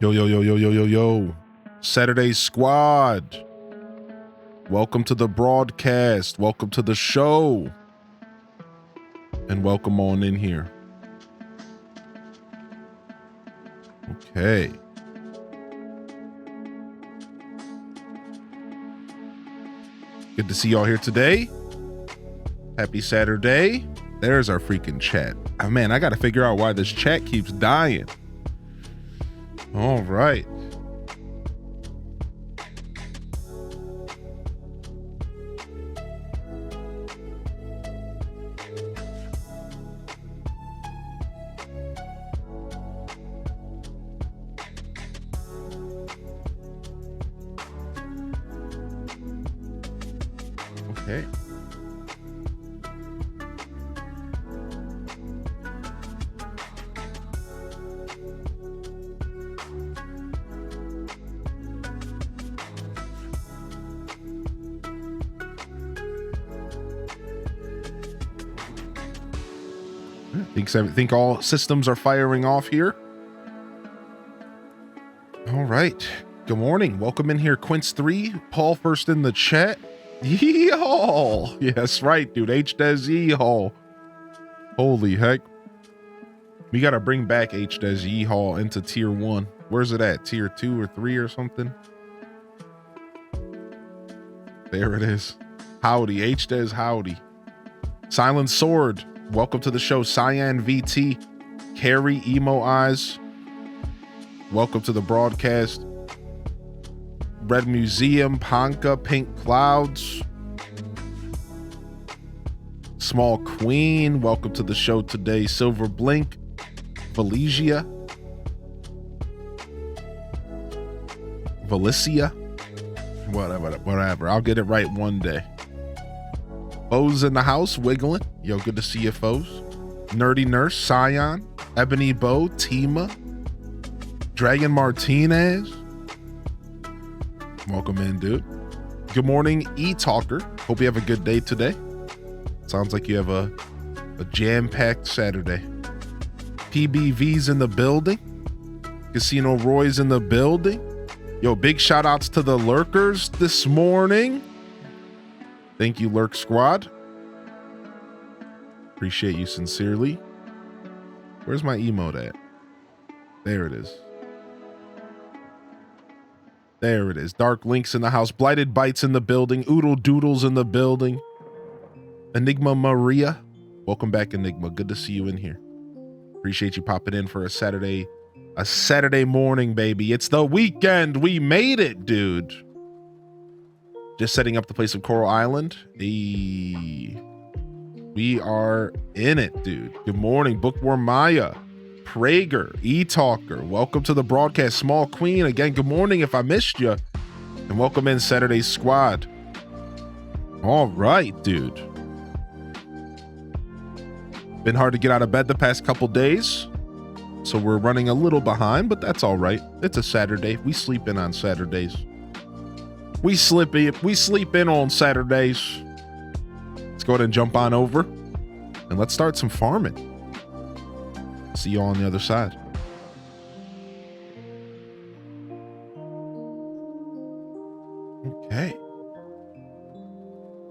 Yo, yo, yo, yo, yo, yo, yo. Saturday Squad. Welcome to the broadcast. Welcome to the show. And welcome on in here. Okay. Good to see y'all here today. Happy Saturday. There's our freaking chat. Oh, man, I got to figure out why this chat keeps dying. All right. Okay. Think all systems are firing off here. All right. Good morning. Welcome in here, Quince3. Paul first in the chat. Yee-haw. Yes, right, dude. H-Des Yee-haw. Holy heck. We got to bring back H-Des Yee-haw into tier 1. Where's it at? Tier 2 or 3 or something? There it is. Howdy. H-Des howdy. Silent Sword. Welcome to the show, Cyan VT, Carrie Emo Eyes. Welcome to the broadcast. Red Museum, Ponka, Pink Clouds. Small Queen, welcome to the show today. Silver Blink, Valesia, whatever. I'll get it right one day. Foes in the house, wiggling. Yo, good to see you, foes. Nerdy Nurse, Scion, Ebony Bow, Tima, Dragon Martinez. Welcome in, dude. Good morning, E-Talker. Hope you have a good day today. Sounds like you have a jam-packed Saturday. PBV's in the building. Casino Roy's in the building. Yo, big shout outs to the lurkers this morning. Thank you, Lurk Squad. Appreciate you sincerely. Where's my emote at? There it is. There it is. Dark Link's in the house. Blighted Bites in the building. Oodle Doodles in the building. Enigma Maria. Welcome back, Enigma. Good to see you in here. Appreciate you popping in for a Saturday morning, baby. It's the weekend. We made it, dude. Just setting up the place of Coral Island. We are in it, dude. Good morning, Bookworm Maya, Prager, E-Talker. Welcome to the broadcast, Small Queen. Again, good morning if I missed you. And welcome in Saturday Squad. All right, dude. Been hard to get out of bed the past couple days, so we're running a little behind, but that's all right. It's a Saturday. We sleep in on Saturdays. We sleep in on Saturdays. Let's go ahead and jump on over and let's start some farming. See you all on the other side. Okay.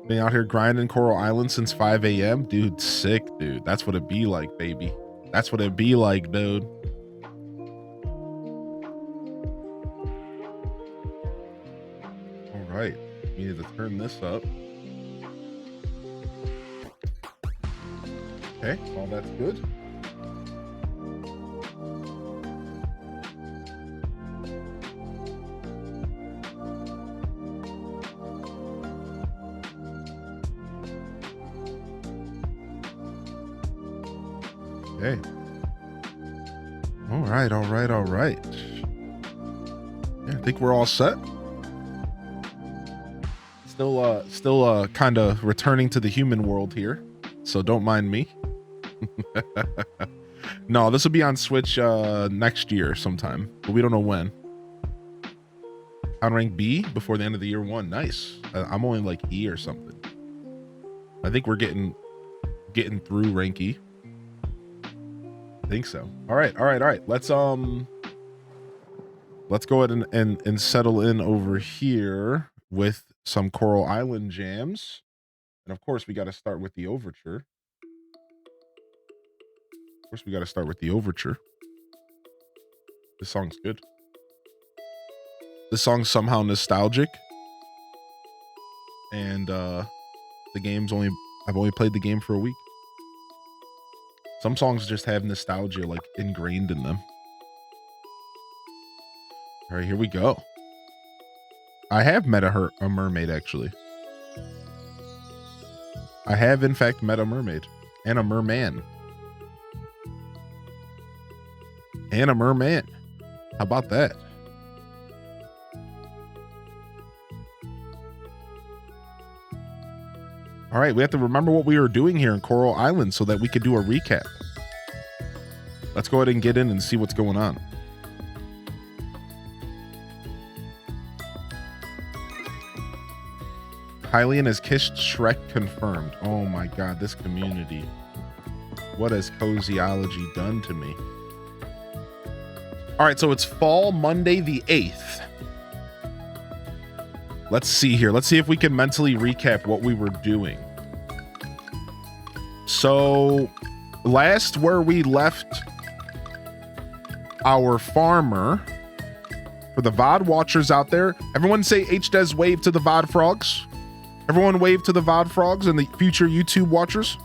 Been out here grinding Coral Island since 5 a.m. Dude, sick, dude. That's what it be like, baby. That's what it be like, dude. All right. We need to turn this up. Okay, all that's good. Okay. All right. Yeah, I think we're all set. Still kind of returning to the human world here, so don't mind me. No, this will be on Switch next year sometime, but we don't know when. On rank B before the end of the year 1. Nice. I'm only like E or something. I think we're getting through rank E. I think so. All right. Let's let's go ahead and settle in over here with some Coral Island jams. And of course, we got to start with the overture. This song's good. This song's somehow nostalgic. And I've only played the game for a week. Some songs just have nostalgia like ingrained in them. All right, here we go. I have met a mermaid, actually. I have, in fact, met a mermaid. And a merman. How about that? All right, we have to remember what we were doing here in Coral Island so that we could do a recap. Let's go ahead and get in and see what's going on. Hylian has kissed Shrek confirmed. Oh my god, this community. What has Cozyology done to me? All right, so it's fall Monday the 8th. Let's see here. Let's see if we can mentally recap what we were doing. So, last where we left our farmer, for the VOD watchers out there, everyone say HDes wave to the VOD frogs. Everyone wave to the VOD frogs and the future YouTube watchers.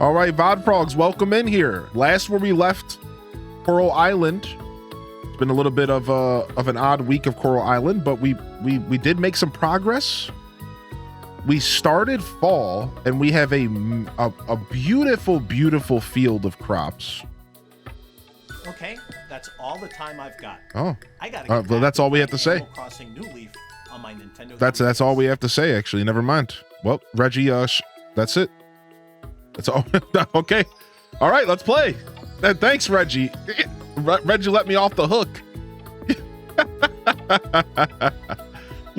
All right, VOD frogs, welcome in here. Last where we left Coral Island. It's been a little bit of an odd week of Coral Island, but we did make some progress. We started fall and we have a beautiful, beautiful field of crops. Okay, that's all the time I've got. Oh, I gotta well, that's all we have to say. Crossing New Leaf on my Nintendo. That's all we have to say. Actually, never mind. Well, Reggie, that's it. That's all. Okay. All right, let's play. Thanks, Reggie. Reggie let me off the hook.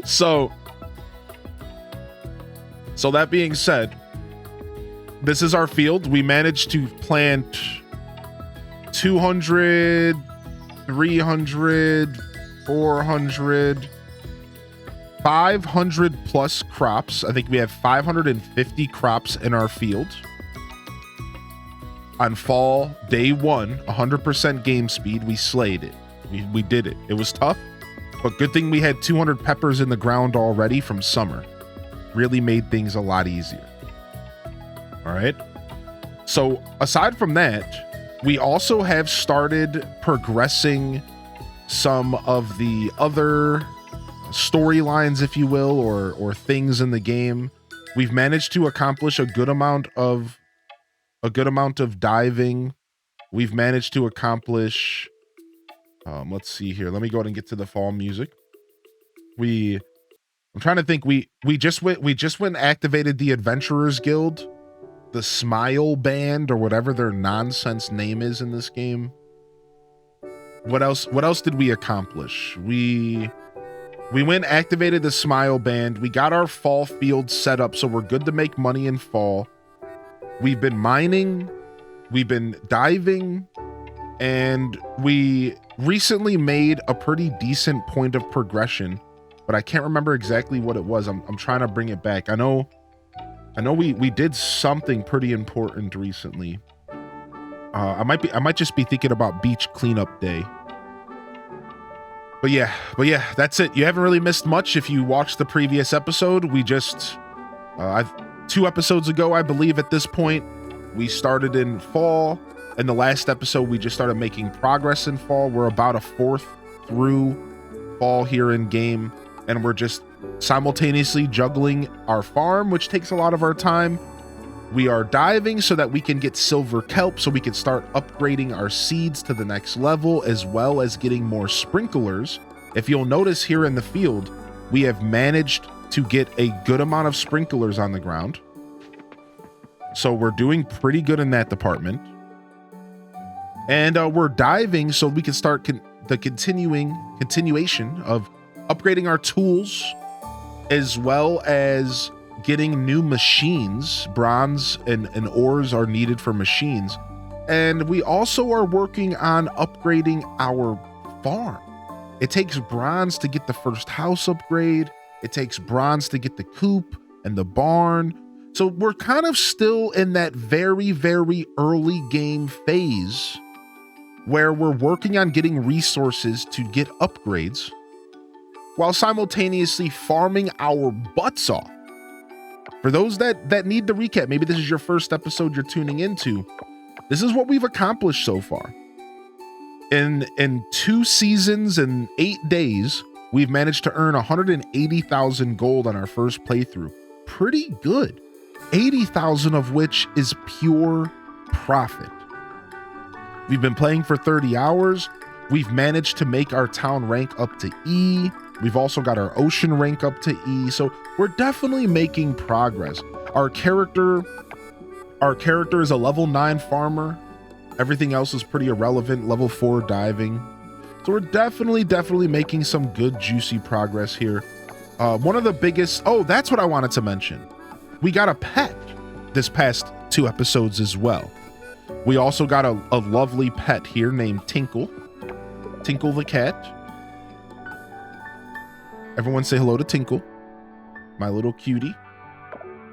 So that being said, this is our field. We managed to plant 200, 300, 400, 500 plus crops. I think we have 550 crops in our field. On fall day 1, 100% game speed, we slayed it. We did it. It was tough, but good thing we had 200 peppers in the ground already from summer. Really made things a lot easier. All right. So aside from that, we also have started progressing some of the other storylines, if you will, or things in the game. We've managed to accomplish a good amount of diving. We've managed to accomplish let's see here. Let me go ahead and get to the fall music. I'm trying to think. We just went and activated the Adventurers Guild, the Smile Band, or whatever their nonsense name is in this game. What else did we accomplish? We went and activated the Smile Band. We got our fall field set up, so we're good to make money in fall. We've been mining, we've been diving, and we recently made a pretty decent point of progression, but I can't remember exactly what it was. I'm trying to bring it back. I know we did something pretty important recently. I might just be thinking about beach cleanup day. But yeah, that's it. You haven't really missed much if you watched the previous episode. We just 2 episodes ago, I believe at this point, we started in fall. In the last episode, we just started making progress in fall. We're about a fourth through fall here in game, and we're just simultaneously juggling our farm, which takes a lot of our time. We are diving so that we can get silver kelp, so we can start upgrading our seeds to the next level, as well as getting more sprinklers. If you'll notice here in the field, we have managed to get a good amount of sprinklers on the ground. So we're doing pretty good in that department. And we're diving so we can start the continuation of upgrading our tools, as well as getting new machines. Bronze and ores are needed for machines. And we also are working on upgrading our farm. It takes bronze to get the first house upgrade. It takes bronze to get the coop and the barn. So we're kind of still in that very, very early game phase where we're working on getting resources to get upgrades while simultaneously farming our butts off. For those that need the recap, maybe this is your first episode you're tuning into, this is what we've accomplished so far. In 2 seasons and 8 days, we've managed to earn 180,000 gold on our first playthrough. Pretty good. 80,000 of which is pure profit. We've been playing for 30 hours. We've managed to make our town rank up to E. We've also got our ocean rank up to E. So we're definitely making progress. Our character is a level 9 farmer. Everything else is pretty irrelevant. Level 4 diving. So we're definitely making some good juicy progress here. One of the biggest, that's what I wanted to mention. We got a pet this past 2 episodes as well. We also got a lovely pet here named Tinkle. Tinkle the cat. Everyone say hello to Tinkle, my little cutie.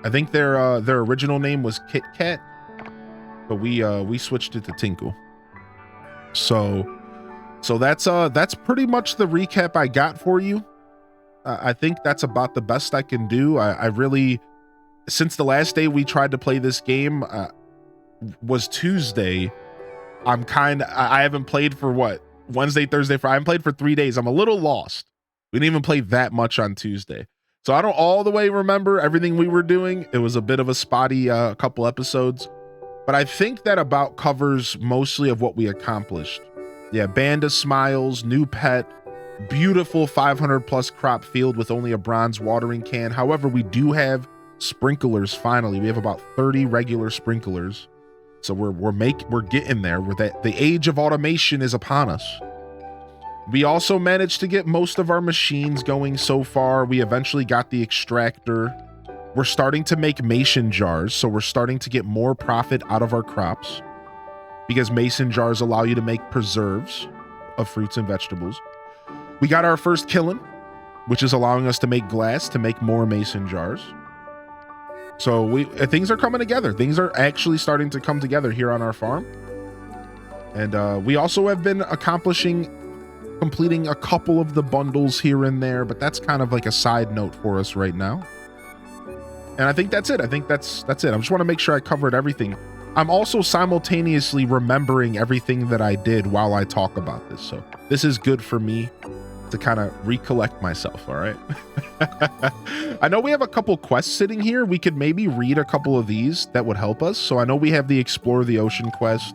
I think their original name was Kit Kat, but we switched it to Tinkle. So that's pretty much the recap I got for you. I think that's about the best I can do. I really, since the last day we tried to play this game was Tuesday, I haven't played for Wednesday, Thursday, Friday. I haven't played for 3 days. I'm a little lost. We didn't even play that much on Tuesday. So I don't all the way remember everything we were doing. It was a bit of a spotty couple episodes, but I think that about covers mostly of what we accomplished. Yeah, Band of Smiles, new pet, beautiful 500 plus crop field with only a bronze watering can. However, we do have sprinklers finally. We have about 30 regular sprinklers. So we're getting there. The age of automation is upon us. We also managed to get most of our machines going so far. We eventually got the extractor. We're starting to make mason jars, so we're starting to get more profit out of our crops because mason jars allow you to make preserves of fruits and vegetables. We got our first kiln, which is allowing us to make glass to make more mason jars. So things are coming together. Things are actually starting to come together here on our farm. And we also have been completing a couple of the bundles here and there, but that's kind of like a side note for us right now. And I think that's it. I just want to make sure I covered everything. I'm also simultaneously remembering everything that I did while I talk about this. So this is good for me to kind of recollect myself. All right. I know we have a couple quests sitting here. We could maybe read a couple of these that would help us. So I know we have the Explore the Ocean quest.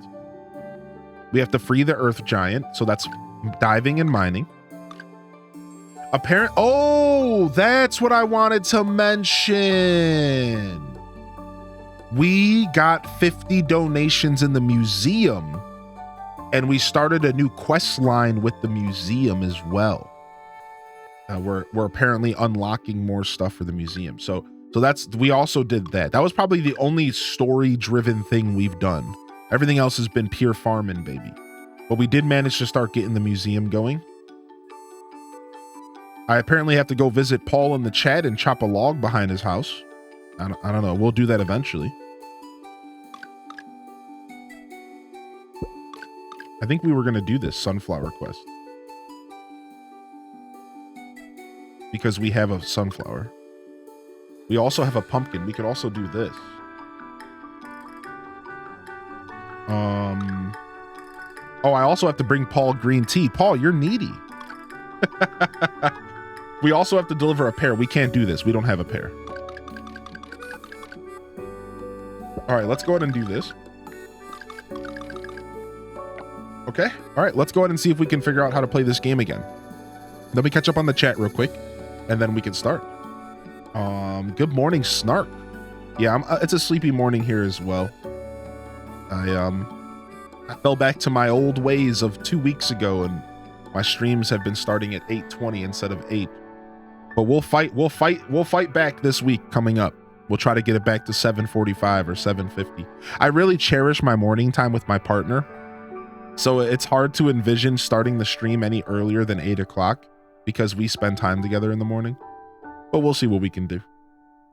We have to free the Earth Giant. So that's diving and mining. That's what I wanted to mention. We got 50 donations in the museum, and we started a new quest line with the museum as well. We're apparently unlocking more stuff for the museum. So we also did that. That was probably the only story-driven thing we've done. Everything else has been pure farming, baby. But we did manage to start getting the museum going. I apparently have to go visit Paul in the chat and chop a log behind his house. I don't know. We'll do that eventually. I think we were going to do this sunflower quest. Because we have a sunflower. We also have a pumpkin. We could also do this. I also have to bring Paul green tea. Paul, you're needy. We also have to deliver a pear. We can't do this. We don't have a pear. All right, let's go ahead and do this. Okay. All right, let's go ahead and see if we can figure out how to play this game again. Let me catch up on the chat real quick, and then we can start. Good morning, Snark. Yeah, it's a sleepy morning here as well. I fell back to my old ways of 2 weeks ago, and my streams have been starting at 8:20 instead of 8. But we'll fight back this week coming up. We'll try to get it back to 7:45 or 7:50. I really cherish my morning time with my partner. So it's hard to envision starting the stream any earlier than 8 o'clock because we spend time together in the morning. But we'll see what we can do.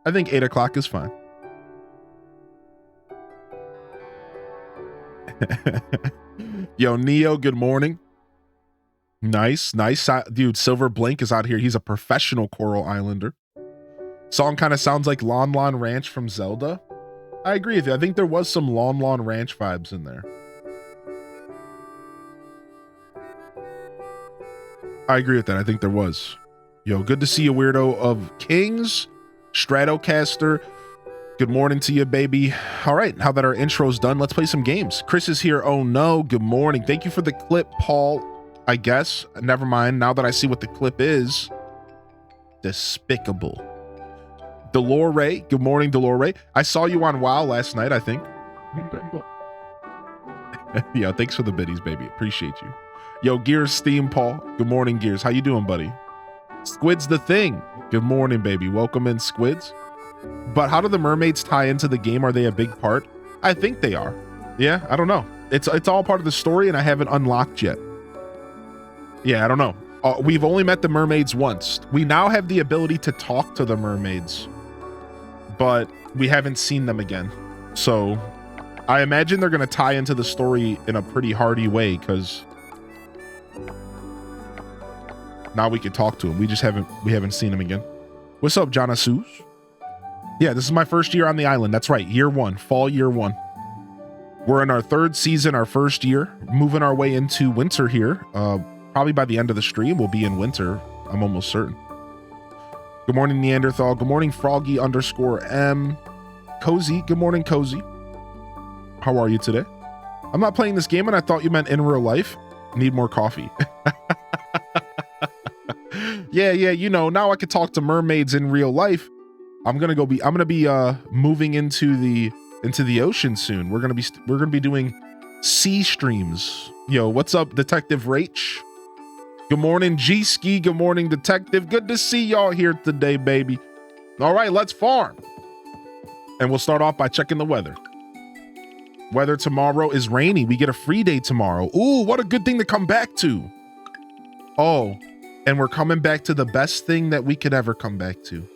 I think 8 o'clock is fine. Yo, Neo, good morning. Nice. Dude, Silver Blink is out here. He's a professional Coral Islander. Song kind of sounds like Lon Lon Ranch from Zelda. I agree with you. I think there was some Lon Lon Ranch vibes in there. I agree with that. I think there was. Yo, good to see you, weirdo of Kings. Stratocaster. Good morning to you, baby. All right, now that our intro's done, let's play some games. Chris is here. Oh no, good morning. Thank you for the clip, Paul. I guess. Never mind. Now that I see what the clip is. Despicable. Delore, good morning, Delore. I saw you on WoW last night, I think. Yeah, thanks for the biddies, baby. Appreciate you. Yo, Gears Steam Paul. Good morning, Gears. How you doing, buddy? Squid's the thing. Good morning, baby. Welcome in, Squids. But how do the mermaids tie into the game? Are they a big part? I think they are. Yeah, I don't know. It's all part of the story, and I haven't unlocked yet. Yeah, I don't know. We've only met the mermaids once. We now have the ability to talk to the mermaids, but we haven't seen them again. So I imagine they're going to tie into the story in a pretty hearty way, because now we can talk to them. We haven't seen them again. What's up, Jonasus? Yeah, this is my first year on the island. That's right. Year one, fall year one. We're in our third season, our first year, moving our way into winter here. Probably by the end of the stream, we'll be in winter. I'm almost certain. Good morning, Neanderthal. Good morning, Froggy_M. Cozy. Good morning, Cozy. How are you today? I'm not playing this game, and I thought you meant in real life. Need more coffee. Yeah, you know, now I could talk to mermaids in real life. I'm gonna be moving into the ocean soon. We're gonna be doing sea streams. Yo, what's up, Detective Rach? Good morning, G-Ski. Good morning, Detective. Good to see y'all here today, baby. All right, let's farm. And we'll start off by checking the weather. Weather tomorrow is rainy. We get a free day tomorrow. Ooh, what a good thing to come back to. Oh, and we're coming back to the best thing that we could ever come back to.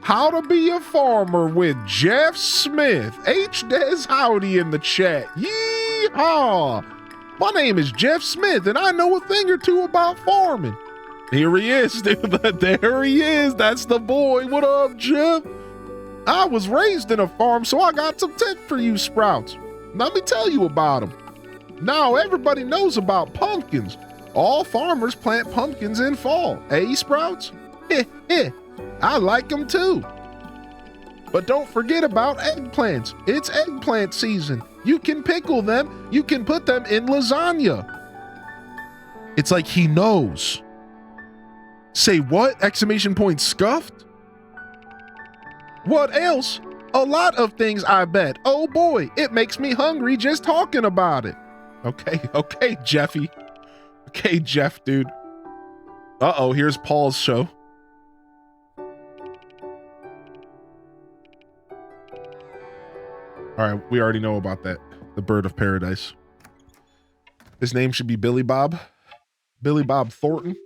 How to be a farmer with Jeff Smith. H-Des howdy in the chat. Yeehaw. My name is Jeff Smith, and I know a thing or two about farming. Here he is, dude. There he is. That's the boy. What up, Jeff? I was raised in a farm, so I got some tips for you, Sprouts. Let me tell you about them. Now everybody knows about pumpkins. All farmers plant pumpkins in fall. Eh, Sprouts? I like them too. But don't forget about eggplants. It's eggplant season. You can pickle them. You can put them in lasagna. It's like he knows. Say what? Exclamation point scuffed? What else? A lot of things, I bet. Oh boy, it makes me hungry just talking about it. Okay, Jeffy. Okay, Jeff, dude. Uh-oh, here's Paul's show. All right, we already know about that. The bird of paradise. His name should be Billy Bob. Billy Bob Thornton.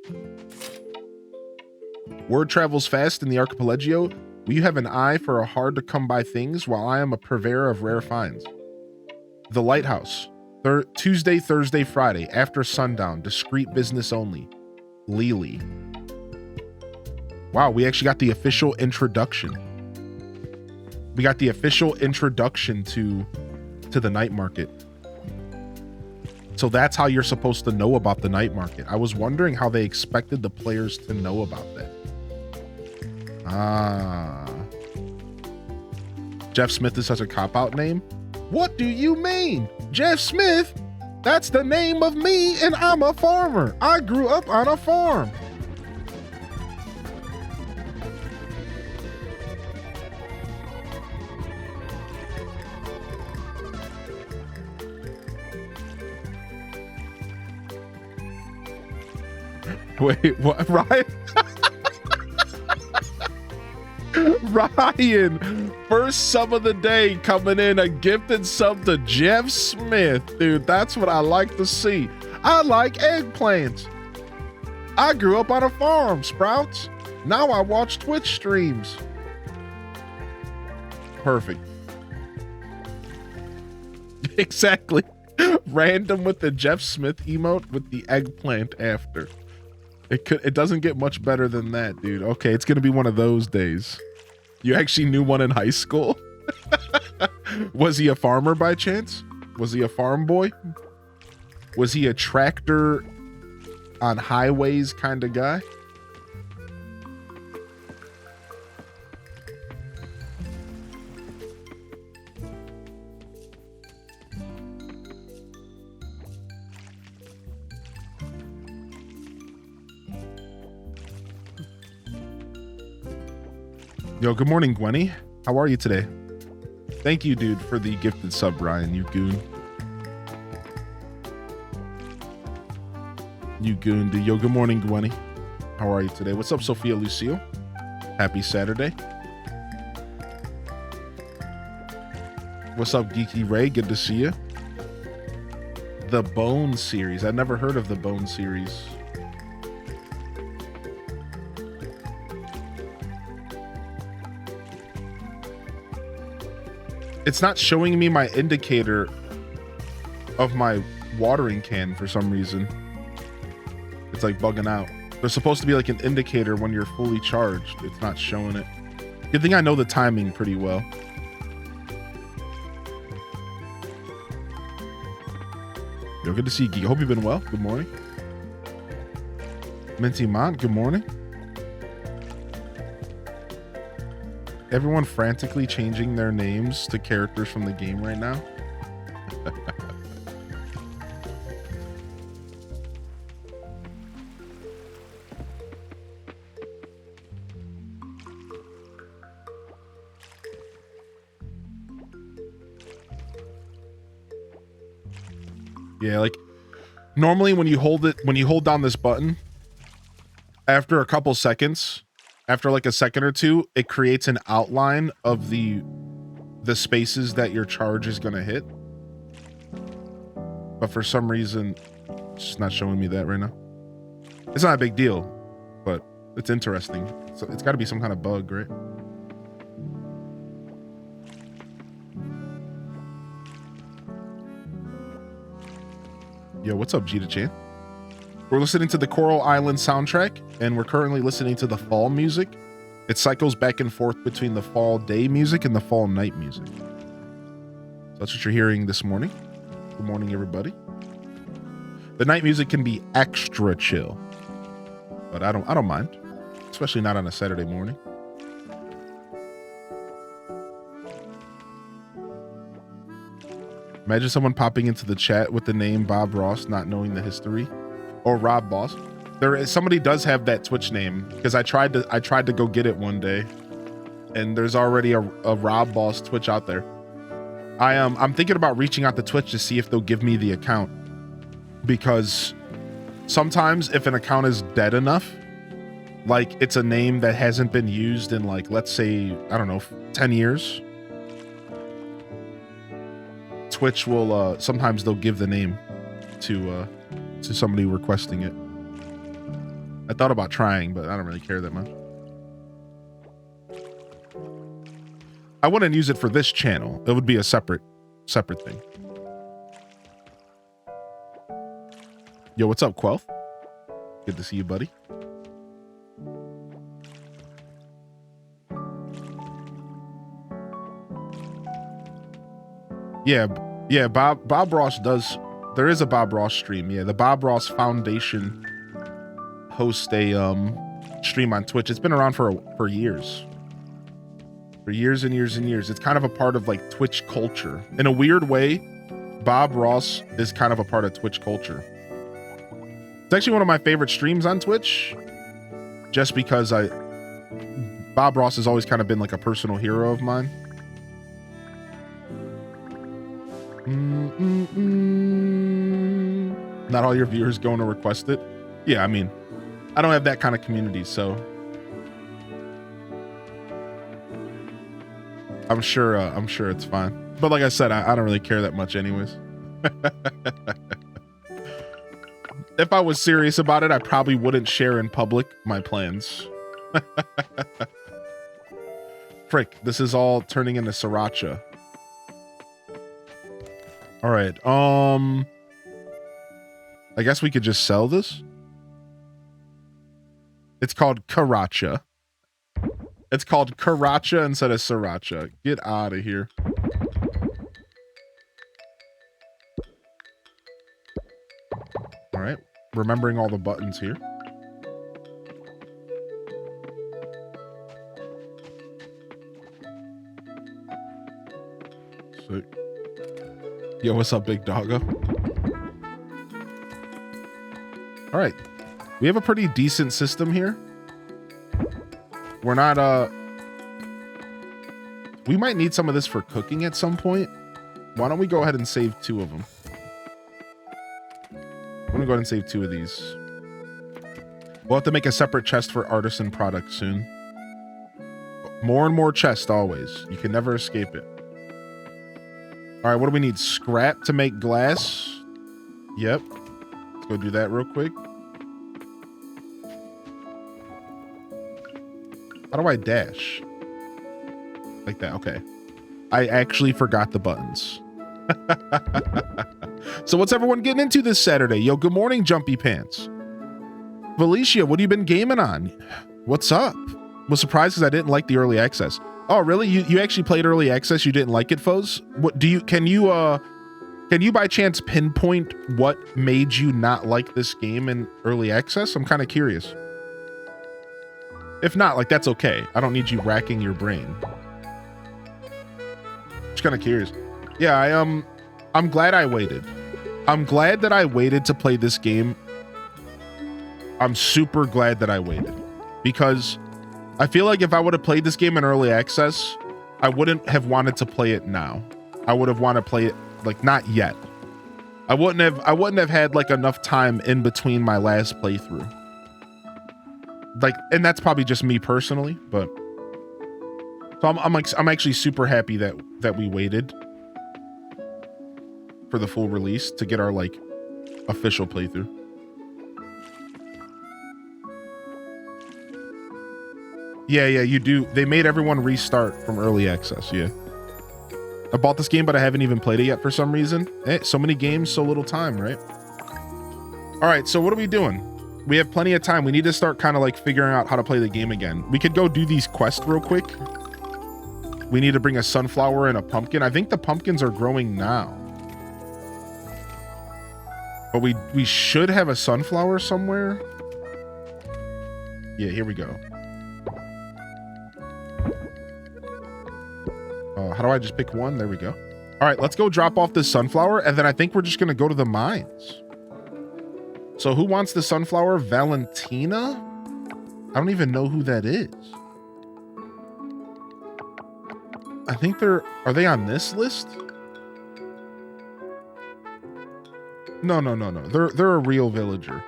Word travels fast in the archipelago. Will you have an eye for a hard-to-come-by things while I am a purveyor of rare finds? The Lighthouse. Tuesday, Thursday, Friday, after sundown. Discreet business only. Lily. Wow, we actually got the official introduction. We got the official introduction to the night market. So that's how you're supposed to know about the night market. I was wondering how they expected the players to know about that. Ah. Jeff Smith is such a cop-out name? What do you mean? Jeff Smith? That's the name of me, and I'm a farmer. I grew up on a farm. Wait, what? Ryan? Ryan, First sub of the day coming in, a gifted sub to Jeff Smith. Dude, that's what I like to see. I like eggplants. I grew up on a farm, Sprouts. Now I watch Twitch streams. Perfect. Exactly. Random with the Jeff Smith emote with the eggplant after. It doesn't get much better than that, dude. Okay, it's gonna be one of those days. You actually knew one in high school? Was he a farmer by chance? Was he a farm boy? Was he a tractor on highways kind of guy? Yo, good morning, Gwenny. How are you today? Thank you, dude, for the gifted sub, Ryan, you goon. You goon, dude. Yo, good morning, Gwenny. How are you today? What's up, Sophia Lucille? Happy Saturday. What's up, Geeky Ray? Good to see you. The Bone series. I never heard of the Bone series. It's not showing me my indicator of my watering can for some reason. It's like bugging out. There's supposed to be like an indicator when you're fully charged. It's not showing it. Good thing I know the timing pretty well. Yo, good to see you, Geek. I hope you've been well. Good morning. Minty Mont, good morning. Everyone frantically changing their names to characters from the game right now. Yeah, like normally when you hold down this button, after a couple seconds, after like a second or two, it creates an outline of the spaces that your charge is going to hit. But for some reason, it's just not showing me that right now. It's not a big deal, but it's interesting. So it's got to be some kind of bug, right? Yo, what's up, Gita Chan? We're listening to the Coral Island soundtrack, and we're currently listening to the fall music. It cycles back and forth between the fall day music and the fall night music. So that's what you're hearing this morning. Good morning, everybody. The night music can be extra chill, but I don't mind, especially not on a Saturday morning. Imagine someone popping into the chat with the name Bob Ross, not knowing the history. Or Rob Boss. Somebody does have that Twitch name because I tried to go get it one day, and there's already a Rob Boss Twitch out there. I'm thinking about reaching out to Twitch to see if they'll give me the account, because sometimes if an account is dead enough, like it's a name that hasn't been used in like, let's say, I don't know, 10 years, Twitch will sometimes they'll give the name to somebody requesting it. I thought about trying, but I don't really care that much. I wouldn't use it for this channel. It would be a separate thing. Yo, what's up, Quelf? Good to see you, buddy. Yeah, Bob Ross does. There is a Bob Ross stream. Yeah, the Bob Ross Foundation hosts a stream on Twitch. It's been around for years. For years and years and years. It's kind of a part of like Twitch culture. In a weird way, Bob Ross is kind of a part of Twitch culture. It's actually one of my favorite streams on Twitch, just because Bob Ross has always kind of been like a personal hero of mine. Not all your viewers going to request it. Yeah, I mean, I don't have that kind of community, so. I'm sure it's fine. But like I said, I don't really care that much anyways. If I was serious about it, I probably wouldn't share in public my plans. Frick, this is all turning into sriracha. All right. I guess we could just sell this. It's called Karacha. It's called Karacha instead of sriracha. Get out of here. All right. Remembering all the buttons here. Sick. Yo, what's up, big doggo? All right. We have a pretty decent system here. We're not, we might need some of this for cooking at some point. Why don't we go ahead and save 2 of them? I'm gonna go ahead and save 2 of these. We'll have to make a separate chest for artisan products soon. More and more chests always. You can never escape it. All right, what do we need? Scrap to make glass. Yep. Let's go do that real quick. How do I dash? Like that, okay. I actually forgot the buttons. So what's everyone getting into this Saturday? Yo, good morning, Jumpy Pants. Felicia, what have you been gaming on? What's up? Was surprised because I didn't like the early access. Oh, really? You actually played early access? You didn't like it, Foes? What do you can you by chance pinpoint what made you not like this game in early access? I'm kind of curious. If not, like, that's okay. I don't need you racking your brain. Just kind of curious. Yeah, I'm glad I waited. I'm glad that I waited to play this game. I'm super glad that I waited because I feel like if I would have played this game in early access, I wouldn't have wanted to play it now. I would have wanted to play it like not yet. I wouldn't have had like enough time in between my last playthrough. Like, and that's probably just me personally, but so I'm actually super happy that we waited for the full release to get our like official playthrough. Yeah, you do. They made everyone restart from early access. Yeah. I bought this game, but I haven't even played it yet for some reason. So many games, so little time, right? All right, so what are we doing? We have plenty of time. We need to start kind of like figuring out how to play the game again. We could go do these quests real quick. We need to bring a sunflower and a pumpkin. I think the pumpkins are growing now. But we should have a sunflower somewhere. Yeah, here we go. How do I just pick one? There we go. All right, let's go drop off this sunflower. And then I think we're just going to go to the mines. So who wants the sunflower? Valentina? I don't even know who that is. I think are they on this list? No. They're a real villager.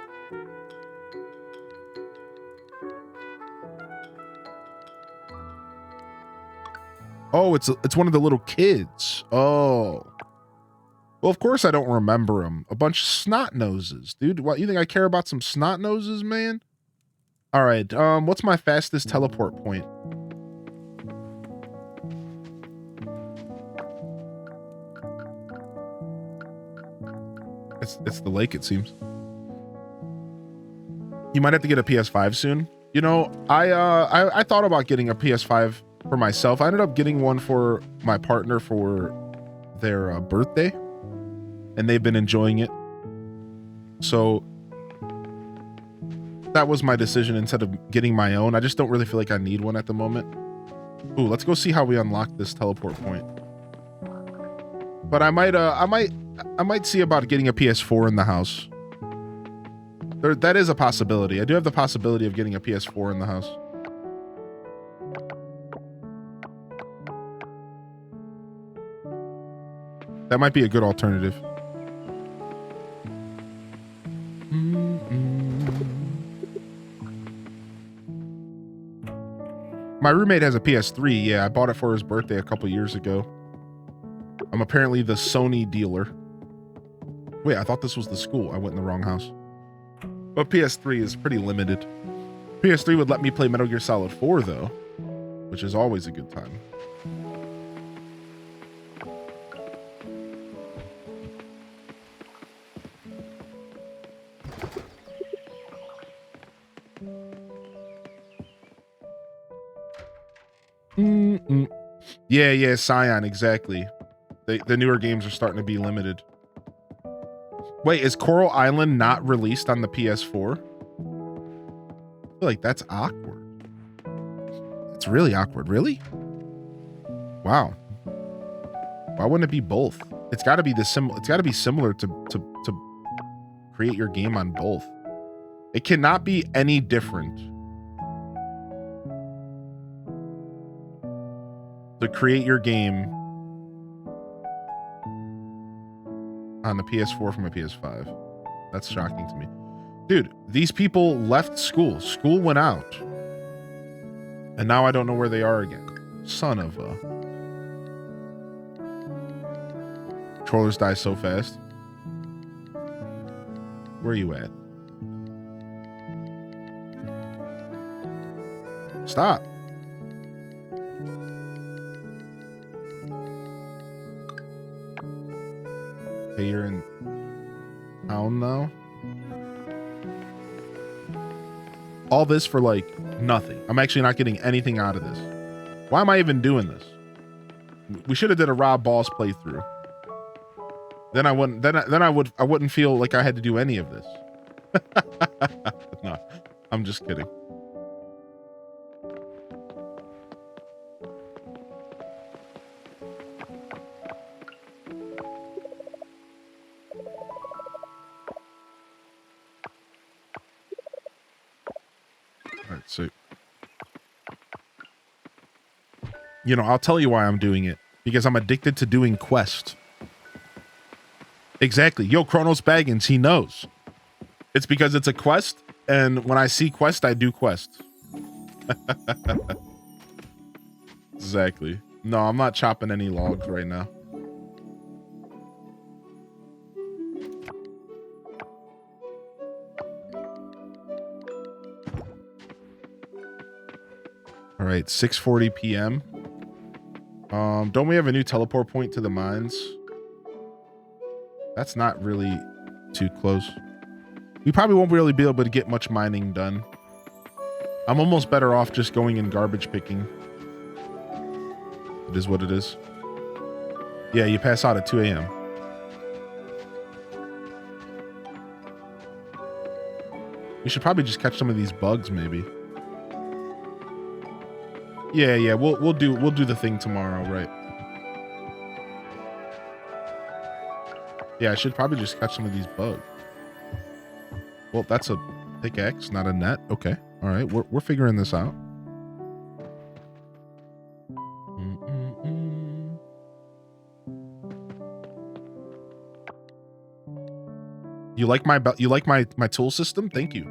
Oh, it's one of the little kids. Oh. Well, of course I don't remember them. A bunch of snot noses, dude. What, you think I care about some snot noses, man? All right. What's my fastest teleport point? It's the lake, it seems. You might have to get a PS5 soon. You know, I thought about getting a PS5 for myself. I ended up getting one for my partner for their birthday, and they've been enjoying it. So that was my decision instead of getting my own. I just don't really feel like I need one at the moment. Ooh, let's go see how we unlock this teleport point. But I might see about getting a PS4 in the house. That is a possibility. I do have the possibility of getting a PS4 in the house. That might be a good alternative. My roommate has a PS3. Yeah, I bought it for his birthday a couple years ago. I'm apparently the Sony dealer. Wait, I thought this was the school. I went in the wrong house. But PS3 is pretty limited. PS3 would let me play Metal Gear Solid 4 though, which is always a good time. Yeah, Scion, exactly. The newer games are starting to be limited. Wait, is Coral Island not released on the PS4? I feel like that's awkward. It's really awkward. Really? Wow. Why wouldn't it be both? It's got to be it's got to be similar to create your game on both. It cannot be any different to create your game on the PS4 from a PS5. That's shocking to me. Dude, these people left school. School went out. And now I don't know where they are again. Son of a... Controllers die so fast. Where are you at? Stop. Hey, you're in town now? All this for like nothing. I'm actually not getting anything out of this. Why am I even doing this? We should have did a Rob Boss playthrough. Then I wouldn't feel like I had to do any of this. No, I'm just kidding. All right, so you know, I'll tell you why I'm doing it. Because I'm addicted to doing quests. Exactly. Yo, Chronos Baggins, he knows. It's because it's a quest, and when I see quest, I do quest. Exactly. No, I'm not chopping any logs right now. All right, 6:40 p.m. Don't we have a new teleport point to the mines? That's not really too close. We probably won't really be able to get much mining done. I'm almost better off just going in garbage picking. It is what it is. Yeah, you pass out at 2 a.m. We should probably just catch some of these bugs, maybe. Yeah, we'll do the thing tomorrow, right? Yeah, I should probably just catch some of these bugs. Well, that's a pickaxe, not a net. Okay. All right. We're figuring this out. You like my tool system? Thank you.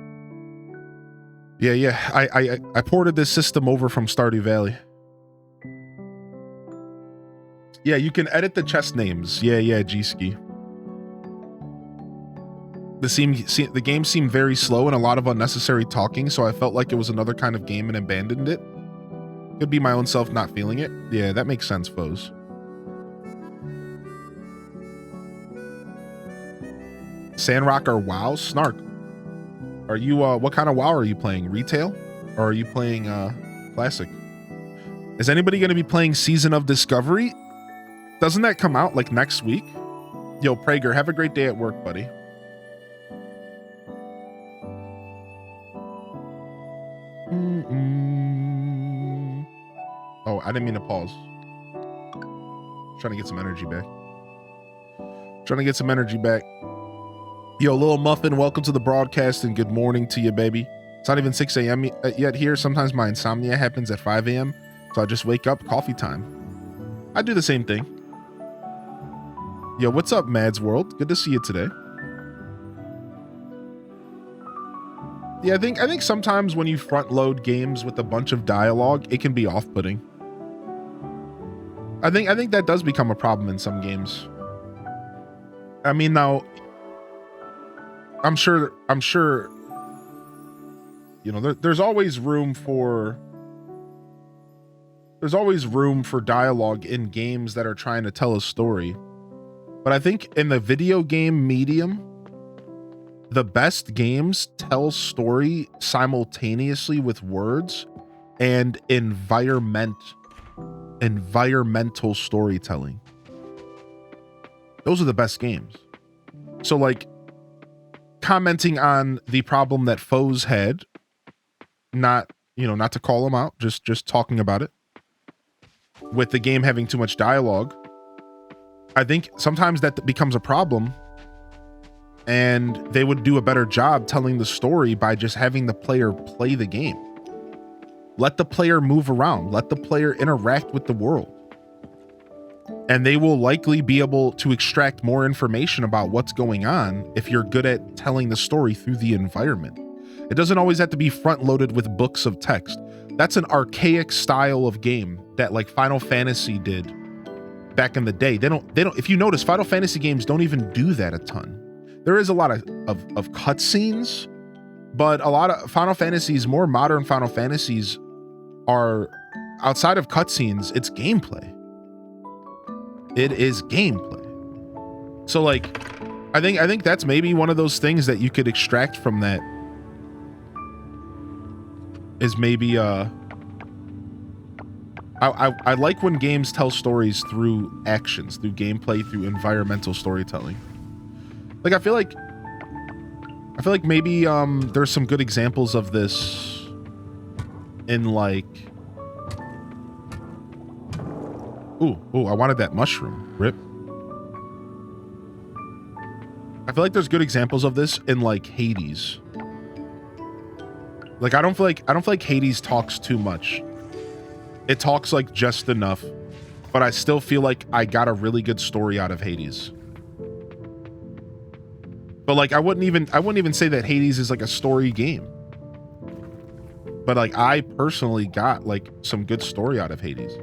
Yeah. I ported this system over from Stardew Valley. Yeah, you can edit the chest names. Yeah, G-Ski. The game seemed very slow and a lot of unnecessary talking, so I felt like it was another kind of game and abandoned it. Could be my own self not feeling it. Yeah, that makes sense, foes. Sandrock or WoW? Snark. Are you, what kind of WoW are you playing? Retail? Or are you playing, Classic? Is anybody going to be playing Season of Discovery? Doesn't that come out, like, next week? Yo, Prager, have a great day at work, buddy. Oh, I didn't mean to pause. Trying to get some energy back. Yo, Little Muffin, welcome to the broadcast and good morning to you, baby. It's not even 6 a.m. yet here. Sometimes my insomnia happens at 5 a.m. So I just wake up, coffee time. I do the same thing. Yo, what's up, Mads World? Good to see you today. Yeah, I think sometimes when you front load games with a bunch of dialogue, it can be off-putting. I think that does become a problem in some games. I mean, now I'm sure you know, there's always room for dialogue in games that are trying to tell a story. But I think in the video game medium, the best games tell story simultaneously with words and environmental storytelling. Those are the best games. So like commenting on the problem that foes had, not to call them out, just talking about it, with the game having too much dialogue, I think sometimes that becomes a problem, and they would do a better job telling the story by just having the player play the game. Let the player move around, let the player interact with the world, and they will likely be able to extract more information about what's going on if you're good at telling the story through the environment. It doesn't always have to be front loaded with books of text. That's an archaic style of game that like Final Fantasy did back in the day. They don't, if you notice, Final Fantasy games don't even do that a ton. There is a lot of cutscenes, but a lot of Final Fantasies, more modern Final Fantasies, are outside of cutscenes, it's gameplay. It is gameplay. So like, I think that's maybe one of those things that you could extract from that is maybe I like when games tell stories through actions, through gameplay, through environmental storytelling. Like I feel like maybe there's some good examples of this in like Ooh, I wanted that mushroom. Rip. I feel like there's good examples of this in like Hades. Like I don't feel like Hades talks too much. It talks like just enough, but I still feel like I got a really good story out of Hades. But like I wouldn't even say that Hades is like a story game. But like I personally got like some good story out of Hades.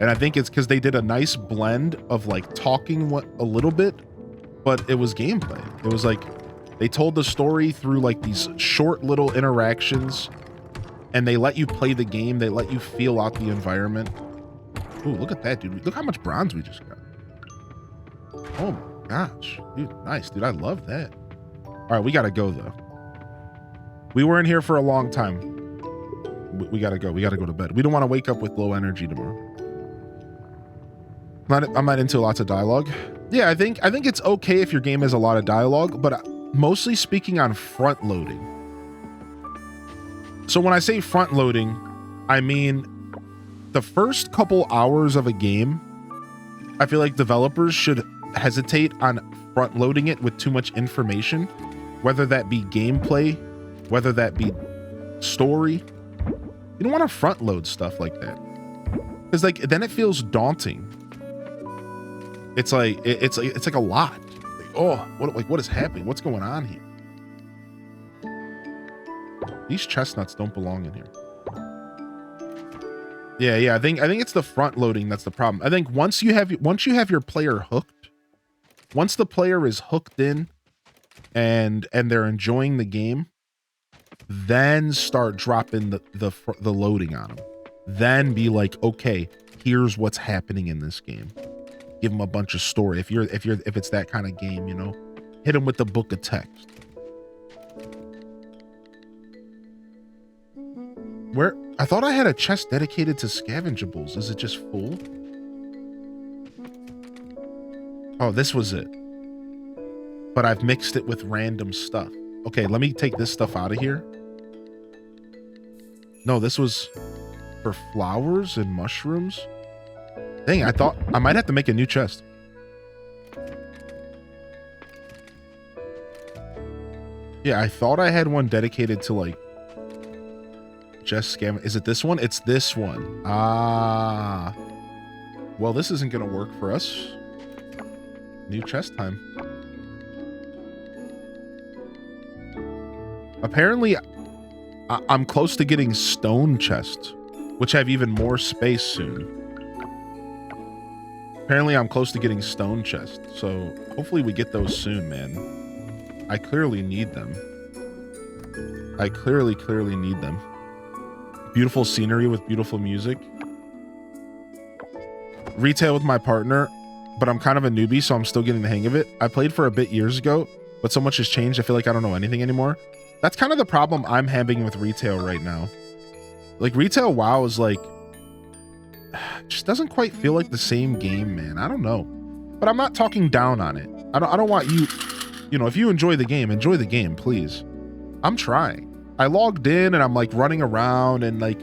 And I think it's because they did a nice blend of like talking a little bit, but it was gameplay. It was like they told the story through like these short little interactions, and they let you play the game. They let you feel out the environment. Ooh, look at that, dude. Look how much bronze we just got. Oh my gosh, dude. Nice, dude. I love that. All right, we got to go though. We were in here for a long time. We got to go. We got to go to bed. We don't want to wake up with low energy tomorrow. I'm not into lots of dialogue. Yeah, I think it's okay if your game has a lot of dialogue, but mostly speaking on front loading. So when I say front loading, I mean the first couple hours of a game, I feel like developers should hesitate on front loading it with too much information, whether that be gameplay, whether that be story. You don't want to front load stuff like that, because like then it feels daunting. It's like a lot. Like, oh, what is happening? What's going on here? These chestnuts don't belong in here. Yeah. I think it's the front loading that's the problem. I think once you have your player hooked, once the player is hooked in, and they're enjoying the game, then start dropping the loading on them. Then be like, okay, here's what's happening in this game. Give them a bunch of story. If it's that kind of game, you know, hit them with the book of text. Where I thought I had a chest dedicated to scavengeables. Is it just full? Oh, this was it. But I've mixed it with random stuff. Okay, let me take this stuff out of here. No, this was for flowers and mushrooms. Dang, I thought I might have to make a new chest. Yeah, I thought I had one dedicated to like just scam. Is it this one? It's this one. Ah. Well, this isn't gonna work for us. New chest time. Apparently I'm close to getting stone chests, which have even more space soon. Apparently I'm close to getting stone chests, so hopefully we get those soon, man. I clearly need them. I clearly need them. Beautiful scenery with beautiful music. Retail with my partner, but I'm kind of a newbie, so I'm still getting the hang of it. I played for a bit years ago, but so much has changed, I feel like I don't know anything anymore. That's kind of the problem I'm having with retail right now. Like, retail WoW is like, just doesn't quite feel like the same game, man. I don't know. But I'm not talking down on it. I don't want you, you know, if you enjoy the game, please. I'm trying. I logged in and I'm like running around and like,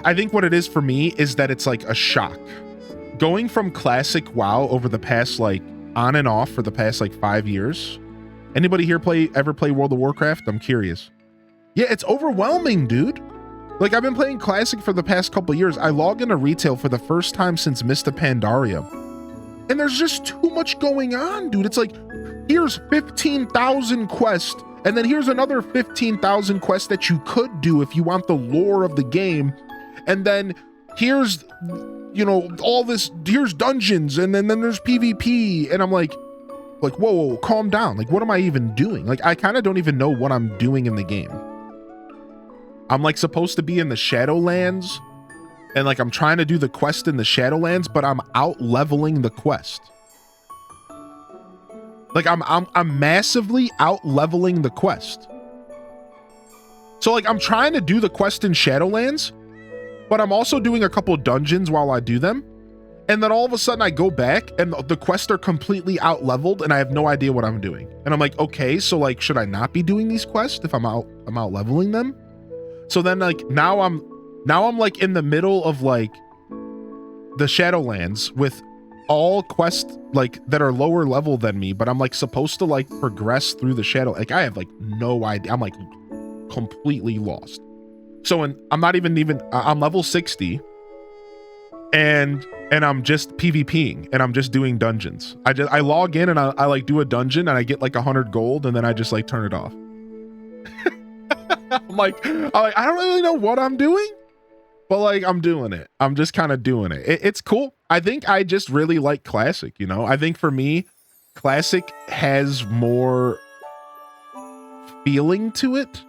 I think what it is for me is that it's like a shock. Going from classic WoW over the past, like, on and off for the past like 5 years. Anybody here ever play World of Warcraft? I'm curious. Yeah, it's overwhelming, dude. Like, I've been playing classic for the past couple years. I log into retail for the first time since Mista Pandaria. And there's just too much going on, dude. It's like, here's 15,000 quests, and then here's another 15,000 quests that you could do if you want the lore of the game. And then here's, you know, all this, here's dungeons, and then there's PvP. And I'm like, whoa, calm down. Like, what am I even doing? Like, I kind of don't even know what I'm doing in the game. I'm like supposed to be in the Shadowlands, and like I'm trying to do the quest in the Shadowlands, but I'm out leveling the quest. Like I'm massively out leveling the quest. So like I'm trying to do the quest in Shadowlands, but I'm also doing a couple dungeons while I do them. And then all of a sudden I go back and the quests are completely out leveled and I have no idea what I'm doing. And I'm like, okay, so like, should I not be doing these quests if I'm out leveling them? So then like now I'm like in the middle of like the Shadowlands with all quests like that are lower level than me, but I'm like supposed to like progress through the shadow. Like I have like no idea. I'm like completely lost. So I'm not even I'm level 60 and I'm just PvPing and I'm just doing dungeons. I log in and I like do a dungeon and I get like 100 gold and then I just like turn it off. I'm like, I don't really know what I'm doing, but like I'm doing it. I'm just kind of doing it. It's cool. I think I just really like classic, you know? I think for me, classic has more feeling to it.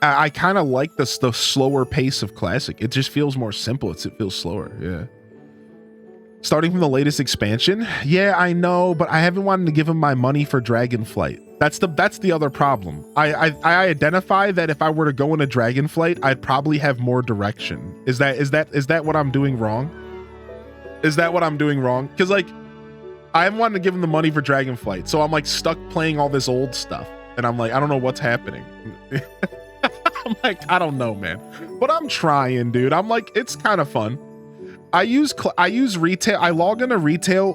I kind of like the slower pace of classic. It just feels more simple. It feels slower. Yeah. Starting from the latest expansion. Yeah, I know, but I haven't wanted to give him my money for Dragonflight. That's the other problem. I identify that if I were to go into Dragonflight, I'd probably have more direction. Is that what I'm doing wrong? Is that what I'm doing wrong? Because like I haven't wanted to give him the money for Dragonflight, so I'm like stuck playing all this old stuff, and I'm like, I don't know what's happening. I'm like, I don't know, man, but I'm trying, dude. I'm like, it's kind of fun. I use retail. I log into retail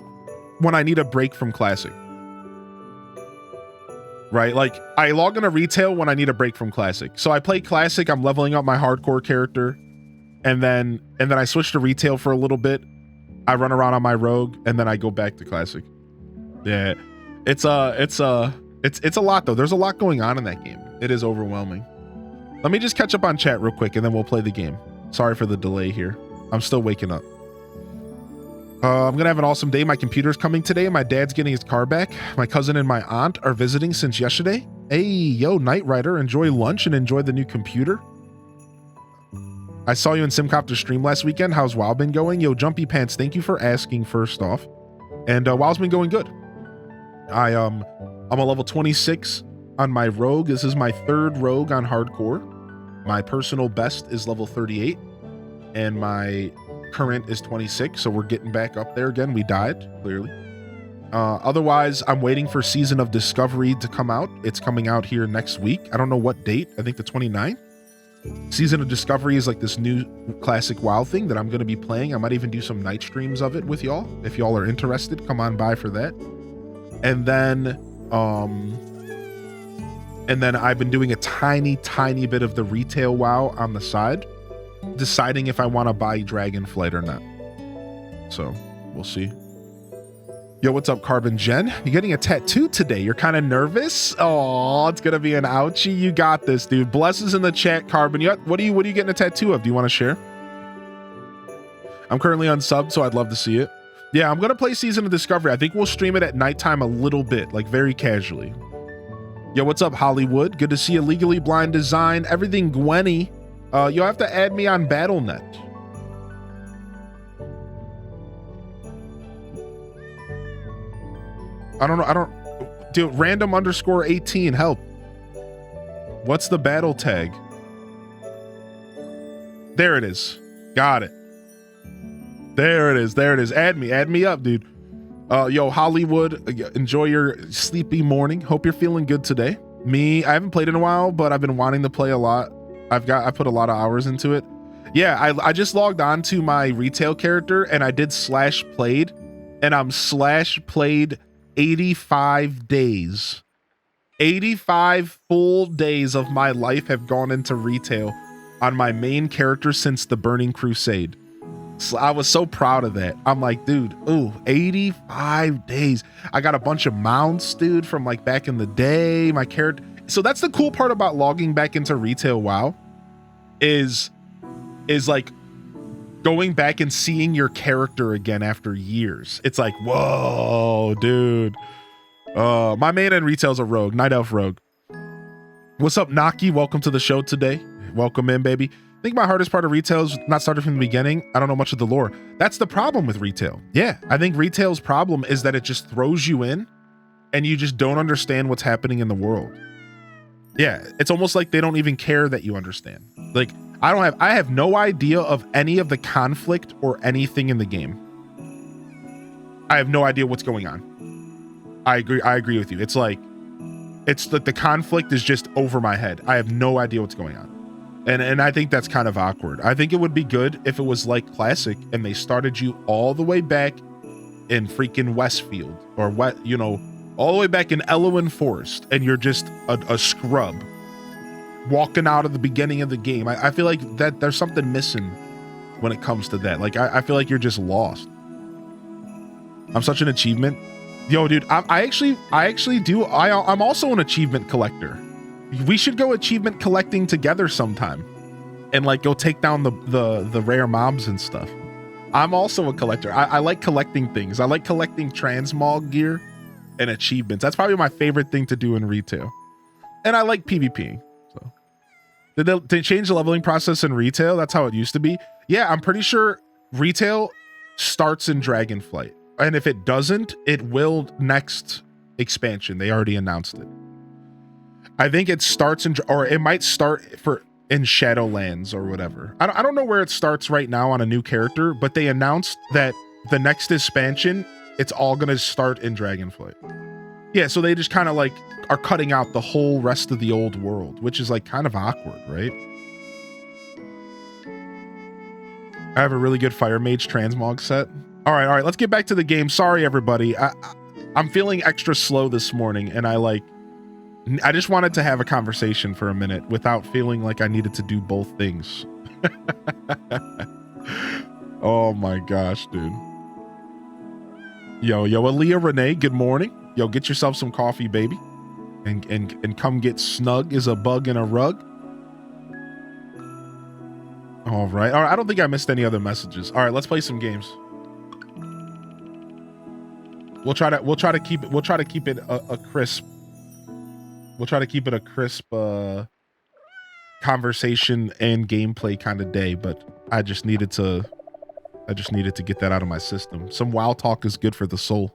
when I need a break from classic. Right? Like I log into retail when I need a break from classic. So I play classic, I'm leveling up my hardcore character, and then I switch to retail for a little bit. I run around on my rogue and then I go back to classic. Yeah. It's a lot though. There's a lot going on in that game. It is overwhelming. Let me just catch up on chat real quick and then we'll play the game. Sorry for the delay here. I'm still waking up. I'm gonna have an awesome day. My computer's coming today. My dad's getting his car back. My cousin and my aunt are visiting since yesterday. Hey, yo, Knight Rider, enjoy lunch and enjoy the new computer. I saw you in Simcopter stream last weekend. How's WoW been going? Yo, Jumpy Pants, thank you for asking first off. And WoW's been going good. I'm a level 26 on my rogue. This is my third rogue on hardcore. My personal best is level 38. And my current is 26, so we're getting back up there again. We died, clearly. Otherwise, I'm waiting for Season of Discovery to come out. It's coming out here next week. I don't know what date. I think the 29th. Season of Discovery is like this new classic WoW thing that I'm going to be playing. I might even do some night streams of it with y'all. If y'all are interested, come on by for that. And then I've been doing a tiny bit of the retail WoW on the side, deciding if I want to buy Dragonflight or not. So we'll see. Yo, what's up, Carbon Jen? You're getting a tattoo today. You're kind of nervous? Oh, it's gonna be an ouchie. You got this, dude. Blesses in the chat, Carbon. What are you getting a tattoo of? Do you want to share? I'm currently unsubbed, so I'd love to see it. Yeah, I'm gonna play Season of Discovery. I think we'll stream it at nighttime a little bit, like very casually. Yo, what's up, Hollywood? Good to see you. Legally Blind Design. Everything Gwenny. You'll have to add me on BattleNet. I don't dude, random underscore 18, help. What's the battle tag? There it is. Got it. There it is. Add me up, dude. Yo, Hollywood, enjoy your sleepy morning. Hope you're feeling good today. Me, I haven't played in a while, but I've been wanting to play a lot. I put a lot of hours into it. Yeah, I just logged on to my retail character and I did /played, and I'm /played 85 days. 85 full days of my life have gone into retail on my main character since the Burning Crusade. So I was so proud of that. I'm like, dude, ooh, 85 days. I got a bunch of mounts, dude, from like back in the day. My character. So that's the cool part about logging back into retail WoW is like going back and seeing your character again after years. It's like, whoa, dude. My main in retail's a rogue, Night Elf rogue. What's up, Naki? Welcome to the show today. Welcome in, baby. I think my hardest part of retail is not starting from the beginning. I don't know much of the lore. That's the problem with retail. Yeah, I think retail's problem is that it just throws you in and you just don't understand what's happening in the world. Yeah, it's almost like they don't even care that you understand. Like, I have no idea of any of the conflict or anything in the game. I have no idea what's going on. I agree with you. It's like the conflict is just over my head. I have no idea what's going on. And I think that's kind of awkward. I think it would be good if it was like Classic and they started you all the way back in freaking Westfield or what, you know, all the way back in Elwyn Forest, and you're just a scrub walking out of the beginning of the game. I feel like that there's something missing when it comes to that. Like I feel like you're just lost. I'm such an achievement. Yo, dude, I'm also an achievement collector. We should go achievement collecting together sometime and like go take down the rare mobs and stuff. I'm also a collector. I like collecting things. I like collecting transmog gear and achievements. That's probably my favorite thing to do in retail. And I like PvPing. So did they change the leveling process in retail? That's how it used to be. Yeah, I'm pretty sure retail starts in Dragonflight. And if it doesn't, it will next expansion. They already announced it. I think it starts or it might start in Shadowlands or whatever. I don't know where it starts right now on a new character, but they announced that the next expansion, it's all going to start in Dragonflight. Yeah, so they just kind of like are cutting out the whole rest of the old world, which is like kind of awkward, right? I have a really good Fire Mage transmog set. All right, let's get back to the game. Sorry, everybody. I'm feeling extra slow this morning, and I just wanted to have a conversation for a minute without feeling like I needed to do both things. Oh my gosh, dude. Yo, Aaliyah Renee, good morning. Yo, get yourself some coffee, baby. And come get snug as a bug in a rug. All right. I don't think I missed any other messages. All right, let's play some games. We'll try to keep it a crisp. We'll try to keep it a crisp conversation and gameplay kind of day, but I just needed to get that out of my system. Some WoW talk is good for the soul.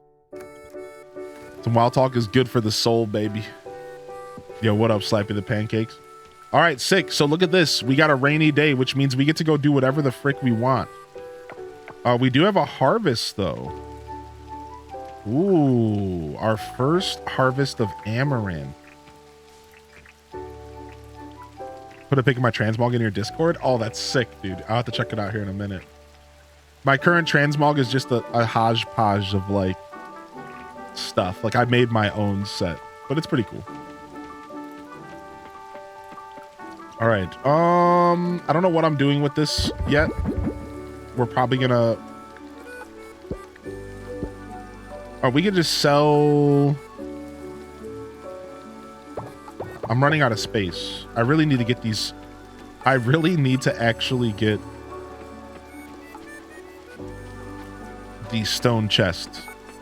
Some WoW talk is good for the soul, baby. Yo, what up, Slappy the Pancakes? All right, sick. So look at this. We got a rainy day, which means we get to go do whatever the frick we want. We do have a harvest, though. Ooh, our first harvest of Amaranth. Put a pic of my transmog in your Discord. Oh, that's sick, dude. I'll have to check it out here in a minute. My current transmog is just a hodgepodge of like stuff. Like I made my own set, but it's pretty cool. All right. I don't know what I'm doing with this yet. We're probably gonna Or we could just sell. I'm running out of space. I really need to get these. I really need to actually get these stone chests.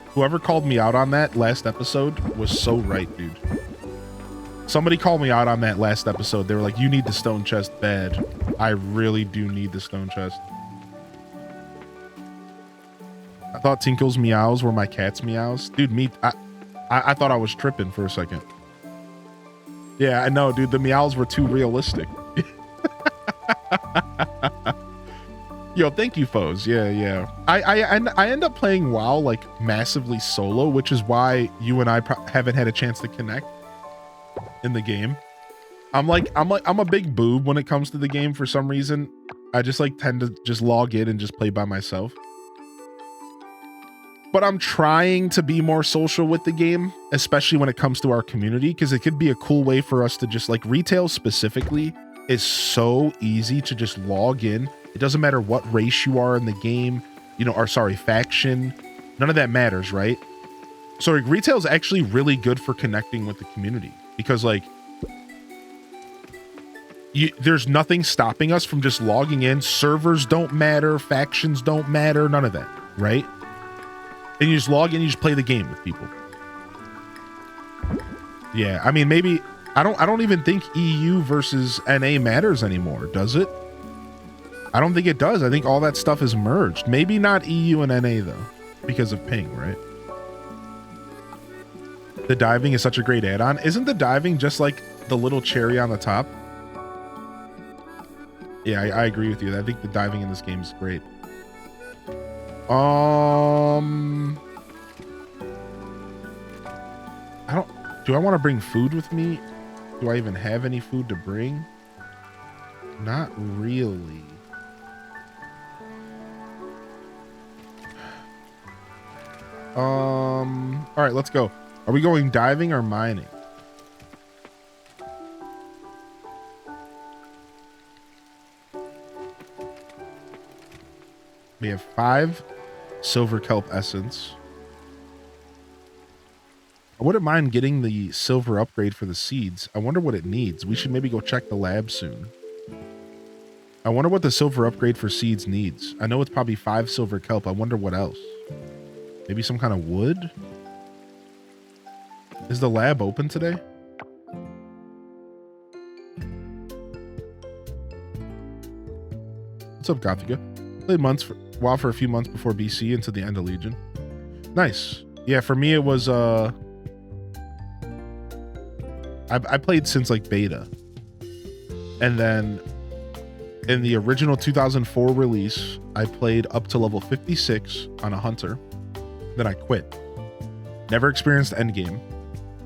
Whoever called me out on that last episode was so right, dude. Somebody called me out on that last episode. They were like, you need the stone chest bad. I really do need the stone chest. I thought Tinkle's meows were my cat's meows. Dude, I thought I was tripping for a second. Yeah, I know, dude. The meows were too realistic. Yo, thank you, foes. Yeah. I end up playing WoW like massively solo, which is why you and I haven't had a chance to connect in the game. I'm a big boob when it comes to the game for some reason. I just like tend to just log in and just play by myself. But I'm trying to be more social with the game, especially when it comes to our community, because it could be a cool way for us to just like retail specifically is so easy to just log in. It doesn't matter what race you are in the game, you know, or sorry, faction. None of that matters, right? So like, retail is actually really good for connecting with the community because like there's nothing stopping us from just logging in. Servers don't matter, factions don't matter, none of that, right? And you just log in, you just play the game with people. Yeah, I mean, maybe I don't even think EU versus NA matters anymore, does it? I don't think it does. I think all that stuff is merged. Maybe not EU and NA though, because of ping, right? The diving is such a great add-on. Isn't the diving just like the little cherry on the top? Yeah, I agree with you. I think the diving in this game is great. Do I want to bring food with me? Do I even have any food to bring? Not really. All right, let's go. Are we going diving or mining? We have 5 silver kelp essence. I wouldn't mind getting the silver upgrade for the seeds. I wonder what it needs. We should maybe go check the lab soon. I wonder what the silver upgrade for seeds needs. I know it's probably 5 silver kelp. I wonder what else. Maybe some kind of wood? Is the lab open today? What's up, Gothica? Played WoW for a few months before BC into the end of Legion. Nice. Yeah, for me it was I played since like beta. And then in the original 2004 release, I played up to level 56 on a hunter. Then I quit. Never experienced endgame.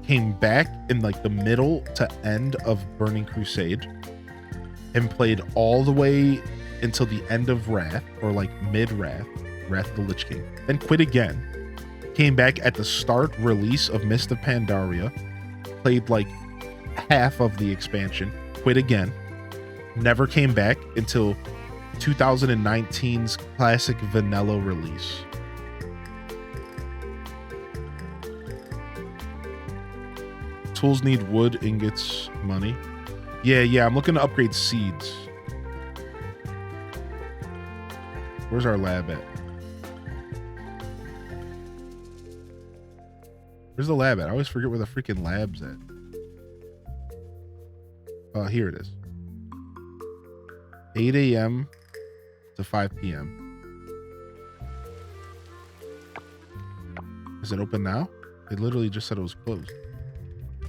Came back in like the middle to end of Burning Crusade and played all the way until the end of Wrath, or like mid-Wrath, Wrath of the Lich King. Then quit again. Came back at the start release of Mist of Pandaria. Played like half of the expansion. Quit again. Never came back until 2019's classic vanilla release. Tools need wood, ingots, money. Yeah, I'm looking to upgrade seeds. Where's our lab at? Where's the lab at? I always forget where the freaking lab's at. Here it is. 8 a.m. to 5 p.m. Is it open now? It literally just said it was closed.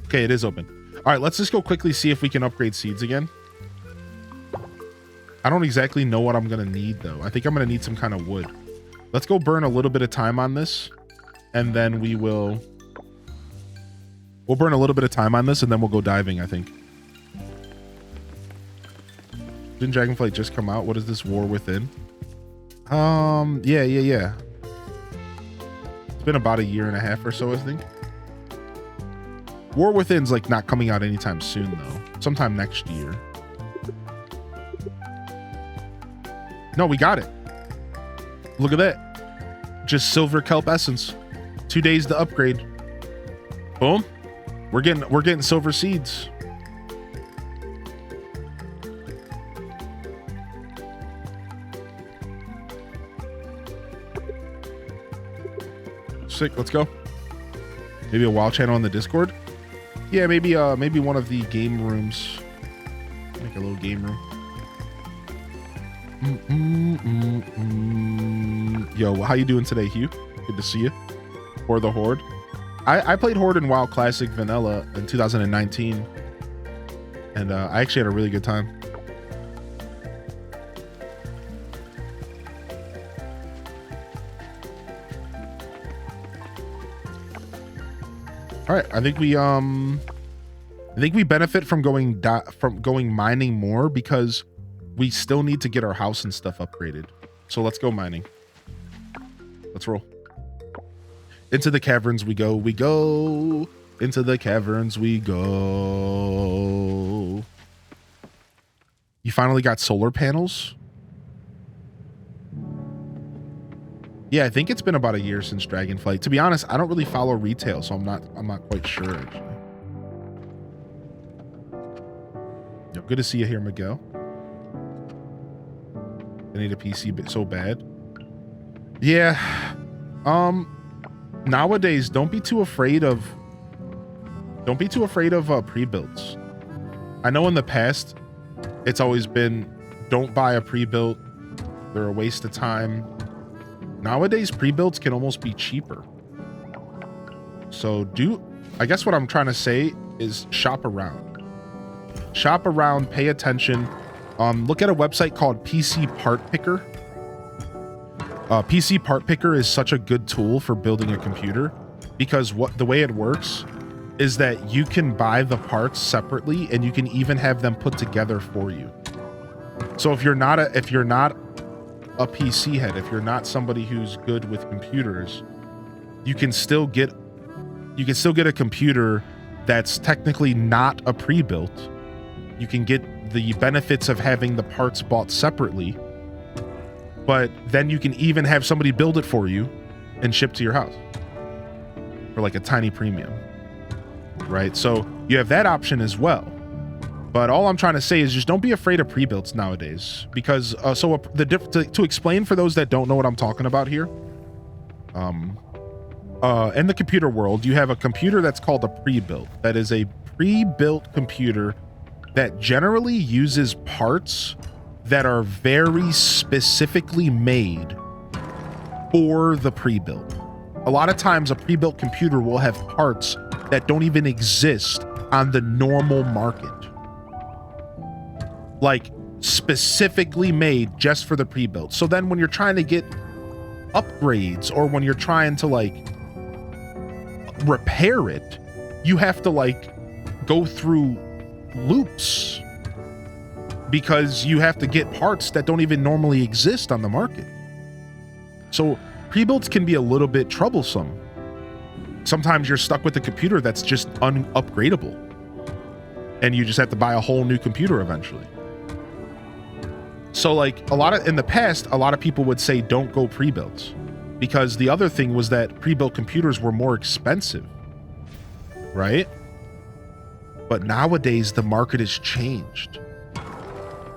Okay, it is open. All right, let's just go quickly see if we can upgrade seeds again. I don't exactly know what I'm going to need, though. I think I'm going to need some kind of wood. Let's go burn a little bit of time on this, and then we'll burn a little bit of time on this, and then we'll go diving, I think. Didn't Dragonflight just come out? What is this, War Within? Yeah. It's been about a year and a half or so, I think. War Within's like not coming out anytime soon, though. Sometime next year. No, we got it. Look at that. Just silver kelp essence. 2 days to upgrade. Boom. We're getting silver seeds. Sick. Let's go. Maybe a WoW channel on the Discord. Yeah, maybe one of the game rooms. Make a little game room. Yo, how you doing today, Hugh? Good to see you. Or the Horde. I played Horde in WoW Classic Vanilla in 2019, and I actually had a really good time. All right, I think we benefit from going mining more because we still need to get our house and stuff upgraded. So let's go mining. Let's roll. Into the caverns we go. We go. Into the caverns we go. You finally got solar panels? Yeah, I think it's been about a year since Dragonflight. To be honest, I don't really follow retail, so I'm not quite sure actually. Yo, good to see you here, Miguel. I need a PC but so bad. Yeah. Nowadays, don't be too afraid of pre-builds. I know in the past it's always been don't buy a pre-built. They're a waste of time. Nowadays, pre-builds can almost be cheaper. So I guess what I'm trying to say is shop around. Shop around, pay attention. Look at a website called PC Part Picker. PC Part Picker is such a good tool for building a computer because the way it works is that you can buy the parts separately and you can even have them put together for you. So if you're not a PC head, if you're not somebody who's good with computers, you can still get a computer that's technically not a pre-built. You can get the benefits of having the parts bought separately, but then you can even have somebody build it for you and ship to your house for like a tiny premium, right? So you have that option as well. But all I'm trying to say is just don't be afraid of pre-builts nowadays, because to explain for those that don't know what I'm talking about here, in the computer world, you have a computer that's called a pre-built. That is a pre-built computer that generally uses parts that are very specifically made for the pre-built. A lot of times a pre-built computer will have parts that don't even exist on the normal market. Like specifically made just for the pre-built. So then when you're trying to get upgrades or when you're trying to like repair it, you have to like go through loops because you have to get parts that don't even normally exist on the market. So pre-builts can be a little bit troublesome. Sometimes you're stuck with a computer that's just unupgradable and you just have to buy a whole new computer eventually. So like in the past, a lot of people would say don't go pre-builts because the other thing was that pre-built computers were more expensive, right? But nowadays the market has changed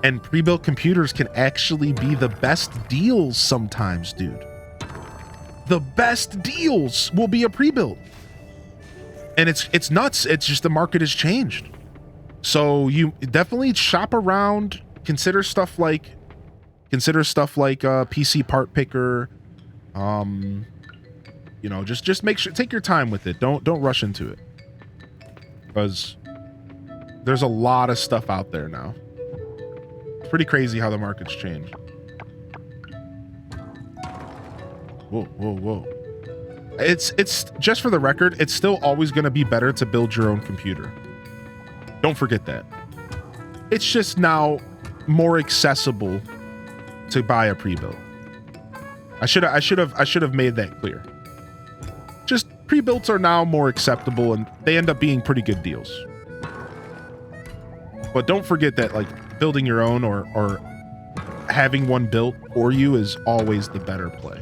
and pre-built computers can actually be the best deals sometimes, dude. The best deals will be a pre-built. And it's nuts. It's just the market has changed. So you definitely shop around. Consider stuff like PC Part Picker. Just make sure, take your time with it. Don't rush into it, because there's a lot of stuff out there now. It's pretty crazy how the market's changed. Whoa. It's just for the record, it's still always going to be better to build your own computer. Don't forget that. It's just now more accessible to buy a pre-built. I should have made that clear. Just pre-builts are now more acceptable and they end up being pretty good deals. But don't forget that like building your own or having one built for you is always the better play.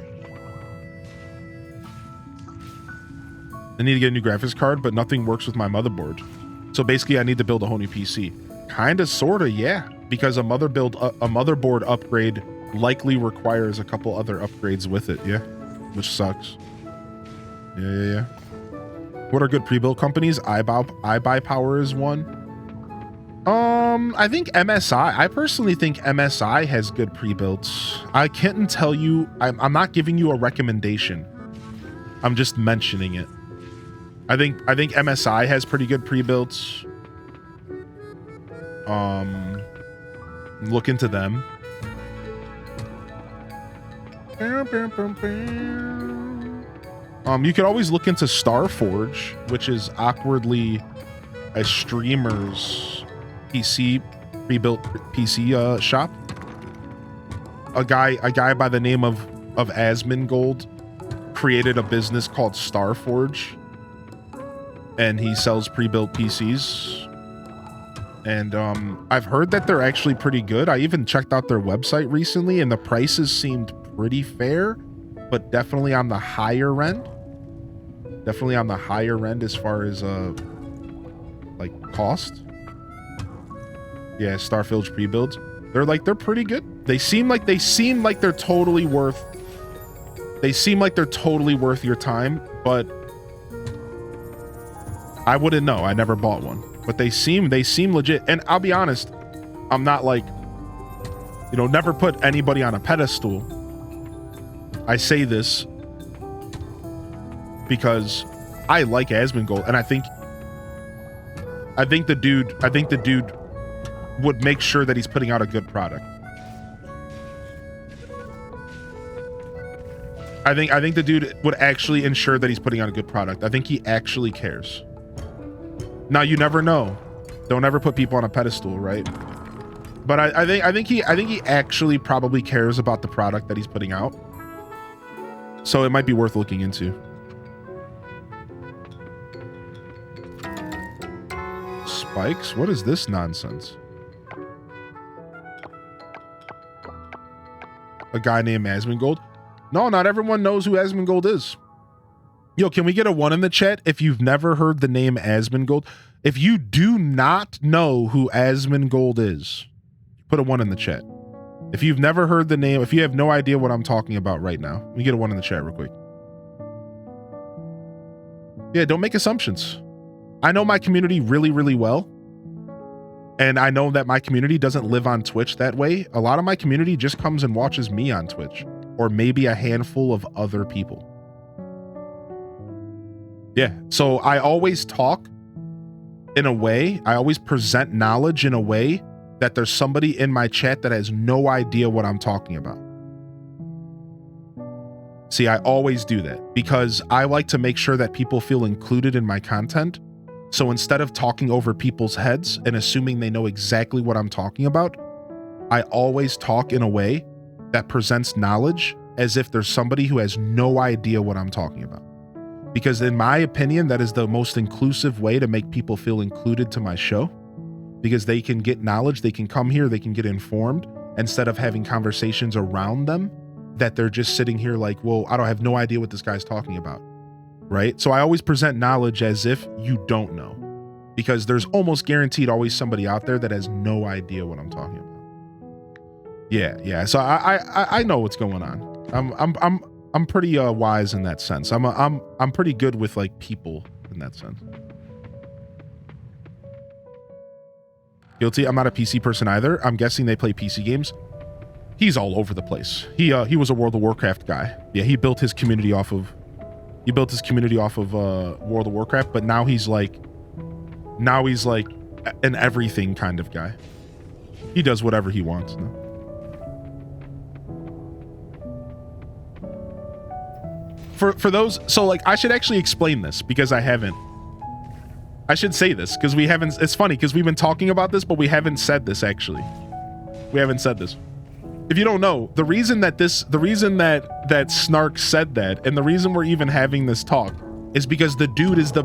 I need to get a new graphics card, but nothing works with my motherboard. So basically I need to build a whole new PC. Kinda, sorta, yeah. Because a motherboard upgrade likely requires a couple other upgrades with it, yeah. Which sucks. Yeah. What are good pre-built companies? iBuyPower is one. I think MSI. I personally think MSI has good pre-builts. I can't tell you. I'm not giving you a recommendation. I'm just mentioning it. I think MSI has pretty good pre-builts. Look into them. You could always look into Starforge, which is awkwardly a streamer's PC pre-built PC shop. A guy by the name of Asmongold created a business called Starforge, and he sells pre-built PCs. And I've heard that they're actually pretty good. I even checked out their website recently, and the prices seemed pretty fair, but definitely on the higher end. Definitely on the higher end as far as like cost. Yeah, Starfield pre-builds. They're pretty good. They seem like they're totally worth. They seem like they're totally worth your time, but I wouldn't know. I never bought one. But they seem legit. And I'll be honest, I'm not like, never put anybody on a pedestal. I say this because I like Asmongold, and I think the dude would make sure that he's putting out a good product. I think the dude would actually ensure that he's putting out a good product. I think he actually cares. Now, you never know. Don't ever put people on a pedestal, right? But I think he actually probably cares about the product that he's putting out. So it might be worth looking into. Spikes? What is this nonsense? A guy named Asmongold? No, not everyone knows who Asmongold is. Yo, can we get a 1 in the chat if you've never heard the name Asmongold? If you do not know who Asmongold is, put a 1 in the chat. If you've never heard the name, if you have no idea what I'm talking about right now, let me get a 1 in the chat real quick. Yeah, don't make assumptions. I know my community really, really well. And I know that my community doesn't live on Twitch that way. A lot of my community just comes and watches me on Twitch, or maybe a handful of other people. Yeah, so I always talk in a way, I always present knowledge in a way that there's somebody in my chat that has no idea what I'm talking about. See, I always do that because I like to make sure that people feel included in my content. So instead of talking over people's heads and assuming they know exactly what I'm talking about, I always talk in a way that presents knowledge as if there's somebody who has no idea what I'm talking about. Because in my opinion, that is the most inclusive way to make people feel included to my show, because they can get knowledge, they can come here, they can get informed, instead of having conversations around them that they're just sitting here like, well, I don't have no idea what this guy's talking about, right? So I always present knowledge as if you don't know, because there's almost guaranteed always somebody out there that has no idea what I'm talking about. Yeah. So I know what's going on. I'm pretty wise in that sense. I'm pretty good with like people in that sense. Guilty. I'm not a PC person either. I'm guessing they play PC games. He's all over the place. He was a World of Warcraft guy. Yeah, he built his community off of World of Warcraft, but now he's like an everything kind of guy. He does whatever he wants now. For those, so like I should actually explain this because I haven't. I should say this because we haven't. It's funny because we've been talking about this, but we haven't said this actually. We haven't said this. If you don't know, the reason that Snark said that, and the reason we're even having this talk, is because the dude is the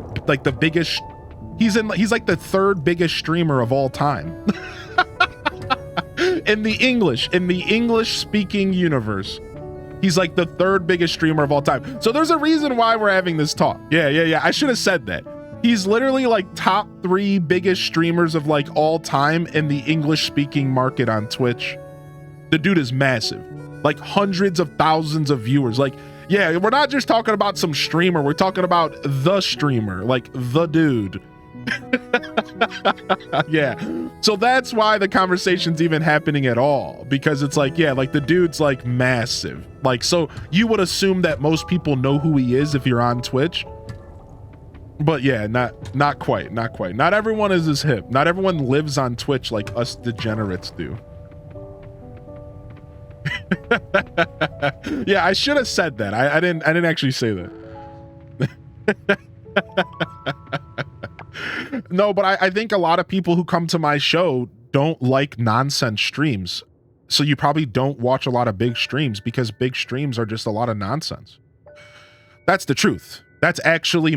biggest. He's like the third biggest streamer of all time. in the English speaking universe. He's like the third biggest streamer of all time. So there's a reason why we're having this talk. Yeah. I should have said that. He's literally like top 3 biggest streamers of like all time in the English speaking market on Twitch. The dude is massive, like hundreds of thousands of viewers. Like, yeah, we're not just talking about some streamer. We're talking about the streamer, like the dude. Yeah. So that's why the conversation's even happening at all, because it's like, yeah, like the dude's like massive. Like, so you would assume that most people know who he is if you're on Twitch. But yeah, not quite. Not everyone is as hip. Not everyone lives on Twitch like us degenerates do. Yeah, I should have said that. I didn't actually say that. No, but I think a lot of people who come to my show don't like nonsense streams. So you probably don't watch a lot of big streams because big streams are just a lot of nonsense. That's the truth. That's actually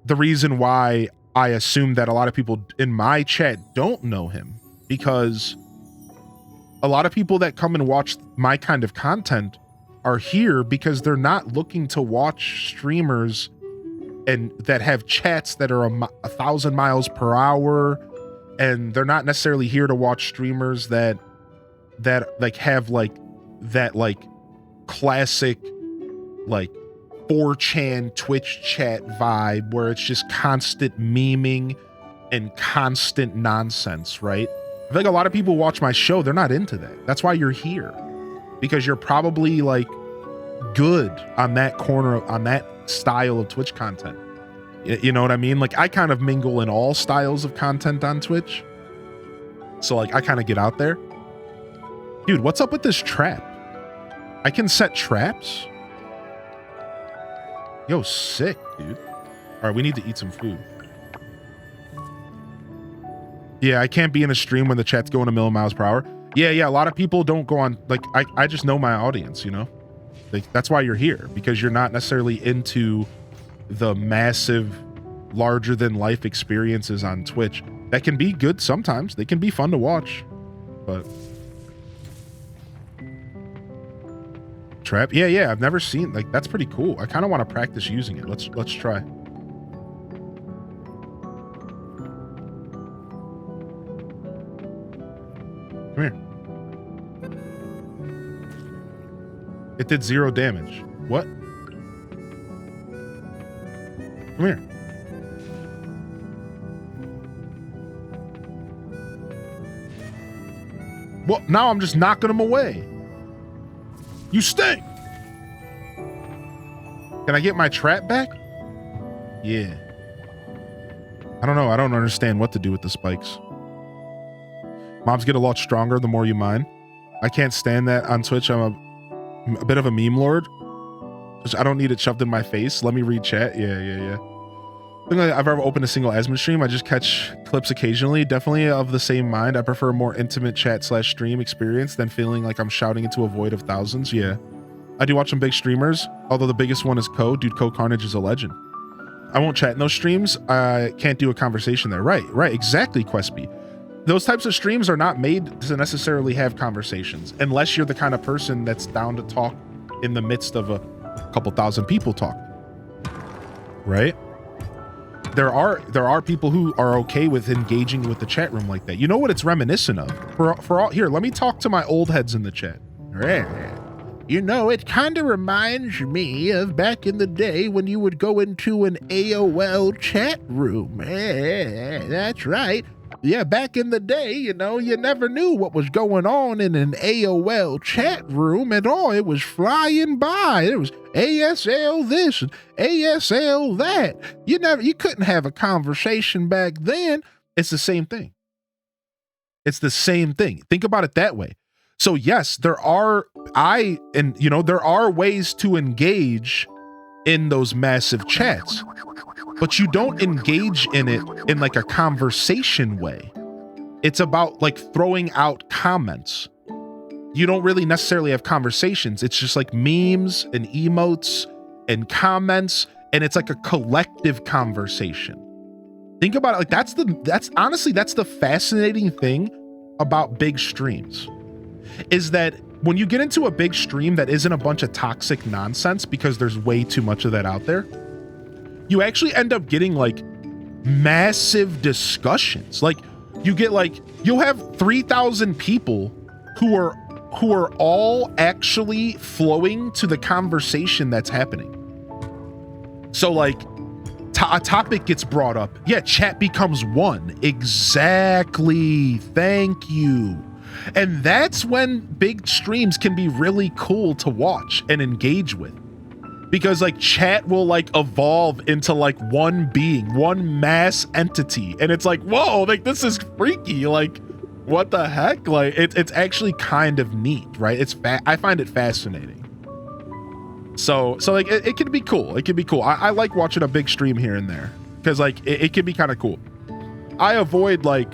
the reason why I assume that a lot of people in my chat don't know him, because a lot of people that come and watch my kind of content are here because they're not looking to watch streamers and that have chats that are 1,000 miles per hour, and they're not necessarily here to watch streamers that like have like that like classic like 4chan Twitch chat vibe where it's just constant memeing and constant nonsense, right? I feel like a lot of people watch my show, they're not into that. That's why you're here, because you're probably like good on that corner, on that style of Twitch content. You know what I mean? Like I kind of mingle in all styles of content on Twitch. So like I kind of get out there. Dude, what's up with this trap? I can set traps? Yo, sick, dude. All right, we need to eat some food. Yeah, I can't be in a stream when the chat's going a million miles per hour. Yeah, a lot of people don't go on, like, I just know my audience, you know? Like, that's why you're here, because you're not necessarily into the massive, larger than life experiences on Twitch. That can be good sometimes. They can be fun to watch, but... Trap? Yeah, I've never seen, like, that's pretty cool. I kind of want to practice using it. Let's try. Come here. It did 0 damage. What? Come here. Well, now I'm just knocking them away. You stink. Can I get my trap back? Yeah. I don't know. I don't understand what to do with the spikes. Mobs get a lot stronger the more you mine. I can't stand that on Twitch. I'm a bit of a meme lord. I don't need it shoved in my face. Let me read chat. Yeah. I think I've ever opened a single Asmon stream. I just catch clips occasionally. Definitely of the same mind. I prefer a more intimate chat/stream experience than feeling like I'm shouting into a void of thousands. Yeah. I do watch some big streamers, although the biggest one is Co. Dude, Co Carnage is a legend. I won't chat in those streams. I can't do a conversation there. Right. Exactly, Quesby. Those types of streams are not made to necessarily have conversations, unless you're the kind of person that's down to talk in the midst of a couple thousand people talking. Right? There are people who are okay with engaging with the chat room like that. You know what it's reminiscent of? For all here, let me talk to my old heads in the chat. You know, it kind of reminds me of back in the day when you would go into an AOL chat room. That's right. Yeah, back in the day, you know, you never knew what was going on in an AOL chat room at all. It was flying by. It was ASL this and ASL that. You couldn't have a conversation back then. It's the same thing. It's the same thing. Think about it that way. So yes, there are ways to engage in those massive chats, but you don't engage in it in like a conversation way. It's about like throwing out comments. You don't really necessarily have conversations. It's just like memes and emotes and comments, and it's like a collective conversation. Think about it. Like that's the fascinating thing about big streams, is that when you get into a big stream that isn't a bunch of toxic nonsense, because there's way too much of that out there, you actually end up getting like massive discussions. Like you get like, you'll have 3,000 people who are all actually flowing to the conversation that's happening. So like a topic gets brought up. Yeah, chat becomes one. Exactly. Thank you. And that's when big streams can be really cool to watch and engage with. Because like chat will like evolve into like one being, one mass entity. And it's like, whoa, like this is freaky. Like, what the heck? Like it's actually kind of neat, right? I find it fascinating. So like it can be cool. It can be cool. I like watching a big stream here and there because like it can be kind of cool. I avoid like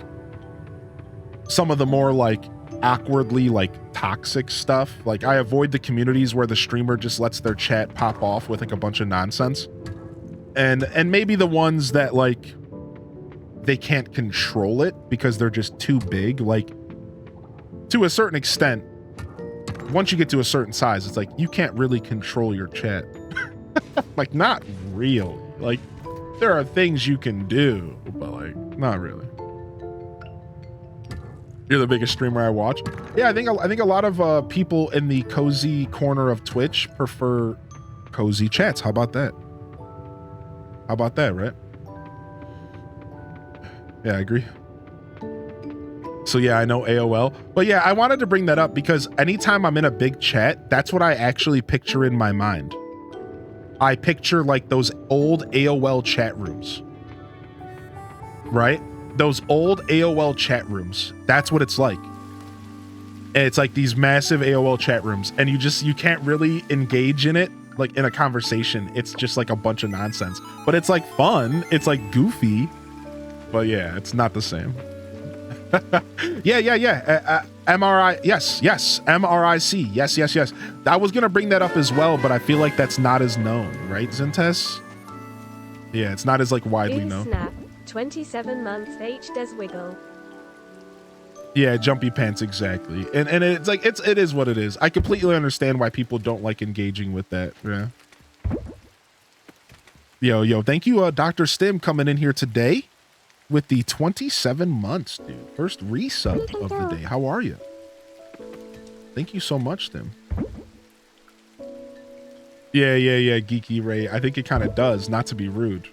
some of the more like awkwardly like toxic stuff. Like I avoid the communities where the streamer just lets their chat pop off with like a bunch of nonsense. And maybe the ones that like they can't control it because they're just too big. Like to a certain extent, once you get to a certain size, it's like you can't really control your chat. Like not really. Like there are things you can do, but like not really. You're the biggest streamer I watch. Yeah, I think a lot of people in the cozy corner of Twitch prefer cozy chats. How about that? How about that, right? Yeah, I agree. So yeah, I know AOL. But yeah, I wanted to bring that up because anytime I'm in a big chat, that's what I actually picture in my mind. I picture like those old AOL chat rooms. Right? Those old AOL chat rooms. That's what it's like. And it's like these massive AOL chat rooms and you can't really engage in it like in a conversation. It's just like a bunch of nonsense. But it's like fun. It's like goofy. But yeah, it's not the same. Yeah. MRI. Yes. MRIC. Yes. I was going to bring that up as well, but I feel like that's not as known, right, Zentes? Yeah, it's not as like widely known. Snap. 27 months H does wiggle. Yeah, jumpy pants, exactly. And it's like it is what it is. I completely understand why people don't like engaging with that. Yeah. Yo, thank you, Dr. Stim, coming in here today with the 27 months, dude. First resub of the day. How are you? Thank you so much, Stim. Yeah, Geeky Ray. I think it kind of does, not to be rude.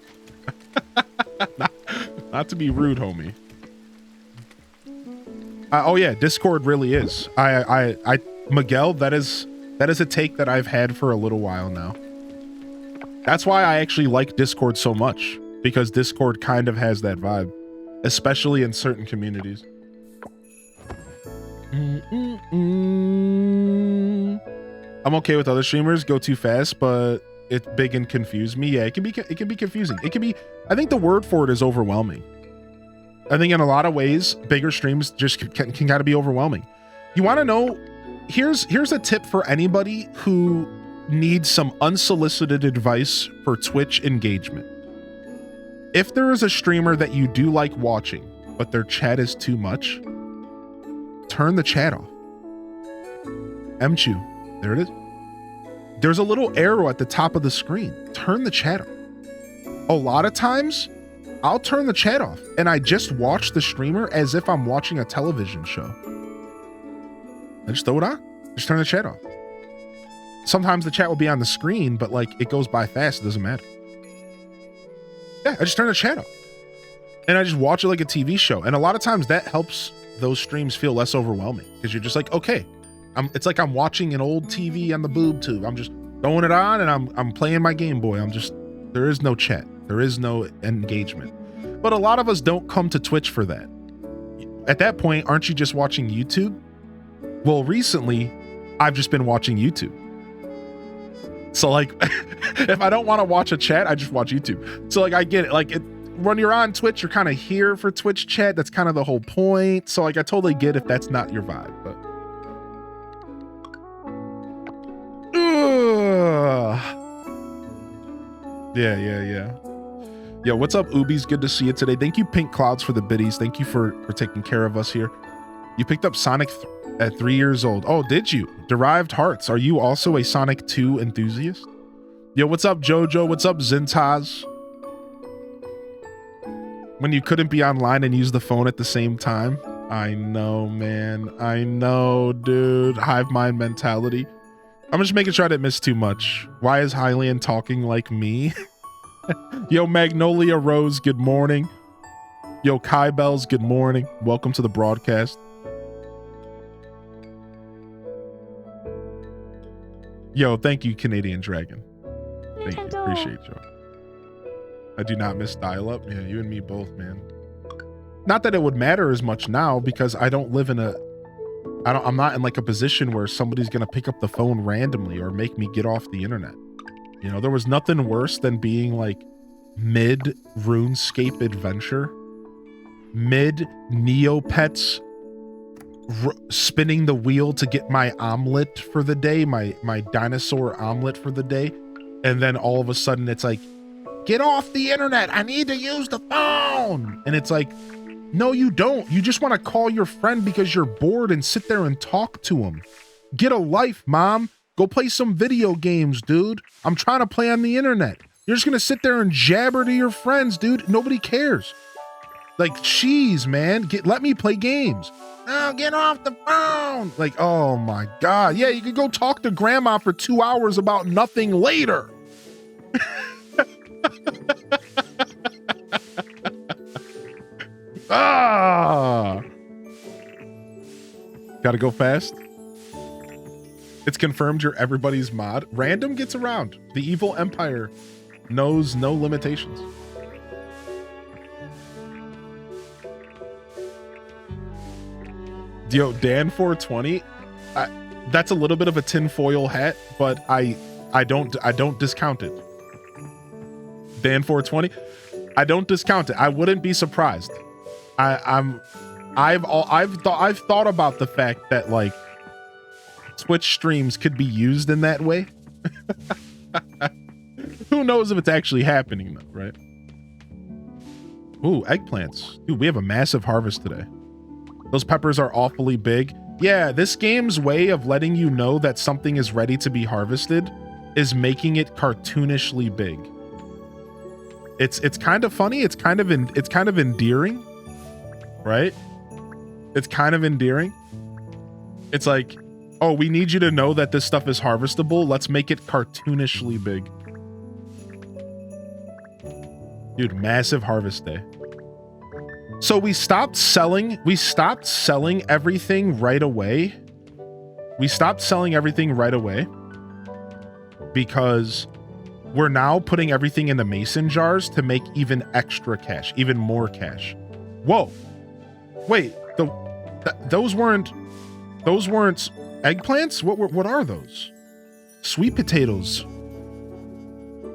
Not to be rude, homie. Oh yeah, Discord really is. Miguel, that is a take that I've had for a little while now. That's why I actually like Discord so much, because Discord kind of has that vibe, especially in certain communities. I'm okay with other streamers go too fast, but it's big and confuse me. Yeah, it can be confusing. I think the word for it is overwhelming. I think in a lot of ways, bigger streams just can kind of be overwhelming. You want to know, here's a tip for anybody who needs some unsolicited advice for Twitch engagement. If there is a streamer that you do like watching, but their chat is too much, turn the chat off. Mchu, there it is. There's a little arrow at the top of the screen. Turn the chat off. A lot of times, I'll turn the chat off and I just watch the streamer as if I'm watching a television show. I just throw it on. Just turn the chat off. Sometimes the chat will be on the screen, but like it goes by fast. It doesn't matter. Yeah, I just turn the chat off and I just watch it like a TV show. And a lot of times that helps those streams feel less overwhelming because you're just like, okay, it's like I'm watching an old TV on the boob tube. I'm just throwing it on and I'm playing my Game Boy. There is no chat. There is no engagement. But a lot of us don't come to Twitch for that. At that point, aren't you just watching YouTube? Well, recently, I've just been watching YouTube. So like, if I don't want to watch a chat, I just watch YouTube. So like, I get it. Like when you're on Twitch, you're kind of here for Twitch chat. That's kind of the whole point. So like, I totally get if that's not your vibe, but. Yeah. Yo, what's up, Ubies? Good to see you today. Thank you, Pink Clouds, for the biddies. Thank you for taking care of us here. You picked up Sonic At 3 years old. Oh, did you? Derived Hearts. Are you also a Sonic 2 enthusiast? Yo, what's up, Jojo? What's up, Zintaz? When you couldn't be online and use the phone at the same time. I know, man. I know, dude. Hive mind mentality. I'm just making sure I didn't miss too much. Why is Hylian talking like me? Yo, Magnolia Rose, good morning. Yo, Kai Bells, good morning. Welcome to the broadcast. Yo, thank you, Canadian Dragon. Thank you. Appreciate you. I do not miss dial-up. Yeah, you and me both, man. Not that it would matter as much now because I don't live in I'm not in like a position where somebody's gonna pick up the phone randomly or make me get off the internet. You know, there was nothing worse than being like mid RuneScape adventure, mid Neopets, spinning the wheel to get my omelet for the day, my dinosaur omelet for the day, and then all of a sudden it's like, get off the internet, I need to use the phone. And it's like, no, you don't. You just want to call your friend because you're bored and sit there and talk to him. Get a life, mom. Go play some video games, dude. I'm trying to play on the internet. You're just gonna sit there and jabber to your friends, dude. Nobody cares. Like, jeez, man. Let me play games. Oh, get off the phone. Like, oh my God. Yeah, you could go talk to grandma for 2 hours about nothing later. Gotta go fast. It's confirmed you're everybody's mod. Random gets around. The evil empire knows no limitations. Yo, Dan 420. That's a little bit of a tinfoil hat, but I don't discount it. Dan 420. I don't discount it. I wouldn't be surprised. I've thought about the fact that like Twitch streams could be used in that way. Who knows if it's actually happening though, right? Ooh, eggplants. Dude, we have a massive harvest today. Those peppers are awfully big. Yeah, this game's way of letting you know that something is ready to be harvested is making it cartoonishly big. It's kind of funny. It's kind of endearing, right? It's kind of endearing. It's like, oh, we need you to know that this stuff is harvestable. Let's make it cartoonishly big. Dude, massive harvest day. So we stopped selling everything right away. We stopped selling everything right away because we're now putting everything in the mason jars to make even extra cash, even more cash. Whoa. Wait, those weren't eggplants? What are those? Sweet potatoes.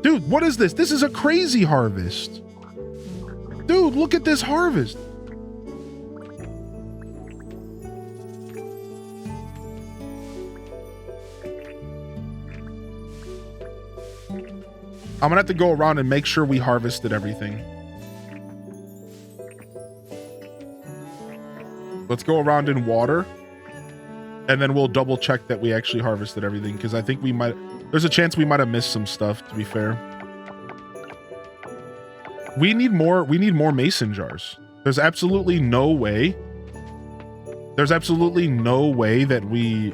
Dude, what is this? This is a crazy harvest. Dude, look at this harvest. I'm gonna have to go around and make sure we harvested everything. Let's go around in water, and then we'll double check that we actually harvested everything, because I think there's a chance we might have missed some stuff, to be fair. We need more mason jars. There's absolutely no way. There's absolutely no way that we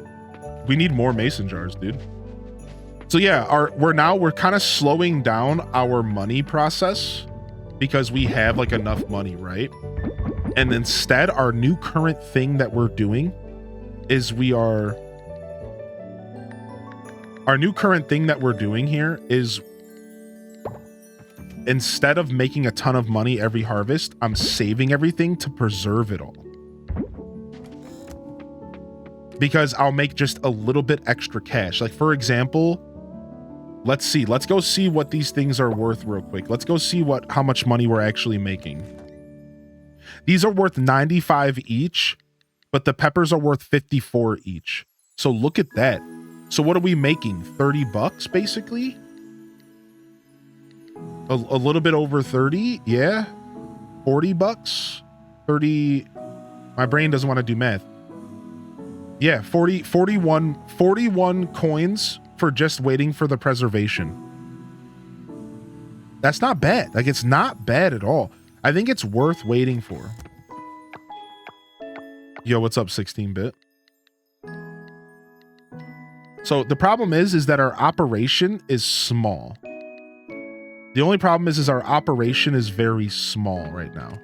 need more mason jars, dude. So yeah, we're kind of slowing down our money process because we have like enough money, right? And instead, our new current thing that we're doing is our new current thing that we're doing here is, instead of making a ton of money every harvest, I'm saving everything to preserve it all. Because I'll make just a little bit extra cash. Like, for example, let's go see what these things are worth real quick. Let's go see how much money we're actually making. These are worth 95 each, but the peppers are worth 54 each. So look at that. So what are we making? 30 bucks basically? A little bit over 30, yeah. 40 bucks, 30. My brain doesn't want to do math. Yeah, 41 coins for just waiting for the preservation. That's not bad. Like, it's not bad at all. I think it's worth waiting for. Yo, what's up, 16-bit? So the problem is that our operation is small. The only problem is our operation is very small right now.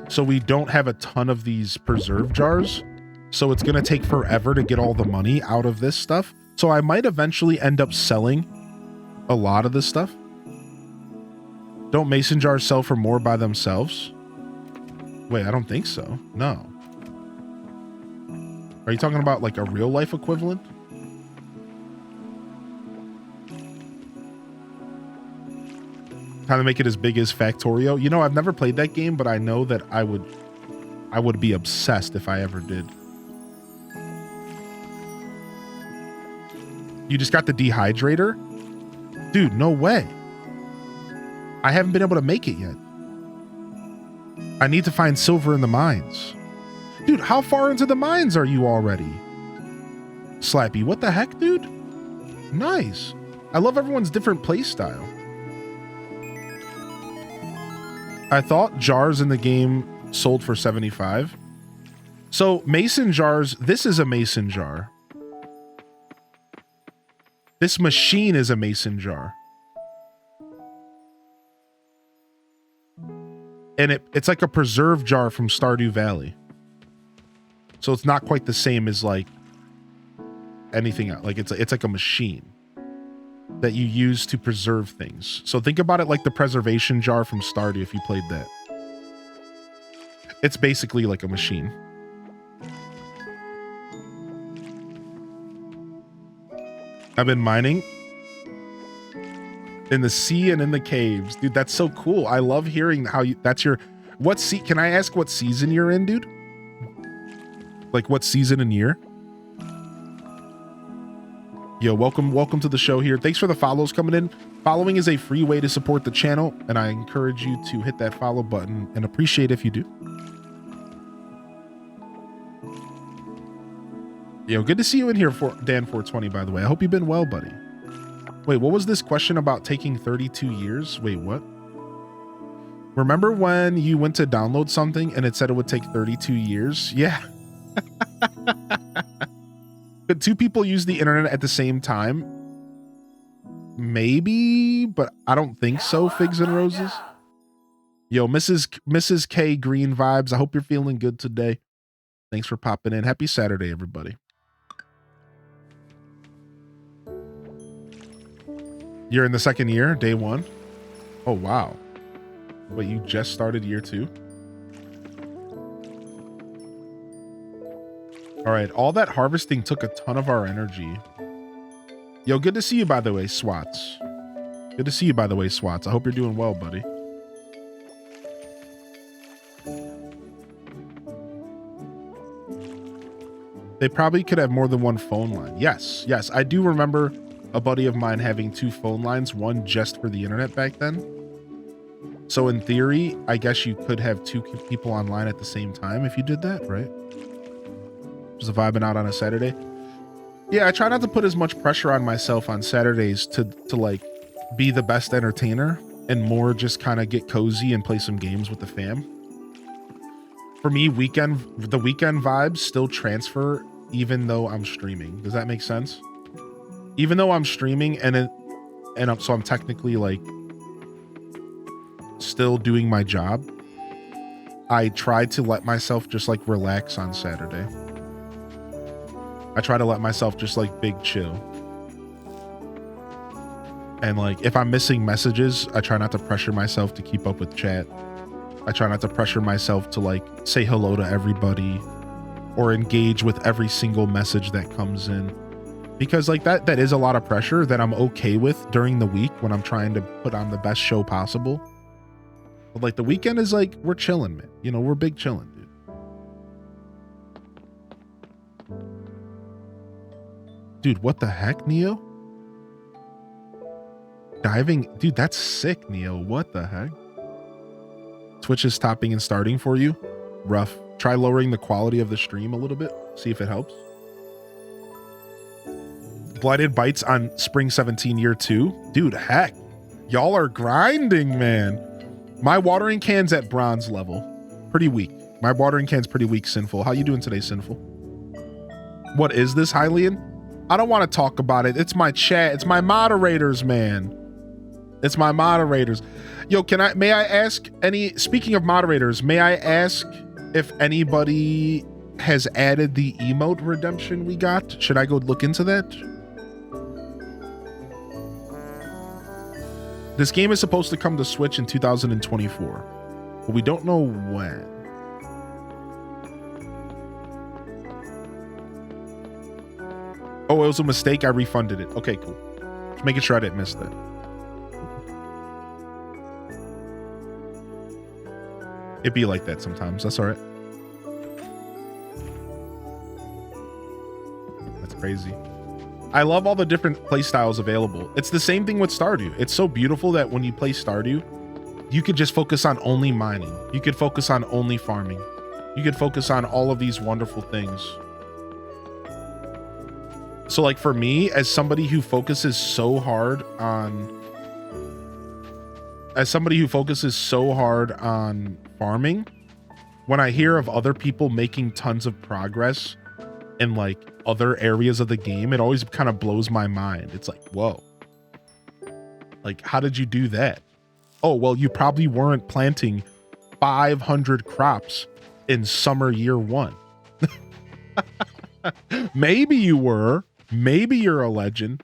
So we don't have a ton of these preserve jars. So it's going to take forever to get all the money out of this stuff. So I might eventually end up selling a lot of this stuff. Don't mason jars sell for more by themselves? Wait, I don't think so. No. Are you talking about like a real life equivalent? Kind of make it as big as Factorio. You know, I've never played that game, but I know that I would be obsessed if I ever did. You just got the dehydrator? Dude, no way. I haven't been able to make it yet. I need to find silver in the mines. Dude, how far into the mines are you already? Slappy, what the heck, dude? Nice. I love everyone's different play style. I thought jars in the game sold for 75. So mason jars, this is a mason jar. This machine is a mason jar. And it's like a preserve jar from Stardew Valley. So it's not quite the same as like anything else. Like it's like a machine that you use to preserve things. So think about it like the preservation jar from Stardew if you played that. It's basically like a machine. I've been mining in the sea and in the caves. Dude, that's so cool. I love hearing how that's your, can I ask what season you're in, dude? Like what season and year? Yo, welcome to the show here. Thanks for the follows coming in. Following is a free way to support the channel, and I encourage you to hit that follow button and appreciate if you do. Yo, good to see you in here, for Dan420, by the way. I hope you've been well, buddy. Wait, what was this question about taking 32 years? Wait, what? Remember when you went to download something and it said it would take 32 years? Yeah. Could two people use the internet at the same time? Maybe, but I don't think so, Figs and Roses. Yo, Mrs. K Green Vibes, I hope you're feeling good today. Thanks for popping in. Happy Saturday, everybody. You're in the second year, day one? Oh, wow. Wait, you just started year two? All right, all that harvesting took a ton of our energy. Yo, good to see you, by the way, Swats. Good to see you, by the way, Swats. I hope you're doing well, buddy. They probably could have more than one phone line. Yes, I do remember a buddy of mine having two phone lines, one just for the internet back then. So in theory, I guess you could have two people online at the same time if you did that, right? Just vibing out on a Saturday. Yeah, I try not to put as much pressure on myself on Saturdays to like be the best entertainer and more just kind of get cozy and play some games with the fam. For me, the weekend vibes still transfer even though I'm streaming. Does that make sense? Even though I'm streaming so I'm technically like still doing my job, I try to let myself just like relax on Saturday. I try to let myself just like big chill. And like if I'm missing messages, I try not to pressure myself to keep up with chat. I try not to pressure myself to like say hello to everybody or engage with every single message that comes in. Because like that is a lot of pressure that I'm okay with during the week when I'm trying to put on the best show possible. But like the weekend is like, we're chilling, man. You know, we're big chilling, dude. Dude, what the heck, Neo? Diving, dude, that's sick, Neo. What the heck? Twitch is stopping and starting for you. Rough. Try lowering the quality of the stream a little bit. See if it helps. Blighted Bites on Spring 17 year 2. Dude, heck. Y'all are grinding, man. My watering can's at bronze level. Pretty weak. My watering can's pretty weak, Sinful. How you doing today, Sinful? What is this, Hylian? I don't want to talk about it. It's my chat. It's my moderators, man. It's my moderators. Yo, may I ask speaking of moderators, may I ask if anybody has added the emote redemption we got? Should I go look into that? This game is supposed to come to Switch in 2024, but we don't know when. Oh, it was a mistake. I refunded it. Okay, cool. Just making sure I didn't miss that. It'd be like that sometimes. That's all right. That's crazy. I love all the different play styles available. It's the same thing with Stardew. It's so beautiful that when you play Stardew, you could just focus on only mining. You could focus on only farming. You could focus on all of these wonderful things. So like for me, as somebody who focuses so hard on farming, when I hear of other people making tons of progress in like other areas of the game, it always kind of blows my mind. It's like, whoa, like, how did you do that? Oh, well, you probably weren't planting 500 crops in summer year 1. Maybe you were. Maybe you're a legend.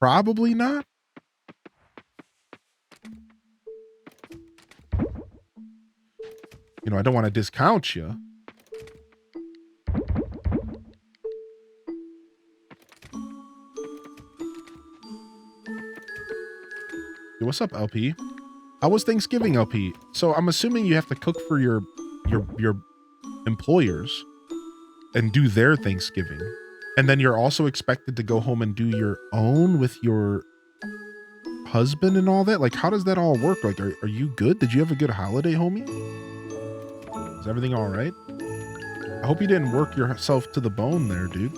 Probably not. You know, I don't want to discount you. Hey, what's up, LP? How was Thanksgiving, LP? So I'm assuming you have to cook for your employers and do their Thanksgiving. And then you're also expected to go home and do your own with your husband and all that. Like, how does that all work? Like, are you good? Did you have a good holiday, homie? Is everything all right? I hope you didn't work yourself to the bone there, dude.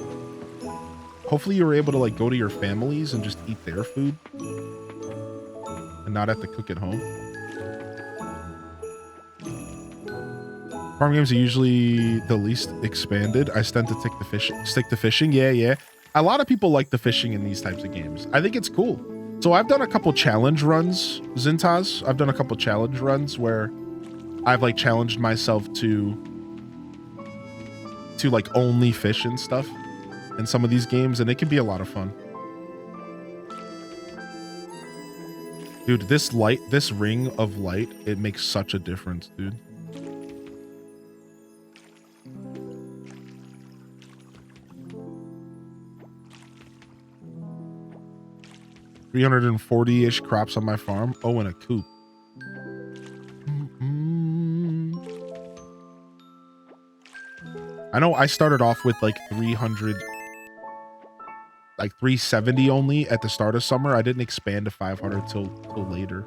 Hopefully you were able to like go to your families and just eat their food and not have to cook at home. Farm games are usually the least expanded. I tend to stick to fishing. Yeah. A lot of people like the fishing in these types of games. I think it's cool. So I've done a couple challenge runs, Zintaz. I've done a couple challenge runs where I've like challenged myself to like only fish and stuff in some of these games, and it can be a lot of fun. Dude, this ring of light, it makes such a difference, dude. $340-ish crops on my farm. Oh, and a coop. I know I started off with like 370 only at the start of summer. I didn't expand to 500 till later.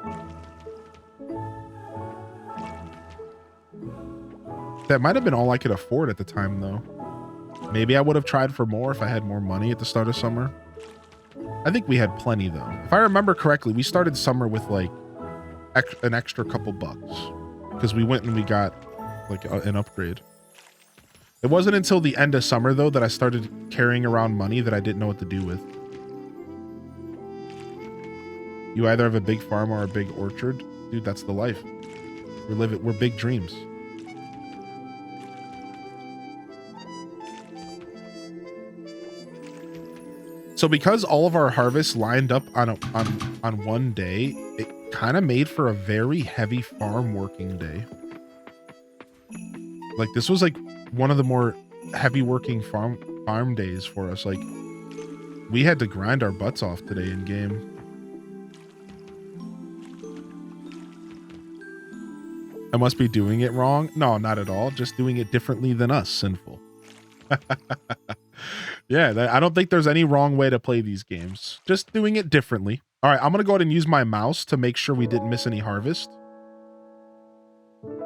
That might have been all I could afford at the time, though. Maybe I would have tried for more if I had more money at the start of summer. I think we had plenty, though. If I remember correctly, we started summer with like an extra couple bucks because we went and we got like an upgrade. It wasn't until the end of summer, though, that I started carrying around money that I didn't know what to do with. You either have a big farm or a big orchard. Dude, that's the life. We're big dreams. So because all of our harvests lined up on one day, it kind of made for a very heavy farm working day. Like this was like one of the more heavy working farm days for us. Like we had to grind our butts off today in game. I must be doing it wrong. No, not at all. Just doing it differently than us, Sinful. Yeah, I don't think there's any wrong way to play these games. Just doing it differently. All right, I'm going to go ahead and use my mouse to make sure we didn't miss any harvest.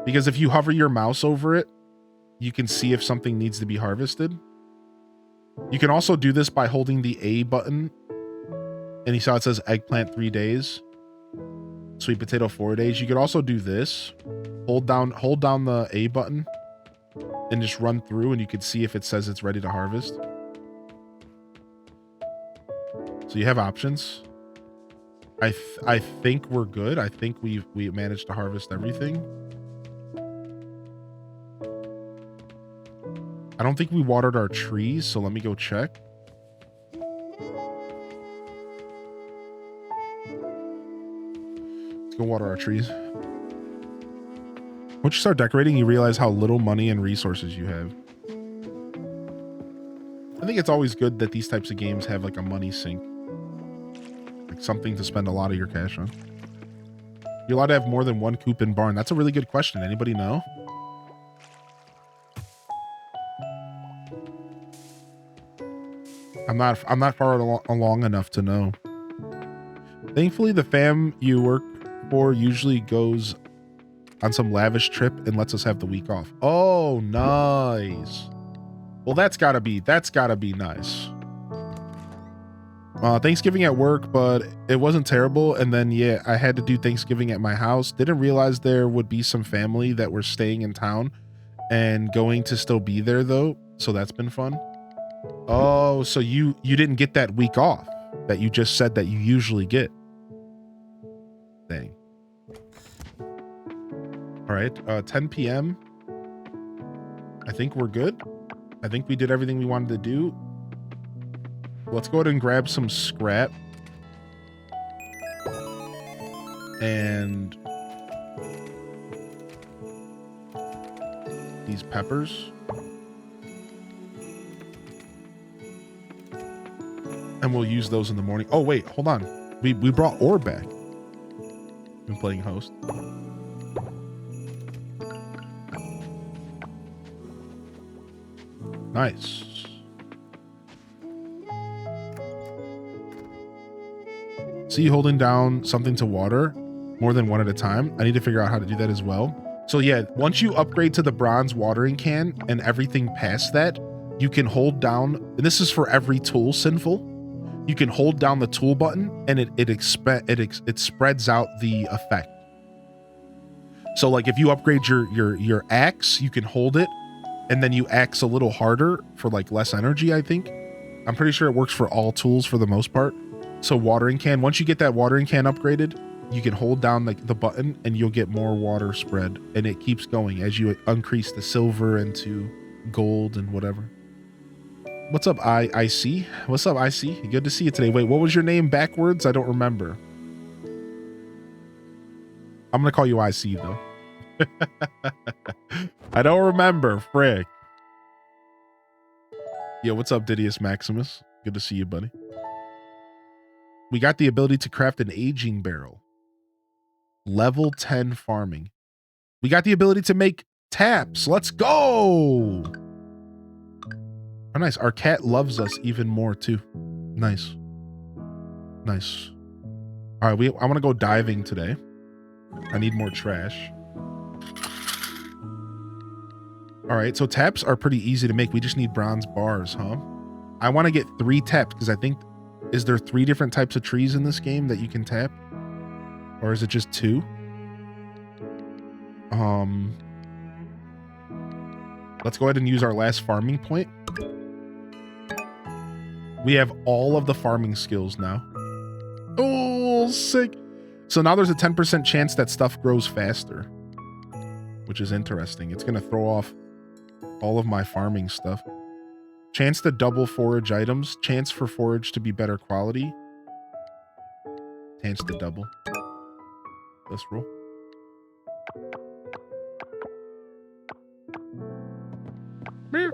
Because if you hover your mouse over it, you can see if something needs to be harvested. You can also do this by holding the A button. And you saw it says eggplant 3 days. Sweet potato 4 days. You could also do this. Hold down the A button and just run through, and you can see if it says it's ready to harvest. So you have options. I think we're good. I think we managed to harvest everything. I don't think we watered our trees, so let me go check. Let's go water our trees. Once you start decorating, you realize how little money and resources you have. I think it's always good that these types of games have like a money sink. Like something to spend a lot of your cash on. You're allowed to have more than one coop and barn. That's a really good question. Anybody know? I'm not far along enough to know. Thankfully, the fam you work for usually goes on some lavish trip and lets us have the week off. Oh, nice. Well, that's gotta be nice. Thanksgiving at work, but it wasn't terrible. And then, yeah, I had to do Thanksgiving at my house. Didn't realize there would be some family that were staying in town and going to still be there though. So that's been fun. Oh, so you didn't get that week off that you just said that you usually get. Dang. All right, 10 p.m. I think we're good. I think we did everything we wanted to do. Let's go ahead and grab some scrap. And these peppers. And we'll use those in the morning. Oh, wait, hold on. We brought ore back. Been playing host. Nice. See, holding down something to water more than one at a time. I need to figure out how to do that as well. So yeah, once you upgrade to the bronze watering can and everything past that, you can hold down, and this is for every tool, Sinful. You can hold down the tool button and it spreads out the effect. So like if you upgrade your axe, you can hold it and then you axe a little harder for like less energy, I think. I'm pretty sure it works for all tools for the most part. So watering can, once you get that watering can upgraded, you can hold down the button and you'll get more water spread, and it keeps going as you increase the silver into gold and whatever. What's up, IC? What's up, IC? Good to see you today. Wait, what was your name backwards? I don't remember. I'm gonna call you IC though. I don't remember. Frick. Yeah, what's up, Didius Maximus? Good to see you, buddy. We got the ability to craft an aging barrel. Level 10 farming. We got the ability to make taps. Let's go. Oh, nice. Our cat loves us even more too. Nice. Nice. All right, I want to go diving today. I need more trash. All right, so taps are pretty easy to make. We just need bronze bars, huh? I want to get 3 taps because I think, is there 3 different types of trees in this game that you can tap? Or is it just 2? Let's go ahead and use our last farming point. We have all of the farming skills now. Oh, sick. So now there's a 10% chance that stuff grows faster, which is interesting. It's going to throw off all of my farming stuff. Chance to double forage items. Chance for forage to be better quality. Chance to double. Let's roll. Meow.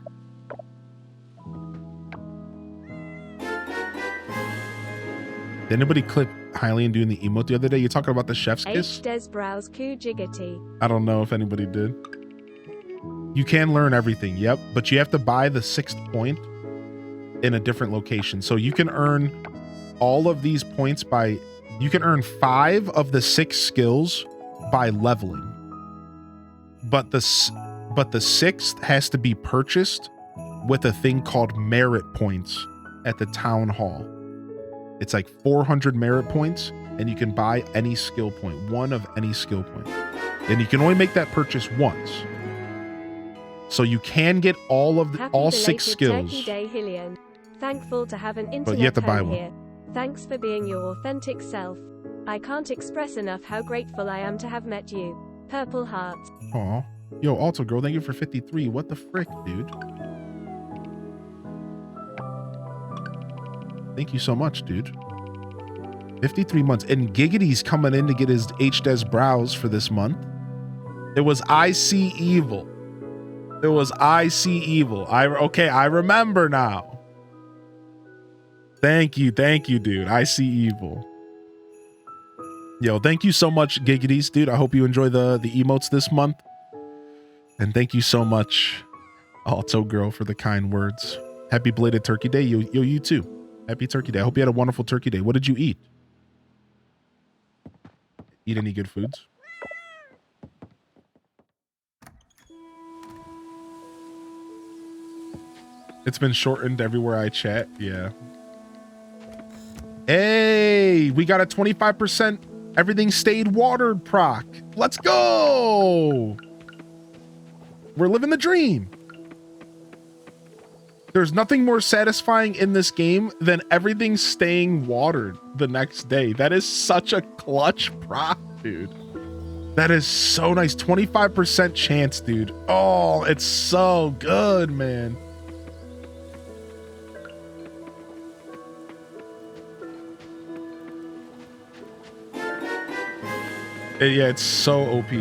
Did anybody clip Hylian doing the emote the other day? You talking about the chef's kiss? Des browse ku jiggity. I don't know if anybody did. You can learn everything, yep, but you have to buy the 6th point in a different location. So you can earn all of these points by, you can earn 5 of the 6 skills by leveling. But the 6th has to be purchased with a thing called merit points at the town hall. It's like 400 merit points, and you can buy any skill point, one of any skill point. And you can only make that purchase once. So you can get all 6 skills. Turkey Day, Hillian. Thankful to have an internet But you have to buy home one. here. Thanks for being your authentic self. I can't express enough how grateful I am to have met you. Purple heart. Aw. Yo, Alto Girl, thank you for 53. What the frick, dude? Thank you so much, dude. 53 months. And Giggity's coming in to get his HDES brows for this month. It was I See Evil. It was I See Evil. Okay, I remember now. Thank you, dude. I See Evil. Yo, thank you so much, Giggities, dude. I hope you enjoy the emotes this month. And thank you so much, Alto Girl, for the kind words. Happy belated Turkey Day. Yo, you too. Happy Turkey Day. I hope you had a wonderful Turkey Day. What did you eat? Eat any good foods? It's been shortened everywhere I chat. Yeah. Hey, we got a 25% everything stayed watered proc. Let's go. We're living the dream. There's nothing more satisfying in this game than everything staying watered the next day. That is such a clutch proc, dude. That is so nice. 25% chance, dude. Oh, it's so good, man. Yeah, it's so OP.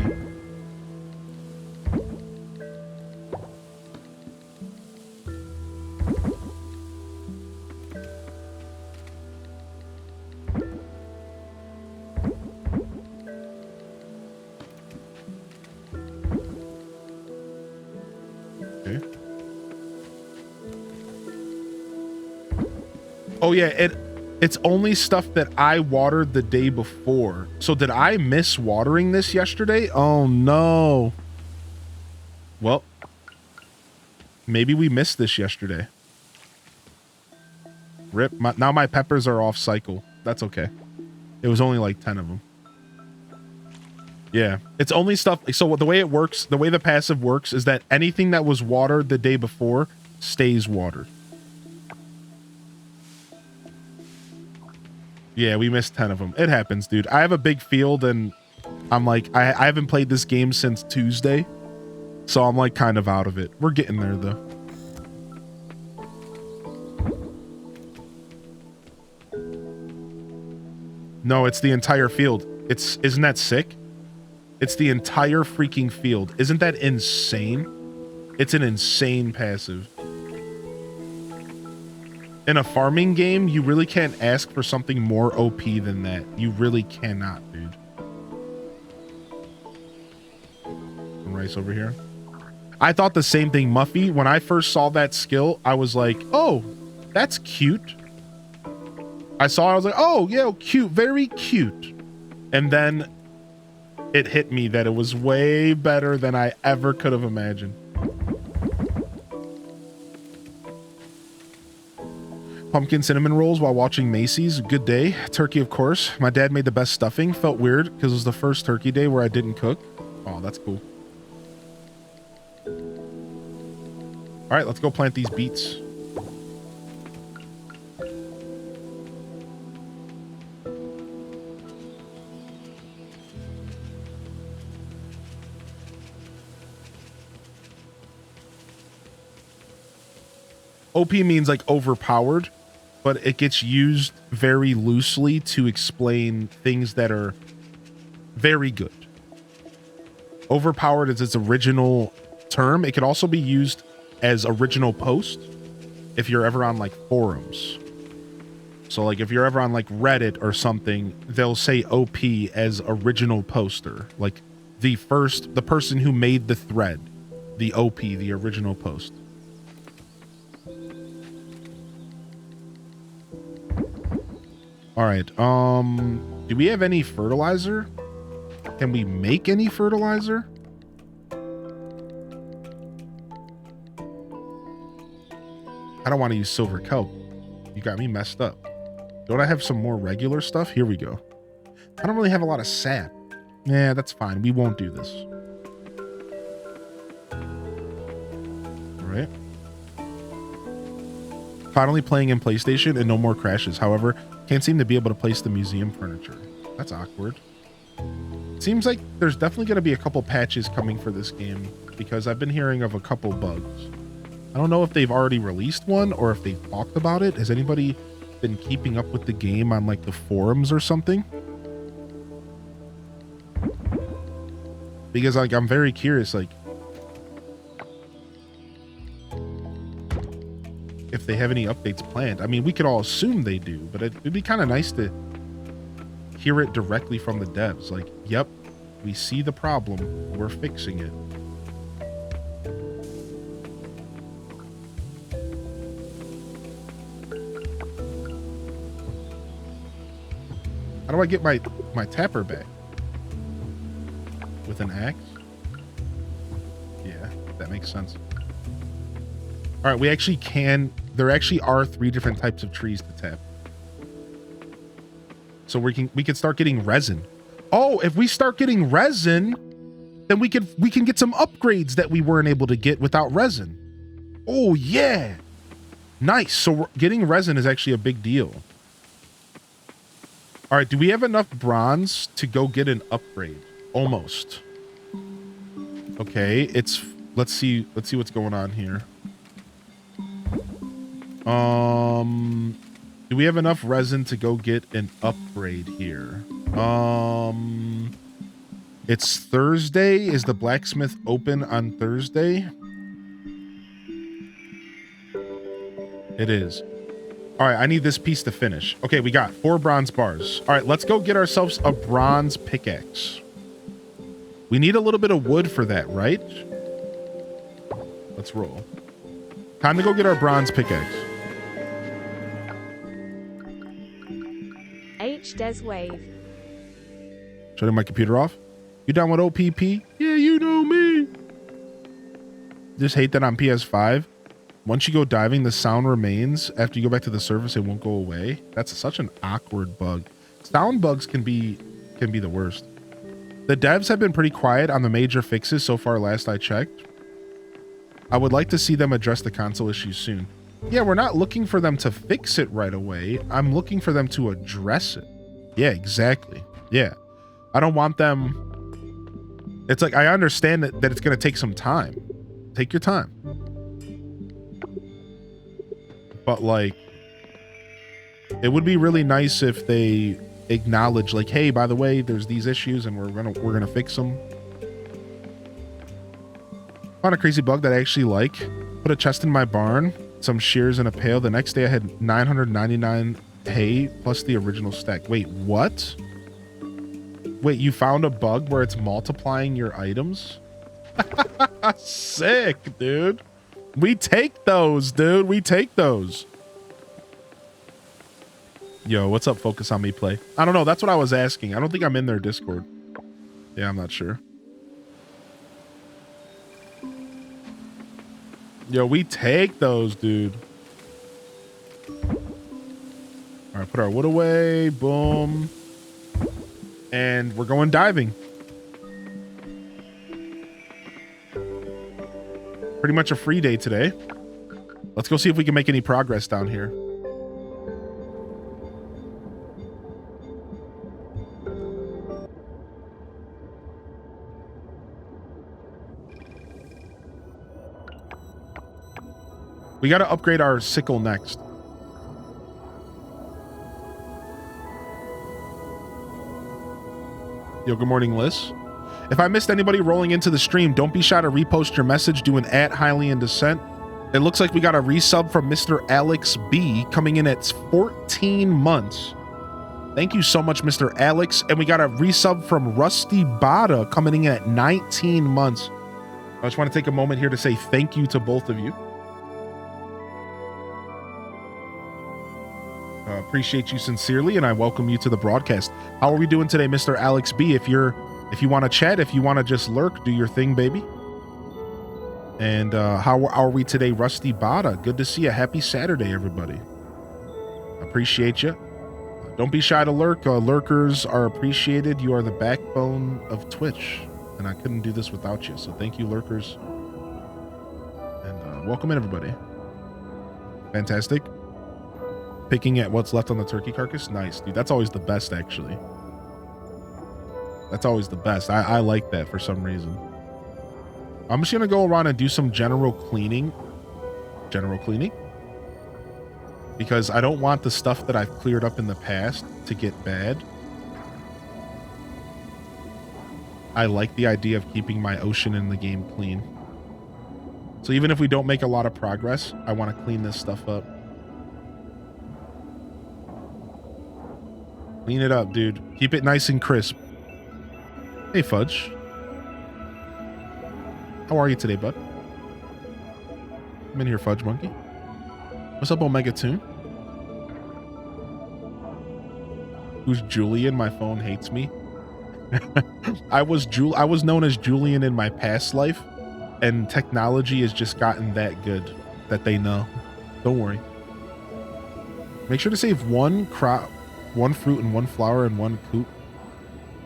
Okay. Oh yeah, it's only stuff that I watered the day before. So did I miss watering this yesterday? Oh no. Well, maybe we missed this yesterday. Rip. Now my peppers are off cycle. That's okay. It was only like 10 of them. Yeah, it's only stuff. So the way it works, the way the passive works is that anything that was watered the day before stays watered. Yeah, we missed 10 of them. It happens, dude. I have a big field and I'm like, I haven't played this game since Tuesday. So I'm like kind of out of it. We're getting there though. No, it's the entire field. Isn't that sick? It's the entire freaking field. Isn't that insane? It's an insane passive. In a farming game, you really can't ask for something more OP than that. You really cannot, dude. Some rice over here. I thought the same thing, Muffy. When I first saw that skill, I was like, oh, that's cute. I was like, oh, yeah, cute, very cute. And then it hit me that it was way better than I ever could have imagined. Pumpkin cinnamon rolls while watching Macy's. Good day. Turkey, of course. My dad made the best stuffing. Felt weird because it was the first turkey day where I didn't cook. Oh, that's cool. All right, let's go plant these beets. OP means like overpowered, but it gets used very loosely to explain things that are very good. Overpowered is its original term. It could also be used as original post if you're ever on like forums. So like if you're ever on like Reddit or something, they'll say OP as original poster. Like the person who made the thread, the OP, the original post. All right. Do we have any fertilizer? Can we make any fertilizer? I don't want to use silver kelp. You got me messed up. Don't I have some more regular stuff? Here we go. I don't really have a lot of sap. Yeah, that's fine. We won't do this. All right. Finally playing in PlayStation and no more crashes. However, can't seem to be able to place the museum furniture. That's awkward. Seems like there's definitely going to be a couple patches coming for this game because I've been hearing of a couple bugs. I don't know if they've already released one or if they've talked about it. Has anybody been keeping up with the game on like the forums or something? Because like I'm very curious, like if they have any updates planned. I mean, we could all assume they do, but it'd be kind of nice to hear it directly from the devs. Like, yep, we see the problem, we're fixing it. How do I get my tapper back? With an axe? Yeah, that makes sense. All right, we actually can. There actually are 3 different types of trees to tap. So we can start getting resin. Oh, if we start getting resin, then we can get some upgrades that we weren't able to get without resin. Oh yeah, nice. So getting resin is actually a big deal. All right, do we have enough bronze to go get an upgrade? Almost. Okay, let's see what's going on here. Do we have enough resin to go get an upgrade here? It's Thursday. Is the blacksmith open on Thursday? It is. All right, I need this piece to finish. Okay, we got 4 bronze bars. All right, let's go get ourselves a bronze pickaxe. We need a little bit of wood for that, right? Let's roll. Time to go get our bronze pickaxe. H. Des Wave. Shutting my computer off. You down with OPP? Yeah, you know me. Just hate that on PS5. Once you go diving, the sound remains. After you go back to the surface, it won't go away. That's such an awkward bug. Sound bugs can be the worst. The devs have been pretty quiet on the major fixes so far last I checked. I would like to see them address the console issues soon. Yeah, we're not looking for them to fix it right away. I'm looking for them to address it. Yeah, exactly. Yeah. I don't want them... It's like, I understand that it's going to take some time. Take your time. But like, it would be really nice if they acknowledge like, hey, by the way, there's these issues and we're gonna fix them. Found a crazy bug that I actually like. Put a chest in my barn, some shears in a pail. The next day I had 999 hay plus the original stack. Wait, what? Wait, you found a bug where it's multiplying your items? Sick, dude. We take those, dude. We take those. Yo, what's up? Focus on me play. I don't know. That's what I was asking. I don't think I'm in their Discord. Yeah, I'm not sure. Yo, we take those, dude. All right, put our wood away. Boom. And we're going diving. Pretty much a free day today. Let's go see if we can make any progress down here. We got to upgrade our sickle next. Yo, good morning, Liz. If I missed anybody rolling into the stream, don't be shy to repost your message. Do an @HighlyInDescent. It looks like we got a resub from Mr. Alex B coming in at 14 months. Thank you so much, Mr. Alex. And we got a resub from Rusty Bada coming in at 19 months. I just want to take a moment here to say thank you to both of you. Appreciate you sincerely, and I welcome you to the broadcast. How are we doing today, Mr. Alex B? If you want to chat, if you want to just lurk, do your thing, baby. And how are we today, Rusty Bada? Good to see you. Happy Saturday, everybody. Appreciate you. Don't be shy to lurk. Lurkers are appreciated. You are the backbone of Twitch, and I couldn't do this without you. So thank you, lurkers. And welcome in, everybody. Fantastic. Picking at what's left on the turkey carcass. Nice, dude. That's always the best, actually. That's always the best. I like that for some reason. I'm just going to go around and do some general cleaning. Because I don't want the stuff that I've cleared up in the past to get bad. I like the idea of keeping my ocean in the game clean. So even if we don't make a lot of progress, I want to clean this stuff up. Clean it up, dude. Keep it nice and crisp. Hey, Fudge. How are you today, bud? I'm in here, Fudge Monkey. What's up, Omega Toon? Who's Julian? My phone hates me. I was known as Julian in my past life, and technology has just gotten that good that they know. Don't worry. Make sure to save one crop, one fruit and one flower and one coop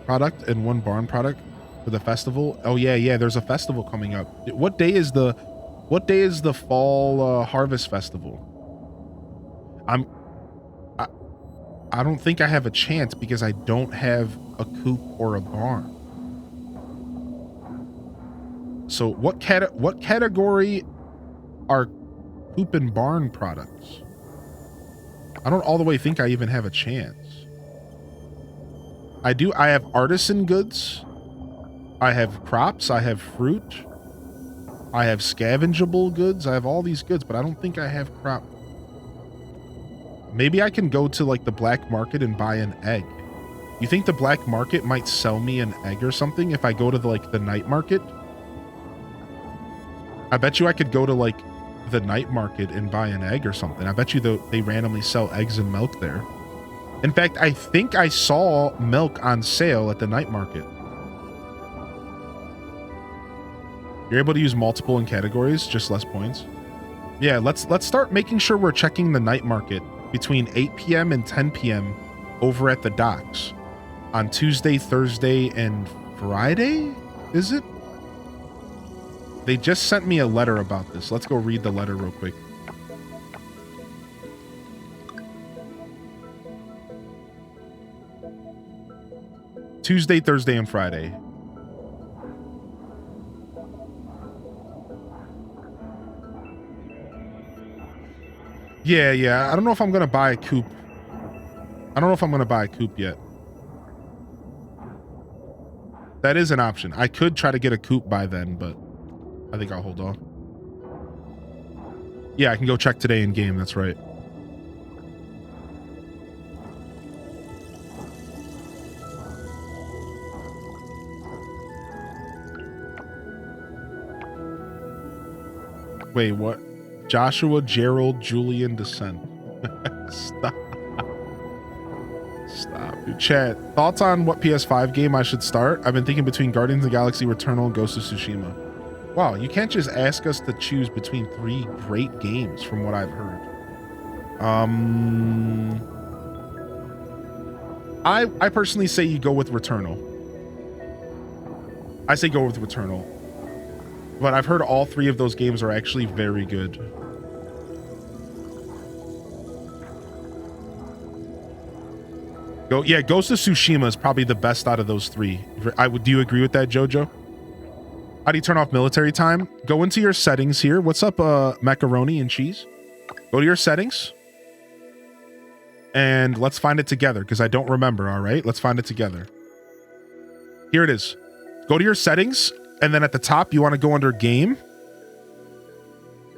product and one barn product for the festival. Oh yeah, there's a festival coming up. What day is the fall harvest festival? I don't think I have a chance because I don't have a coop or a barn. So what category are coop and barn products? I don't all the way think I even have a chance. I have artisan goods. I have crops. I have fruit. I have scavengeable goods. I have all these goods, but I don't think I have crop. Maybe I can go to like the black market and buy an egg. You think the black market might sell me an egg or something if I go to the night market? I bet you I could go to like the night market and buy an egg or something. I bet you they randomly sell eggs and milk there. In fact, I think I saw milk on sale at the night market. You're able to use multiple in categories, just less points. Yeah, let's start making sure we're checking the night market between 8 p.m. and 10 p.m. over at the docks on Tuesday, Thursday, and Friday, is it? They just sent me a letter about this. Let's go read the letter real quick. Tuesday, Thursday, and Friday. Yeah. I don't know if I'm going to buy a coop. I don't know if I'm going to buy a coop yet. That is an option. I could try to get a coop by then, but I think I'll hold on. Yeah, I can go check today in game. That's right. Wait, what? Joshua Gerald Julian Descent. Stop. Dude, chat. Thoughts on what PS5 game I should start? I've been thinking between Guardians of the Galaxy Returnal and Ghost of Tsushima. Wow, you can't just ask us to choose between 3 great games from what I've heard. I personally say you go with Returnal. I say go with Returnal. But I've heard all 3 of those games are actually very good. Ghost of Tsushima is probably the best out of those 3. Do you agree with that, Jojo? How do you turn off military time? Go into your settings here. What's up, macaroni and cheese? Go to your settings. And let's find it together, because I don't remember, all right? Let's find it together. Here it is. Go to your settings, and then at the top, you want to go under Game.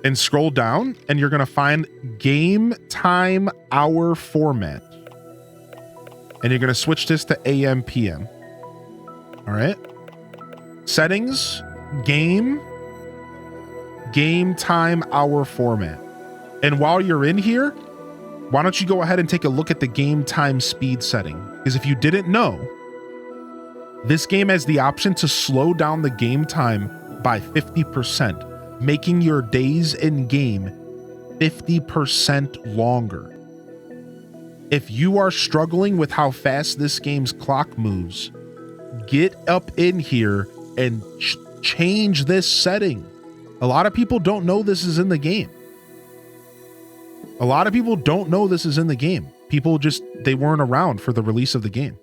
And scroll down, and you're going to find Game Time Hour Format. And you're going to switch this to AM, PM. All right? Settings, Game Time Hour Format. And while you're in here, why don't you go ahead and take a look at the game time speed setting? Because if you didn't know, this game has the option to slow down the game time by 50%. making your days in game 50% longer. If you are struggling with how fast this game's clock moves, get up in here and change this setting. A lot of people don't know this is in the game. A lot of people don't know this is in the game. People just, they weren't around for the release of the game.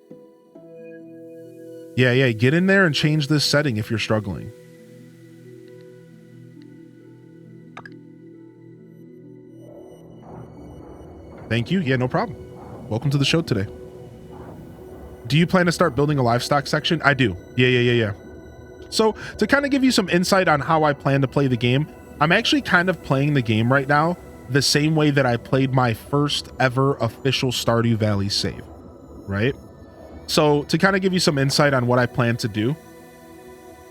Yeah, get in there and change this setting if you're struggling. Thank you. Yeah, no problem. Welcome to the show today. Do you plan to start building a livestock section? I do. Yeah. So to kind of give you some insight on how I plan to play the game, I'm actually kind of playing the game right now the same way that I played my first ever official Stardew Valley save, right? So to kind of give you some insight on what I plan to do,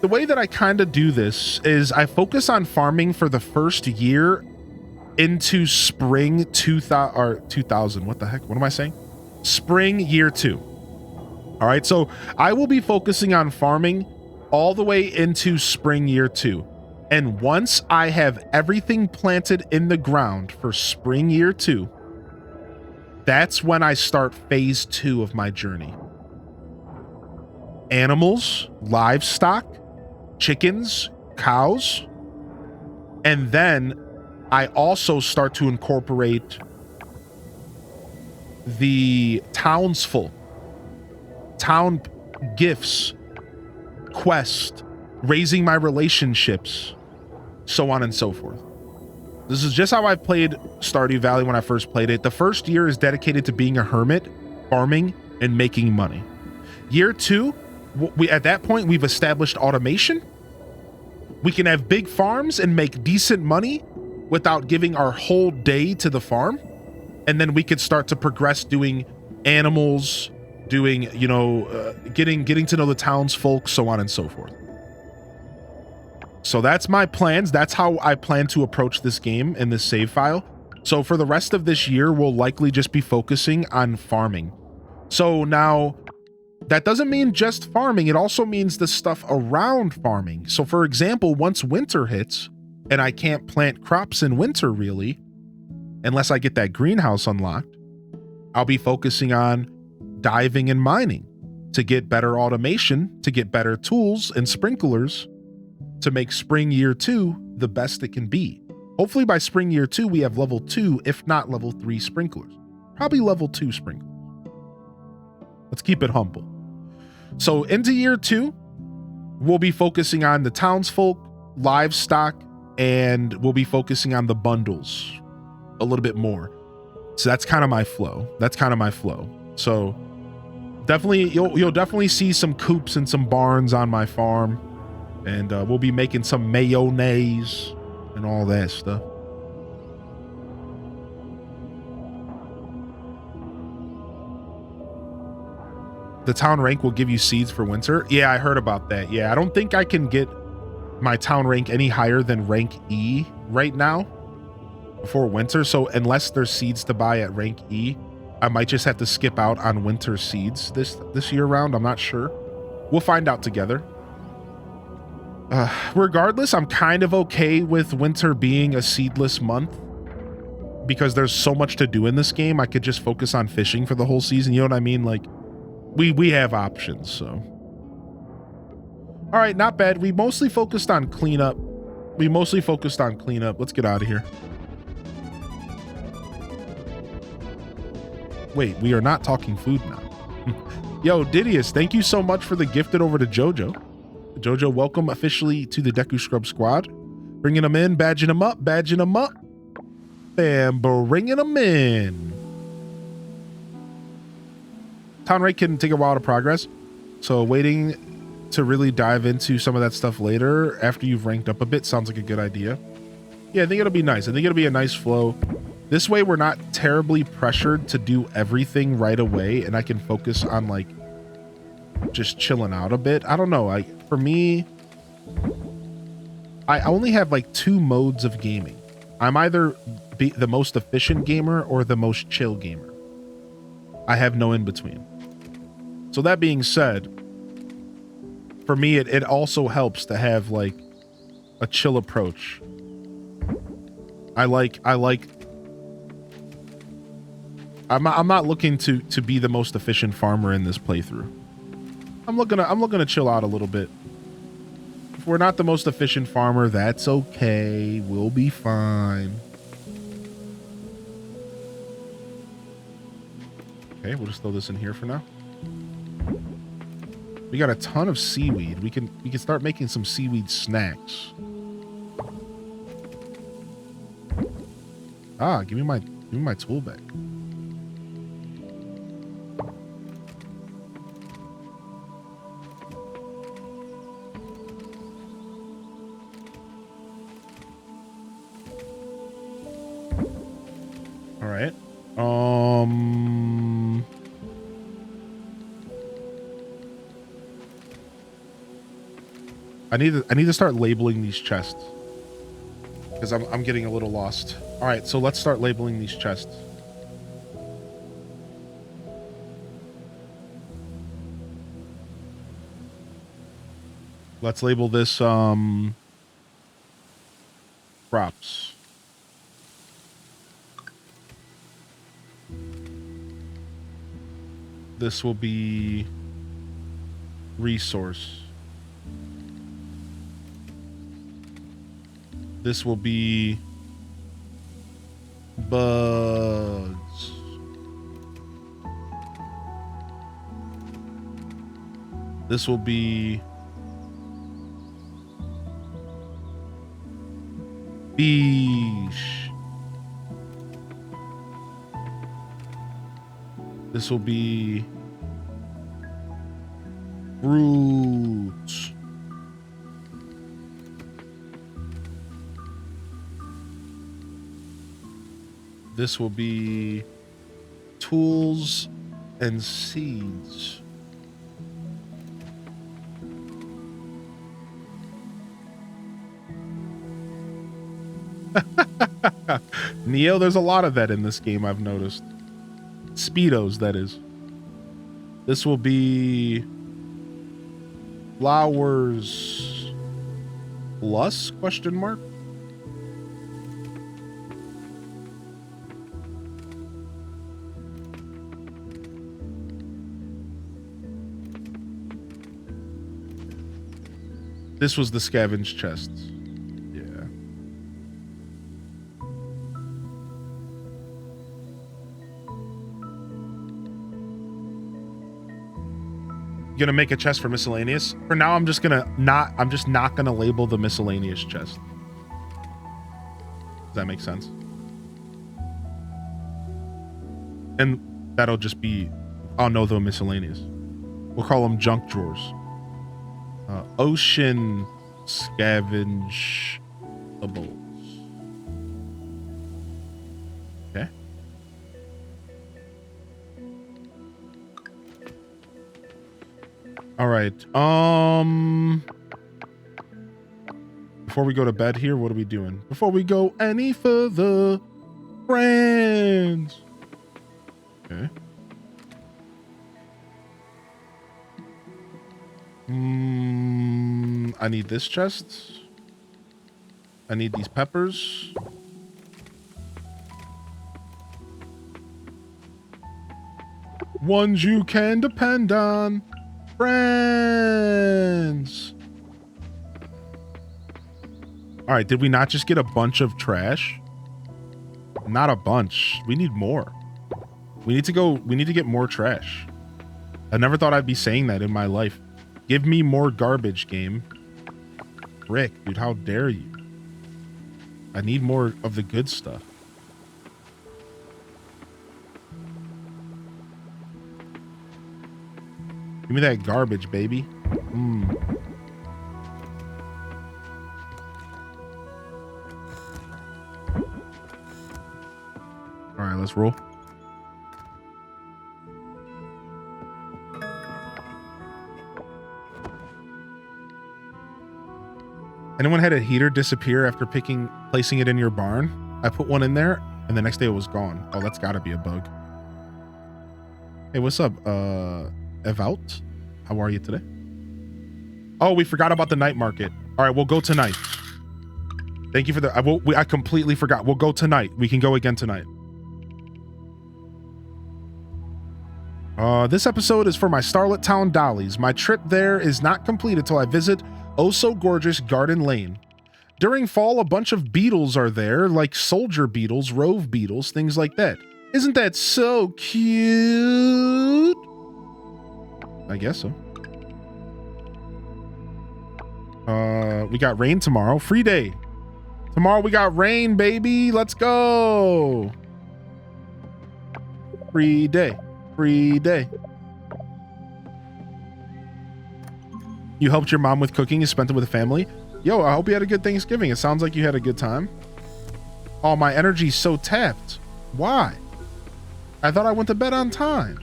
the way that I kind of do this is I focus on farming for the first year into spring 2000. What the heck? What am I saying? Spring year 2. All right. So I will be focusing on farming all the way into spring year 2. And once I have everything planted in the ground for spring year 2, that's when I start phase 2 of my journey. Animals, livestock, chickens, cows, and then I also start to incorporate the townsfolk, town gifts, quest, raising my relationships, so on and so forth. This is just how I played Stardew Valley when I first played it. The first year is dedicated to being a hermit, farming, and making money. Year 2, at that point, we've established automation. We can have big farms and make decent money without giving our whole day to the farm. And then we could start to progress doing animals, doing, getting to know the townsfolk, so on and so forth. So that's my plans. That's how I plan to approach this game in this save file. So for the rest of this year, we'll likely just be focusing on farming. So now that doesn't mean just farming. It also means the stuff around farming. So for example, once winter hits and I can't plant crops in winter really, unless I get that greenhouse unlocked, I'll be focusing on diving and mining to get better automation, to get better tools and sprinklers to make spring year 2 the best it can be. Hopefully by spring year 2, we have level 2, if not level 3 sprinklers. Probably level 2 sprinklers. Let's keep it humble. So into year 2, we'll be focusing on the townsfolk, livestock, and we'll be focusing on the bundles a little bit more. So that's kind of my flow. So definitely, you'll definitely see some coops and some barns on my farm. And we'll be making some mayonnaise and all that stuff. The town rank will give you seeds for winter. Yeah, I heard about that. Yeah, I don't think I can get my town rank any higher than rank E right now before winter. So unless there's seeds to buy at rank E, I might just have to skip out on winter seeds this year round. I'm not sure. We'll find out together. Regardless, I'm kind of okay with winter being a seedless month because there's so much to do in this game. I could just focus on fishing for the whole season. You know what I mean? Like we have options. So, all right, not bad. We mostly focused on cleanup. Let's get out of here. Wait, we are not talking food now. Yo, Didius, thank you so much for the gifted over to Jojo. Jojo, welcome officially to the Deku Scrub squad. Bringing them in, badging them up, and bringing them in. Town rank can take a while to progress, so waiting to really dive into some of that stuff later after you've ranked up a bit sounds like a good idea. Yeah, I think it'll be nice. I think it'll be a nice flow. This way we're not terribly pressured to do everything right away, and I can focus on like just chilling out a bit. I don't know. For me, I only have like 2 modes of gaming. I'm either the most efficient gamer or the most chill gamer. I have no in between. So that being said, for me, it also helps to have like a chill approach I'm not looking to be the most efficient farmer in this playthrough. I'm looking to chill out a little bit. If we're not the most efficient farmer, that's okay. We'll be fine. Okay, we'll just throw this in here for now. We got a ton of seaweed. We can start making some seaweed snacks. Ah, give me my tool back. All right. I need to start labeling these chests because I'm getting a little lost. All right, so let's start labeling these chests. Let's label this crops. This will be resource. This will be bugs. This will be fish. This will be fruits. This will be tools and seeds. Neo, there's a lot of that in this game, I've noticed. Speedos, that is. This will be flowers plus question mark. This was the scavenge chests. Yeah. You gonna make a chest for miscellaneous? For now, I'm just not gonna label the miscellaneous chest. Does that make sense? And that'll just be, oh no, the miscellaneous. We'll call them junk drawers. Ocean scavenge ables. Okay. All right. Before we go to bed here, what are we doing? Before we go any further, friends. Okay. I need this chest. I need these peppers. Ones you can depend on. Friends. All right, did we not just get a bunch of trash? Not a bunch. We need more. We need to get more trash. I never thought I'd be saying that in my life. Give me more garbage, game. Rick, dude, how dare you? I need more of the good stuff. Give me that garbage, baby. All right, let's roll. Anyone had a heater disappear after placing it in your barn? I put one in there and the next day it was gone. Oh, that's gotta be a bug. Hey, what's up? Evout? How are you today? Oh, we forgot about the night market. All right, we'll go tonight. Thank you for the. I completely forgot. We'll go tonight. We can go again tonight. This episode is for my Starlet Town dollies. My trip there is not complete until I visit oh so gorgeous Garden Lane. During fall, a bunch of beetles are there, like soldier beetles, rove beetles, things like that. Isn't that so cute? I guess so. We got rain tomorrow. Free day. Tomorrow we got rain, baby. Let's go. Free day. Free day. You helped your mom with cooking. You spent it with the family. Yo, I hope you had a good Thanksgiving. It sounds like you had a good time. Oh, my energy's so tapped. Why? I thought I went to bed on time.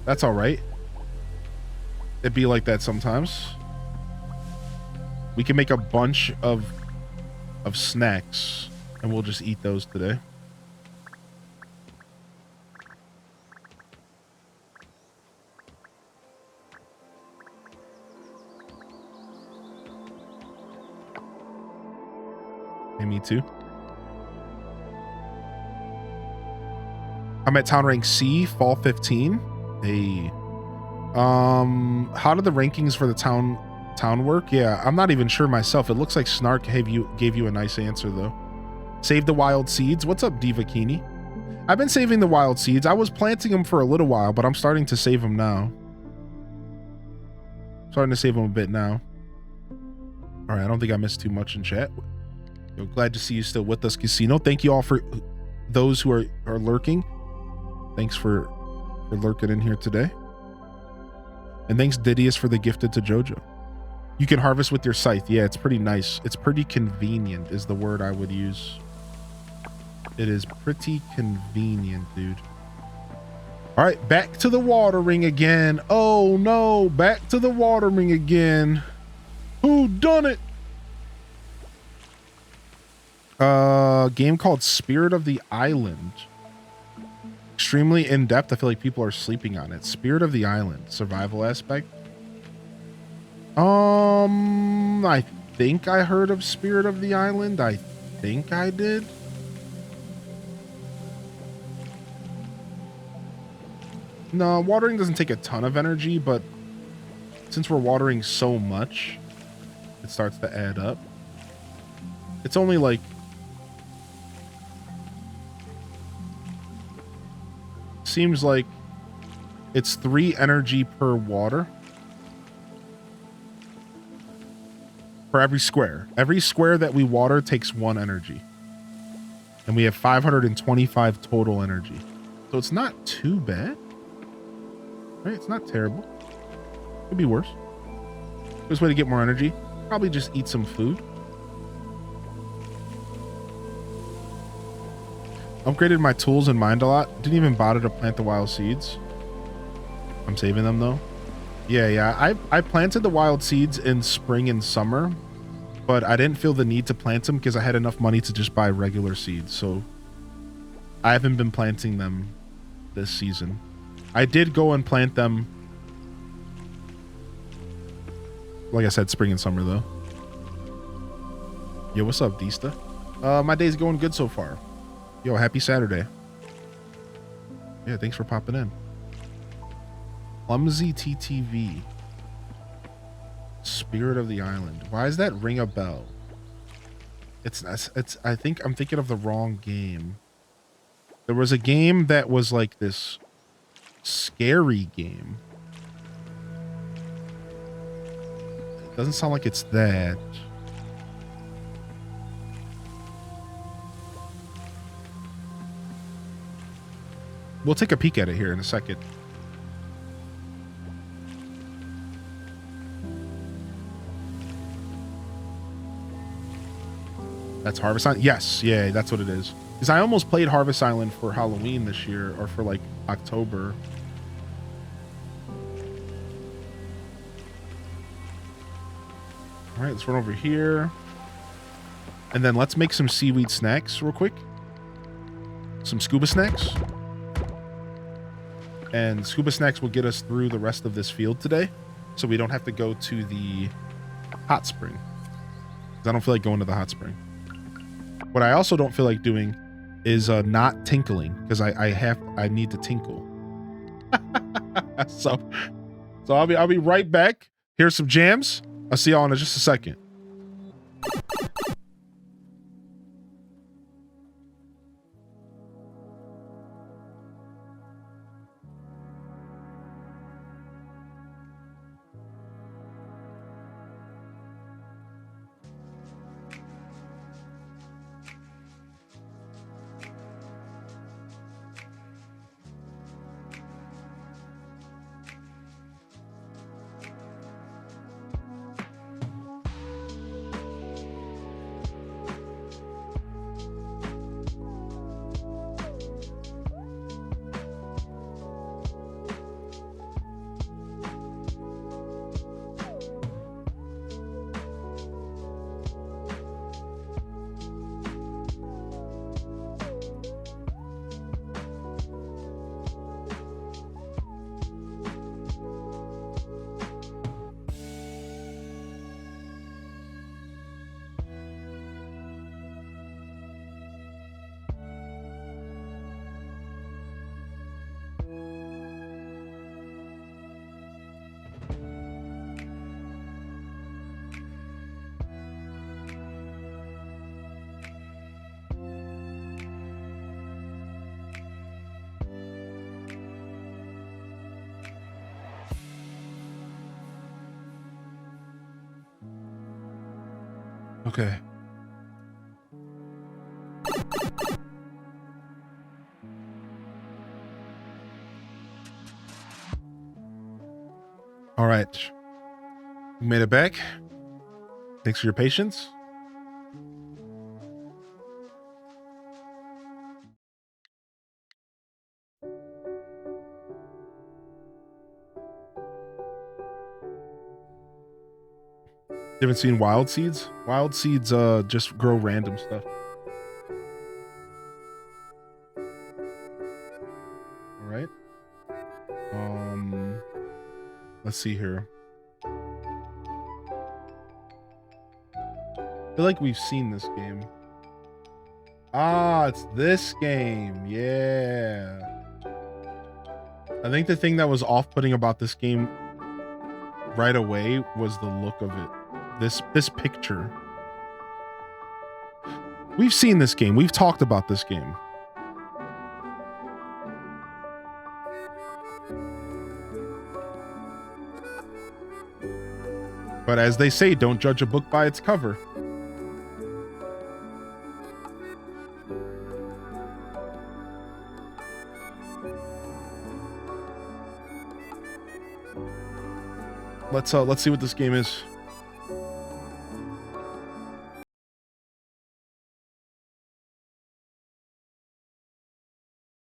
That's all right. It'd be like that sometimes. We can make a bunch of snacks and we'll just eat those today. Hey, me too. I'm at town rank C, fall 15. Hey. How did the rankings for the town work? Yeah, I'm not even sure myself. It looks like Snark gave you a nice answer though. Save the wild seeds. What's up, Divakini? I've been saving the wild seeds. I was planting them for a little while, but I'm starting to save them now. Starting to save them a bit now. All right, I don't think I missed too much in chat. Yo, glad to see you still with us, Casino. Thank you all for those who are lurking. Thanks for lurking in here today. And thanks, Didius, for the gifted to Jojo. You can harvest with your scythe. Yeah, it's pretty nice. It's pretty convenient is the word I would use. It is pretty convenient, dude. All right, back to the watering again. Oh no, back to the watering again. Who done it? Game called Spirit of the Island. Extremely in-depth. I feel like people are sleeping on it. Spirit of the Island. Survival aspect. I think I heard of Spirit of the Island. I think I did. No, watering doesn't take a ton of energy, but since we're watering so much, it starts to add up. It's only like seems like it's 3 energy per water for every square. Every square that we water takes 1 energy, and we have 525 total energy, so it's not too bad, right? It's not terrible. Could be worse. There's a way to get more energy. Probably just eat some food. Upgraded my tools and mind a lot. Didn't even bother to plant the wild seeds. I'm saving them though. Yeah. I planted the wild seeds in spring and summer, but I didn't feel the need to plant them because I had enough money to just buy regular seeds. So I haven't been planting them this season. I did go and plant them, like I said, spring and summer though. Yo, what's up, Dista? My day's going good so far. Yo, happy Saturday. Yeah, thanks for popping in. Clumsy TTV. Spirit of the Island. Why does that ring a bell? It's I think I'm thinking of the wrong game. There was a game that was like this scary game. It doesn't sound like it's that. We'll take a peek at it here in a second. That's Harvest Island? Yes, yeah, that's what it is. Because I almost played Harvest Island for Halloween this year, or for like October. All right, let's run over here. And then let's make some seaweed snacks real quick. Some scuba snacks. And scuba snacks will get us through the rest of this field today, so we don't have to go to the hot spring. because I don't feel like going to the hot spring. What I also don't feel like doing is not tinkling, because I need to tinkle. so I'll be right back. Here's some jams. I'll see y'all in just a second. Okay. All right. We made it back. Thanks for your patience. You haven't seen wild seeds? Wild seeds just grow random stuff. All right. Let's see here. I feel like we've seen this game. Ah, it's this game. Yeah. I think the thing that was off-putting about this game right away was the look of it. This picture. We've seen this game. We've talked about this game. But as they say, don't judge a book by its cover. Let's see what this game is.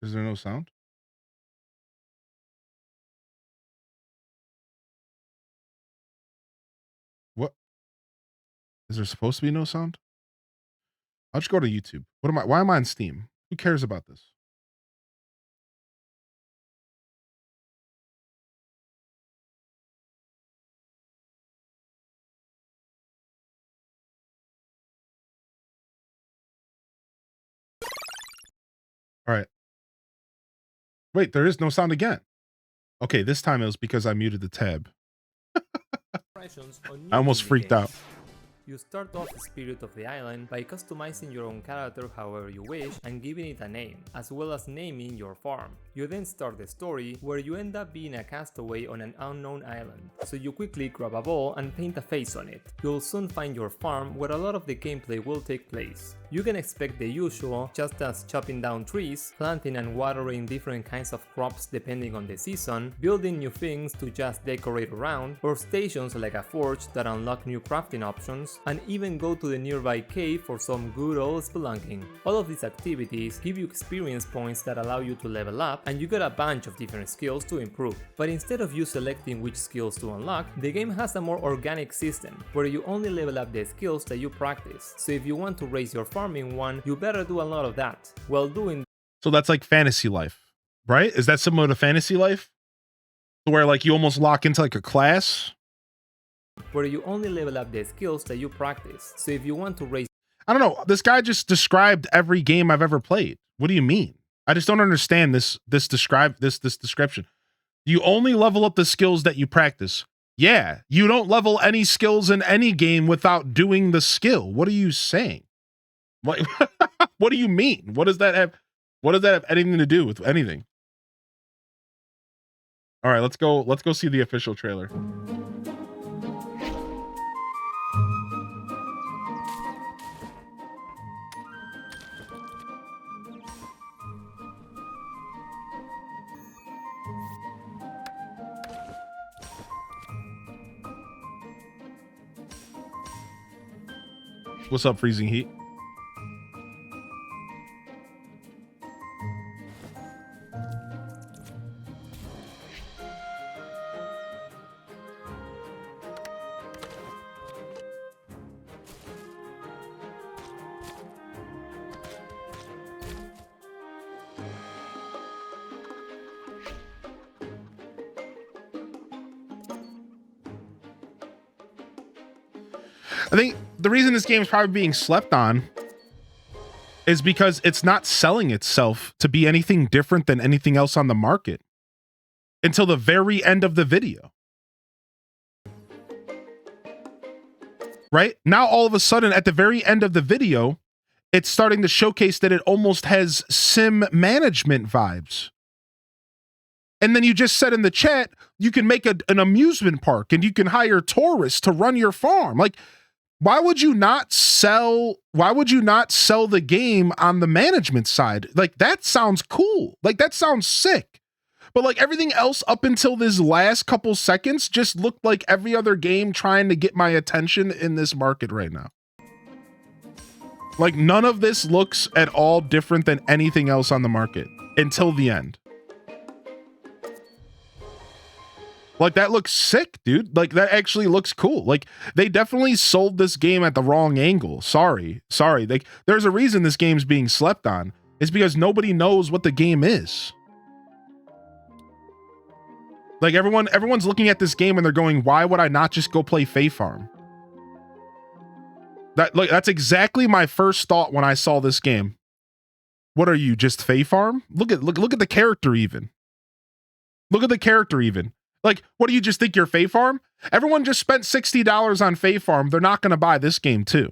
Is there no sound? What? Is there supposed to be no sound? I'll just go to YouTube. Why am I on Steam? Who cares about this? All right. Wait, there is no sound again. Okay, this time it was because I muted the tab. I almost freaked out. You start off the Spirit of the Island by customizing your own character however you wish and giving it a name, as well as naming your farm. You then start the story, where you end up being a castaway on an unknown island, so you quickly grab a ball and paint a face on it. You'll soon find your farm, where a lot of the gameplay will take place. You can expect the usual, just as chopping down trees, planting and watering different kinds of crops depending on the season, building new things to just decorate around, or stations like a forge that unlock new crafting options, and even go to the nearby cave for some good old spelunking. All of these activities give you experience points that allow you to level up, and you get a bunch of different skills to improve. But instead of you selecting which skills to unlock, the game has a more organic system, where you only level up the skills that you practice. So if you want to raise your farming one, you better do a lot of that. While doing So that's like fantasy life, right? Is that similar to fantasy life? Where like you almost lock into like a class? where you only level up the skills that you practice. So if you want to raise I don't know. This guy just described every game I've ever played. What do you mean? I just don't understand this description. You only level up the skills that you practice. Yeah, you don't level any skills in any game without doing the skill. What are you saying? What what do you mean? What does that have anything to do with anything? All right, let's go see the official trailer. What's up, Freezing Heat? I think the reason this game is probably being slept on is because it's not selling itself to be anything different than anything else on the market until the very end of the video. Right? Now, all of a sudden, at the very end of the video, it's starting to showcase that it almost has sim management vibes. And then you just said in the chat, you can make an amusement park and you can hire tourists to run your farm. Like, why would you not sell the game on the management side? Like, that sounds cool. Like, that sounds sick. But like everything else up until this last couple seconds just looked like every other game trying to get my attention in this market right now. Like, none of this looks at all different than anything else on the market until the end. Like, that looks sick, dude. Like, that actually looks cool. Like, they definitely sold this game at the wrong angle. Sorry. Like, there's a reason this game's being slept on. It's because nobody knows what the game is. Like, everyone's looking at this game and they're going, why would I not just go play Fae Farm? That's exactly my first thought when I saw this game. What are you, just Fae Farm? Look at the character even. Look at the character even. Like, what do you just think you're Fae Farm? Everyone just spent $60 on Fae Farm. They're not going to buy this game too.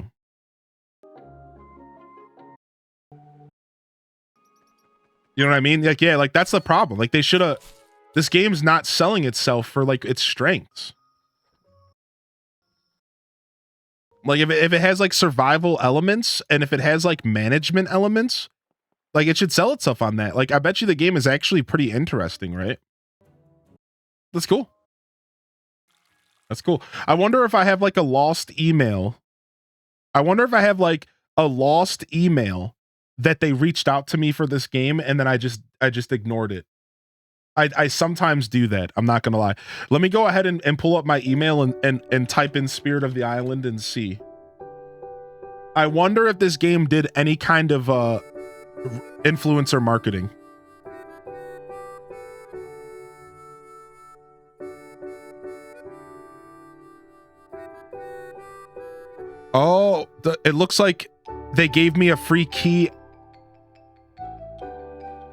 You know what I mean? Like, yeah, like that's the problem. Like, they should have. This game's not selling itself for like its strengths. Like, if it has like survival elements and if it has like management elements, like it should sell itself on that. Like, I bet you the game is actually pretty interesting, right? That's cool. That's cool. I wonder if I have like a lost email. I wonder if I have like a lost email that they reached out to me for this game and then I just ignored it. I sometimes do that. I'm not gonna lie. Let me go ahead and pull up my email and type in Spirit of the Island and see. I wonder if this game did any kind of influencer marketing. Oh, it looks like they gave me a free key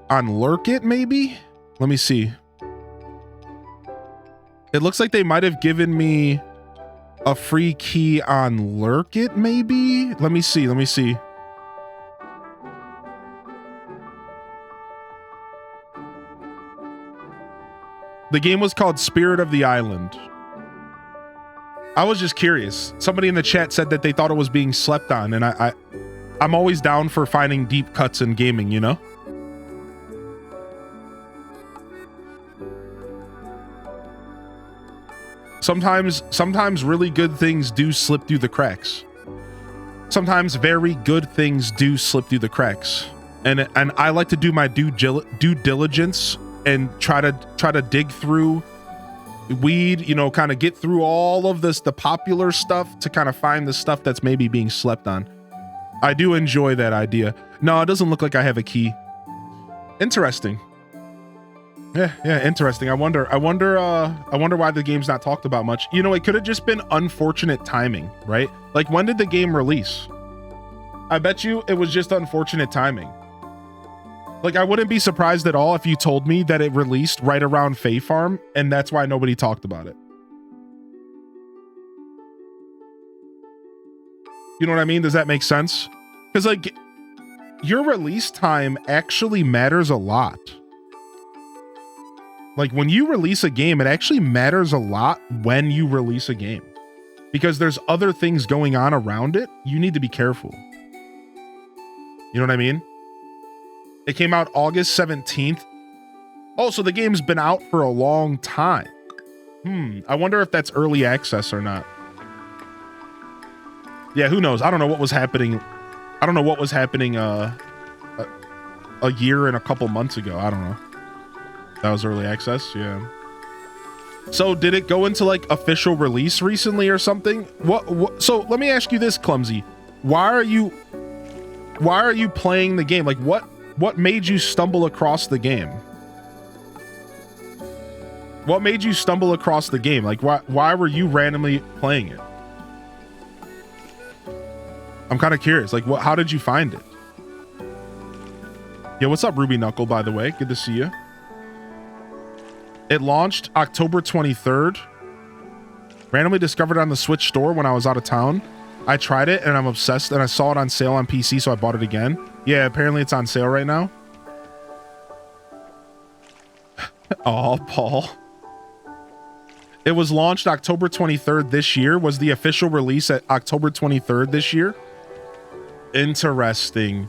on Lurk It, maybe? Let me see. It looks like they might have given me a free key on Lurk It, maybe? Let me see. The game was called Spirit of the Island. I was just curious. Somebody in the chat said that they thought it was being slept on, and I'm always down for finding deep cuts in gaming, you know? Sometimes really good things do slip through the cracks. Sometimes very good things do slip through the cracks. And I like to do my due diligence and try to dig through weed, you know, kind of get through all of the popular stuff to kind of find the stuff that's maybe being slept on. I do enjoy that idea. No, it doesn't look like I have a key. Interesting. Yeah, interesting. I wonder why the game's not talked about much. You know, it could have just been unfortunate timing, right? Like, when did the game release? I bet you it was just unfortunate timing. Like, I wouldn't be surprised at all if you told me that it released right around Fae Farm, and that's why nobody talked about it. You know what I mean? Does that make sense? Because, like, your release time actually matters a lot. Like, when you release a game, it actually matters a lot when you release a game. Because there's other things going on around it. You need to be careful. You know what I mean? It came out August 17th. Oh, so the game's been out for a long time. I wonder if that's early access or not. Yeah, who knows? I don't know what was happening. I don't know what was happening a year and a couple months ago. I don't know. That was early access, yeah. So did it go into like official release recently or something? What so let me ask you this, Clumsy. Why are you playing the game? Like what made you stumble across the game? What made you stumble across the game? Like why were you randomly playing it? I'm kind of curious. Like how did you find it? Yeah, what's up, Ruby Knuckle, by the way? Good to see you. It launched October 23rd. Randomly discovered it on the Switch store when I was out of town. I tried it and I'm obsessed, and I saw it on sale on PC, so I bought it again. Yeah, apparently it's on sale right now. Oh, Paul. It was launched October 23rd this year. Was the official release at October 23rd this year? Interesting.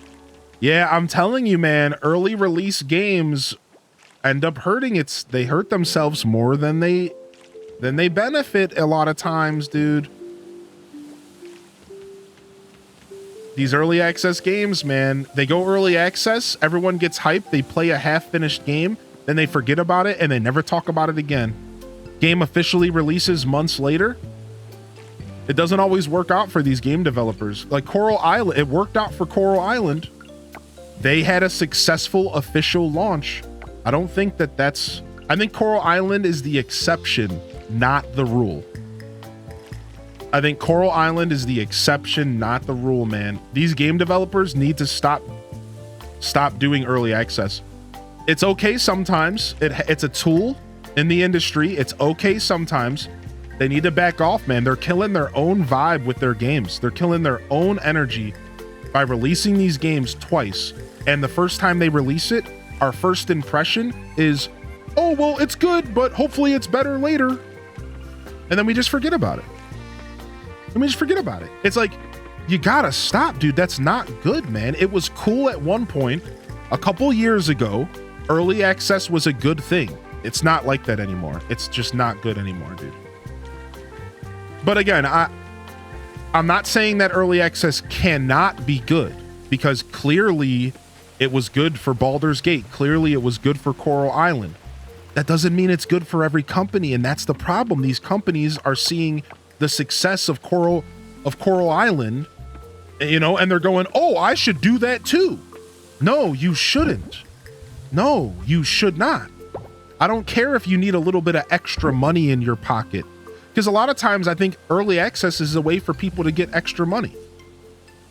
Yeah, I'm telling you, man, early release games end up hurting. They hurt themselves more than they benefit a lot of times, dude. These early access games, man, they go early access, everyone gets hyped, they play a half-finished game, then they forget about it and they never talk about it again. Game officially releases months later. It doesn't always work out for these game developers. Like Coral Island, it worked out for Coral Island. They had a successful official launch. I don't think that's... I think Coral Island is the exception, not the rule. I think Coral Island is the exception, not the rule, man. These game developers need to stop doing early access. It's okay sometimes. It's a tool in the industry. It's okay sometimes. They need to back off, man. They're killing their own vibe with their games. They're killing their own energy by releasing these games twice. And the first time they release it, our first impression is, oh, well, it's good, but hopefully it's better later. And then we just forget about it. It's like, you gotta stop, dude. That's not good, man. It was cool at one point. A couple years ago, early access was a good thing. It's not like that anymore. It's just not good anymore, dude. But again, I'm not saying that early access cannot be good, because clearly it was good for Baldur's Gate. Clearly it was good for Coral Island. That doesn't mean it's good for every company, and that's the problem. These companies are seeing the success of Coral Island, you know, and they're going, oh, I should do that too. No, you shouldn't. No, you should not. I don't care if you need a little bit of extra money in your pocket, because a lot of times I think early access is a way for people to get extra money.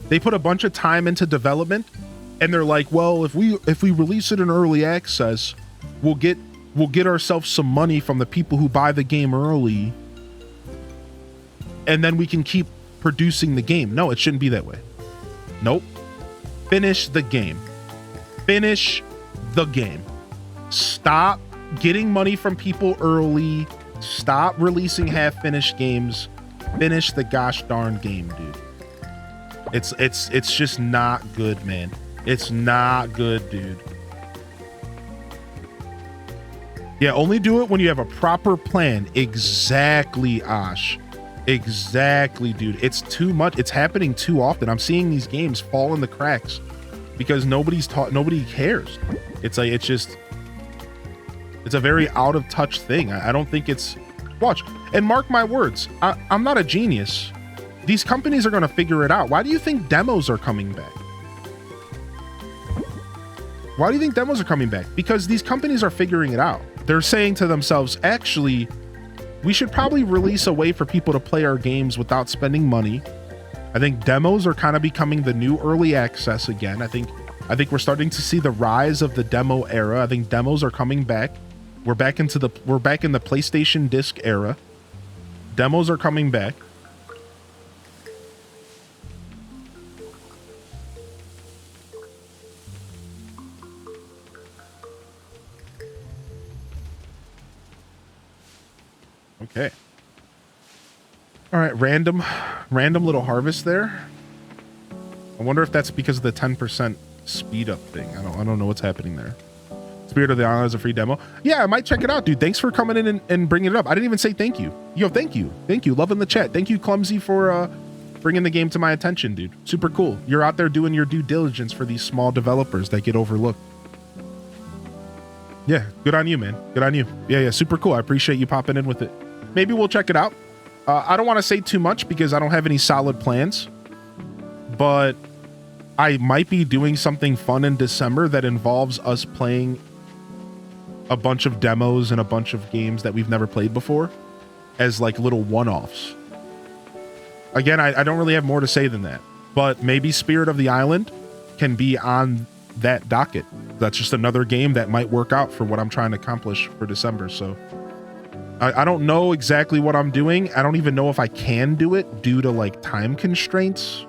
They put a bunch of time into development, and they're like, well, if we release it in early access, we'll get ourselves some money from the people who buy the game early, and then we can keep producing the game. No, it shouldn't be that way. Nope. Finish the game. Finish the game. Stop getting money from people early. Stop releasing half-finished games. Finish the gosh darn game, dude. It's just not good, man. It's not good, dude. Yeah, only do it when you have a proper plan. Exactly, Ash. Exactly, dude. It's too much. It's happening too often. I'm seeing these games fall in the cracks because nobody cares. It's a very out of touch thing. I don't think it's... Watch, and mark my words, I'm not a genius. These companies are going to figure it out. Why do you think demos are coming back? Why do you think demos are coming back? Because these companies are figuring it out. They're saying to themselves, actually, we should probably release a way for people to play our games without spending money. I think demos are kind of becoming the new early access again. I think we're starting to see the rise of the demo era. I think demos are coming back. We're back in the PlayStation disc era. Demos are coming back. Okay. All right, random little harvest there. I wonder if that's because of the 10% speed up thing. I don't know what's happening there. Spirit of the Island is a free demo. Yeah, I might check it out, dude. Thanks for coming in and bringing it up. I didn't even say thank you. Yo, thank you. Love in the chat. Thank you, Clumsy, for bringing the game to my attention, dude. Super cool. You're out there doing your due diligence for these small developers that get overlooked. Yeah, good on you, man. Good on you. Yeah, super cool. I appreciate you popping in with it. Maybe we'll check it out. I don't want to say too much because I don't have any solid plans, but I might be doing something fun in December that involves us playing a bunch of demos and a bunch of games that we've never played before as like little one-offs. Again, I don't really have more to say than that, but maybe Spirit of the Island can be on that docket. That's just another game that might work out for what I'm trying to accomplish for December. So I don't know exactly what I'm doing. I don't even know if I can do it due to like time constraints,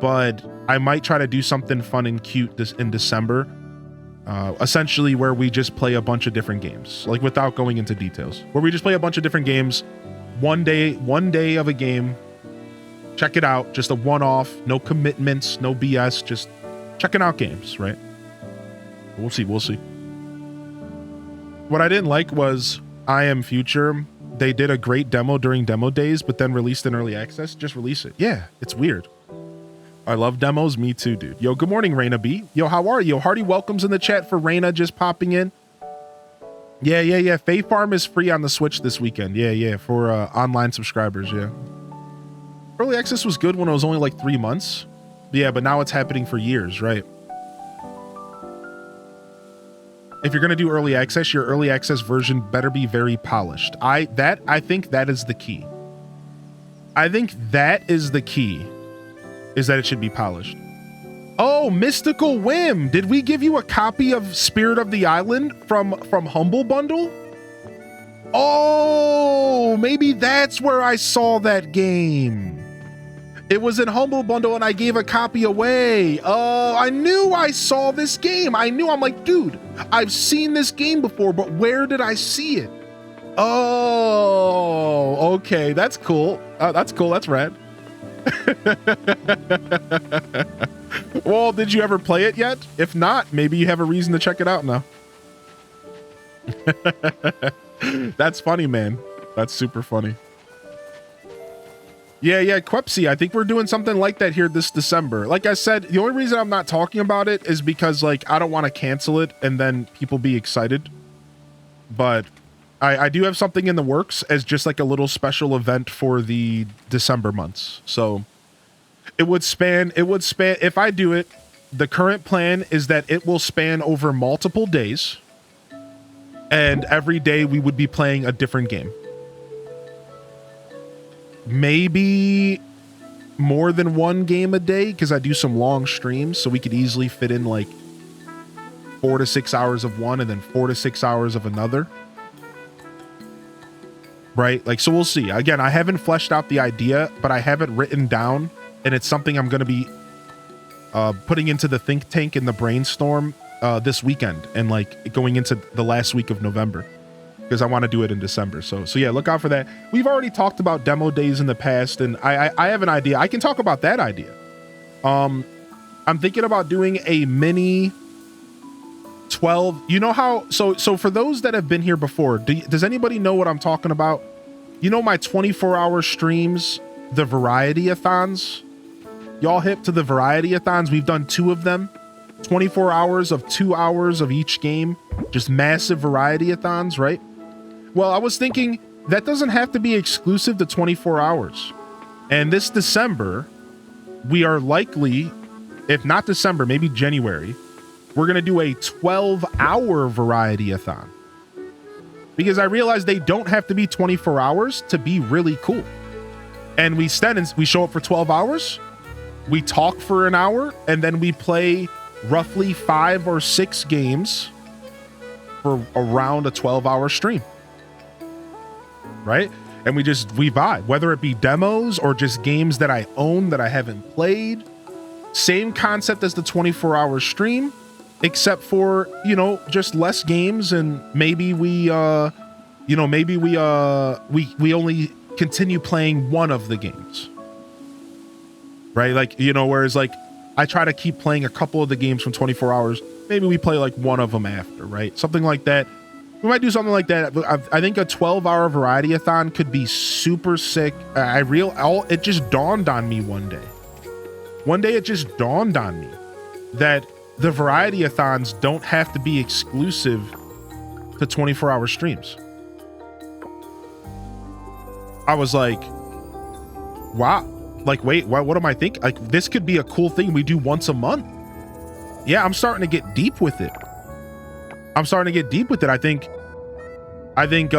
but I might try to do something fun and cute in December. Essentially where we just play a bunch of different games, like without going into details, where we just play a bunch of different games, one day of a game, check it out, just a one-off, no commitments, no BS, just checking out games, right? We'll see. What I didn't like was I Am Future. They did a great demo during demo days, but then released in early access. Just release it. Yeah, it's weird. I love demos. Me too, dude. Yo, good morning, Raina B. Yo, how are you? Hearty welcomes in the chat for Raina just popping in. Yeah. Fae Farm is free on the Switch this weekend. Yeah, for online subscribers, yeah. Early access was good when it was only like 3 months. Yeah, but now it's happening for years, right? If you're going to do early access, your early access version better be very polished. I think that is the key. I think that is the key. Is that it should be polished. Oh, Mystical Whim. Did we give you a copy of Spirit of the Island from Humble Bundle? Oh, maybe that's where I saw that game. It was in Humble Bundle and I gave a copy away. Oh, I knew I saw this game. I'm like, dude, I've seen this game before, but where did I see it? Oh, okay. That's cool. That's cool. That's rad. Well, did you ever play it yet? If not, maybe you have a reason to check it out now. That's funny, man. That's super funny. Yeah, Quepsy, I think we're doing something like that here this December. Like I said, the only reason I'm not talking about it is because like I don't want to cancel it and then people be excited. But I do have something in the works as just like a little special event for the December months. So it would span, if I do it, the current plan is that it will span over multiple days. And every day we would be playing a different game. Maybe more than one game a day because I do some long streams, so we could easily fit in like 4 to 6 hours of one and then 4 to 6 hours of another. Right? Like, so we'll see. Again, I haven't fleshed out the idea, but I have it written down, and it's something I'm going to be putting into the think tank in the brainstorm this weekend and like going into the last week of November because I want to do it in December. So yeah, look out for that. We've already talked about demo days in the past, and I have an idea. I can talk about that idea. I'm thinking about doing a mini 12. You know how, so for those that have been here before, does anybody know what I'm talking about? You know my 24-hour streams, the variety-a-thons? Y'all hip to the variety-a-thons? We've done 2 of them. 24 hours of 2 hours of each game. Just massive variety-a-thons, right? Well, I was thinking that doesn't have to be exclusive to 24 hours. And this December, we are likely, if not December, maybe January, we're going to do a 12-hour variety-a-thon. Because I realized they don't have to be 24 hours to be really cool. And we show up for 12 hours, we talk for an hour, and then we play roughly 5 or 6 games for around a 12-hour stream. Right? And we vibe, whether it be demos or just games that I own that I haven't played. Same concept as the 24-hour stream, except for, just less games, and maybe we only continue playing one of the games. Right? Like, whereas like I try to keep playing a couple of the games from 24 hours. Maybe we play like one of them after, right? Something like that. We might do something like that. I think a 12-hour variety-a-thon could be super sick. It just dawned on me one day. One day it just dawned on me that the variety-a-thons don't have to be exclusive to 24-hour streams. I was like, wow. Like, wait, what am I thinking? Like, this could be a cool thing we do once a month. Yeah, I'm starting to get deep with it. I think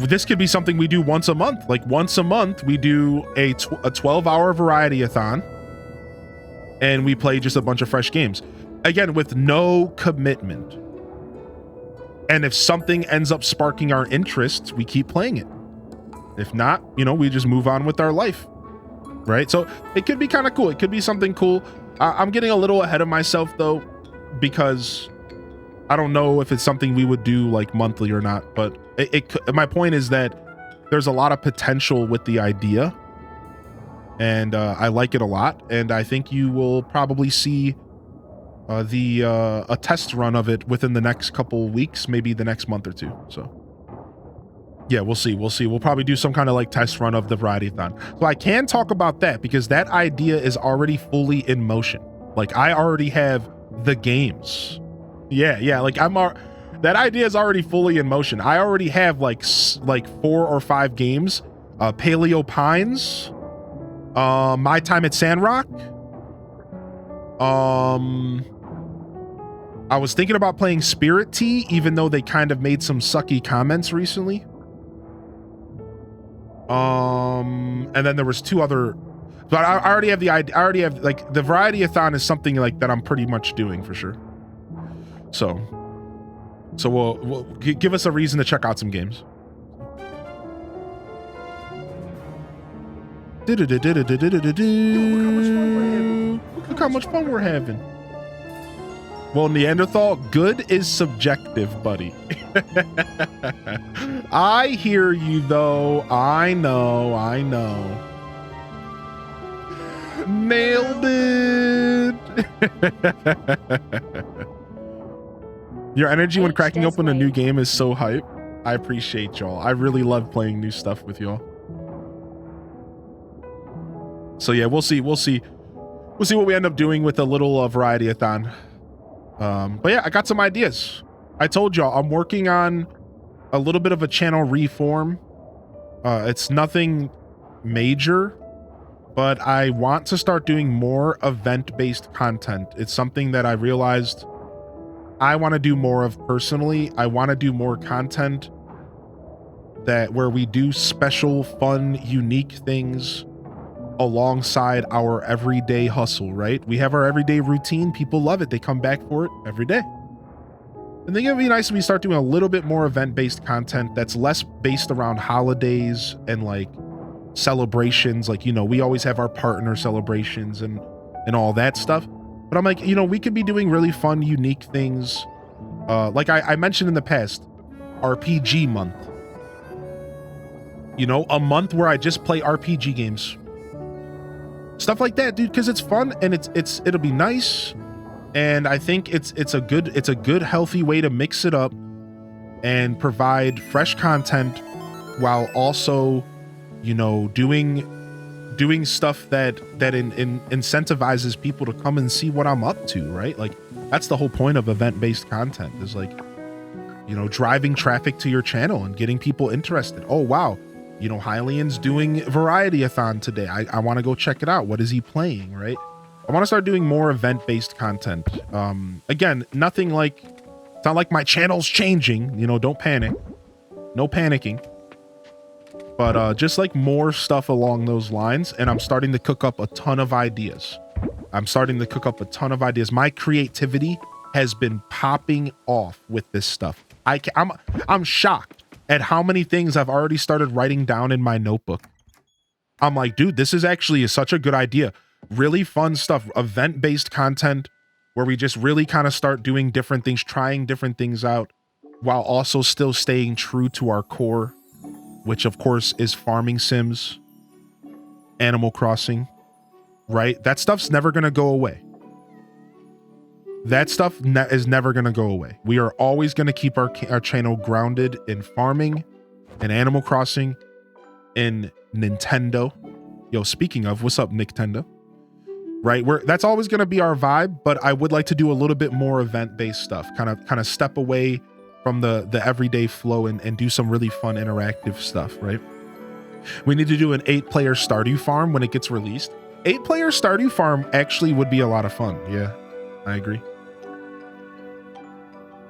this could be something we do once a month. Like, once a month, we do a 12-hour variety-a-thon, and we play just a bunch of fresh games. Again, with no commitment. And if something ends up sparking our interest, we keep playing it. If not, we just move on with our life. Right? So it could be kind of cool. It could be something cool. I'm getting a little ahead of myself though, because I don't know if it's something we would do like monthly or not, but my point is that there's a lot of potential with the idea, and I like it a lot. And I think you will probably see a test run of it within the next couple weeks, maybe the next month or two. So yeah, we'll see. We'll probably do some kind of like test run of the variety-a-thon. So I can talk about that because that idea is already fully in motion. Like, I already have the games. Yeah. Like, that idea is already fully in motion. I already have like 4 or 5 games. Paleo Pines, My Time at Sandrock. I was thinking about playing Spirit Tea, even though they kind of made some sucky comments recently. And then there was 2 other, but I already have the idea. I already have, like, the variety-a-thon is something like that I'm pretty much doing for sure. So we'll give us a reason to check out some games. Look how much fun we're having. Well, Neanderthal, good is subjective, buddy. I hear you, though. I know. Nailed it. Your energy when cracking open a new game is so hype. I appreciate y'all. I really love playing new stuff with y'all. So yeah, we'll see what we end up doing with a little variety-a-thon. But yeah, I got some ideas. I told y'all I'm working on a little bit of a channel reform. It's nothing major, but I want to start doing more event-based content. It's something that I realized I want to do more of personally. I want to do more content where we do special, fun, unique things alongside our everyday hustle, right? We have our everyday routine. People love it. They come back for it every day. I think it'd be nice if we start doing a little bit more event-based content that's less based around holidays and like celebrations. Like, we always have our partner celebrations and all that stuff. But I'm like, we could be doing really fun, unique things. Like I mentioned in the past, RPG month. A month where I just play RPG games. Stuff like that, dude, because it's fun and it'll be nice. And I think it's a good healthy way to mix it up and provide fresh content while also, doing stuff that incentivizes people to come and see what I'm up to, right? Like, that's the whole point of event-based content, is like, driving traffic to your channel and getting people interested. Oh, wow. Hylian's doing variety-a-thon today. I want to go check it out. What is he playing, right? I want to start doing more event-based content. Again, nothing like, it's not like my channel's changing, you know, don't panic. No panicking. But just like more stuff along those lines, and I'm starting to cook up a ton of ideas. My creativity has been popping off with this stuff. I'm shocked at how many things I've already started writing down in my notebook. I'm like, dude, this is actually such a good idea. Really fun stuff, event-based content where we just really kind of start doing different things, trying different things out while also still staying true to our core, which of course is farming sims, Animal Crossing, right? That stuff's never going to go away. That stuff is never going to go away. We are always going to keep our channel grounded in farming and Animal Crossing and Nintendo. Yo, speaking of, what's up, Nintendo? Right? That's always going to be our vibe, but I would like to do a little bit more event-based stuff, kind of step away from the everyday flow and do some really fun interactive stuff, right? We need to do an 8-player Stardew Farm when it gets released. 8-player Stardew Farm actually would be a lot of fun. Yeah, I agree.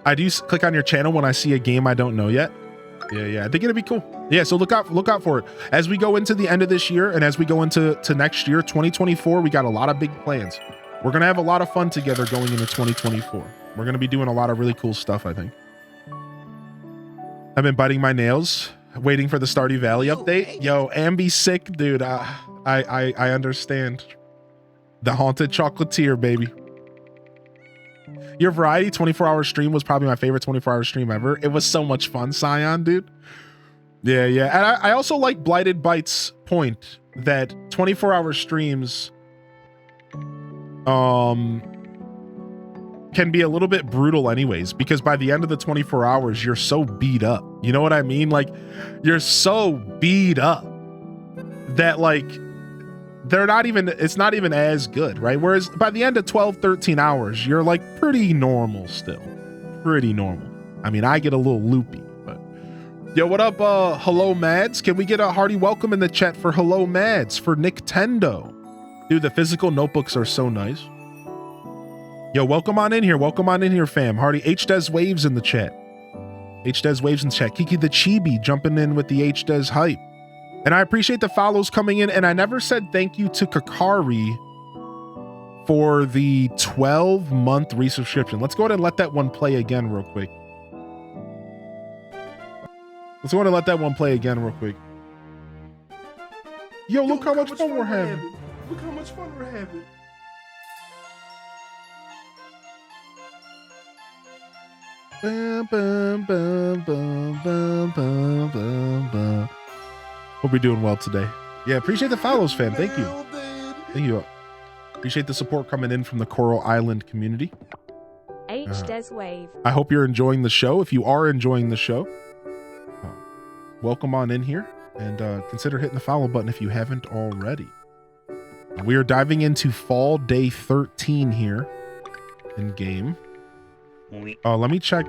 I do click on your channel when I see a game I don't know yet. Yeah, I think it'd be cool. Yeah, so look out for it. As we go into the end of this year and as we go into next year, 2024, we got a lot of big plans. We're going to have a lot of fun together going into 2024. We're going to be doing a lot of really cool stuff, I think. I've been biting my nails, waiting for the Stardew Valley update. Yo, Ambi sick, dude. I understand. The haunted chocolatier, baby. Your variety 24-hour stream was probably my favorite 24-hour stream ever. It was so much fun, Scion, dude. Yeah. And I also like Blighted Bytes' point that 24-hour streams can be a little bit brutal anyways, because by the end of the 24 hours, you're so beat up. You know what I mean? Like, you're so beat up that like it's not even as good, right? Whereas by the end of 12, 13 hours, you're like pretty normal still. Pretty normal. I mean, I get a little loopy, but yo, what up, Hello Mads? Can we get a hearty welcome in the chat for Hello Mads for Nintendo? Dude, the physical notebooks are so nice. Yo, welcome on in here, fam. Hardy HDes Waves in the chat. HDes Waves in the chat. Kiki the Chibi jumping in with the HDes hype. And I appreciate the follows coming in. And I never said thank you to Kakari for the 12-month resubscription. Let's go ahead and let that one play again real quick. Yo, look how much fun we're having. Look how much fun we're having. Bum, bum, bum, bum, bum, bum, bum, bum. Hope you're doing well today. Yeah, appreciate the follows, fam. Thank you. Thank you. Appreciate the support coming in from the Coral Island community. HDes Wave. I hope you're enjoying the show. If you are enjoying the show, welcome on in here and consider hitting the follow button if you haven't already. We are diving into Fall Day 13 here in game. Let me check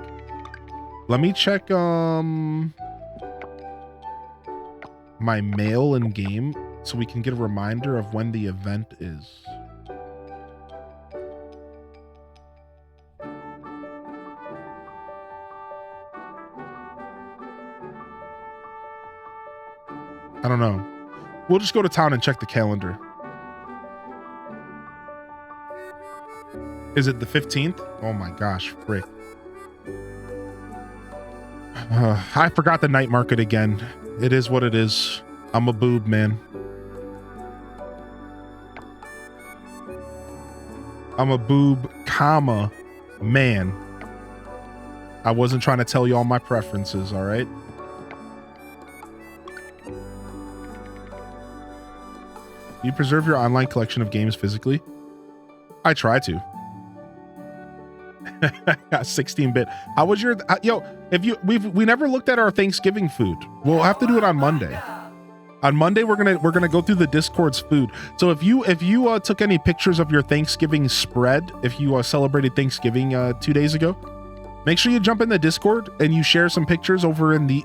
my mail in game so we can get a reminder of when the event is. I don't know. We'll just go to town and check the calendar. Is it the 15th? Oh my gosh, frick. I forgot the night market again. It is what it is. I'm a boob, man. I'm a boob, comma, man. I wasn't trying to tell you all my preferences, all right? You preserve your online collection of games physically? I try to. 16-bit. How was your yo? If you we never looked at our Thanksgiving food. We'll have to do it on Monday. On Monday we're gonna go through the Discord's food. So if you took any pictures of your Thanksgiving spread, if you celebrated Thanksgiving 2 days ago, make sure you jump in the Discord and you share some pictures over in the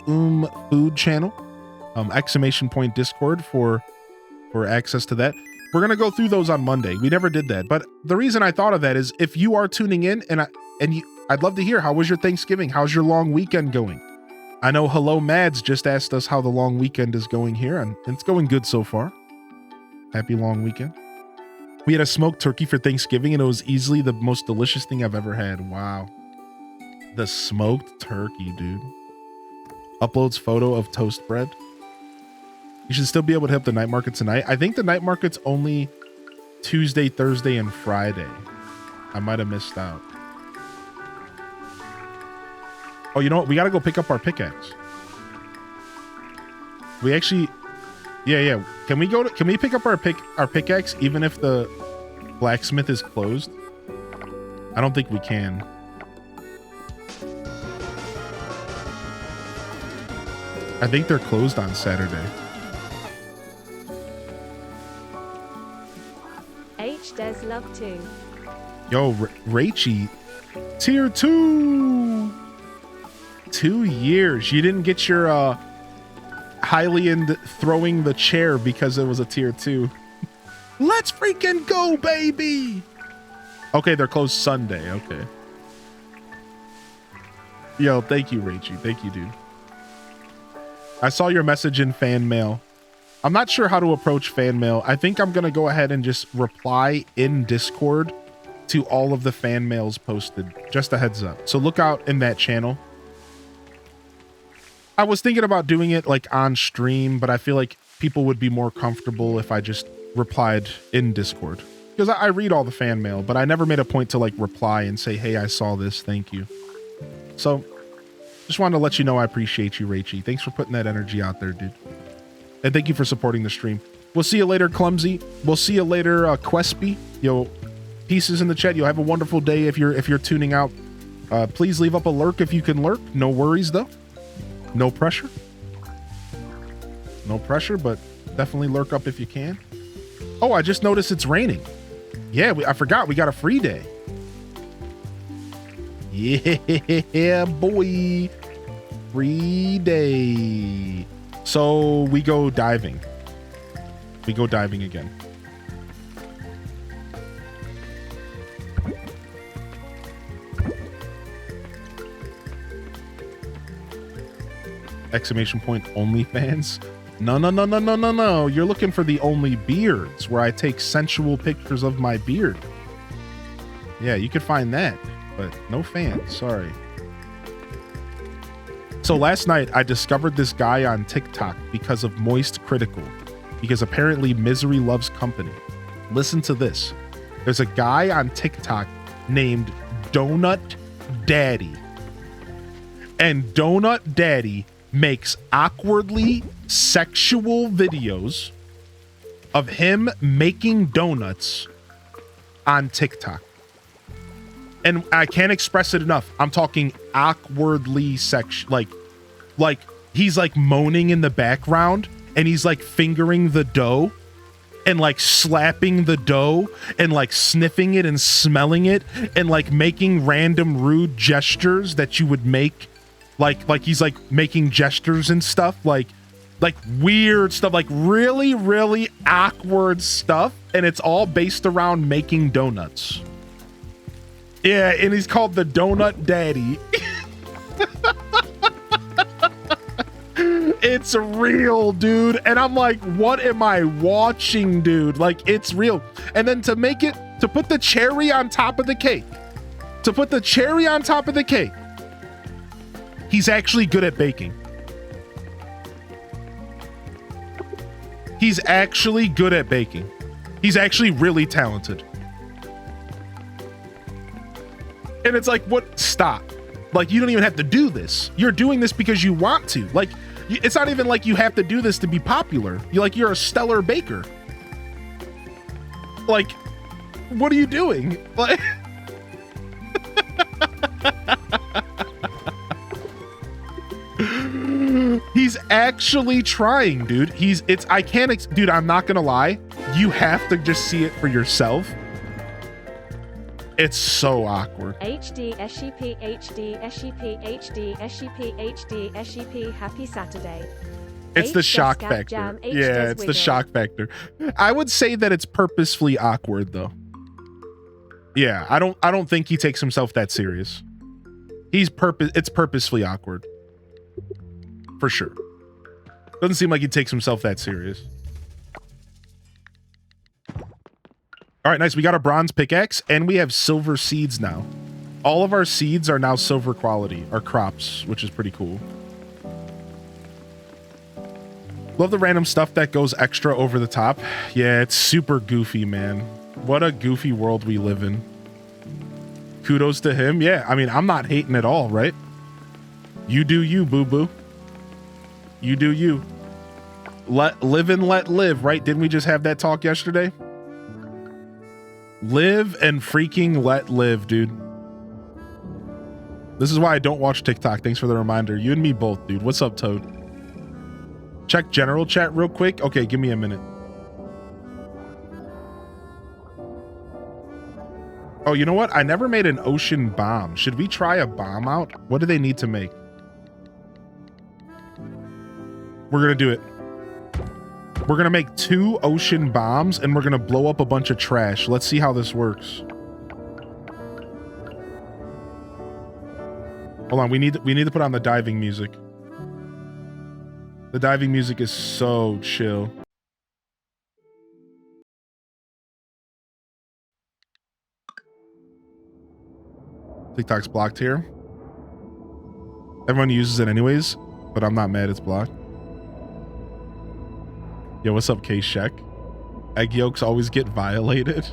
food channel, !point Discord for access to that. We're going to go through those on Monday. We never did that. But the reason I thought of that is if you are tuning in I'd love to hear, how was your Thanksgiving? How's your long weekend going? I know Hello Mads just asked us how the long weekend is going here, and it's going good so far. Happy long weekend. We had a smoked turkey for Thanksgiving, and it was easily the most delicious thing I've ever had. Wow. The smoked turkey, dude. Uploads photo of toast bread. You should still be able to hit up the night market tonight. I think the night market's only Tuesday, Thursday, and Friday. I might have missed out. Oh, you know what? We got to go pick up our pickaxe. We actually... Yeah. Can we pick up our pickaxe even if the blacksmith is closed? I don't think we can. I think they're closed on Saturday. H Des love too. Yo, Rachie, tier 2. 2 years. You didn't get your Hylian throwing the chair because it was a tier 2. Let's freaking go, baby. Okay, they're closed Sunday. Okay. Yo, thank you, Rachie. Thank you, dude. I saw your message in fan mail. I'm not sure how to approach fan mail. I think I'm going to go ahead and just reply in Discord to all of the fan mails posted. Just a heads up. So look out in that channel. I was thinking about doing it like on stream, but I feel like people would be more comfortable if I just replied in Discord. Because I read all the fan mail, but I never made a point to like reply and say, hey, I saw this. Thank you. So just wanted to let you know I appreciate you, Rachie. Thanks for putting that energy out there, dude. And thank you for supporting the stream. We'll see you later, Clumsy. We'll see you later, Quespy. Yo, pieces in the chat. You'll have a wonderful day if you're tuning out. Please leave up a lurk if you can lurk. No worries, though. No pressure. No pressure, but definitely lurk up if you can. Oh, I just noticed it's raining. Yeah, I forgot we got a free day. Yeah, boy. Free day. So we go diving. We go diving again. Exclamation point OnlyFans. No. You're looking for the Only Beards, where I take sensual pictures of my beard. Yeah, you could find that, but no fans. Sorry. So last night I discovered this guy on TikTok because of Moist Critical, because apparently misery loves company. Listen to this. There's a guy on TikTok named Donut Daddy, and Donut Daddy makes awkwardly sexual videos of him making donuts on TikTok. And I can't express it enough. I'm talking awkwardly sexual, like he's like moaning in the background and he's like fingering the dough and like slapping the dough and like sniffing it and smelling it and like making random rude gestures that you would make. Like he's like making gestures and stuff, like weird stuff, like really, really awkward stuff. And it's all based around making donuts. Yeah, and he's called the Donut Daddy. It's real, dude. And I'm like, what am I watching, dude? Like, it's real. And then to put the cherry on top of the cake, he's actually good at baking. He's actually good at baking. He's actually really talented. And it's like, what? Stop. Like, you don't even have to do this. You're doing this because you want to. Like, it's not even like you have to do this to be popular. You're a stellar baker. Like, what are you doing? Like, he's actually trying, dude. Dude, I'm not gonna lie. You have to just see it for yourself. It's so awkward. HD SCP HD SCP HD SCP HD SCP Happy Saturday. It's the H shock does factor. jam, H Yeah, does it's the wiggle. shock factor. I would say that it's purposefully awkward though. Yeah, I don't think he takes himself that serious. It's purposefully awkward. For sure. Doesn't seem like he takes himself that serious. All right, nice. We got a bronze pickaxe and we have silver seeds now. All of our seeds are now silver quality, our crops, which is pretty cool. Love the random stuff that goes extra over the top. Yeah, it's super goofy, man. What a goofy world we live in. Kudos to him. Yeah, I mean, I'm not hating at all, right? You do you, boo-boo. You do you. Live and let live, right? Didn't we just have that talk yesterday? Live and freaking let live, dude. This is why I don't watch TikTok. Thanks for the reminder. You and me both, dude. What's up, Toad? Check general chat real quick. Okay, give me a minute. Oh, you know what? I never made an ocean bomb. Should we try a bomb out? What do they need to make? We're gonna do it. We're gonna make 2 ocean bombs and we're gonna blow up a bunch of trash. Let's see how this works. Hold on, we need to put on the diving music. The diving music is so chill. TikTok's blocked here. Everyone uses it anyways, but I'm not mad it's blocked. Yo, what's up, K-Shek? Egg yolks always get violated.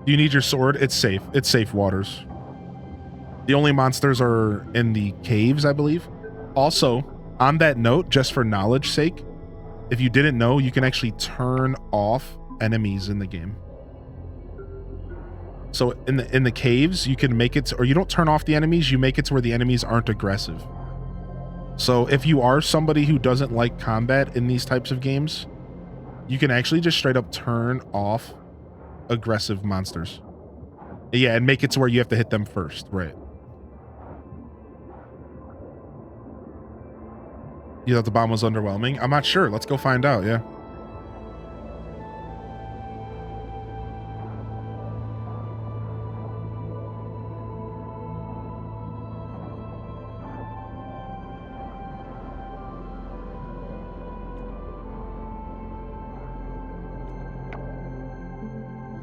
Do you need your sword? It's safe. It's safe waters. The only monsters are in the caves, I believe. Also, on that note, just for knowledge sake, if you didn't know, you can actually turn off enemies in the game. So in the caves, you can make it or you don't turn off the enemies, you make it to where the enemies aren't aggressive. So if you are somebody who doesn't like combat in these types of games, you can actually just straight up turn off aggressive monsters. Yeah, and make it to where you have to hit them first, right? You thought the bomb was underwhelming? I'm not sure. Let's go find out, yeah.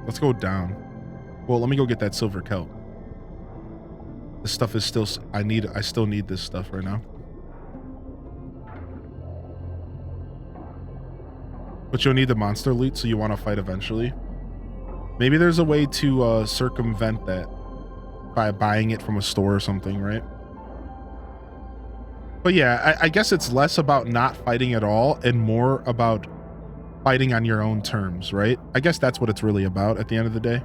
Let's go down. Well, let me go get that silver kelp. This stuff is still... I still need this stuff right now. But you'll need the monster loot, so you want to fight eventually. Maybe there's a way to circumvent that by buying it from a store or something, right? But yeah, I guess it's less about not fighting at all and more about fighting on your own terms, right? I guess that's what it's really about at the end of the day.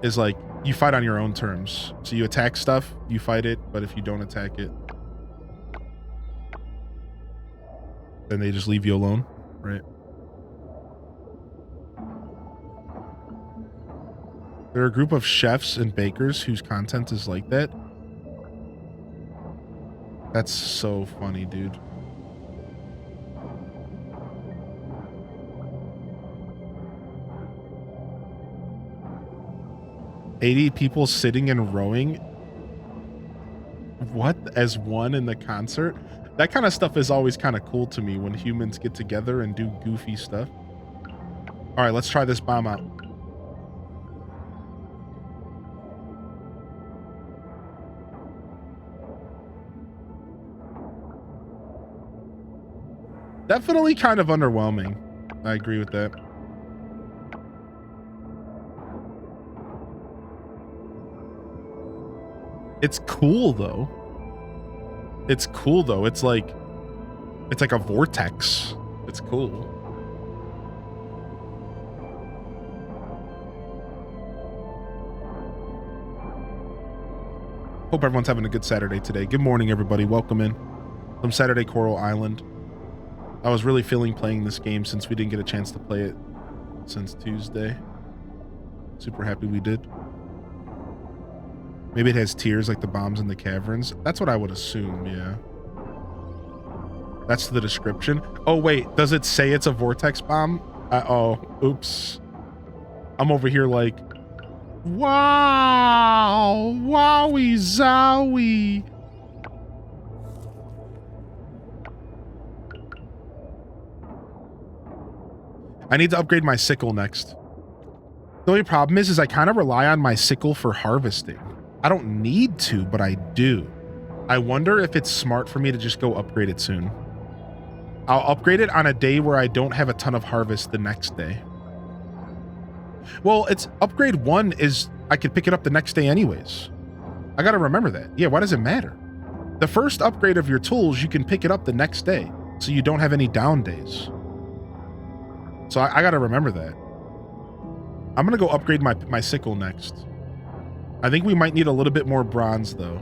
Is like, you fight on your own terms. So you attack stuff, you fight it, but if you don't attack it, then they just leave you alone, right? There are a group of chefs and bakers whose content is like that. That's so funny, dude. $80 people sitting and rowing. What? As one in the concert? That kind of stuff is always kind of cool to me when humans get together and do goofy stuff. All right, let's try this bomb out. Definitely kind of underwhelming. I agree with that. It's cool though. It's cool though. It's like a vortex. It's cool. Hope everyone's having a good Saturday today. Good morning, everybody. Welcome in from Saturday Coral Island. I was really feeling playing this game since we didn't get a chance to play it since Tuesday. Super happy we did. Maybe it has tiers like the bombs in the caverns. That's what I would assume, yeah. That's the description. Oh, wait, does it say it's a vortex bomb? Oh, oops. I'm over here like, wow, wowie zowie. I need to upgrade my sickle next. The only problem is I kind of rely on my sickle for harvesting. I don't need to, but I do. I wonder if it's smart for me to just go upgrade it soon. I'll upgrade it on a day where I don't have a ton of harvest the next day. Well, it's upgrade 1 is I could pick it up the next day anyways. I got to remember that. Yeah, why does it matter? The first upgrade of your tools, you can pick it up the next day, so you don't have any down days. So I got to remember that. I'm going to go upgrade my sickle next. I think we might need a little bit more bronze, though.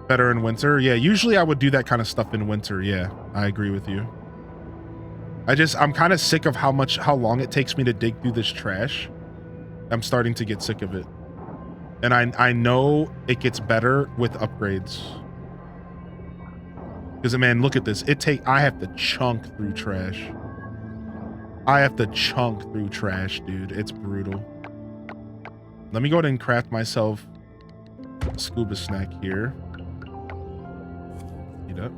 Better in winter? Yeah, usually I would do that kind of stuff in winter. Yeah, I agree with you. I'm kind of sick of how long it takes me to dig through this trash. I'm starting to get sick of it. And I know it gets better with upgrades. Because, man, look at this. I have to chunk through trash. I have to chunk through trash, dude. It's brutal. Let me go ahead and craft myself a scuba snack here. Eat up.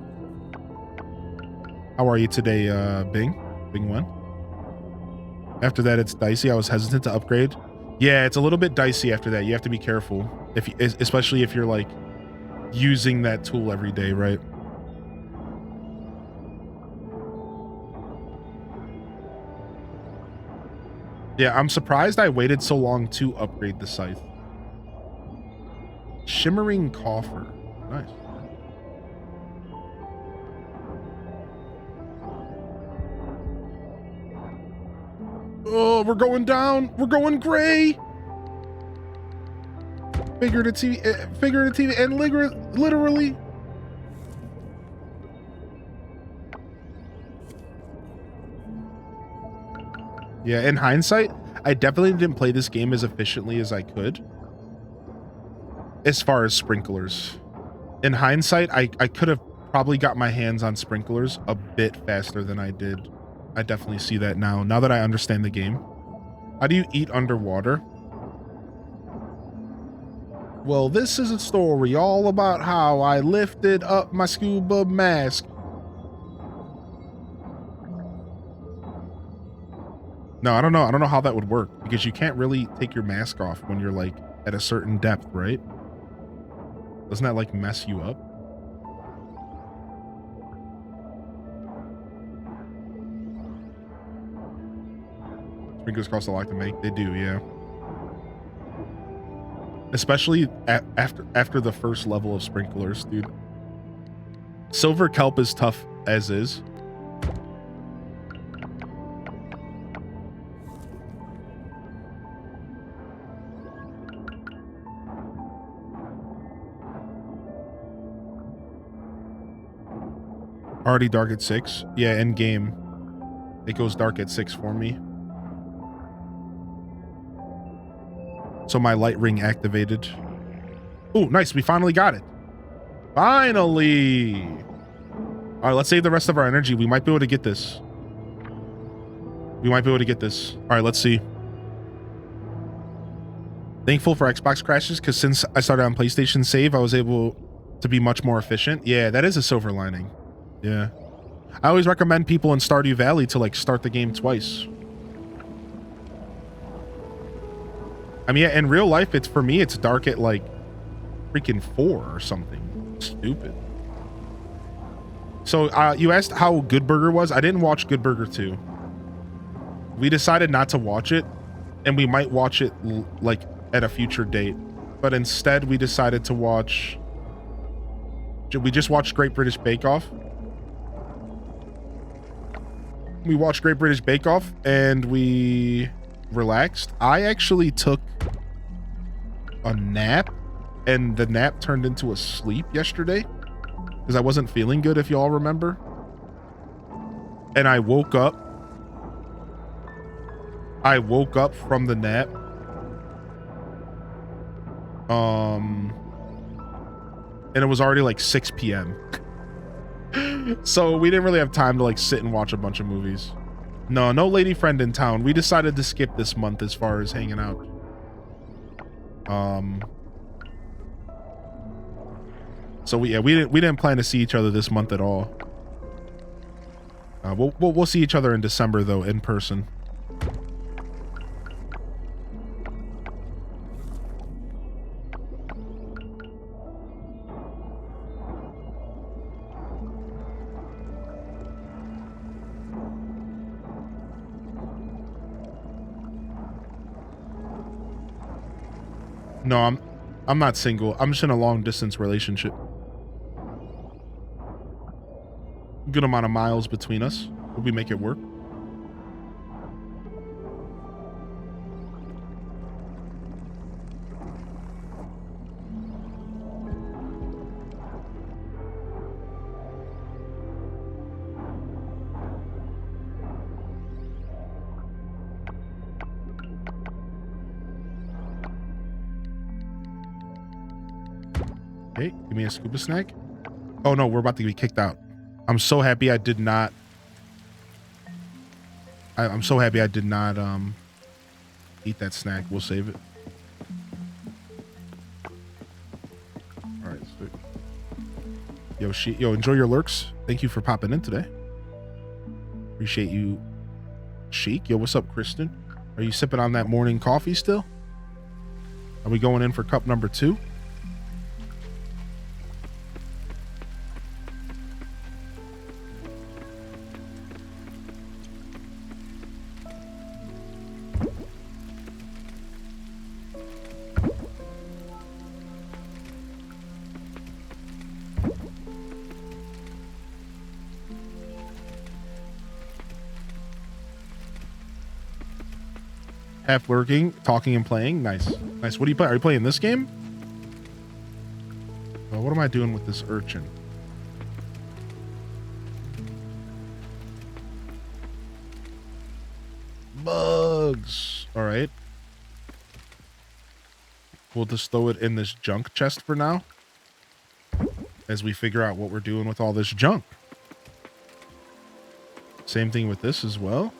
How are you today, Bing? Bing 1? After that, it's dicey. I was hesitant to upgrade. Yeah, it's a little bit dicey after that. You have to be careful, especially if you're like using that tool every day, right? Yeah, I'm surprised I waited so long to upgrade the scythe. Shimmering coffer. Nice. Oh, we're going down. We're going gray. Figurative and literally. Yeah, in hindsight, I definitely didn't play this game as efficiently as I could. As far as sprinklers. In hindsight, I could have probably got my hands on sprinklers a bit faster than I did. I definitely see that now that I understand the game. How do you eat underwater? Well, this is a story all about how I lifted up my scuba mask. No, I don't know. I don't know how that would work because you can't really take your mask off when you're like at a certain depth, right? Doesn't that like mess you up? Sprinklers cost a lot to make. They do, yeah. Especially after the first level of sprinklers, dude. Silver kelp is tough as is. Already dark at 6. Yeah, in game. It goes dark at 6 for me. So my light ring activated. Oh, nice. We finally got it. Finally. All right, let's save the rest of our energy. We might be able to get this. We might be able to get this. All right, let's see. Thankful for Xbox crashes because since I started on PlayStation save, I was able to be much more efficient. Yeah, that is a silver lining. Yeah. I always recommend people in Stardew Valley to like start the game twice. I mean, yeah, in real life, for me, it's dark at like freaking 4 or something. Stupid. So you asked how Good Burger was. I didn't watch Good Burger 2. We decided not to watch it, and we might watch it like at a future date. But instead, we decided to watch. We just watched Great British Bake Off. We watched Great British Bake Off, and we relaxed. I actually took a nap, and the nap turned into a sleep yesterday because I wasn't feeling good, if y'all remember. And I woke up from the nap And it was already like 6 p.m. So we didn't really have time to like sit and watch a bunch of movies. No lady friend in town. We decided to skip this month as far as hanging out. So we didn't plan to see each other this month at all. We'll see each other in December though, in person. No, I'm not single. I'm just in a long distance relationship. Good amount of miles between us. Will we make it work? Okay, give me a scuba snack. Oh no, we're about to be kicked out. I'm so happy I did not. I'm so happy I did not eat that snack. We'll save it. All right, sweet. Yo, enjoy your lurks. Thank you for popping in today. Appreciate you, Sheik. Yo, what's up, Kristen? Are you sipping on that morning coffee still? Are we going in for cup number 2? Half lurking, talking and playing. Nice. Nice. What do you play? Are you playing this game? What am I doing with this urchin? Bugs. All right. We'll just throw it in this junk chest for now, as we figure out what we're doing with all this junk. Same thing with this as well.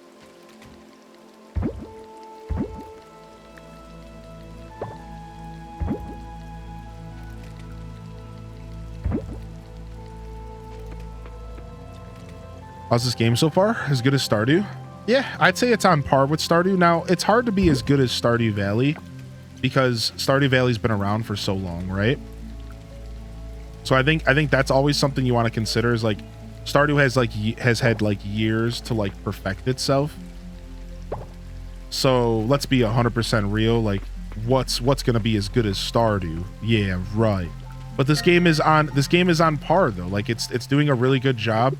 How's this game so far? As good as Stardew? Yeah, I'd say it's on par with Stardew. Now, it's hard to be as good as Stardew Valley because Stardew Valley's been around for so long, right? So I think that's always something you want to consider is like Stardew has had like years to like perfect itself. So let's be 100% real. Like what's going to be as good as Stardew? Yeah, right. But this game is on par though. Like it's doing a really good job.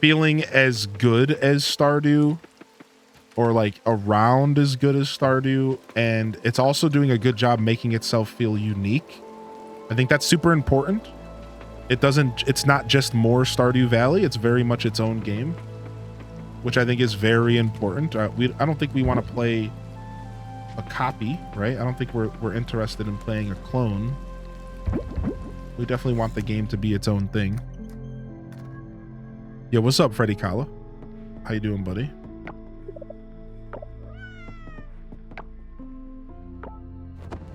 Feeling as good as Stardew or like around as good as Stardew, and it's also doing a good job making itself feel unique. I think that's super important. It's not just more Stardew Valley, it's very much its own game, which I think is very important. I don't think we want to play a copy, right? I don't think we're interested in playing a clone. We definitely want the game to be its own thing. Yo, what's up, Freddy Kala? How you doing, buddy?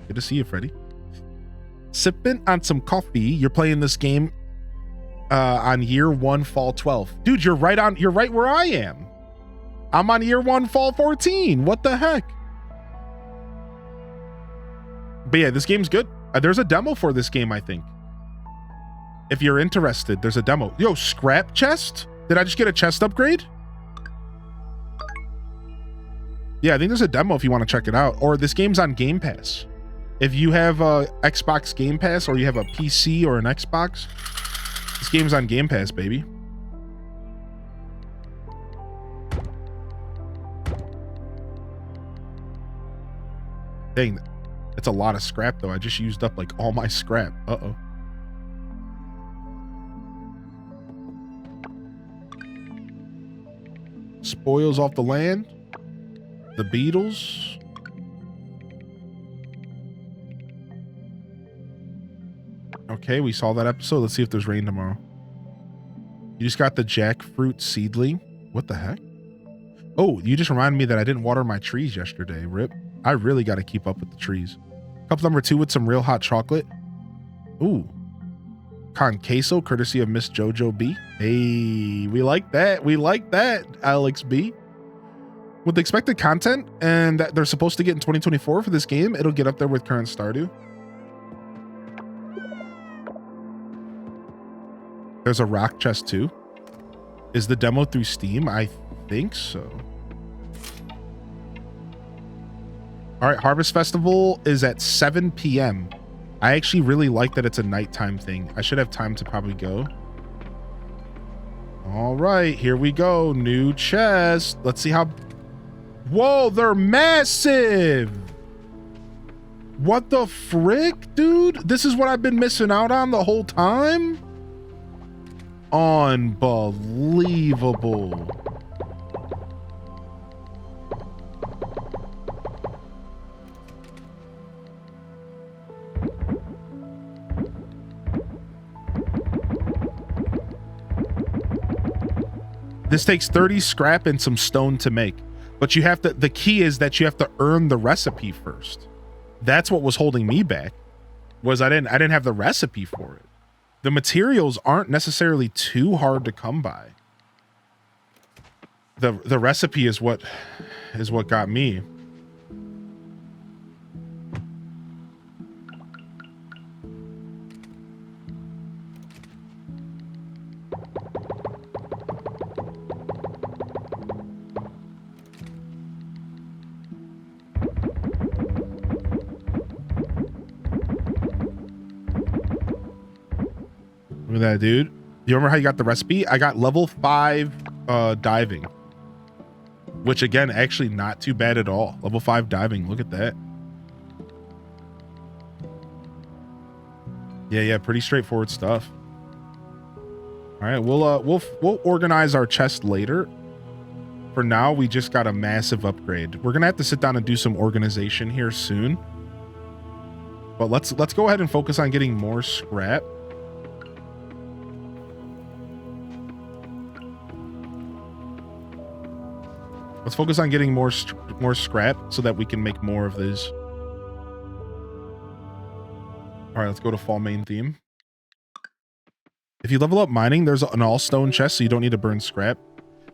Good to see you, Freddy. Sipping on some coffee. You're playing this game on year 1, fall 12. Dude, you're right where I am. I'm on year 1, fall 14. What the heck? But yeah, this game's good. There's a demo for this game, I think. If you're interested, there's a demo. Yo, scrap chest? Did I just get a chest upgrade? Yeah, I think there's a demo if you want to check it out. Or this game's on Game Pass. If you have a Xbox Game Pass or you have a PC or an Xbox, this game's on Game Pass, baby. Dang, that's a lot of scrap though. I just used up like all my scrap. Uh-oh. Spoils off the land. The beetles. Okay, we saw that episode. Let's see if there's rain tomorrow. You just got the jackfruit seedling. What the heck? Oh, you just reminded me that I didn't water my trees yesterday. Rip. I really got to keep up with the trees. Cup number 2 with some real hot chocolate. Ooh. Con queso, courtesy of Miss Jojo B. Hey, we like that. We like that, Alex B. With the expected content and that they're supposed to get in 2024 for this game, it'll get up there with current Stardew. There's a rock chest too. Is the demo through Steam? I think so. All right, Harvest Festival is at 7 p.m. I actually really like that it's a nighttime thing. I should have time to probably go. All right, here we go. New chest. Let's see how... Whoa, they're massive. What the frick, dude? This is what I've been missing out on the whole time? Unbelievable. This takes 30 scrap and some stone to make, but you have to, the key is that you have to earn the recipe first. That's what was holding me back, was I didn't have the recipe for it. The materials aren't necessarily too hard to come by. The recipe is what got me. Look at that, dude. You remember how you got the recipe? I got level 5 diving, which again, actually not too bad at all. Level 5 diving. Look at that. Yeah, pretty straightforward stuff. All right, we'll organize our chest later. For now, we just got a massive upgrade. We're gonna have to sit down and do some organization here soon. But let's go ahead and focus on getting more scrap. Let's focus on getting more scrap so that we can make more of this. All right, let's go to fall main theme. If you level up mining, there's an all stone chest, so you don't need to burn scrap.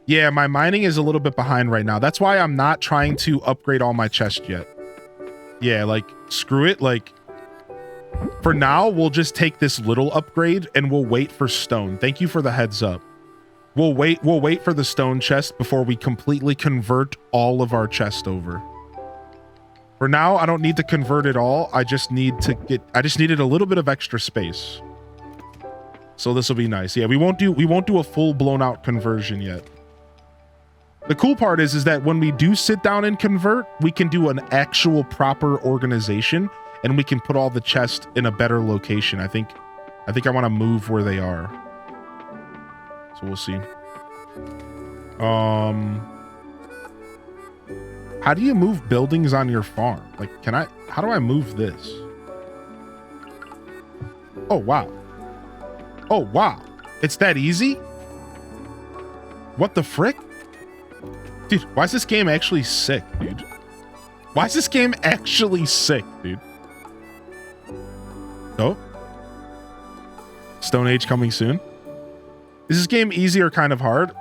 Yeah, my mining is a little bit behind right now. That's why I'm not trying to upgrade all my chests yet. Yeah, like, screw it. Like, for now, we'll just take this little upgrade and we'll wait for stone. Thank you for the heads up. We'll wait for the stone chest before we completely convert all of our chest over. For now, I don't need to convert it all. I just needed a little bit of extra space. So this will be nice. Yeah, we won't do a full blown out conversion yet. The cool part is that when we do sit down and convert, we can do an actual proper organization and we can put all the chests in a better location. I think I want to move where they are. So we'll see. How do you move buildings on your farm? Like, how do I move this? Oh, wow. Oh, wow. It's that easy? What the frick? Dude, why is this game actually sick, dude? Why is this game actually sick, dude? Oh. Stone Age coming soon. Is this game easy or kind of hard?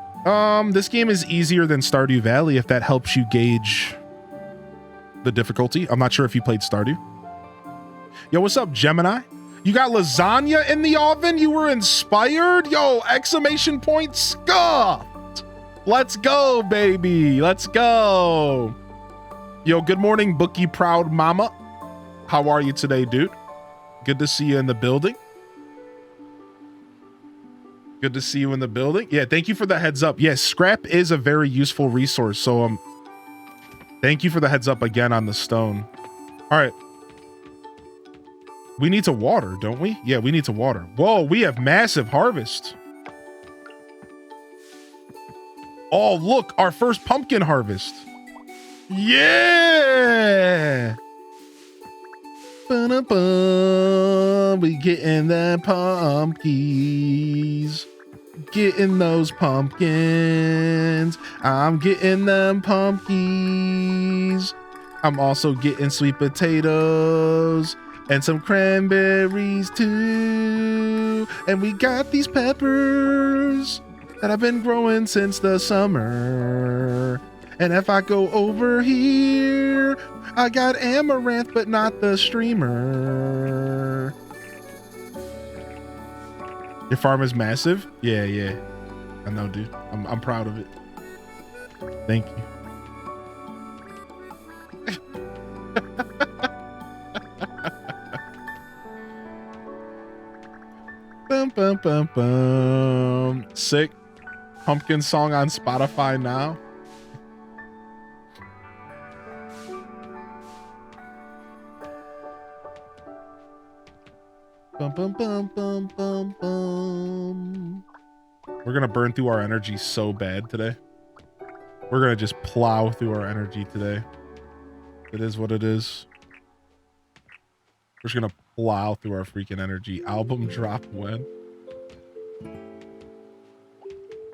This game is easier than Stardew Valley, if that helps you gauge the difficulty. I'm not sure if you played Stardew. Yo, what's up, Gemini? You got lasagna in the oven? You were inspired? Yo, exclamation point scuffed. Let's go, baby. Let's go. Yo, good morning, Bookie Proud Mama. How are you today, dude? Good to see you in the building. Good to see you in the building. Yeah, thank you for the heads up. Yes, scrap is a very useful resource. So thank you for the heads up again on the stone. All right. We need to water, don't we? Yeah, we need to water. Whoa, we have massive harvest. Oh, look, our first pumpkin harvest. Yeah. Ba-da-ba. We getting the pumpkins. Getting those pumpkins. I'm getting them pumpkins. I'm also getting sweet potatoes and some cranberries too. And we got these peppers that I've been growing since the summer. And if I go over here, I got amaranth, but not the streamer. Your farm is massive? Yeah, yeah. I know, dude. I'm proud of it. Thank you. Bum, bum, bum, bum. Sick. Pumpkin song on Spotify now. Bum, bum, bum, bum, bum, bum. We're gonna burn through our energy so bad today. We're gonna just plow through our energy today. It is what it is. We're just gonna plow through our freaking energy. Album drop when?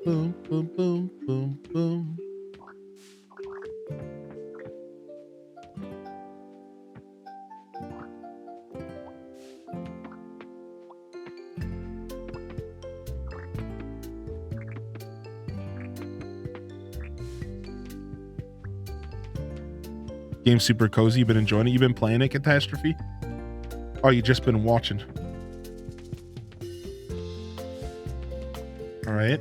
Boom, boom, boom, boom, boom. Game super cozy. You been enjoying it? You been playing it, Catastrophe? Oh, you just been watching. All right.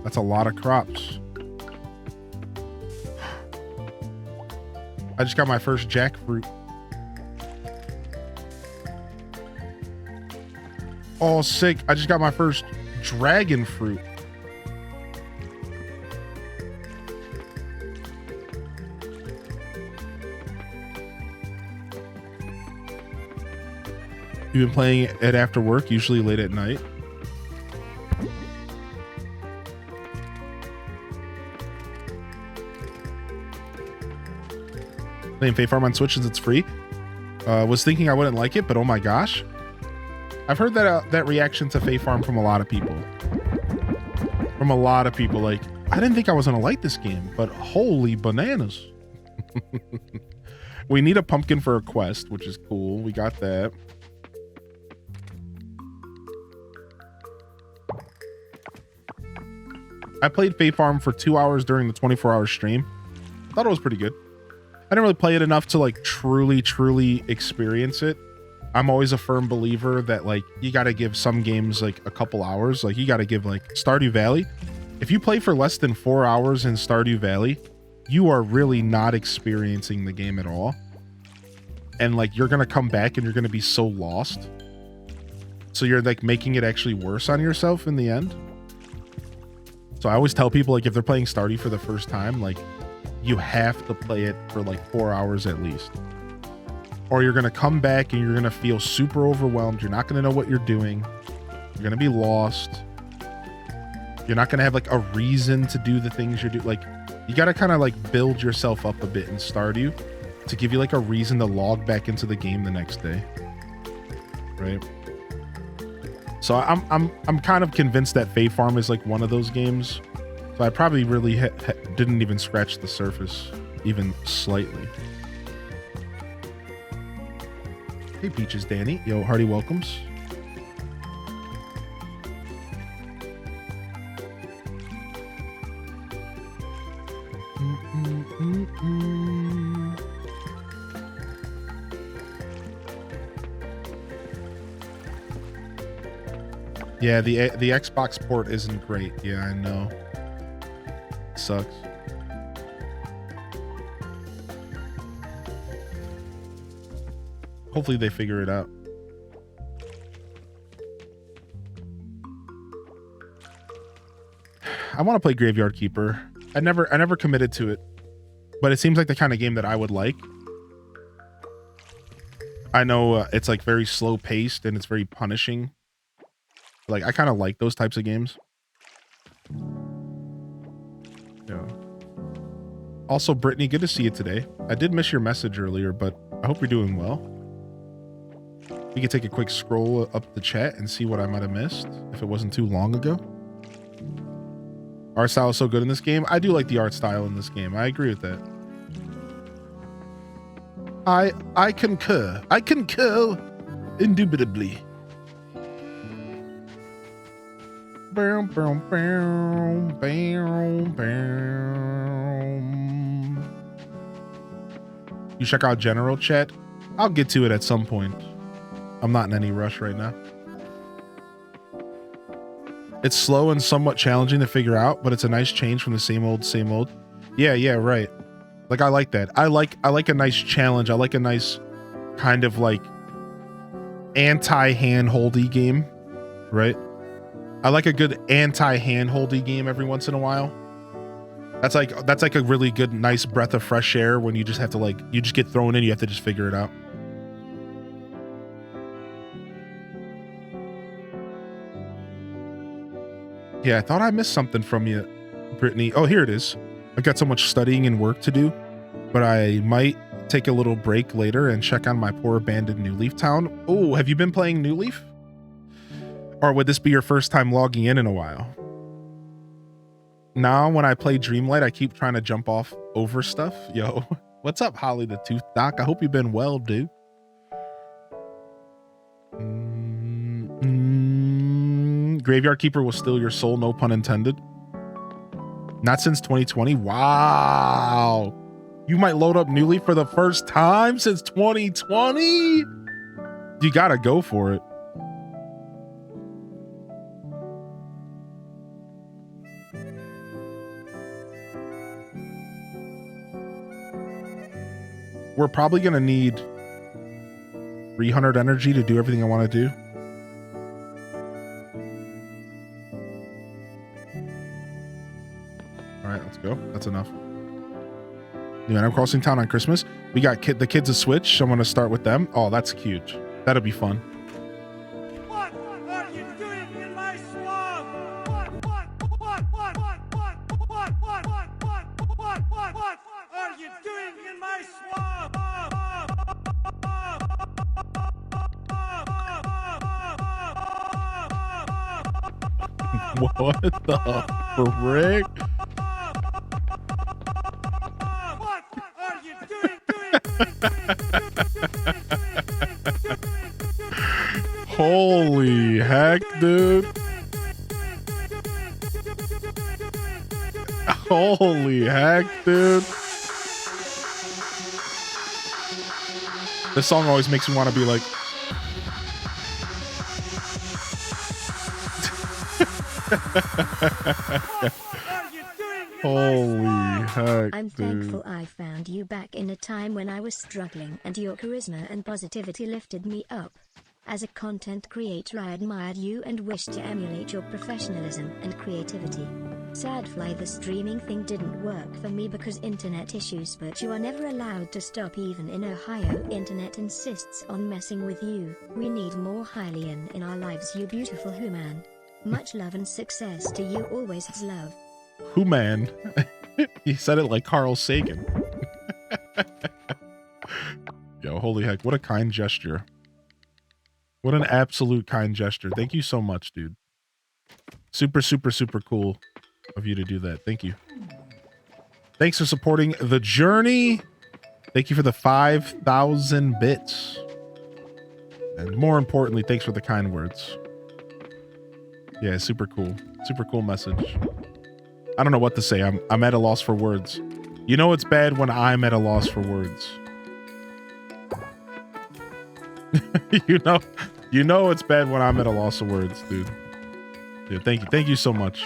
That's a lot of crops. I just got my first jackfruit. Oh, sick. I just got my first dragon fruit. You've been playing it after work, usually late at night. Playing Fae Farm on Switch since it's free. Was thinking I wouldn't like it, but oh my gosh. I've heard that that reaction to Fae Farm from a lot of people. From a lot of people, like, I didn't think I was gonna like this game, but holy bananas. We need a pumpkin for a quest, which is cool. We got that. I played Fae Farm for 2 hours during the 24-hour stream. Thought it was pretty good. I didn't really play it enough to like truly experience it. I'm always a firm believer that like you got to give some games like a couple hours. Like you got to give like Stardew Valley. If you play for less than 4 hours in Stardew Valley, you are really not experiencing the game at all. And like you're going to come back and you're going to be so lost. So you're like making it actually worse on yourself in the end. So I always tell people, like, if they're playing Stardew for the first time, like, you have to play it for like 4 hours at least. Or you're going to come back and you're going to feel super overwhelmed. You're not going to know what you're doing. You're going to be lost. You're not going to have like a reason to do the things you're doing. Like, you got to kind of like build yourself up a bit in Stardew to give you like a reason to log back into the game the next day. Right? So I'm kind of convinced that Fae Farm is like one of those games. So I probably really didn't even scratch the surface, even slightly. Hey, Peaches, Danny. Yo, hearty welcomes. Yeah, the Xbox port isn't great. Yeah, I know. Sucks. Hopefully they figure it out. I want to play Graveyard Keeper. I never committed to it, but it seems like the kind of game that I would like. I know it's like very slow paced and it's very punishing. Like, I kind of like those types of games. Yeah. Also, Brittany, good to see you today. I did miss your message earlier, but I hope you're doing well. We could take a quick scroll up the chat and see what I might have missed if it wasn't too long ago. Art style is so good in this game. I do like the art style in this game. I agree with that. I concur. I concur indubitably. Boom, boom, boom, boom, boom. You check out general chat. I'll get to it at some point. I'm not in any rush right now. It's slow and somewhat challenging to figure out, but it's a nice change from the same old, same old. Yeah, right. Like, I like that. I like a nice challenge. I like a nice kind of like anti-handholdy game, right? I like a good anti-handholdy game every once in a while. That's like a really good, nice breath of fresh air when you just have to like, you just get thrown in, you have to just figure it out. Yeah, I thought I missed something from you, Brittany. Oh, here it is. I've got so much studying and work to do, but I might take a little break later and check on my poor abandoned New Leaf town. Oh, have you been playing New Leaf? Or would this be your first time logging in a while? Now, when I play Dreamlight, I keep trying to jump off over stuff. Yo, what's up, Holly the Tooth Doc? I hope you've been well, dude. Graveyard Keeper will steal your soul, no pun intended. Not since 2020. Wow. You might load up New Leaf for the first time since 2020. You gotta go for it. We're probably gonna need 300 energy to do everything I want to do. All right, let's go. That's enough. New Animal Crossing Town on Christmas. We got the kids a Switch. I'm going to start with them. Oh, that's cute. That'll be fun. What are you doing in my swamp? What are you doing in my swamp? What the frick? Holy heck, dude. Holy heck, dude. This song always makes me want to be like, holy heck, I'm dude. thankful I found you back in a time when I was struggling and your charisma and positivity lifted me up. As a content creator, I admired you and wished to emulate your professionalism and creativity. Sadly, the streaming thing didn't work for me because internet issues, but you are never allowed to stop. Even in Ohio, internet insists on messing with you. We need more Hylian in our lives, you beautiful human. Much love and success to you, always love. Human. He said it like Carl Sagan. Yo, holy heck, what a kind gesture. What an absolute kind gesture. Thank you so much, dude. Super, super, super cool of you to do that. Thank you. Thanks for supporting the journey. Thank you for the 5,000 bits. And more importantly, thanks for the kind words. Yeah, super cool. Super cool message. I don't know what to say. I'm at a loss for words. You know it's bad when I'm at a loss for words. You know it's bad when I'm at a loss of words, dude. Yeah, thank you. Thank you so much.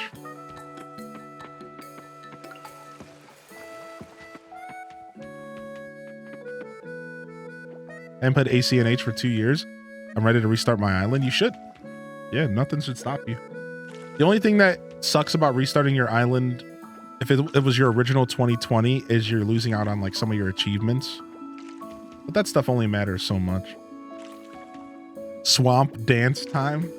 I haven't played ACNH for 2 years. I'm ready to restart my island. You should. Yeah, nothing should stop you. The only thing that sucks about restarting your island, if it was your original 2020, is you're losing out on like some of your achievements. But that stuff only matters so much. Swamp dance time.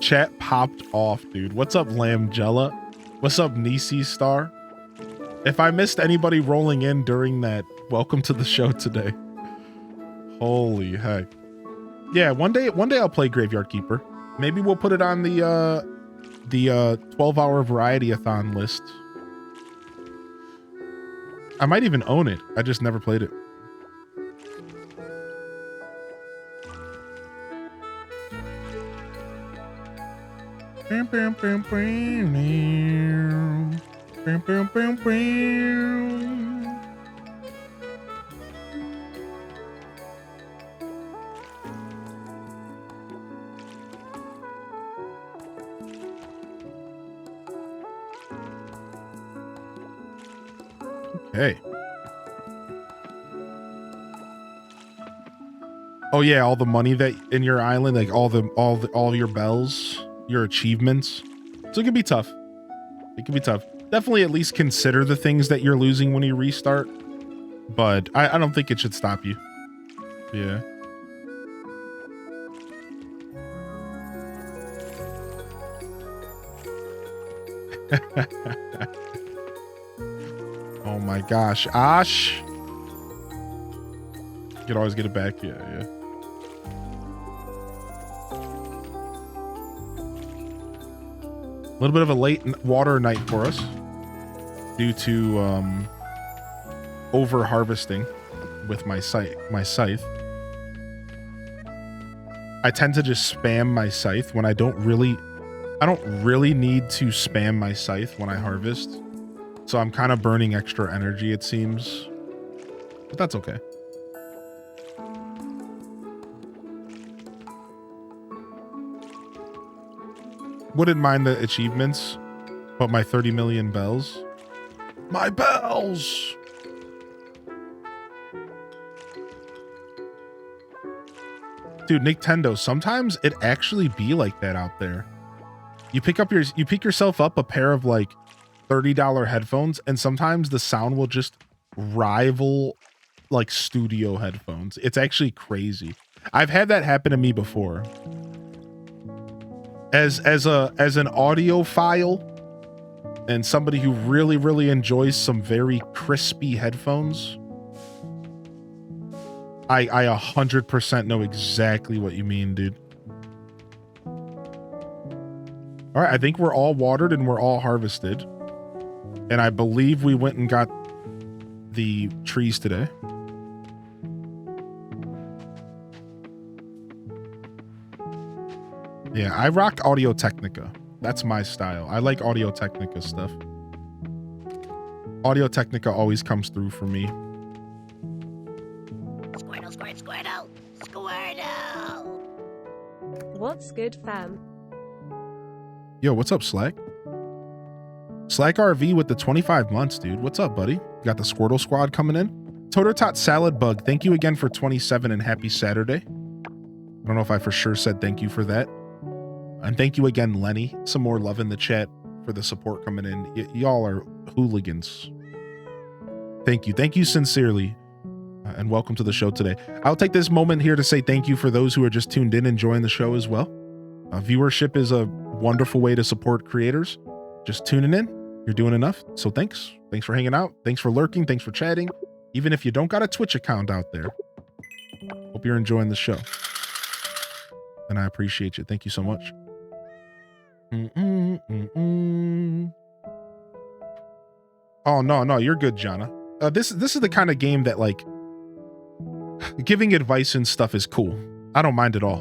Chat popped off, dude. What's up, Lamgella? What's up, Nisi Star? If I missed anybody rolling in during that Welcome to the show today. Holy heck. Yeah, one day I'll play Graveyard Keeper. Maybe we'll put it on the 12-hour variety-a-thon list. I might even own it. I just never played it. Okay. Oh yeah, all the money that in your island, like all your bells, your achievements. So it can be tough. It can be tough. Definitely at least consider the things that you're losing when you restart. But I don't think it should stop you. Yeah. Oh my gosh, Ash. You can always get it back. Yeah, yeah. A little bit of a late water night for us due to over harvesting with my scythe. I tend to just spam my scythe when I don't really need to spam my scythe when I harvest. So I'm kind of burning extra energy, it seems. But that's okay. Wouldn't mind the achievements, but my 30 million bells. My bells! Dude, Nintendo, sometimes it actually be like that out there. You pick yourself up a pair of like $30 headphones, and sometimes the sound will just rival like studio headphones. It's actually crazy. I've had that happen to me before. As an audiophile and somebody who really enjoys some very crispy headphones, I 100% know exactly what you mean, dude. All right, I think we're all watered and we're all harvested. And I believe we went and got the trees today. Yeah, I rock Audio Technica. That's my style. I like Audio Technica stuff. Audio Technica always comes through for me. Squirtle, Squirtle, Squirtle! What's good, fam? Yo, what's up, Slack? Slack RV with the 25 months, dude. What's up, buddy? Got the Squirtle Squad coming in. Tototot Salad Bug, thank you again for 27 and happy Saturday. I don't know if I for sure said thank you for that. And thank you again, Lenny. Some more love in the chat for the support coming in. Y'all are hooligans. Thank you. Thank you sincerely. And welcome to the show today. I'll take this moment here to say thank you for those who are just tuned in and enjoying the show as well. Viewership is a wonderful way to support creators. Just tuning in. You're doing enough. So thanks. Thanks for hanging out. Thanks for lurking. Thanks for chatting. Even if you don't got a Twitch account out there. Hope you're enjoying the show. And I appreciate you. Thank you so much. Oh, no, you're good, Jana. This is the kind of game that, like, giving advice and stuff is cool. I don't mind at all.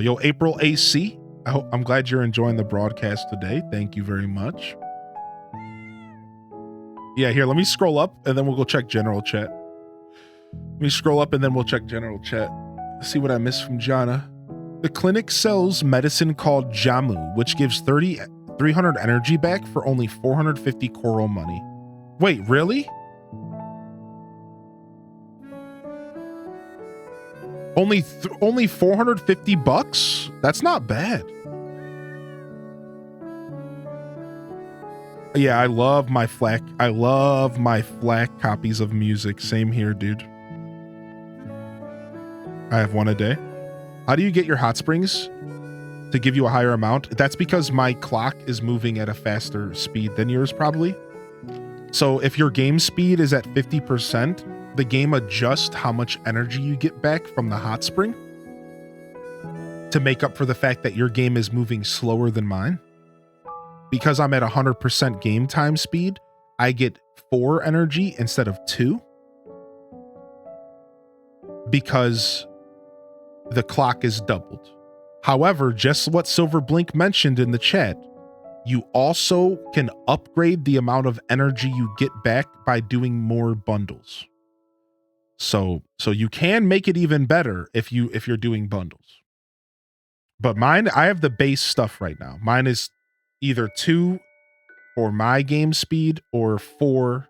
Yo, April AC, I'm glad you're enjoying the broadcast today. Thank you very much. Yeah, here, let me scroll up and then we'll go check general chat. See what I missed from Jana. The clinic sells medicine called Jamu, which gives 300 energy back for only 450 coral money. Wait, really? Only 450 bucks? That's not bad. Yeah, I love my FLAC copies of music. Same here, dude. I have one a day. How do you get your hot springs to give you a higher amount? That's because my clock is moving at a faster speed than yours, probably. So if your game speed is at 50%, the game adjusts how much energy you get back from the hot spring to make up for the fact that your game is moving slower than mine. Because I'm at 100% game time speed, I get 4 energy instead of 2. Because the clock is doubled. However, just what Silver Blink mentioned in the chat, you also can upgrade the amount of energy you get back by doing more bundles. So you can make it even better if you're doing bundles. But mine, I have the base stuff right now. Mine is either 2 for my game speed or 2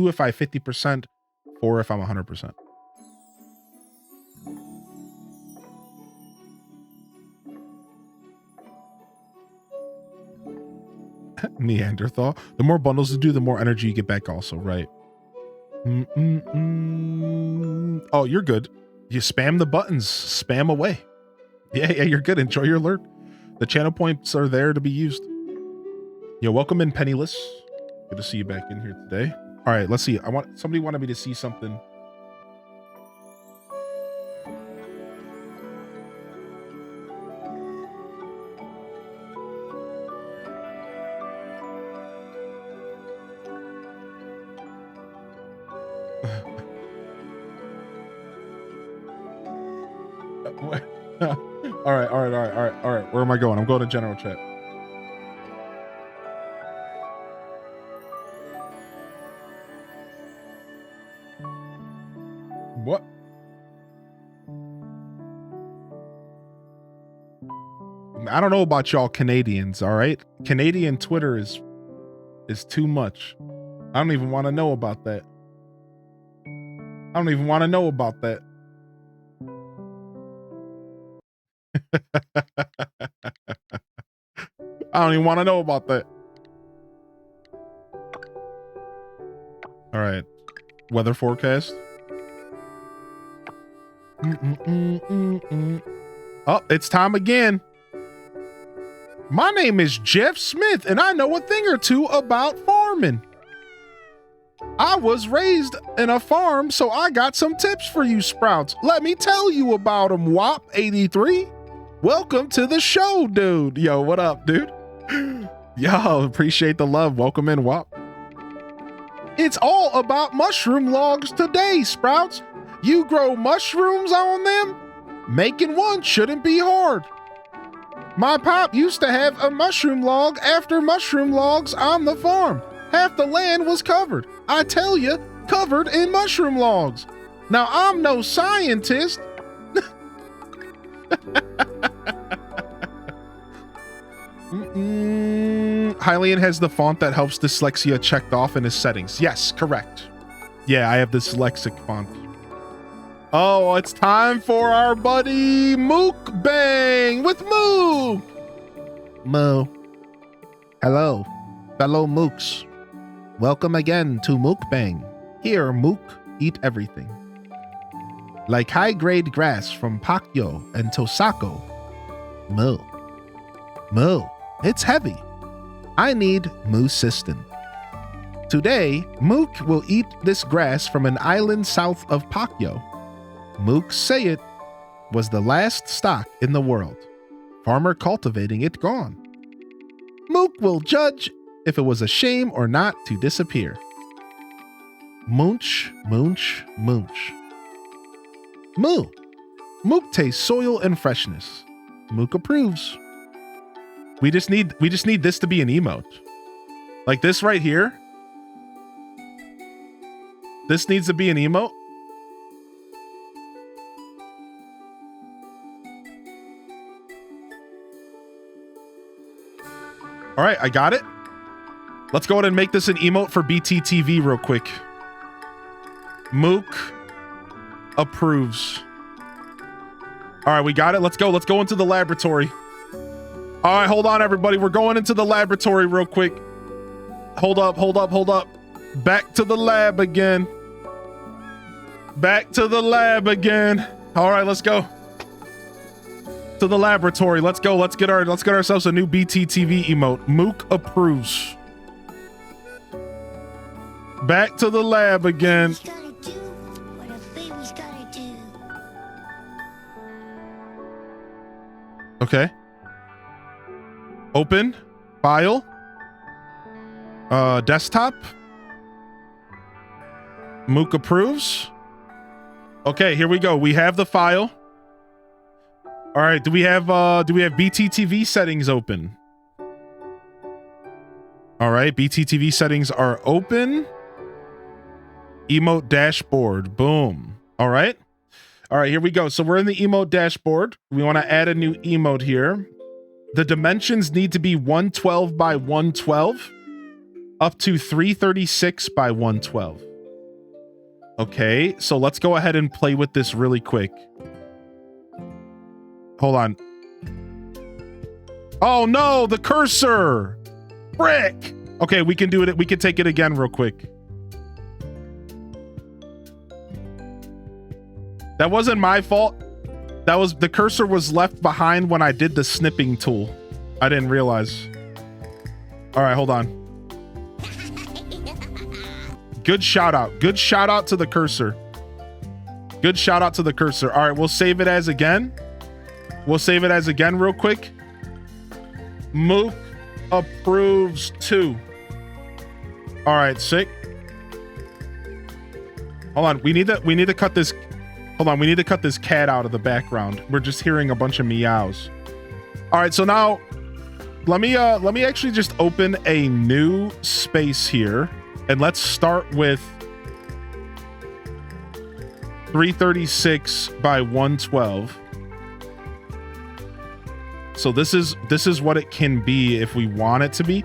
if I 50%, 4 if I'm 100%. Neanderthal. The more bundles you do, the more energy you get back also, right? Oh, you're good. You spam the buttons. Spam away. Yeah, you're good. Enjoy your alert. The channel points are there to be used. Yo, welcome in, Penniless. Good to see you back in here today. All right, let's see. Somebody wanted me to see something. All right. Where am I going? I'm going to general chat. What? I don't know about y'all Canadians, all right? Canadian Twitter is too much. I don't even want to know about that. I don't even want to know about that. I don't even want to know about that. All right. Weather forecast. Oh, it's time again. My name is Jeff Smith, and I know a thing or two about farming. I was raised in a farm, so I got some tips for you sprouts. Let me tell you about them, WAP83. Welcome to the show, dude. Yo, what up, dude? Yo, appreciate the love. Welcome in, WAP. It's all about mushroom logs today, sprouts. You grow mushrooms on them? Making one shouldn't be hard. My pop used to have a mushroom log after mushroom logs on the farm. Half the land was covered. I tell you, covered in mushroom logs. Now, I'm no scientist. Hylian has the font that helps dyslexia checked off in his settings. Yes, correct. Yeah, I have the dyslexic font. Oh, it's time for our buddy Mook Bang with Mook. Moo. Hello, fellow Mooks. Welcome again to Mook Bang. Here, Mook eat everything. Like high-grade grass from Pakyo and Tosako. Moo. Moo. It's heavy. I need Moosistin. Today, Mook will eat this grass from an island south of Pakyo. Mook say it was the last stock in the world. Farmer cultivating it gone. Mook will judge if it was a shame or not to disappear. Munch, munch, munch. Moo. Mook tastes soil and freshness. Mook approves. We just need this to be an emote. Like this right here. This needs to be an emote. All right, I got it. Let's go ahead and make this an emote for BTTV real quick. Mook approves. All right, we got it. Let's go. Let's go into the laboratory. All right, hold on, everybody. We're going into the laboratory real quick. Hold up. Back to the lab again. All right, let's go to the laboratory. Let's go. Let's get ourselves a new BTTV emote. Mook approves. Back to the lab again. Baby's gotta do what a baby's gotta do. Okay. Open. File. Desktop. Mook approves. Okay, here we go. We have the file. All right, do we have BTTV settings open? All right, BTTV settings are open. Emote dashboard. Boom. All right. All right, here we go. So we're in the emote dashboard. We want to add a new emote here. The dimensions need to be 112 by 112 up to 336 by 112. Okay, so let's go ahead and play with this really quick. Hold on. Oh no, the cursor. Frick. Okay, we can do it. We can take it again real quick. That wasn't my fault. That was the cursor was left behind when I did the snipping tool. I didn't realize. All right, hold on. Good shout out. Good shout out to the cursor. Good shout out to the cursor. All right, we'll save it as again. We'll save it as again real quick. Mook approves 2. All right, sick. Hold on. We need to cut this. Hold on. We need to cut this cat out of the background. We're just hearing a bunch of meows. All right, so now let me actually just open a new space here. And let's start with 336 by 112. So this is what it can be if we want it to be.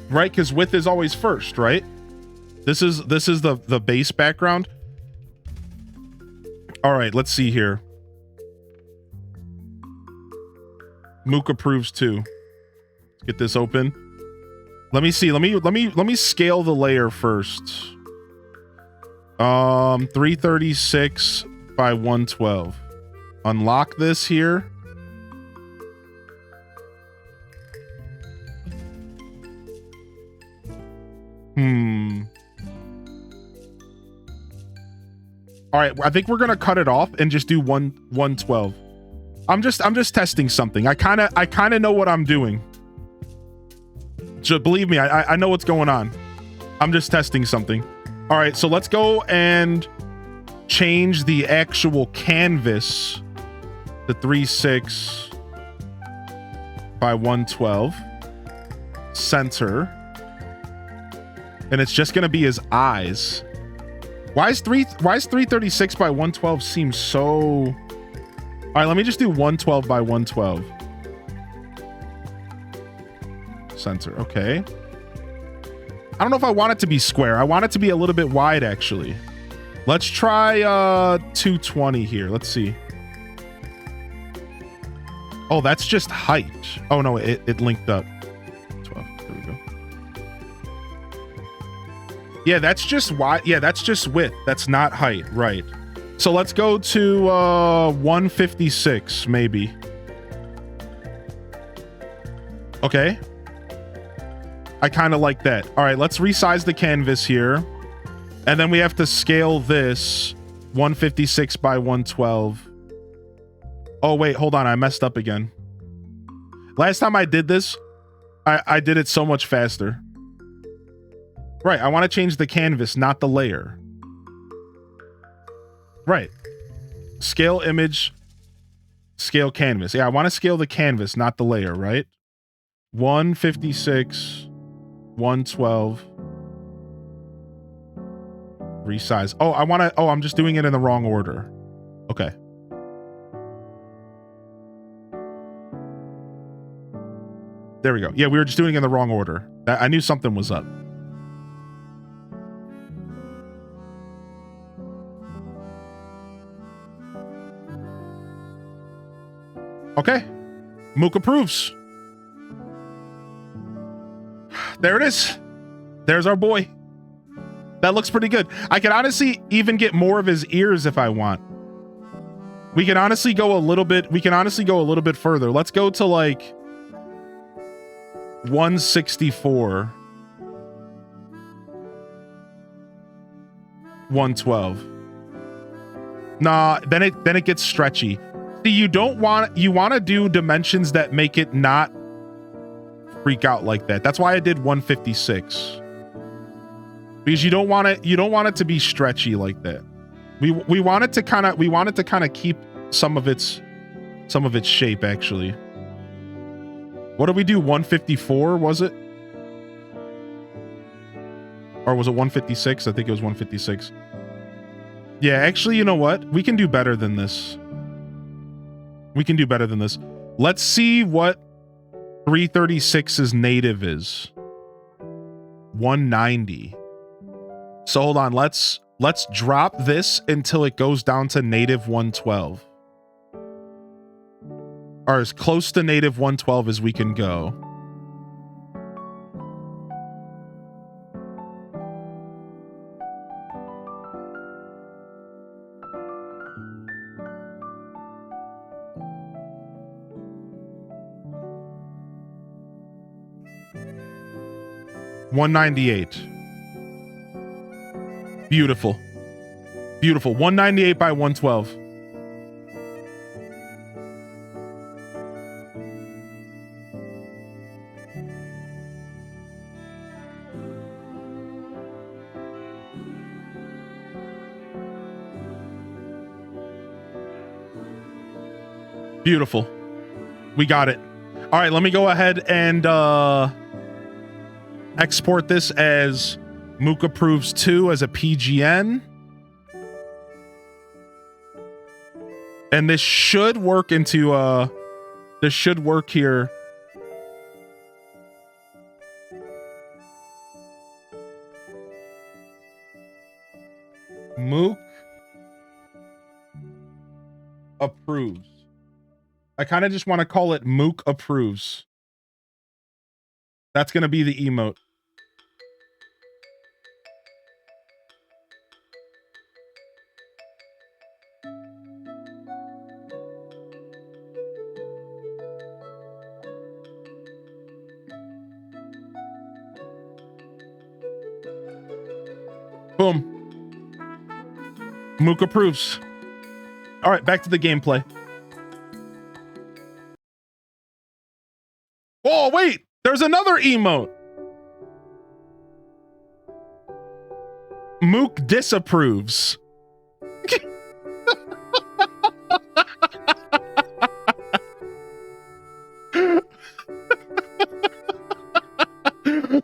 Right? Because width is always first, right? This is the base background. All right, let's see here. Mook approves 2. Let's get this open. Let me see. Let me scale the layer first. 336 by 112. Unlock this here. All right, I think we're gonna cut it off and just do 112. I'm just testing something. I kind of know what I'm doing. Just believe me, I know what's going on. I'm just testing something. All right, so let's go and change the actual canvas to 36 by 112. Center. And it's just gonna be his eyes. Why is 336 by 112 seem so... All right, let me just do 112 by 112. Center, okay. I don't know if I want it to be square. I want it to be a little bit wide, actually. Let's try 220 here. Let's see. Oh, that's just height. Oh, no, it linked up. 12, there we go. Yeah, that's just wide. Yeah, that's just width. That's not height, right. So let's go to 156, maybe. Okay. I kind of like that. All right, let's resize the canvas here. And then we have to scale this 156 by 112. Oh, wait, hold on. I messed up again. Last time I did this, I did it so much faster. Right, I want to change the canvas, not the layer. Right. Scale image, scale canvas. Yeah, I want to scale the canvas, not the layer, right? 156... 112. Resize. Oh, I'm just doing it in the wrong order. Okay. There we go. Yeah, we were just doing it in the wrong order. I knew something was up. Okay. Mook approves. There it is. There's our boy. That looks pretty good. I can honestly even get more of his ears if I want. We can honestly go a little bit. We can honestly go a little bit further. Let's go to like 164. 112. Nah, then it gets stretchy. See, you want to do dimensions that make it not freak out like that. That's why I did 156. Because you don't want it to be stretchy like that. We want it to kind of keep some of its shape actually. What did we do? 154 was it? Or was it 156? I think it was 156. Yeah, actually, you know what? We can do better than this. We can do better than this. Let's see what 336's native is. 190. So hold on, let's drop this until it goes down to native 112. Or as close to native 112 as we can go. $198. Beautiful. Beautiful. 198 by 112. Beautiful. We got it. All right, let me go ahead and export this as Mook approves 2 as a PGN. And this should work into this should work here. Mook approves. I kind of just want to call it Mook approves. That's going to be the emote. Boom. Mook approves. All right, back to the gameplay. Oh, wait, there's another emote. Mook disapproves.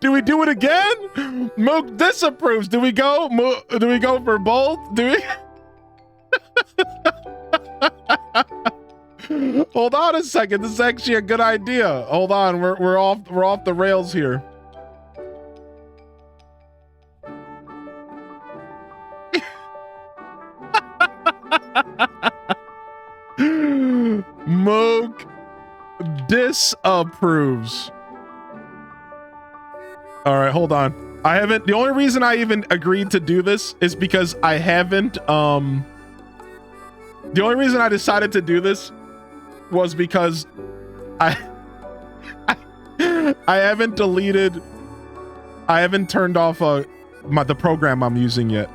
Do we do it again? Mook disapproves. Do we go for both? Do we? Hold on a second. This is actually a good idea. Hold on. We're off the rails here. Mook disapproves. All right, hold on. The only reason I even agreed to do this is because I haven't, the only reason I decided to do this was because I haven't turned off the program I'm using yet.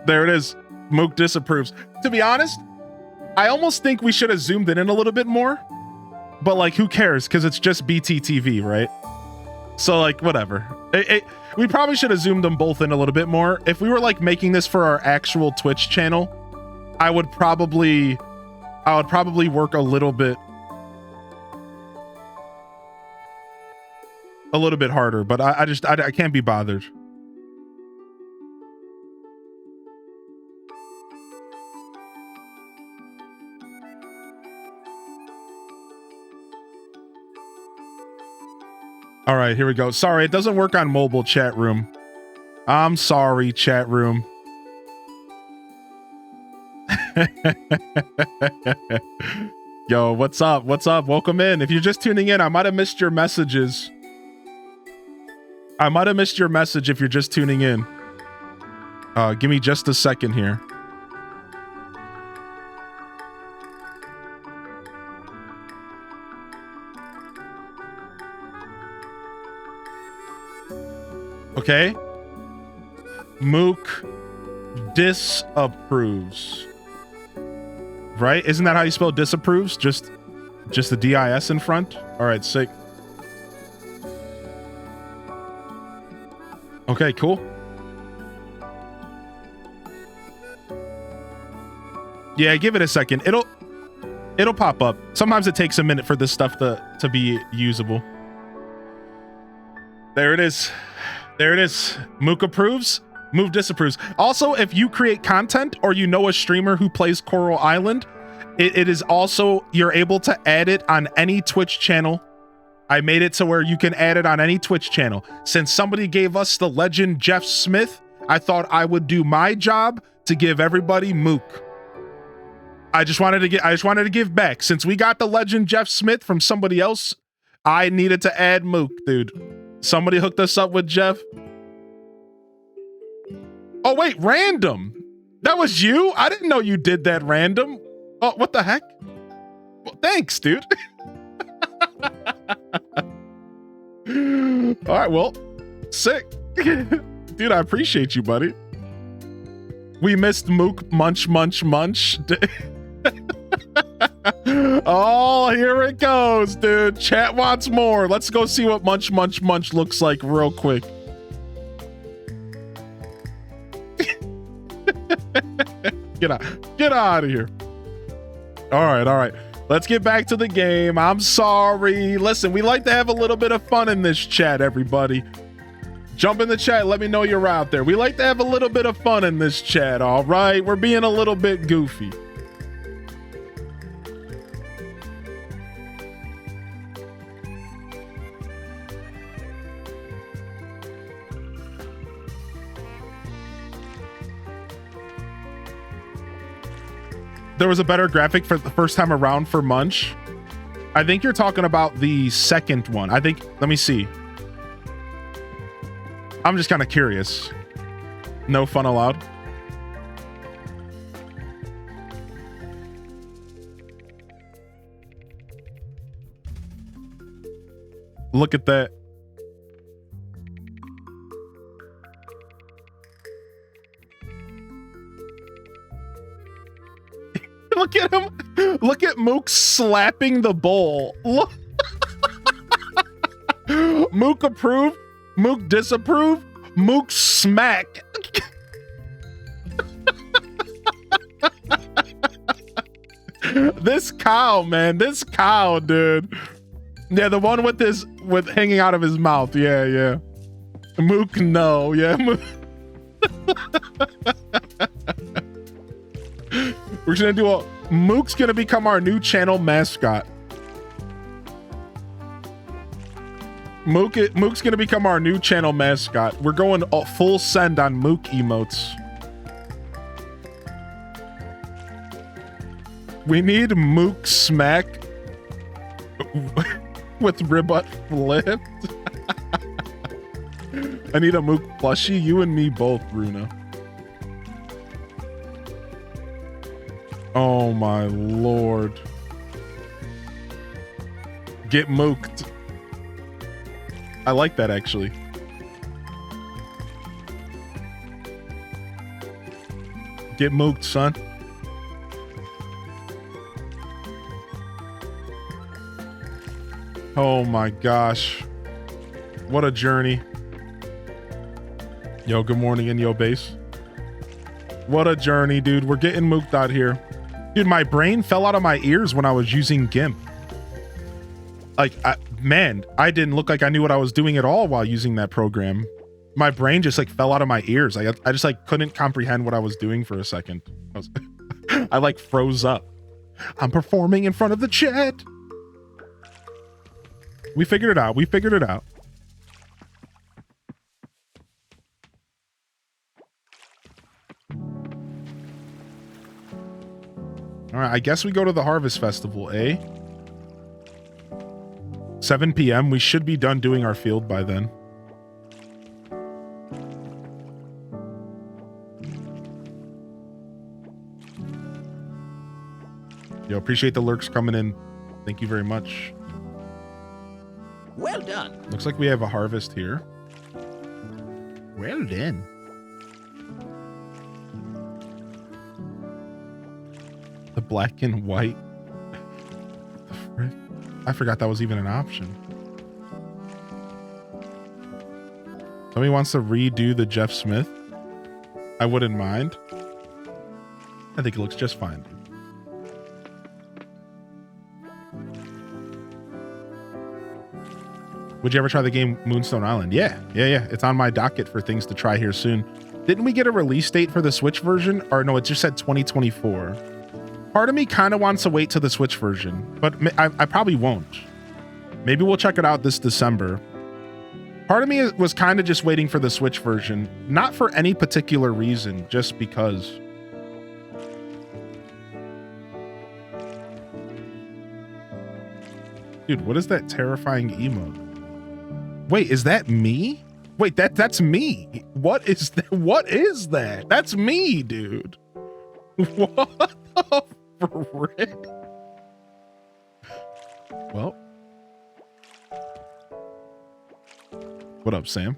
There it is. Mook disapproves. To be honest, I almost think we should have zoomed in a little bit more. But like, who cares? Because it's just BTTV, right? So like, whatever. We probably should have zoomed them both in a little bit more. If we were like making this for our actual Twitch channel, I would probably work a little bit harder. But I can't be bothered. All right, here we go. Sorry, it doesn't work on mobile, chat room. I'm sorry, chat room. Yo, what's up? What's up? Welcome in. If you're just tuning in, I might have missed your messages. I might have missed your message if you're just tuning in. Give me just a second here. Okay. Mook disapproves. Right? Isn't that how you spell disapproves? Just the D-I-S in front? All right, sick. Okay, cool. Yeah, give it a second. It'll pop up. Sometimes it takes a minute for this stuff to be usable. There it is. There it is. Mook approves. Mook disapproves. Also, if you create content or you know a streamer who plays Coral Island, it is also, you're able to add it on any Twitch channel. I made it to where you can add it on any Twitch channel. Since somebody gave us the legend Jeff Smith, I thought I would do my job to give everybody Mook. I just wanted to give back. Since we got the legend Jeff Smith from somebody else, I needed to add Mook, dude. Somebody hooked us up with Jeff. Oh wait, Random. That was you? I didn't know you did that, Random. Oh, what the heck? Well, thanks, dude. All right, well, sick. Dude, I appreciate you, buddy. We missed Mook munch. Oh, here it goes, dude. Chat wants more. Let's go see what munch looks like real quick. Get out of here. All right. Let's get back to the game. I'm sorry. Listen, we like to have a little bit of fun in this chat, everybody. Jump in the chat. Let me know you're out there. We like to have a little bit of fun in this chat, all right? We're being a little bit goofy. There was a better graphic for the first time around for Munch. I think you're talking about the second one. I think, let me see. I'm just kind of curious. No fun allowed. Look at that. Look at him. Look at Mook slapping the bowl. Look. Mook approve. Mook disapprove. Mook smack. This cow, man. This cow, dude. Yeah, the one with hanging out of his mouth. Yeah. Mook, no. Yeah, Mook. We're gonna do Mook's gonna become our new channel mascot. Mook's gonna become our new channel mascot. We're going full send on Mook emotes. We need Mook smack with rebut flipped. I need a Mook plushie. You and me both, Bruno. Oh my lord. Get mooked. I like that actually. Get mooked, son. Oh my gosh. What a journey. Yo, good morning in yo base. What a journey, dude. We're getting mooked out here. Dude, my brain fell out of my ears when I was using GIMP. Like, man, I didn't look like I knew what I was doing at all while using that program. My brain just like fell out of my ears. I just like couldn't comprehend what I was doing for a second. I like froze up. I'm performing in front of the chat. We figured it out. We figured it out. All right, I guess we go to the Harvest Festival, eh? 7 p.m. We should be done doing our field by then. Yo, appreciate the lurks coming in. Thank you very much. Well done. Looks like we have a harvest here. Well then. The black and white. The frick? I forgot that was even an option. Somebody wants to redo the Jeff Smith. I wouldn't mind. I think it looks just fine. Would you ever try the game Moonstone Island? Yeah. It's on my docket for things to try here soon. Didn't we get a release date for the Switch version? Or no, it just said 2024. Part of me kind of wants to wait till the Switch version, but I probably won't. Maybe we'll check it out this December. Part of me was kind of just waiting for the Switch version, not for any particular reason, just because. Dude, what is that terrifying emote? Wait, is that me? Wait, that's me. What is that? What is that? That's me, dude. What the frick? Well, what up, Sam?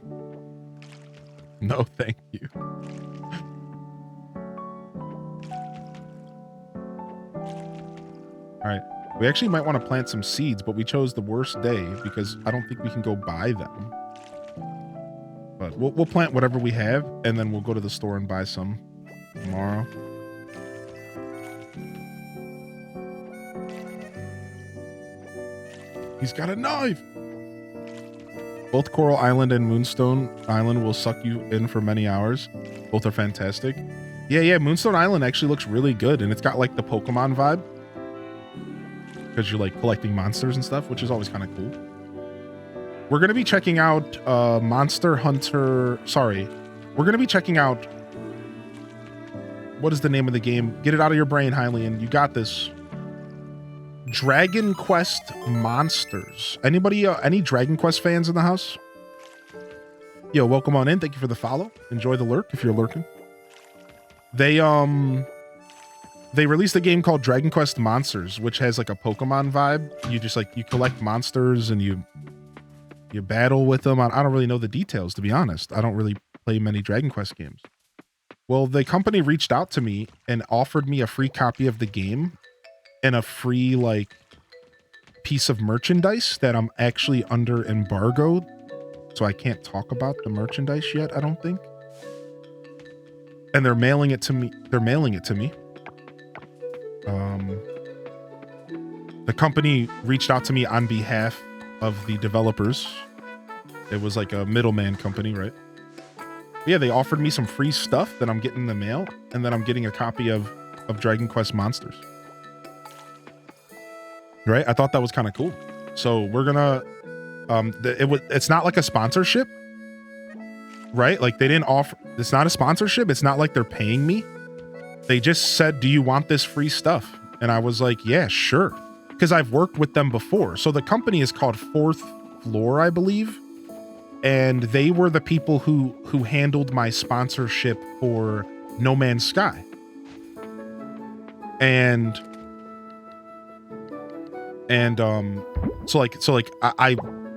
No, thank you. All right. We actually might want to plant some seeds, but we chose the worst day because I don't think we can go buy them. But we'll plant whatever we have, and then we'll go to the store and buy some tomorrow. He's got a knife! Both Coral Island and Moonstone Island will suck you in for many hours. Both are fantastic. Yeah, Moonstone Island actually looks really good, and it's got like the Pokemon vibe. Because you're like collecting monsters and stuff, which is always kind of cool. We're going to be checking out Monster Hunter. Sorry. We're going to be checking out. What is the name of the game? Get it out of your brain, Hylian. You got this. Dragon Quest Monsters. Anybody, any Dragon Quest fans in the house? Yo, welcome on in. Thank you for the follow. Enjoy the lurk if you're lurking. They released a game called Dragon Quest Monsters, which has like a Pokemon vibe. You just like, you collect monsters and you battle with them. I don't really know the details, to be honest. I don't really play many Dragon Quest games. Well, the company reached out to me and offered me a free copy of the game and a free like piece of merchandise that I'm actually under embargo. So I can't talk about the merchandise yet, I don't think. And they're mailing it to me. The company reached out to me on behalf of the developers. It was like a middleman company, right? Yeah, they offered me some free stuff that I'm getting in the mail, and then I'm getting a copy of Dragon Quest Monsters. Right? I thought that was kind of cool. So we're gonna it's not like a sponsorship, right? Like they didn't offer, it's not a sponsorship. It's not like they're paying me. They just said, do you want this free stuff? And I was like, yeah, sure. Because I've worked with them before. So the company is called Fourth Floor, I believe. And they were the people who handled my sponsorship for No Man's Sky. And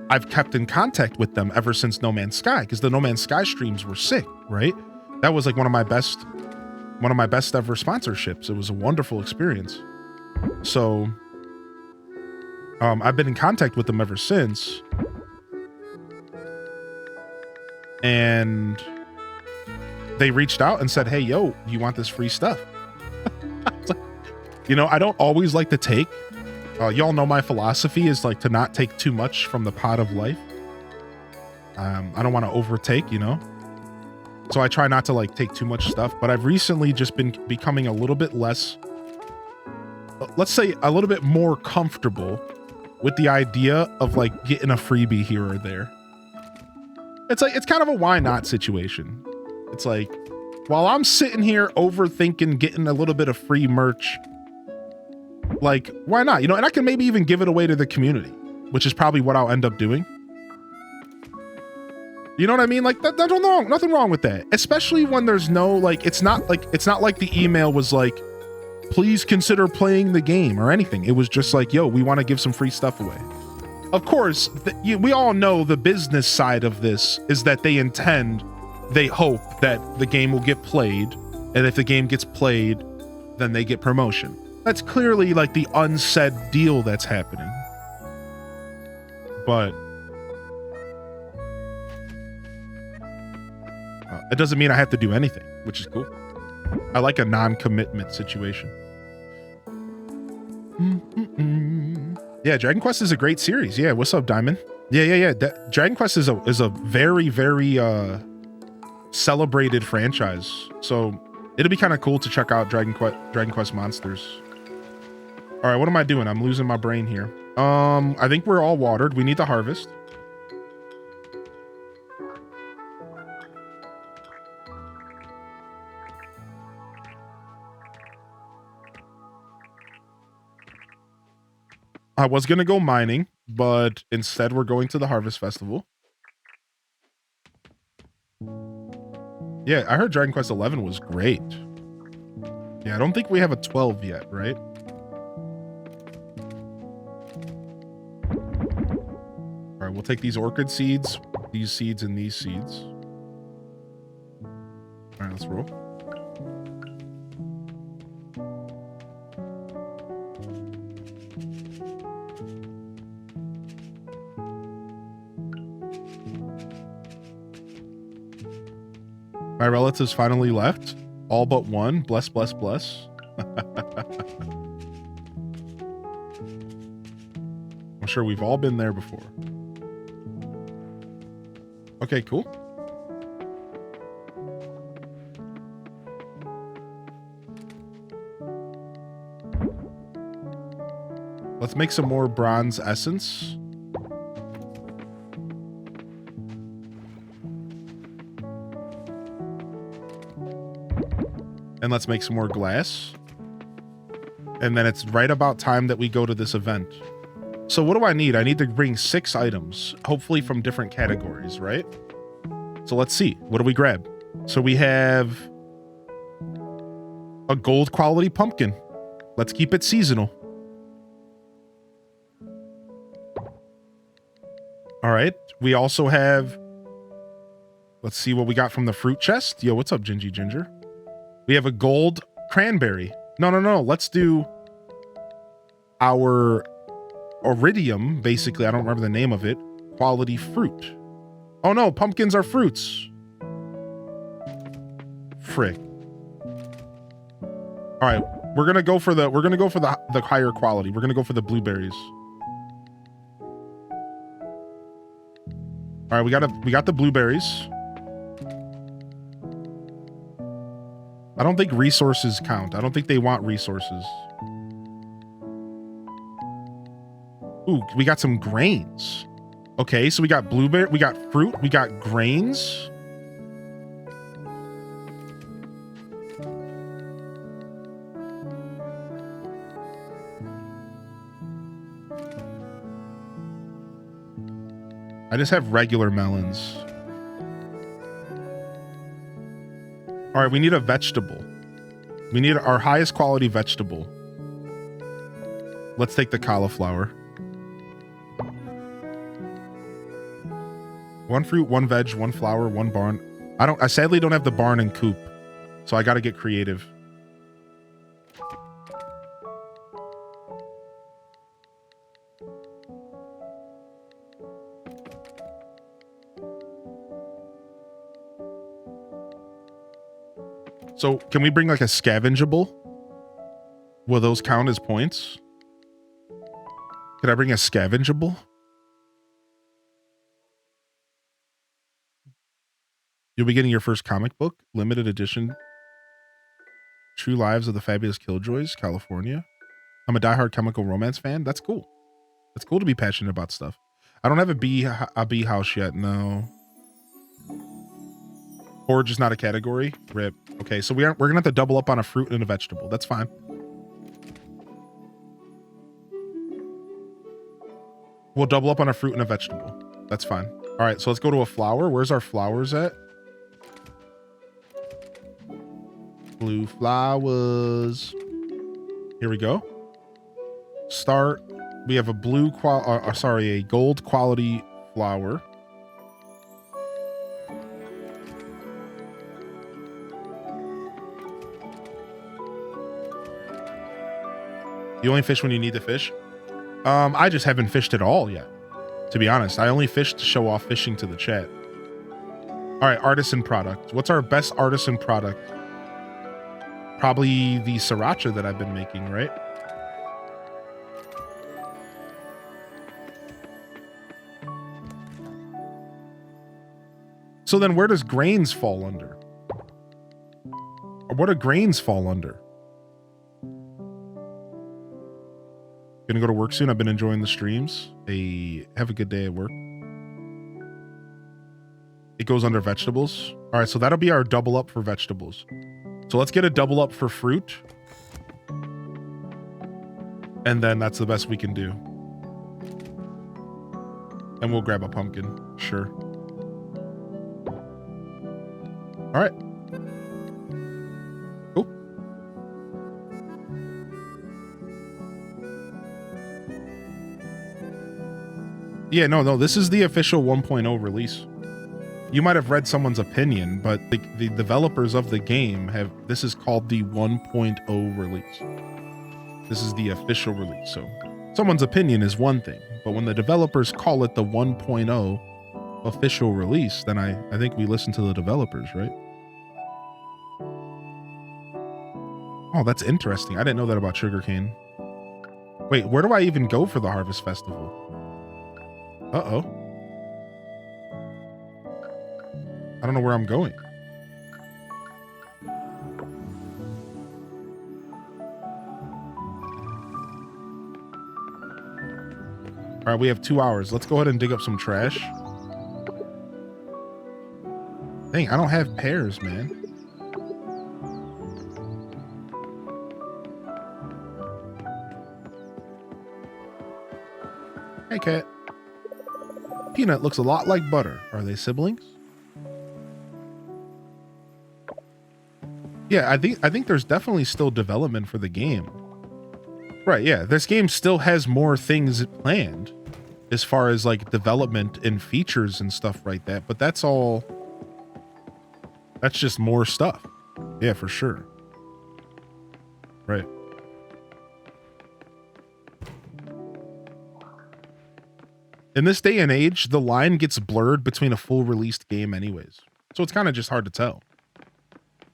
I've kept in contact with them ever since No Man's Sky, because the No Man's Sky streams were sick, right? That was like one of my best ever sponsorships. It was a wonderful experience. So I've been in contact with them ever since. And they reached out and said, hey, yo, you want this free stuff? You know, I don't always like to take. Y'all know my philosophy is like to not take too much from the pot of life. I don't want to overtake, you know? So I try not to like take too much stuff, but I've recently just been becoming a little bit less, let's say a little bit more comfortable with the idea of like getting a freebie here or there. It's like, it's kind of a why not situation. It's like, while I'm sitting here overthinking getting a little bit of free merch, like, why not? You know, and I can maybe even give it away to the community, which is probably what I'll end up doing. You know what I mean? Like, nothing wrong with that. Especially when there's no, like, it's not like the email was like, please consider playing the game or anything. It was just like, yo, we want to give some free stuff away. Of course, we all know the business side of this is that they intend they hope that the game will get played, and if the game gets played, then they get promotion. That's clearly like the unsaid deal that's happening. But it doesn't mean I have to do anything, which is cool. I like a non-commitment situation. Yeah, Dragon Quest is a great series. Yeah, what's up, Diamond? Yeah. Dragon Quest is a very, very celebrated franchise. So it'll be kind of cool to check out Dragon Quest Monsters. All right, what am I doing? I'm losing my brain here. I think we're all watered. We need to harvest. I was going to go mining, but instead we're going to the Harvest Festival. Yeah, I heard Dragon Quest 11 was great. Yeah, I don't think we have a 12 yet, right? All right, we'll take these orchid seeds, these seeds, and these seeds. All right, let's roll. My relatives finally left. All but one. Bless, bless, bless. I'm sure we've all been there before. Okay, cool. Let's make some more bronze essence. And let's make some more glass. And then it's right about time that we go to this event. So what do I need? I need to bring 6 items, hopefully from different categories, right? So let's see. What do we grab? So we have a gold quality pumpkin. Let's keep it seasonal. All right. We also have, let's see what we got from the fruit chest. Yo, what's up, Gingy Ginger? We have a gold cranberry. No. Let's do our iridium, basically. I don't remember the name of it. Quality fruit. Oh no, pumpkins are fruits. Frick. All right, we're gonna go for the higher quality. We're gonna go for the blueberries. All right, we got the blueberries. I don't think resources count. I don't think they want resources. Ooh, we got some grains. Okay, so we got blueberry, we got fruit, we got grains. I just have regular melons. All right, we need a vegetable. We need our highest quality vegetable. Let's take the cauliflower. 1 fruit, 1 veg, 1 flower, 1 barn. I sadly don't have the barn and coop, so I got to get creative. So can we bring like a scavengeable? Will those count as points? Could I bring a scavengeable? You'll be getting your first comic book, limited edition. True Lives of the Fabulous Killjoys, California. I'm a diehard chemical romance fan. That's cool. It's cool to be passionate about stuff. I don't have a bee house yet. No. Forage is not a category. Rip. Okay, so we're gonna have to double up on a fruit and a vegetable. That's fine. We'll double up on a fruit and a vegetable. That's fine. All right, so let's go to a flower. Where's our flowers at? Blue flowers. Here we go. Start. We have a a gold quality flower. You only fish when you need to fish? I just haven't fished at all yet. To be honest, I only fished to show off fishing to the chat. All right, artisan product. What's our best artisan product? Probably the sriracha that I've been making, right? So then where does grains fall under? Or what do grains fall under? Gonna go to work soon. I've been enjoying the streams. Have a good day at work. It goes under vegetables. All right, so that'll be our double up for vegetables. So let's get a double up for fruit. And then that's the best we can do. And we'll grab a pumpkin. Sure. All right. Cool. Yeah, no, this is the official 1.0 release. You might have read someone's opinion, but the developers of the game have, this is called the 1.0 release. This is the official release. So someone's opinion is one thing, but when the developers call it the 1.0 official release, then I think we listen to the developers, right? Oh, that's interesting. I didn't know that about sugarcane. Wait, where do I even go for the Harvest Festival? Uh-oh. I don't know where I'm going. All right, we have 2 hours. Let's go ahead and dig up some trash. Dang, I don't have pears, man. Hey, cat. Peanut looks a lot like butter. Are they siblings? Yeah, I think there's definitely still development for the game. Right, yeah. This game still has more things planned as far as like development and features and stuff like that, but that's just more stuff. Yeah, for sure. Right. In this day and age, the line gets blurred between a full released game anyways. So it's kind of just hard to tell.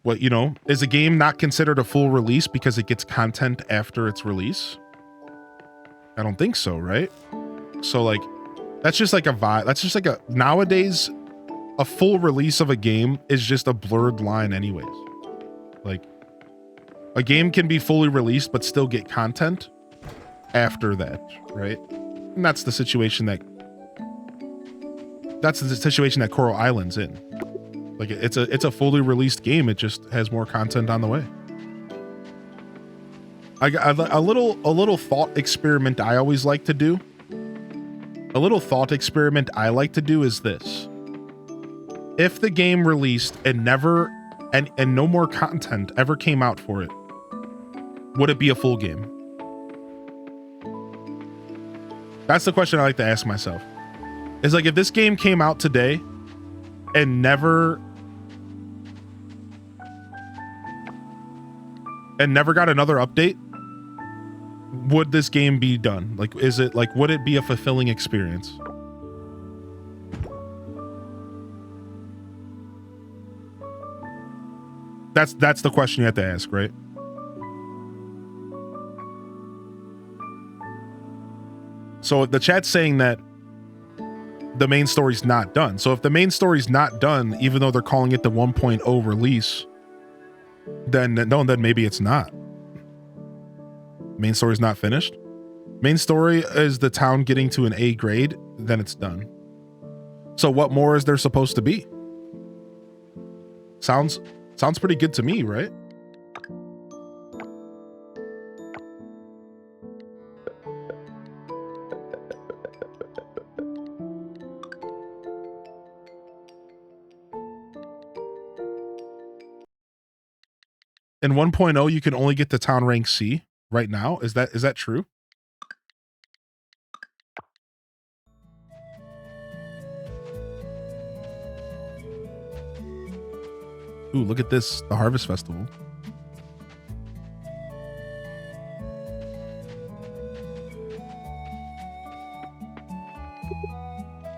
What, you know, is a game not considered a full release because it gets content after its release? I don't think so, right? So like, that's just like a vibe. That's just like a, nowadays, a full release of a game is just a blurred line anyways. Like, a game can be fully released but still get content after that, right? And that's the situation that Coral Island's in. Like, it's a fully released game. It just has more content on the way. A little thought experiment I always like to do. A little thought experiment I like to do is this. If the game released and no more content ever came out for it, would it be a full game? That's the question I like to ask myself. It's like, if this game came out today and never got another update, would this game be done? Like, would it be a fulfilling experience? That's the question you have to ask, right? So the chat's saying that the main story's not done. So if the main story's not done, even though they're calling it the 1.0 release, then maybe it's not. Main story's not finished. Main story is the town getting to an A grade, then it's done. So what more is there supposed to be? Sounds pretty good to me, right? In 1.0, you can only get to town rank C right now. Is that true? Ooh, look at this, the Harvest Festival.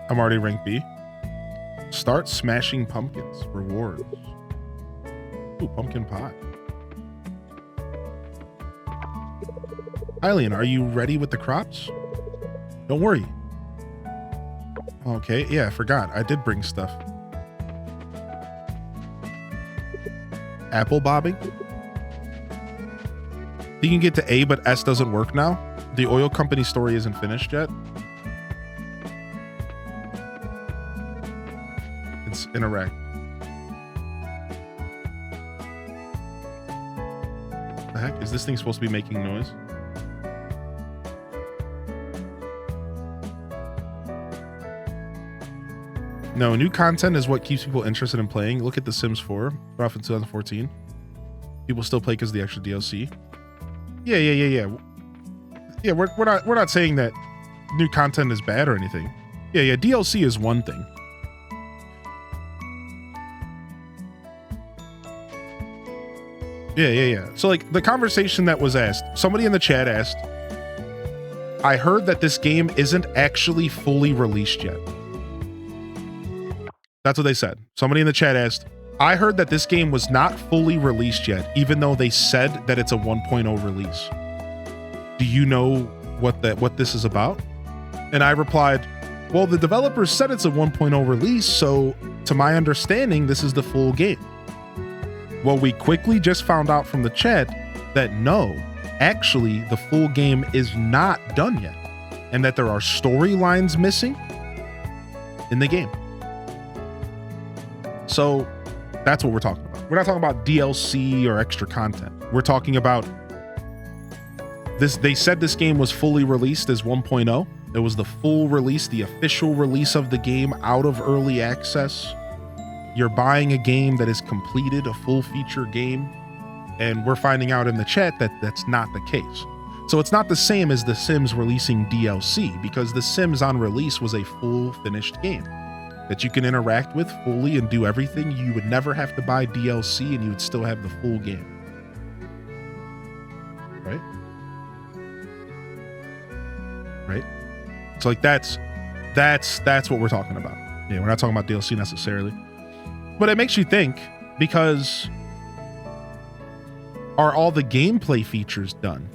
I'm already rank B. Start smashing pumpkins. Rewards. Ooh, pumpkin pie. Eileen, are you ready with the crops? Don't worry. Okay, yeah, I forgot. I did bring stuff. Apple bobbing. You can get to A, but S doesn't work now. The oil company story isn't finished yet. It's in Iraq. The heck? Is this thing supposed to be making noise? No, new content is what keeps people interested in playing. Look at The Sims 4, off in 2014. People still play because of the extra DLC. Yeah. Yeah, we're not saying that new content is bad or anything. Yeah, DLC is one thing. Yeah. So like the conversation that was asked, somebody in the chat asked, I heard that this game isn't actually fully released yet. That's what they said. Somebody in the chat asked, I heard that this game was not fully released yet, even though they said that it's a 1.0 release. Do you know what this is about? And I replied, well, the developers said it's a 1.0 release, so to my understanding, this is the full game. Well, we quickly just found out from the chat that no, actually, the full game is not done yet, and that there are storylines missing in the game. So that's what we're talking about. We're not talking about DLC or extra content. We're talking about this. They said this game was fully released as 1.0. It was the full release, the official release of the game out of early access. You're buying a game that is completed, a full feature game. And we're finding out in the chat that that's not the case. So it's not the same as The Sims releasing DLC, because The Sims on release was a full finished game that you can interact with fully and do everything. You would never have to buy DLC and you would still have the full game. Right? So like that's what we're talking about. Yeah, we're not talking about DLC necessarily. But it makes you think, because are all the gameplay features done?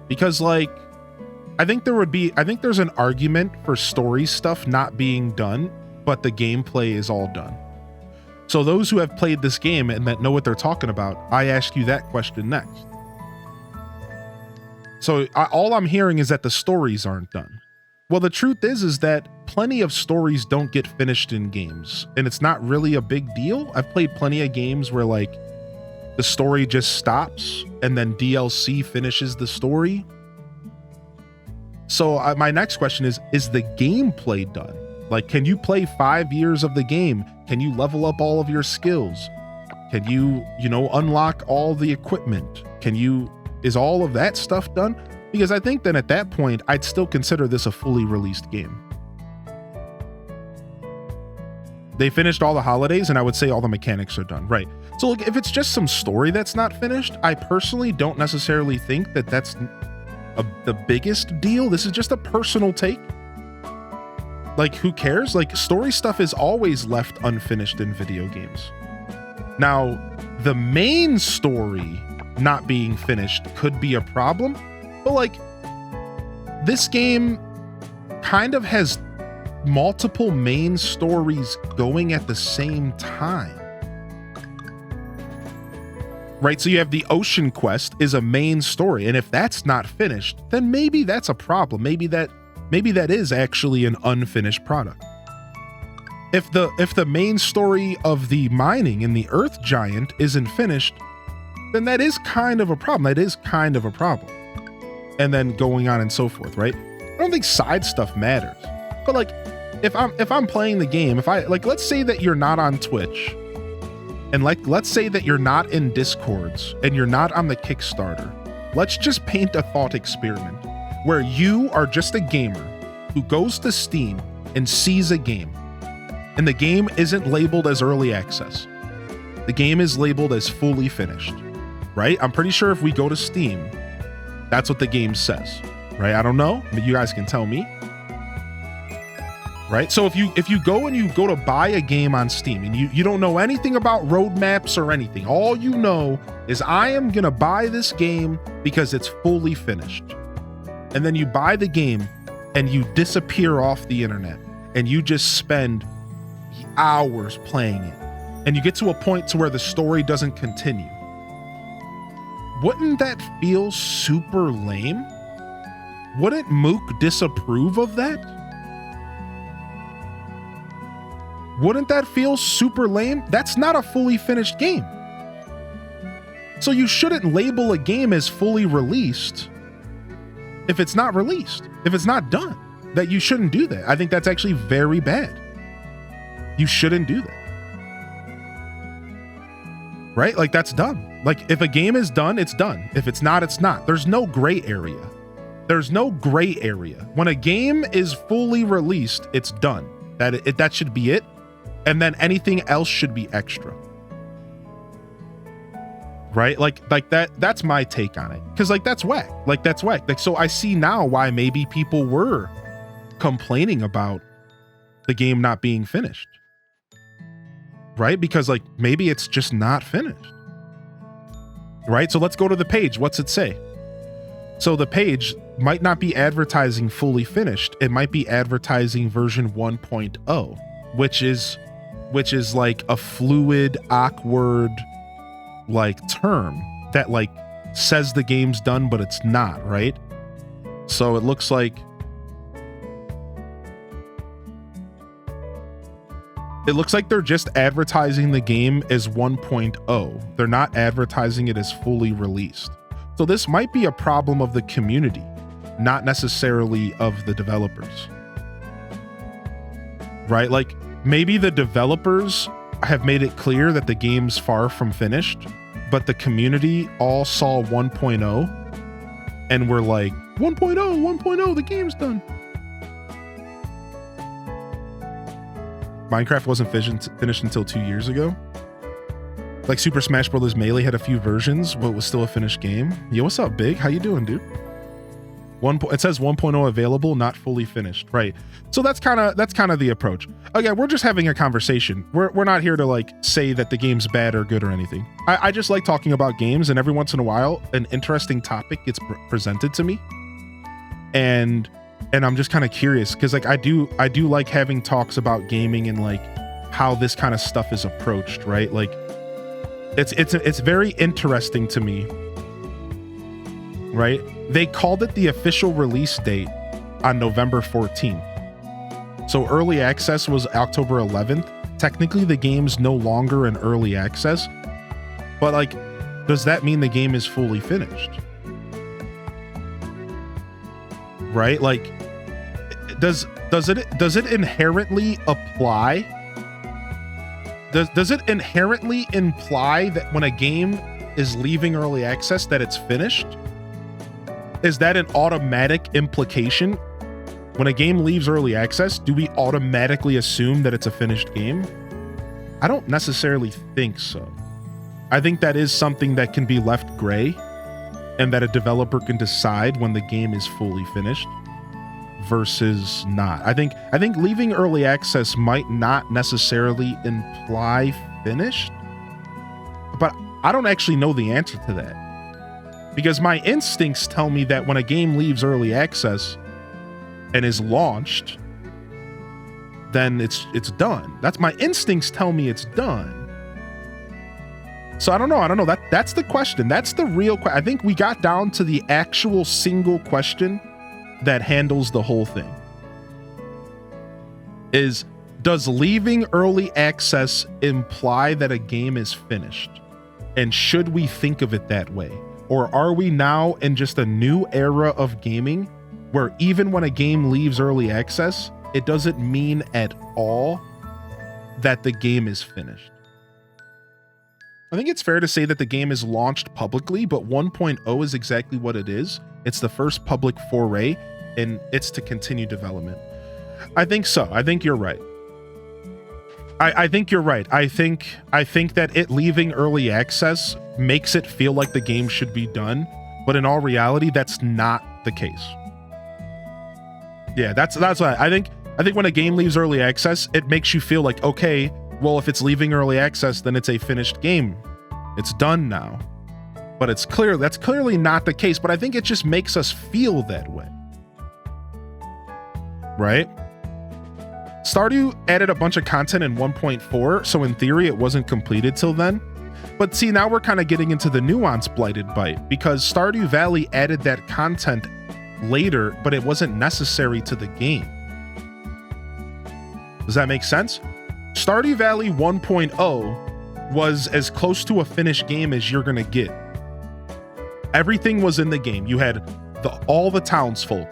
Because like I think there's an argument for story stuff not being done, but the gameplay is all done. So those who have played this game and that know what they're talking about, I ask you that question next. So all I'm hearing is that the stories aren't done. Well, the truth is that plenty of stories don't get finished in games, and it's not really a big deal. I've played plenty of games where like the story just stops and then DLC finishes the story. So my next question is the gameplay done? Like, can you play 5 years of the game? Can you level up all of your skills? Can you unlock all the equipment? Is all of that stuff done? Because I think then at that point, I'd still consider this a fully released game. They finished all the holidays and I would say all the mechanics are done, right? So look, if it's just some story that's not finished, I personally don't necessarily think that that's the biggest deal. This is just a personal take. Like, who cares? Like, story stuff is always left unfinished in video games. Now, the main story not being finished could be a problem, but like, this game kind of has multiple main stories going at the same time. Right? So you have the Ocean Quest is a main story, and if that's not finished, then maybe that's a problem. Maybe that is actually an unfinished product. If the main story of the mining in the Earth Giant isn't finished, then that is kind of a problem. And then going on and so forth, right? I don't think side stuff matters. But like, if I'm playing the game, let's say that you're not on Twitch, and let's say that you're not in Discords and you're not on the Kickstarter. Let's just paint a thought experiment where you are just a gamer who goes to Steam and sees a game, and the game isn't labeled as early access. The game is labeled as fully finished, right? I'm pretty sure if we go to Steam, that's what the game says, right? I don't know, but you guys can tell me. right? So if you go to buy a game on Steam and you don't know anything about roadmaps or anything, all you know is I am gonna buy this game because it's fully finished. And then you buy the game and you disappear off the internet and you just spend hours playing it. And you get to a point to where the story doesn't continue. Wouldn't that feel super lame? Wouldn't Mook disapprove of that? Wouldn't that feel super lame? That's not a fully finished game. So you shouldn't label a game as fully released if it's not released, if it's not done. That you shouldn't do that. I think that's actually very bad. You shouldn't do that. Right? Like, that's dumb. Like, if a game is done, it's done. If it's not, it's not. There's no gray area. There's no gray area. When a game is fully released, it's done. That should be it. And then anything else should be extra. Right? Like that's my take on it. Cause like that's whack. Like that's whack. Like, so I see now why maybe people were complaining about the game not being finished. Right? Because like maybe it's just not finished. Right? So let's go to the page. What's it say? So the page might not be advertising fully finished. It might be advertising version 1.0, which is like a fluid, awkward like term that like says the game's done, but it's not, right? So it looks like they're just advertising the game as 1.0. They're not advertising it as fully released. So this might be a problem of the community, not necessarily of the developers. Right? Like maybe the developers have made it clear that the game's far from finished, but the community all saw 1.0 and were like, 1.0, the game's done. Minecraft wasn't finished until 2 years ago. Like Super Smash Bros. Melee had a few versions, but was still a finished game. Yo, what's up, Big? How you doing, dude? It says 1.0 available, not fully finished. Right. So that's kind of the approach. Again, we're just having a conversation. We're not here to like say that the game's bad or good or anything. I just like talking about games, and every once in a while an interesting topic gets presented to me. And I'm just kind of curious because like I do like having talks about gaming and like how this kind of stuff is approached, right? Like it's very interesting to me, right? They called it the official release date on November 14th. So early access was October 11th. Technically the game's no longer in early access, but like, does that mean the game is fully finished? Right? Like, does it inherently apply? Does it inherently imply that when a game is leaving early access that it's finished? Is that an automatic implication? When a game leaves early access, do we automatically assume that it's a finished game? I don't necessarily think so. I think that is something that can be left gray, and that a developer can decide when the game is fully finished versus not. I think leaving early access might not necessarily imply finished, but I don't actually know the answer to that, because my instincts tell me that when a game leaves early access and is launched, then it's done. That's my instincts tell me it's done. So I don't know. That's the question. That's the real question. I think we got down to the actual single question that handles the whole thing. Does leaving early access imply that a game is finished? And should we think of it that way? Or are we now in just a new era of gaming where even when a game leaves early access, it doesn't mean at all that the game is finished? I think it's fair to say that the game is launched publicly, but 1.0 is exactly what it is. It's the first public foray, and it's to continue development. I think so. I think you're right. I think you're right. I think that it leaving early access makes it feel like the game should be done, but in all reality, that's not the case. Yeah, that's what I think I think when a game leaves early access, it makes you feel like, okay, well, if it's leaving early access, then it's a finished game. It's done now. But that's clearly not the case, but I think it just makes us feel that way. Right? Stardew added a bunch of content in 1.4, so in theory it wasn't completed till then. But see, now we're kind of getting into the nuance Blighted Bite, because Stardew Valley added that content later, but it wasn't necessary to the game. Does that make sense? Stardew Valley 1.0 was as close to a finished game as you're gonna get. Everything was in the game. You had all the townsfolk.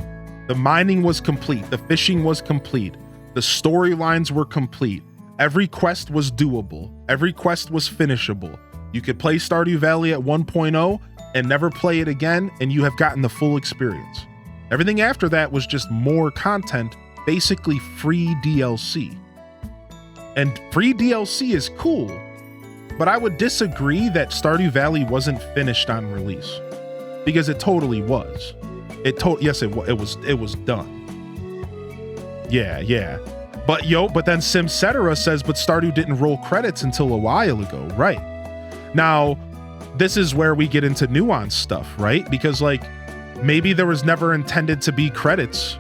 The mining was complete. The fishing was complete. The storylines were complete. Every quest was doable. Every quest was finishable. You could play Stardew Valley at 1.0 and never play it again, and you have gotten the full experience. Everything after that was just more content, basically free DLC. And free DLC is cool, but I would disagree that Stardew Valley wasn't finished on release, because it totally was. Yes, it was done. Yeah. But then SimCetera says, but Stardew didn't roll credits until a while ago, right? Now, this is where we get into nuance stuff, right? Because like, maybe there was never intended to be credits.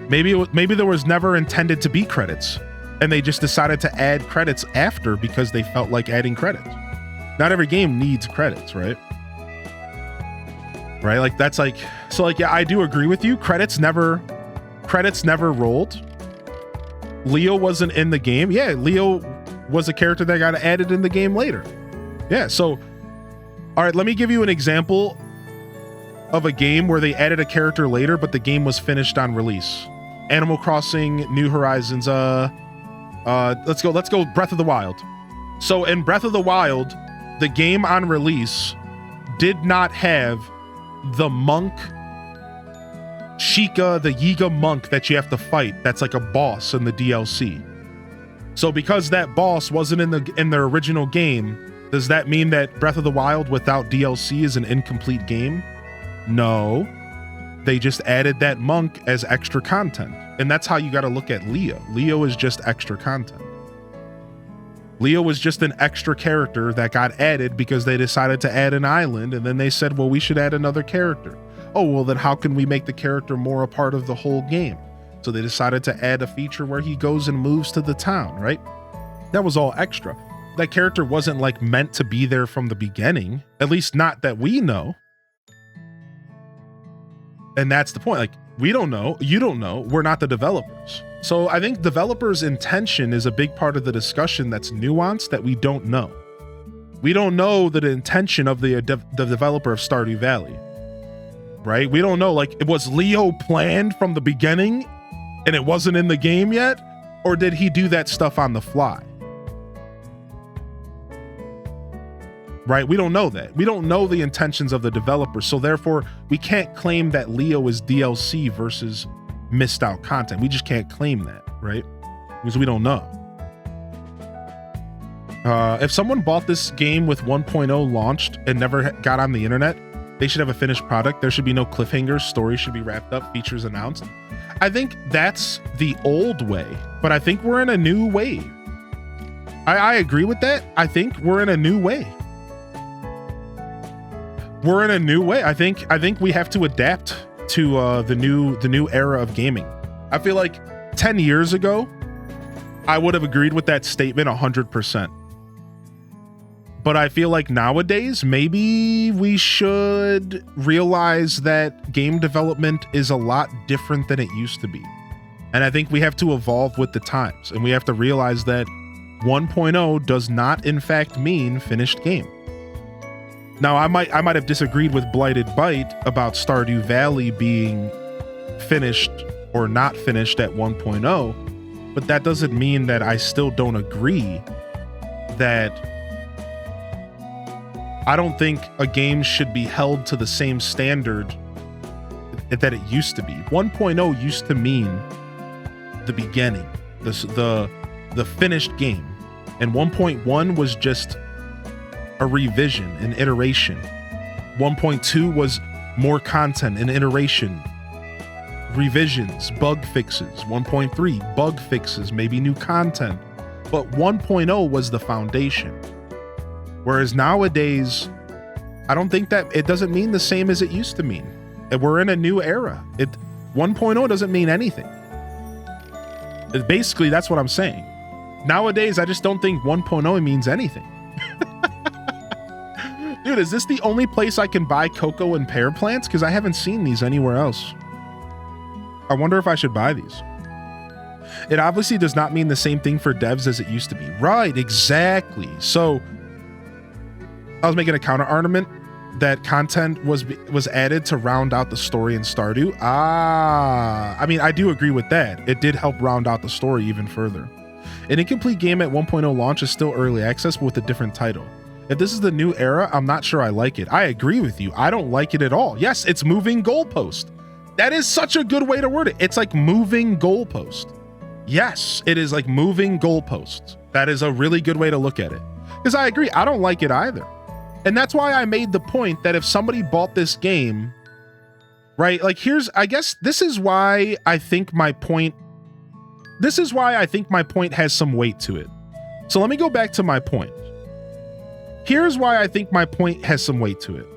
Maybe there was never intended to be credits, and they just decided to add credits after because they felt like adding credits. Not every game needs credits, right? Right? Like that's like, so like, yeah, I do agree with you. Credits never rolled. Leo wasn't in the game. Yeah, Leo was a character that got added in the game later. Yeah, so, all right, let me give you an example of a game where they added a character later, but the game was finished on release. Animal Crossing, New Horizons, let's go Breath of the Wild. So in Breath of the Wild, the game on release did not have the monk, Sheikah, the Yiga monk that you have to fight. That's like a boss in the DLC. So because that boss wasn't in the original game, does that mean that Breath of the Wild without DLC is an incomplete game? No. They just added that monk as extra content. And that's how you got to look at Leo. Leo is just extra content. Leo was just an extra character that got added because they decided to add an island, and then they said, well, we should add another character. Oh, well, then how can we make the character more a part of the whole game? So they decided to add a feature where he goes and moves to the town, right? That was all extra. That character wasn't like meant to be there from the beginning, at least not that we know. And that's the point. Like, we don't know, you don't know, we're not the developers. So I think developers' intention is a big part of the discussion that's nuanced that we don't know. We don't know the intention of the developer of Stardew Valley, right? We don't know, like, was Leo planned from the beginning and it wasn't in the game yet? Or did he do that stuff on the fly? Right? We don't know that. We don't know the intentions of the developer. So therefore, we can't claim that Leo is DLC versus missed out content. We just can't claim that, right? Because we don't know. If someone bought this game with 1.0 launched and never got on the internet, they should have a finished product. There should be no cliffhangers. Stories should be wrapped up, features announced. I think that's the old way, but I think we're in a new way. I agree with that. I think we're in a new way. We're in a new way. I think we have to adapt to the new era of gaming. I feel like 10 years ago, I would have agreed with that statement 100%. But I feel like nowadays, maybe we should realize that game development is a lot different than it used to be. And I think we have to evolve with the times, and we have to realize that 1.0 does not in fact mean finished game. Now, I might have disagreed with Blighted Bite about Stardew Valley being finished or not finished at 1.0, but that doesn't mean that I still don't agree that I don't think a game should be held to the same standard that it used to be. 1.0 used to mean the beginning, the finished game, and 1.1 was just a revision, an iteration. 1.2 was more content, an iteration. revisions, bug fixes. 1.3, bug fixes, maybe new content. But 1.0 was the foundation. Whereas nowadays, I don't think that it doesn't mean the same as it used to mean. And we're in a new era. 1.0 doesn't mean anything. Basically, that's what I'm saying. Nowadays, I just don't think 1.0 means anything. Dude, is this the only place I can buy cocoa and pear plants? Because I haven't seen these anywhere else. I wonder if I should buy these. It obviously does not mean the same thing for devs as it used to be. Right, exactly. So I was making a counter argument that content was added to round out the story in Stardew. I mean, I do agree with that. It did help round out the story even further. An incomplete game at 1.0 launch is still early access, but with a different title. If this is the new era, I'm not sure I like it. I agree with you. I don't like it at all. Yes, it's moving goalpost. That is such a good way to word it. It's like moving goalpost. Yes, it is like moving goalposts. That is a really good way to look at it. Because I agree, I don't like it either. And that's why I made the point that if somebody bought this game, right? Like I guess this is why I think my point has some weight to it. So let me go back to my point. Here's why I think my point has some weight to it.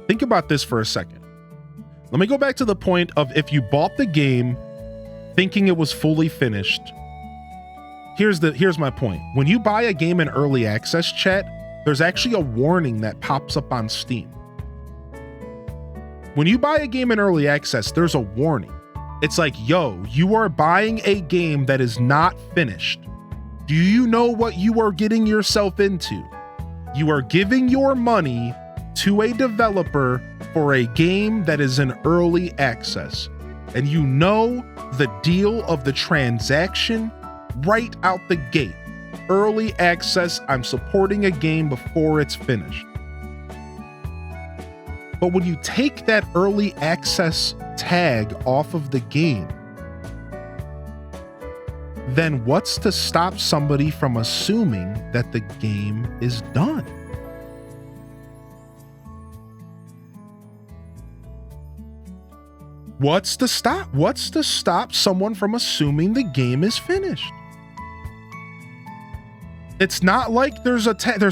Think about this for a second. Let me go back to the point of if you bought the game thinking it was fully finished. Here's my point. When you buy a game in early access, chat, there's actually a warning that pops up on Steam. When you buy a game in early access, there's a warning. It's like, yo, you are buying a game that is not finished. Do you know what you are getting yourself into? You are giving your money to a developer for a game that is in early access. And you know the deal of the transaction right out the gate. Early access, I'm supporting a game before it's finished. But when you take that early access tag off of the game, then what's to stop somebody from assuming that the game is done? What's to stop someone from assuming the game is finished? It's not like there's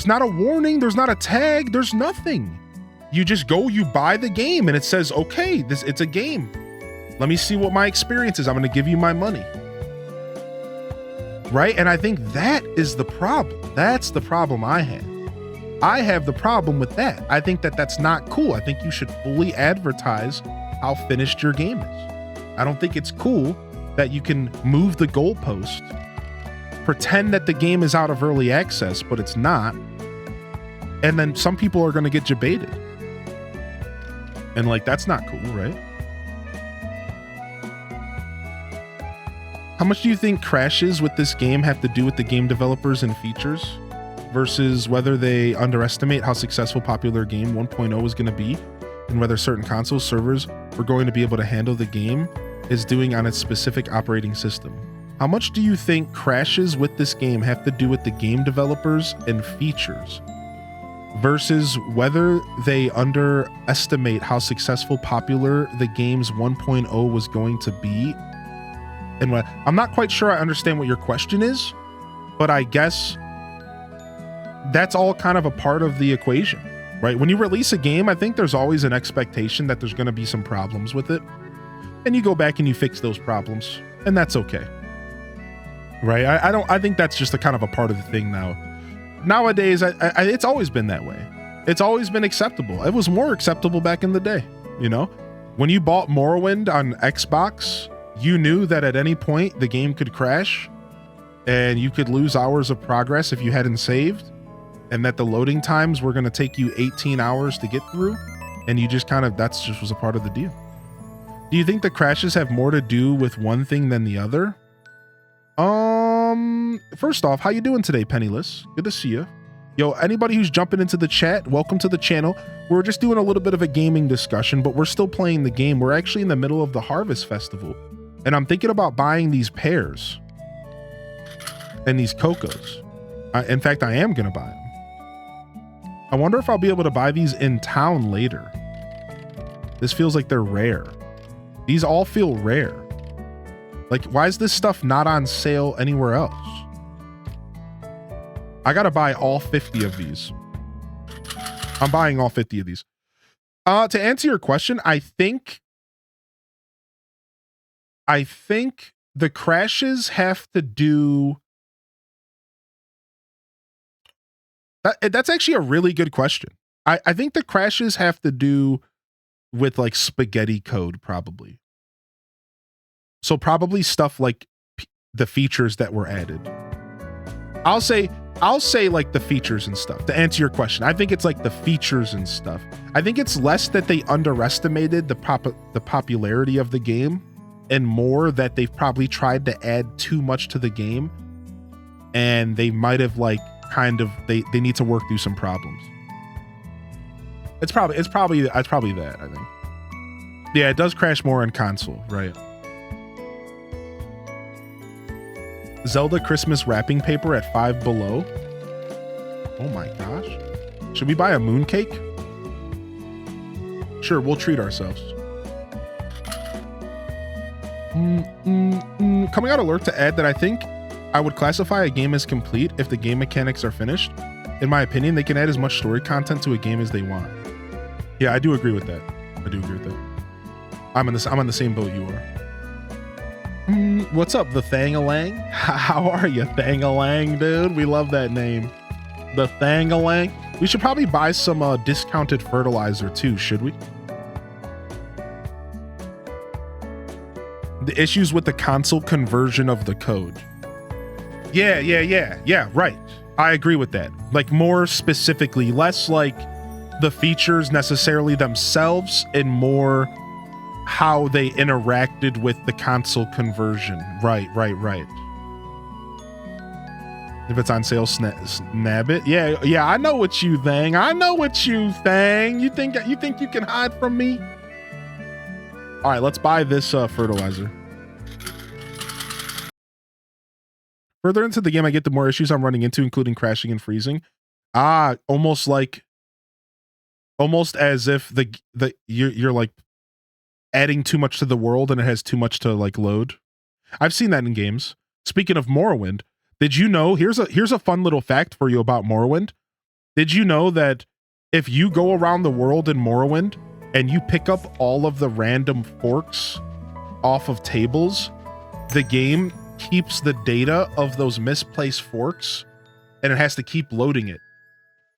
not a warning, there's not a tag, there's nothing. You just go, you buy the game and it says, okay, it's a game. Let me see what my experience is. I'm going to give you my money. Right? And I think that is the problem. That's the problem I have. I have the problem with that. I think that that's not cool. I think you should fully advertise how finished your game is. I don't think it's cool that you can move the goalpost, pretend that the game is out of early access, but it's not. And then some people are going to get debated. And like, that's not cool, right? How much do you think crashes with this game have to do with the game developers and features versus whether they underestimate how successful popular game 1.0 is going to be and whether certain console servers were going to be able to handle the game is doing on its specific operating system? How much do you think crashes with this game have to do with the game developers and features versus whether they underestimate how successful popular the game's 1.0 was going to be? And what I'm not quite sure I understand what your question is, but I guess that's all kind of a part of the equation, right? When you release a game, I think there's always an expectation that there's going to be some problems with it. And you go back and you fix those problems, and that's okay. Right? I think that's just a kind of a part of the thing now. Nowadays, it's always been that way. It's always been acceptable. It was more acceptable back in the day, you know? When you bought Morrowind on Xbox, you knew that at any point the game could crash and you could lose hours of progress if you hadn't saved, and that the loading times were going to take you 18 hours to get through, and you just that's just was a part of the deal. Do you think the crashes have more to do with one thing than the other? First off, how you doing today, Penniless? Good to see you. Yo, anybody who's jumping into the chat, welcome to the channel. We're just doing a little bit of a gaming discussion, but we're still playing the game. We're actually in the middle of the Harvest Festival, and I'm thinking about buying these pears and these cocos. In fact, I am going to buy them. I wonder if I'll be able to buy these in town later. This feels like they're rare. These all feel rare. Like, why is this stuff not on sale anywhere else? I gotta buy all 50 of these. I'm buying all 50 of these. To answer your question, I think the crashes have to do... That's actually a really good question. I think the crashes have to do with like spaghetti code, probably. So probably stuff like the features that were added. I'll say like the features and stuff. To answer your question, I think it's like the features and stuff. I think it's less that they underestimated the popularity of the game, and more that they've probably tried to add too much to the game, and they might have like they need to work through some problems. It's probably that, I think. Yeah, it does crash more on console, right? Zelda Christmas wrapping paper at $5 below. Oh my gosh. Should we buy a mooncake? Sure, we'll treat ourselves. Coming out alert to add that I think I would classify a game as complete if the game mechanics are finished. In my opinion, they can add as much story content to a game as they want. Yeah, I do agree with that. I'm on the same boat you are. What's up, the Thangalang? How are you, Thangalang, dude? We love that name. The Thangalang. We should probably buy some discounted fertilizer too, should we? The issues with the console conversion of the code. Yeah, right. I agree with that. Like, more specifically, less like the features necessarily themselves and more how they interacted with the console conversion. Right. If it's on sale, snab it. Yeah, I know what you think. You think you can hide from me? All right, let's buy this fertilizer. Further into the game, I get the more issues I'm running into, including crashing and freezing. Almost as if you're like adding too much to the world and it has too much to like load. I've seen that in games. Speaking of Morrowind, did you know, here's a fun little fact for you about Morrowind. Did you know that if you go around the world in Morrowind and you pick up all of the random forks off of tables, the game keeps the data of those misplaced forks and it has to keep loading it.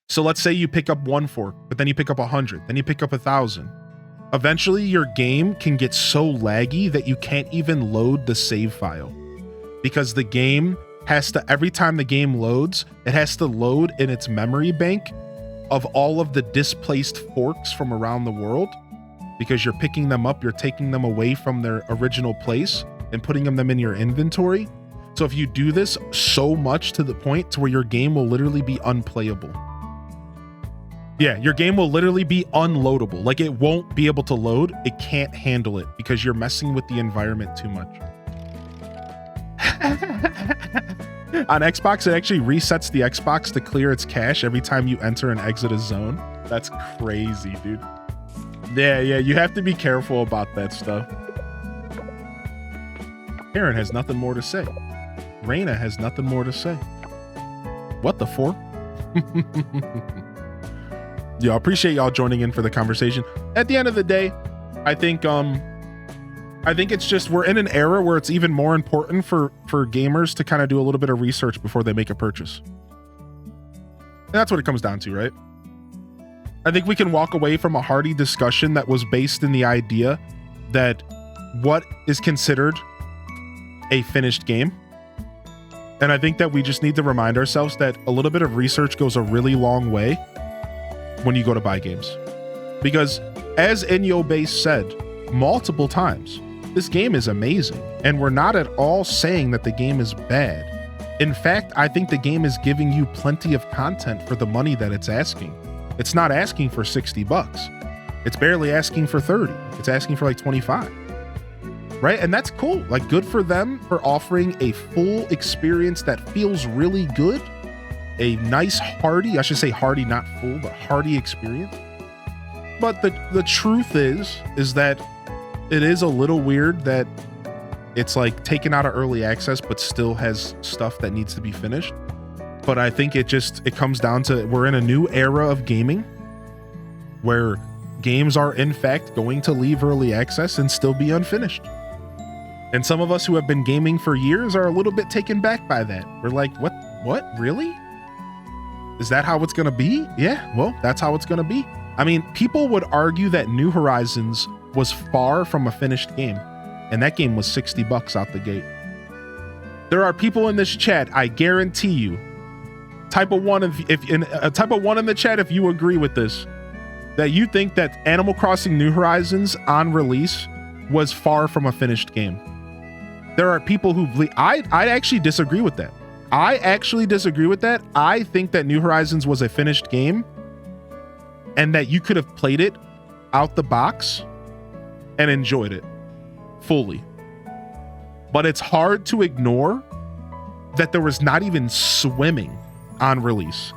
So let's say you pick up one fork, but then you pick up 100, then you pick up 1,000. Eventually your game can get so laggy that you can't even load the save file, because the game has to, every time the game loads, it has to load in its memory bank of all of the displaced forks from around the world, because you're picking them up, you're taking them away from their original place and putting them in your inventory. So if you do this so much to the point to where your game will literally be unplayable. Yeah, your game will literally be unloadable. Like, it won't be able to load. It can't handle it because you're messing with the environment too much. On Xbox, it actually resets the Xbox to clear its cache every time you enter and exit a zone. That's crazy, dude. Yeah, you have to be careful about that stuff. Karen has nothing more to say. Raina has nothing more to say. What the for? Yeah, I appreciate y'all joining in for the conversation. At the end of the day, I think it's just, we're in an era where it's even more important for gamers to kind of do a little bit of research before they make a purchase. And that's what it comes down to, right? I think we can walk away from a hearty discussion that was based in the idea that what is considered a finished game. And I think that we just need to remind ourselves that a little bit of research goes a really long way when you go to buy games. Because as Inyo Base said multiple times, this game is amazing, and we're not at all saying that the game is bad. In fact, I think the game is giving you plenty of content for the money that it's asking. It's not asking for $60. It's barely asking for 30. It's asking for like 25. Right? And that's cool. Like, good for them for offering a full experience that feels really good. A nice, hearty, I should say hearty, not full, but hearty experience. But the truth is that it is a little weird that it's like taken out of early access, but still has stuff that needs to be finished. But I think it comes down to, we're in a new era of gaming where games are in fact going to leave early access and still be unfinished. And some of us who have been gaming for years are a little bit taken back by that. We're like, what, really? Is that how it's gonna be? Yeah, well, that's how it's gonna be. I mean, people would argue that New Horizons was far from a finished game, and that game was $60 out the gate. There are people in this chat, I guarantee you, type of one in the chat if you agree with this, that you think that Animal Crossing New Horizons on release was far from a finished game. There are people who I actually disagree with that. I think that New Horizons was a finished game and that you could have played it out the box and enjoyed it fully. But it's hard to ignore that there was not even swimming on release.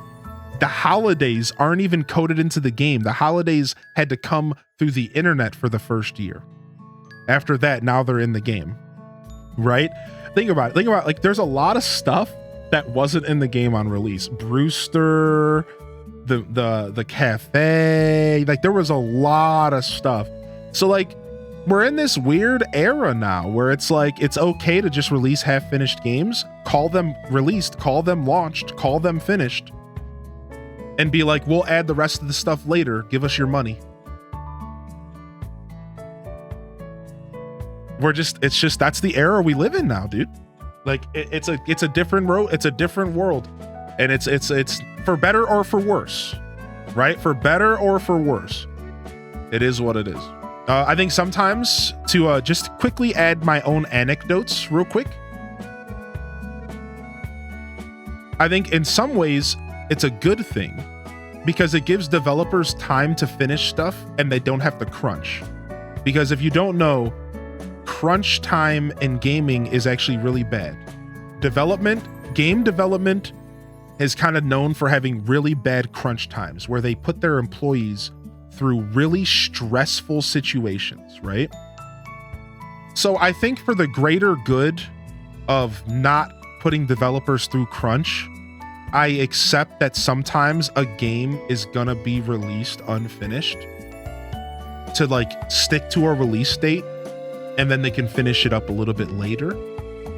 The holidays aren't even coded into the game. The holidays had to come through the internet for the first year. After that, now they're in the game, right? Think about it. Like, there's a lot of stuff that wasn't in the game on release. Brewster, the cafe, like there was a lot of stuff. So like, we're in this weird era now where it's like, it's okay to just release half-finished games, call them released, call them launched, call them finished, and be like, we'll add the rest of the stuff later, give us your money. That's the era we live in now, dude. Like it's a different road, it's a different world, and it's for better or for worse, right? For better or for worse, it is what it is. I think sometimes to just quickly add my own anecdotes real quick. I think in some ways it's a good thing because it gives developers time to finish stuff and they don't have to crunch. Because if you don't know, crunch time in gaming is actually really bad. Game development is kind of known for having really bad crunch times where they put their employees through really stressful situations, right? So I think for the greater good of not putting developers through crunch, I accept that sometimes a game is gonna be released unfinished to like stick to a release date and then they can finish it up a little bit later.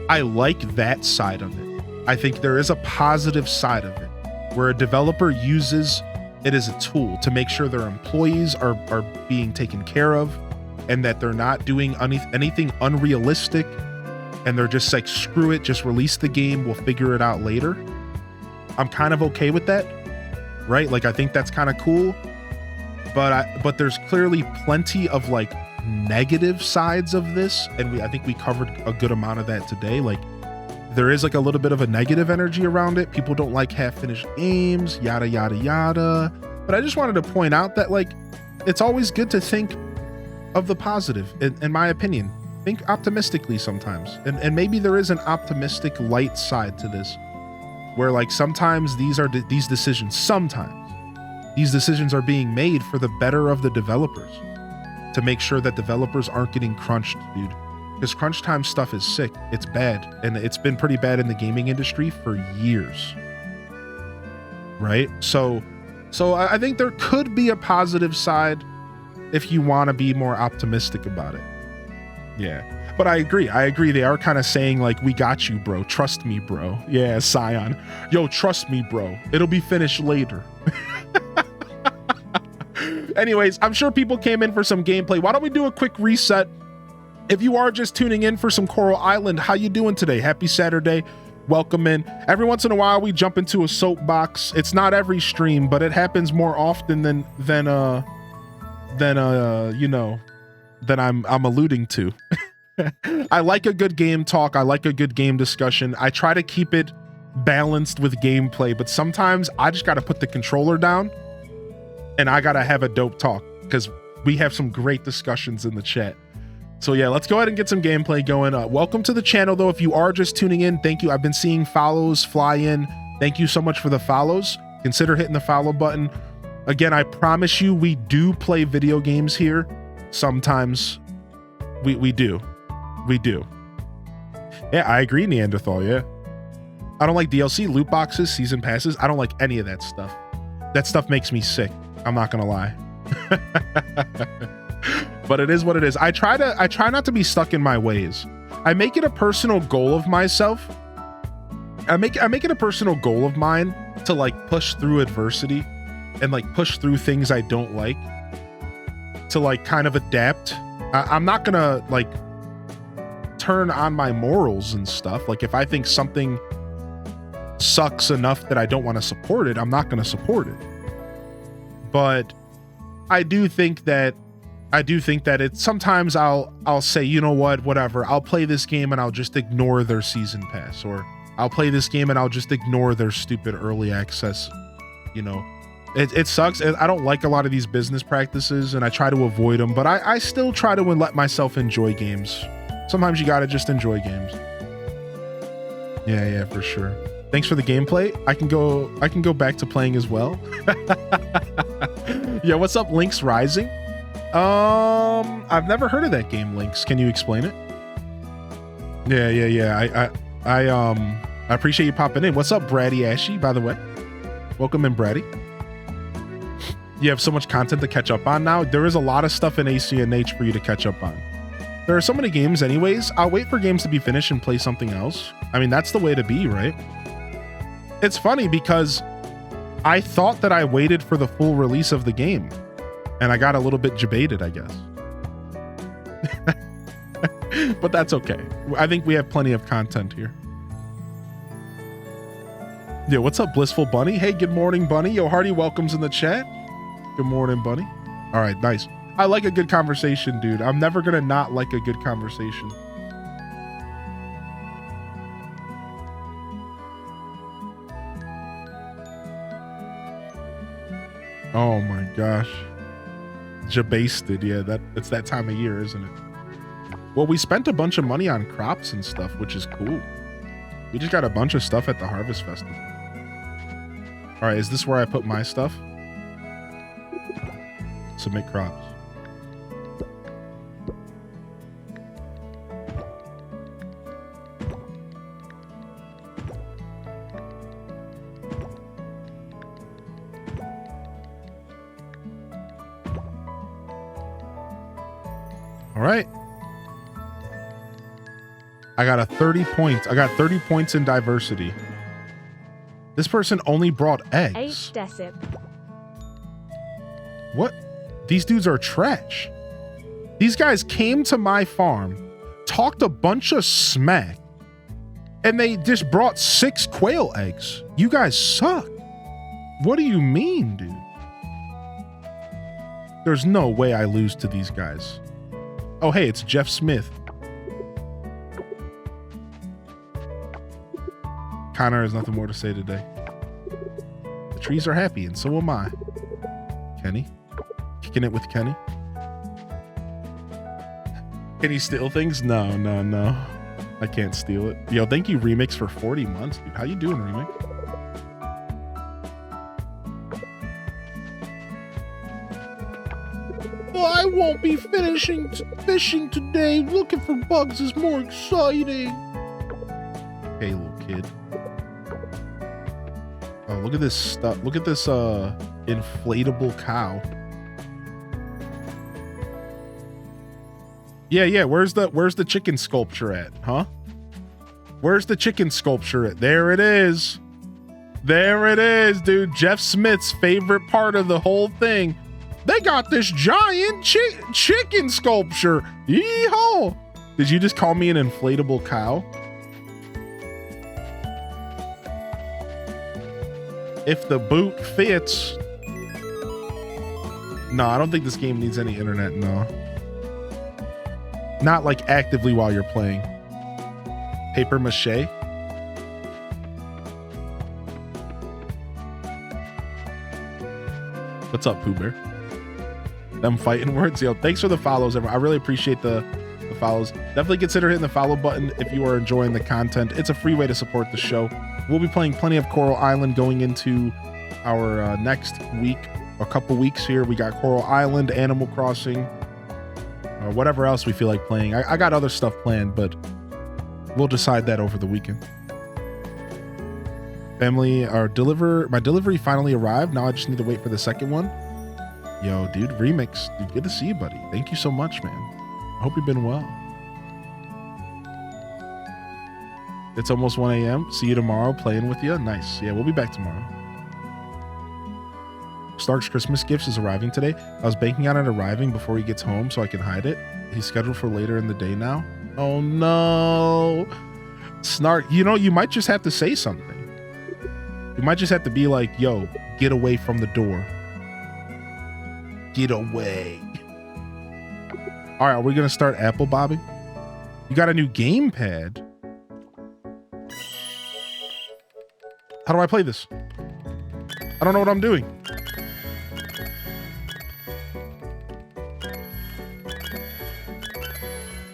I like that side of it. I think there is a positive side of it where a developer uses it as a tool to make sure their employees are being taken care of and that they're not doing anything unrealistic and they're just like, screw it, just release the game, we'll figure it out later. I'm kind of okay with that, right? Like, I think that's kind of cool, but there's clearly plenty of like negative sides of this, and I think we covered a good amount of that today. Like, there is like a little bit of a negative energy around it. People don't like half-finished games, yada yada yada. But I just wanted to point out that like, it's always good to think of the positive, in my opinion. Think optimistically sometimes, and maybe there is an optimistic light side to this, where like sometimes these decisions are being made for the better of the developers, to make sure that developers aren't getting crunched, dude. Because crunch time stuff is sick. It's bad. And it's been pretty bad in the gaming industry for years. Right? So I think there could be a positive side if you want to be more optimistic about it. Yeah. But I agree. They are kind of saying like, we got you, bro. Trust me, bro. Yeah, Scion. Yo, trust me, bro. It'll be finished later. Anyways, I'm sure people came in for some gameplay. Why don't we do a quick reset? If you are just tuning in for some Coral Island, how you doing today? Happy Saturday. Welcome in. Every once in a while, we jump into a soapbox. It's not every stream, but it happens more often than I'm alluding to. I like a good game talk. I like a good game discussion. I try to keep it balanced with gameplay, but sometimes I just got to put the controller down and I got to have a dope talk because we have some great discussions in the chat. So yeah, let's go ahead and get some gameplay going. Welcome to the channel though. If you are just tuning in, thank you. I've been seeing follows fly in. Thank you so much for the follows. Consider hitting the follow button. Again, I promise you, we do play video games here sometimes. We do. We do. Yeah, I agree, Neanderthal. Yeah. I don't like DLC, loot boxes, season passes. I don't like any of that stuff. That stuff makes me sick. I'm not gonna lie. But it is what it is. I try not to be stuck in my ways. I make it a personal goal of myself. I make it a personal goal of mine to like push through adversity and like push through things I don't like, to like kind of adapt. I'm not gonna like turn on my morals and stuff. Like if I think something sucks enough that I don't want to support it, I'm not going to support it. But I do think that it's sometimes I'll say, you know what, whatever, I'll play this game and I'll just ignore their season pass, or I'll play this game and I'll just ignore their stupid early access. You know, it sucks. I don't like a lot of these business practices and I try to avoid them, but I still try to let myself enjoy games. Sometimes you got to just enjoy games. Yeah, for sure. Thanks for the gameplay. I can go back to playing as well. Yeah, what's up, Link's Rising? I've never heard of that game, Lynx. Can you explain it? Yeah. I appreciate you popping in. What's up, Braddy Ashy, by the way? Welcome in, Braddy. You have so much content to catch up on now. There is a lot of stuff in ACNH for you to catch up on. There are so many games anyways. I'll wait for games to be finished and play something else. I mean, that's the way to be, right? It's funny because I thought that I waited for the full release of the game and I got a little bit jebaited, I guess. But that's okay. I think we have plenty of content here. Yeah, what's up, Blissful Bunny? Hey, good morning, Bunny. Yo, Hardy welcomes in the chat. Good morning, Bunny. All right, nice. I like a good conversation, dude. I'm never gonna not like a good conversation. Oh my gosh. Jabasted, yeah, it's that time of year, isn't it? Well, we spent a bunch of money on crops and stuff, which is cool. We just got a bunch of stuff at the Harvest Festival. All right, is this where I put my stuff? Submit crops. All right. I got 30 points. I got 30 points in diversity. This person only brought eggs. What? These dudes are trash. These guys came to my farm, talked a bunch of smack, and they just brought 6 quail eggs. You guys suck. What do you mean, dude? There's no way I lose to these guys. Oh, hey, it's Jeff Smith. Connor has nothing more to say today. The trees are happy, and so am I. Kenny? Kicking it with Kenny? Can you steal things? No. I can't steal it. Yo, thank you, Remix, for 40 months, dude. How you doing, Remix? I won't be fishing today. Looking for bugs is more exciting. Hey, little kid. Oh, look at this stuff. Look at this inflatable cow. Yeah. Where's the chicken sculpture at, huh? Where's the chicken sculpture at? There it is. There it is, dude. Jeff Smith's favorite part of the whole thing. They got this giant chicken sculpture. Yeehaw! Did you just call me an inflatable cow? If the boot fits. No, I don't think this game needs any internet, no. Not like actively while you're playing. Paper mache? What's up, Pooh Bear? Them fighting words. Yo, thanks for the follows, everyone. I really appreciate the follows. Definitely consider hitting the follow button if you are enjoying the content. It's a free way to support the show. We'll be playing plenty of Coral Island going into our next week, a couple weeks here. We got Coral Island, Animal Crossing, or whatever else we feel like playing. I got other stuff planned, but we'll decide that over the weekend. Family, my delivery finally arrived. Now I just need to wait for the second one. Yo, dude, Remix, dude, good to see you, buddy. Thank you so much, man. I hope you've been well. It's almost 1 a.m. See you tomorrow playing with you. Nice. Yeah, we'll be back tomorrow. Stark's Christmas gifts is arriving today. I was banking on it arriving before he gets home so I can hide it. He's scheduled for later in the day now. Oh no. Snark, you know, you might just have to say something. You might just have to be like, yo, get away from the door. Get away. All right, are we going to start apple bobbing? You got a new gamepad. How do I play this? I don't know what I'm doing.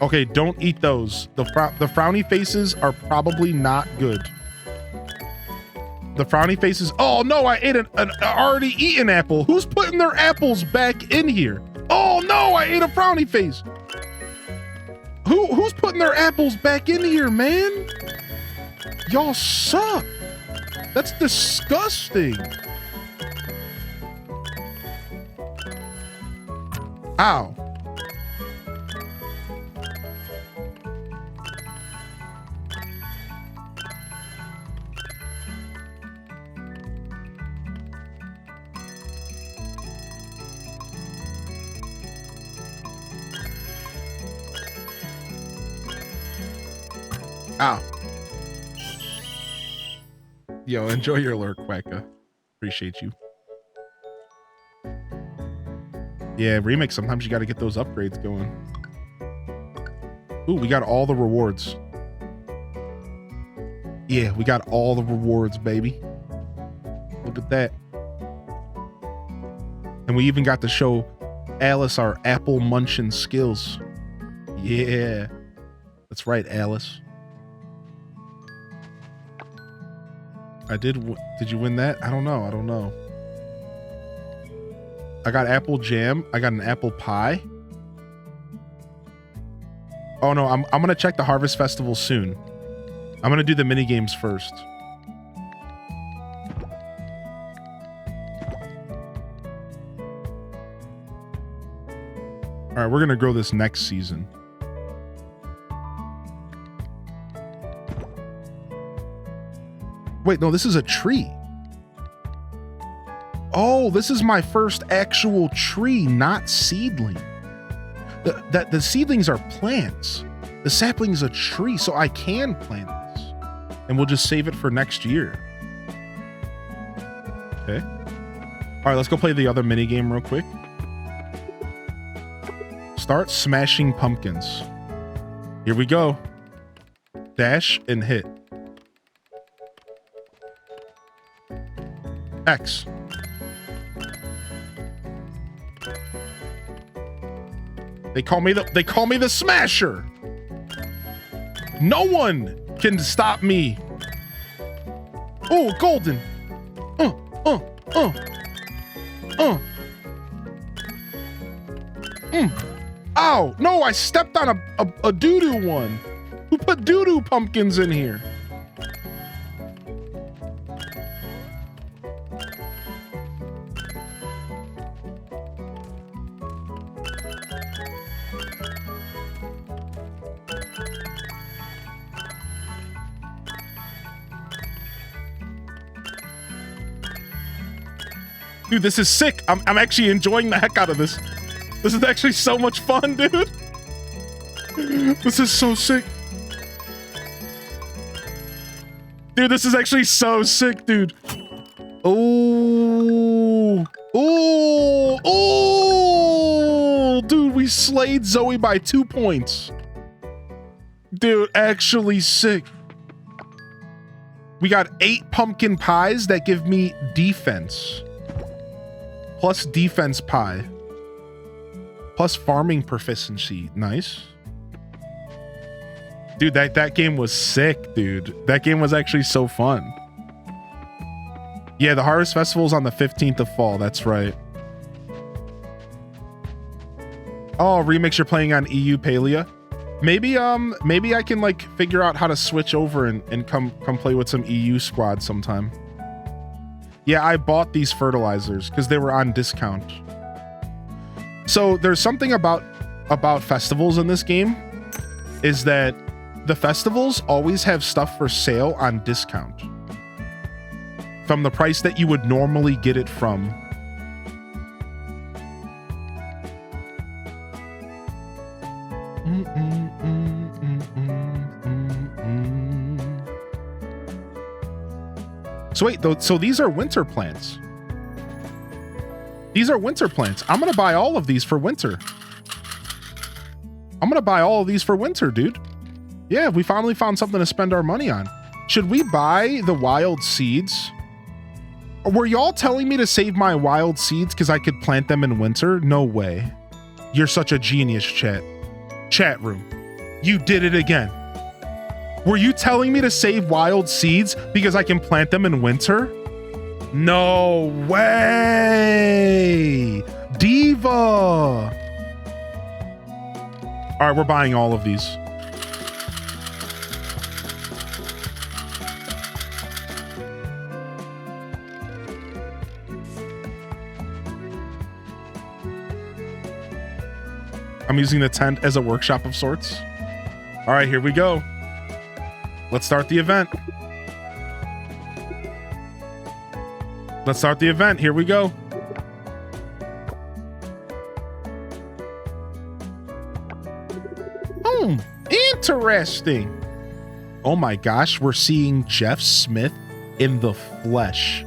Okay, don't eat those. The frowny faces are probably not good. The frowny faces. Oh no, I ate an already eaten apple. Who's putting their apples back in here? Oh no, I ate a frowny face. Who's putting their apples back in here, man? Y'all suck. That's disgusting. Ow. Ow. Yo, enjoy your lurk, Quacka. Appreciate you. Yeah, Remix, sometimes you got to get those upgrades going. Ooh, we got all the rewards. Yeah, we got all the rewards, baby. Look at that. And we even got to show Alice our apple munching skills. Yeah. That's right, Alice. Did you win that? I don't know. I got apple jam. I got an apple pie. Oh no, I'm gonna check the Harvest Festival soon. I'm gonna do the mini games first. All right, we're gonna grow this next season. Wait, no, this is a tree. Oh, this is my first actual tree, not seedling. The seedlings are plants. The sapling is a tree, so I can plant this. And we'll just save it for next year. Okay. All right, let's go play the other mini game real quick. Start smashing pumpkins. Here we go. Dash and hit. X. They call me the Smasher. No one can stop me. Oh, golden. Ow, no, I stepped on a doo-doo one. Who put doo-doo pumpkins in here? Dude, this is sick. I'm actually enjoying the heck out of this. This is actually so much fun, dude. This is so sick. Dude, this is actually so sick, dude. Oh. Oh. Oh. Dude, we slayed Zoe by 2 points. Dude, actually sick. We got 8 pumpkin pies that give me defense. Plus defense pie. Plus farming proficiency. Nice. Dude, that game was sick, dude. That game was actually so fun. Yeah, the Harvest Festival is on the 15th of fall. That's right. Oh, remix you're playing on EU Palia. Maybe I can like figure out how to switch over and come play with some EU squad sometime. Yeah, I bought these fertilizers because they were on discount. So there's something about festivals in this game is that the festivals always have stuff for sale on discount from the price that you would normally get it from. So wait, so these are winter plants. These are winter plants. I'm gonna buy all of these for winter. I'm gonna buy all of these for winter, dude. Yeah, we finally found something to spend our money on. Should we buy the wild seeds? Or were y'all telling me to save my wild seeds because I could plant them in winter? No way. You're such a genius, chat. Chat room. You did it again. Were you telling me to save wild seeds because I can plant them in winter? No way! Diva! All right, we're buying all of these. I'm using the tent as a workshop of sorts. All right, here we go. Let's start the event. Let's start the event. Here we go. Interesting. Oh my gosh, we're seeing Jeff Smith in the flesh.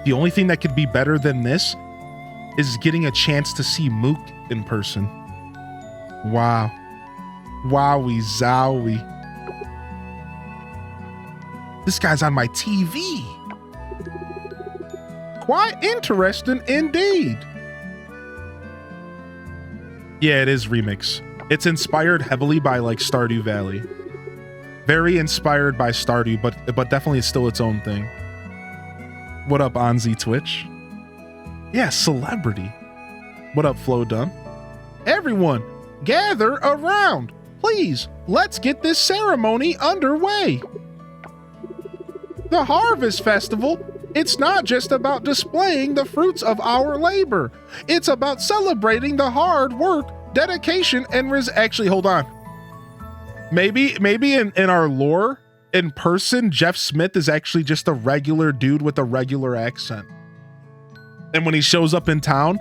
The only thing that could be better than this is getting a chance to see Mook in person. Wow. Wowie zowie. This guy's on my TV. Quite interesting indeed. Yeah, it is remix. It's inspired heavily by like Stardew Valley. Very inspired by Stardew, but definitely still its own thing. What up, Anzi Twitch? Yeah, celebrity. What up, Flo Dunn? Everyone, gather around. Please, let's get this ceremony underway. The Harvest Festival, it's not just about displaying the fruits of our labor. It's about celebrating the hard work, dedication, and actually, hold on. Maybe in our lore, in person, Jeff Smith is actually just a regular dude with a regular accent. And when he shows up in town,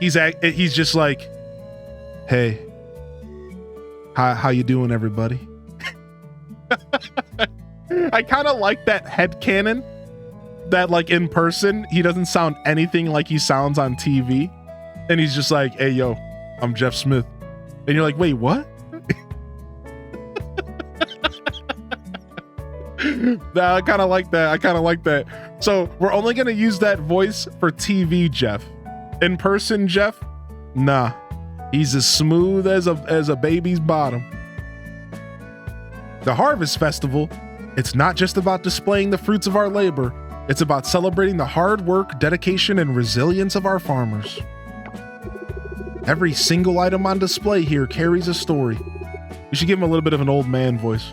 he's just like, hey, how you doing, everybody? I kind of like that headcanon that like in person, he doesn't sound anything like he sounds on TV. And he's just like, hey, yo, I'm Jeff Smith. And you're like, wait, what? Nah, I kind of like that. So we're only going to use that voice for TV, Jeff. In person, Jeff? Nah, he's as smooth as a baby's bottom. The Harvest Festival, it's not just about displaying the fruits of our labor. It's about celebrating the hard work, dedication, and resilience of our farmers. Every single item on display here carries a story. We should give him a little bit of an old man voice.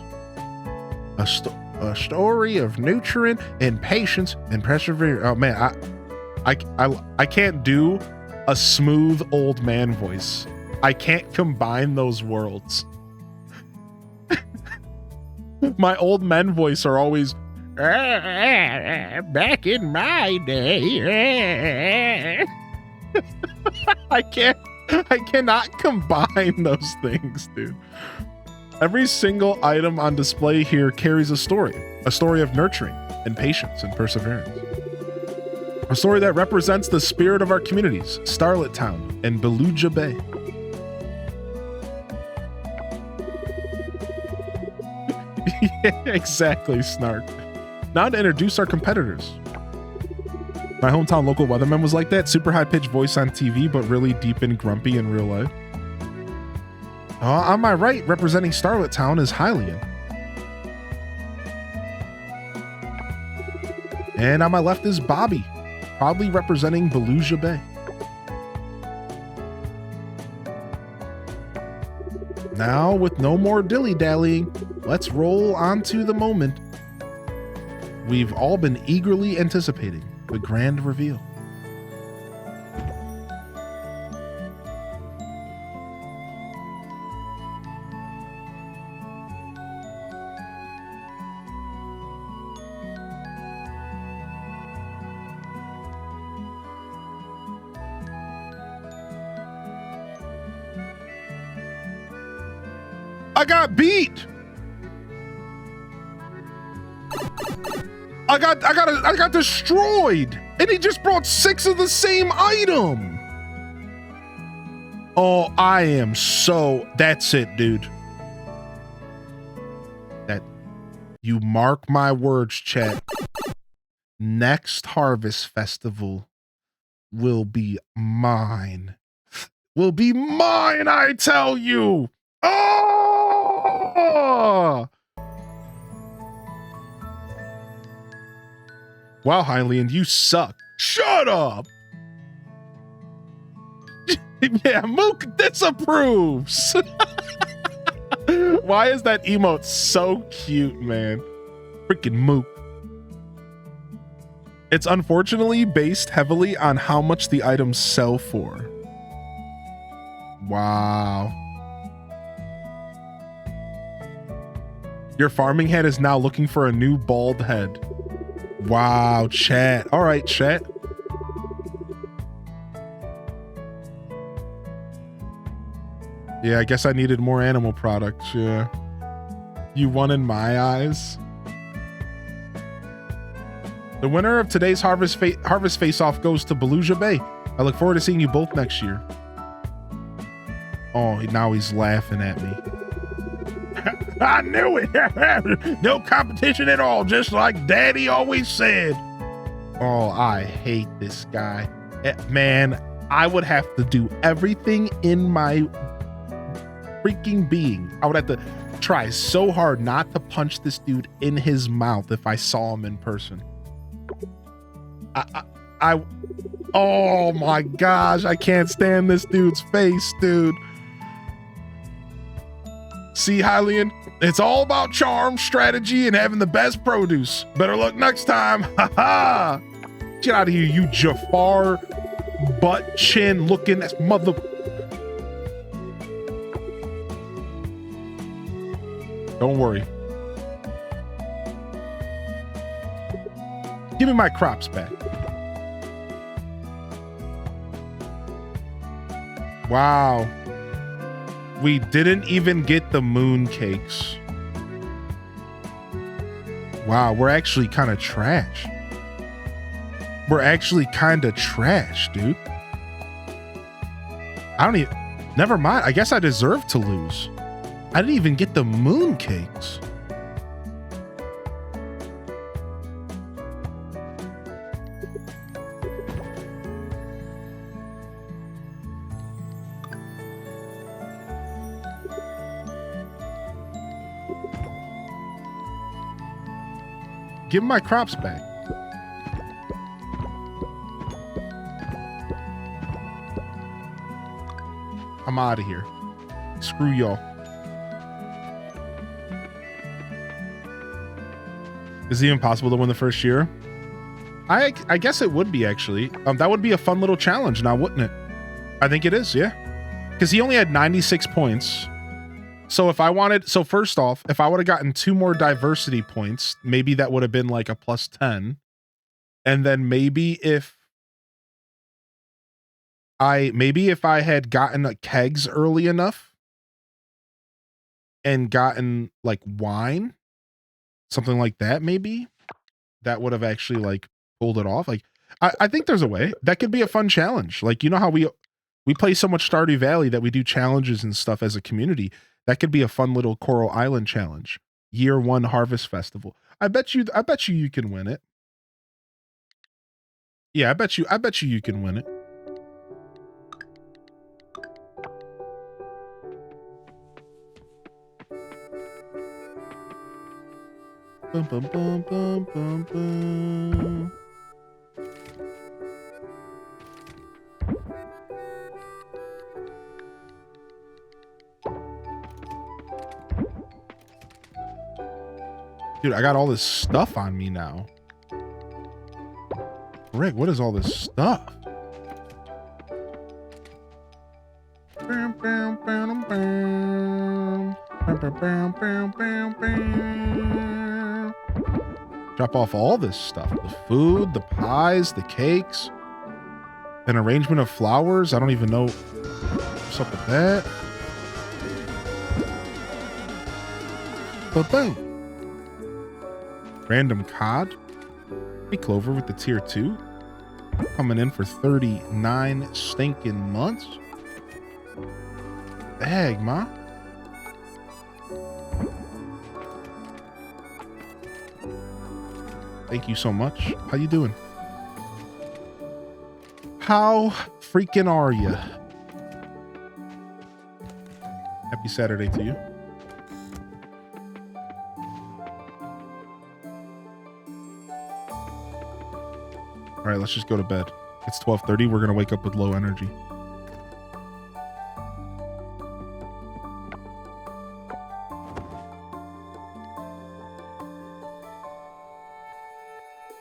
A story of nutrient and patience and perseverance. Oh man, I can't do a smooth old man voice. I can't combine those worlds. My old men voice are always back in my day. I cannot combine those things, dude. Every single item on display here carries a story of nurturing and patience and perseverance. A story that represents the spirit of our communities, Starlet Town and Beluga Bay. Yeah, exactly, Snark. Now to introduce our competitors. My hometown local weatherman was like that. Super high-pitched voice on TV, but really deep and grumpy in real life. On my right, representing Starlet Town, is Hylian. And on my left is Bobby, probably representing Beluga Bay. Now, with no more dilly-dallying, let's roll onto the moment we've all been eagerly anticipating, the grand reveal. I got beat. I got destroyed, and he just brought 6 of the same item. Oh, I am so, that's it, dude. That, you mark my words, chat. Next Harvest Festival will be mine. Will be mine, I tell you. Oh! Wow, Hylian, you suck. Shut up! Yeah, Mook disapproves. Why is that emote so cute, man? Freaking Mook. It's unfortunately based heavily on how much the items sell for. Wow. Your farming head is now looking for a new bald head. Wow, chat. All right, chat. Yeah, I guess I needed more animal products. Yeah. You won in my eyes. The winner of today's Harvest Face-Off goes to Beluga Bay. I look forward to seeing you both next year. Oh, now he's laughing at me. I knew it. No competition at all, just like Daddy always said. Oh, I hate this guy. Man, I would have to do everything in my freaking being. I would have to try so hard not to punch this dude in his mouth if I saw him in person. Oh my gosh, I can't stand this dude's face, dude. See, Hylian, it's all about charm, strategy, and having the best produce. Better luck next time. Ha ha! Get out of here, you Jafar butt chin looking ass mother. Don't worry. Give me my crops back. Wow. We didn't even get the moon cakes. Wow, we're actually kind of trash. We're actually kind of trash, dude. I don't even, never mind. I guess I deserve to lose. I didn't even get the moon cakes. Give my crops back. I'm out of here. Screw y'all. Is it even possible to win the first year? I guess it would be, actually. That would be a fun little challenge now, wouldn't it? I think it is, yeah. Because he only had 96 points. So if I wanted, so first off, if I would have gotten 2 more diversity points, maybe that would have been like a plus 10. And then maybe if I had gotten like kegs early enough and gotten like wine, something like that, maybe that would have actually like pulled it off. Like, I think there's a way that could be a fun challenge. Like, you know how we play so much Stardew Valley that we do challenges and stuff as a community. That could be a fun little Coral Island challenge. Year 1 Harvest Festival. I bet you you can win it. Yeah, I bet you you can win it. Bum, bum, bum, bum, bum, bum. Dude, I got all this stuff on me now. Rick, what is all this stuff? Drop off all this stuff. The food, the pies, the cakes. An arrangement of flowers. I don't even know what's up with that. But boom. Random cod. Hey, Clover with the tier 2. Coming in for 39 stinking months. Dang, ma. Thank you so much. How you doing? How freaking are you? Happy Saturday to you. All right, let's just go to bed. It's 12:30. We're going to wake up with low energy.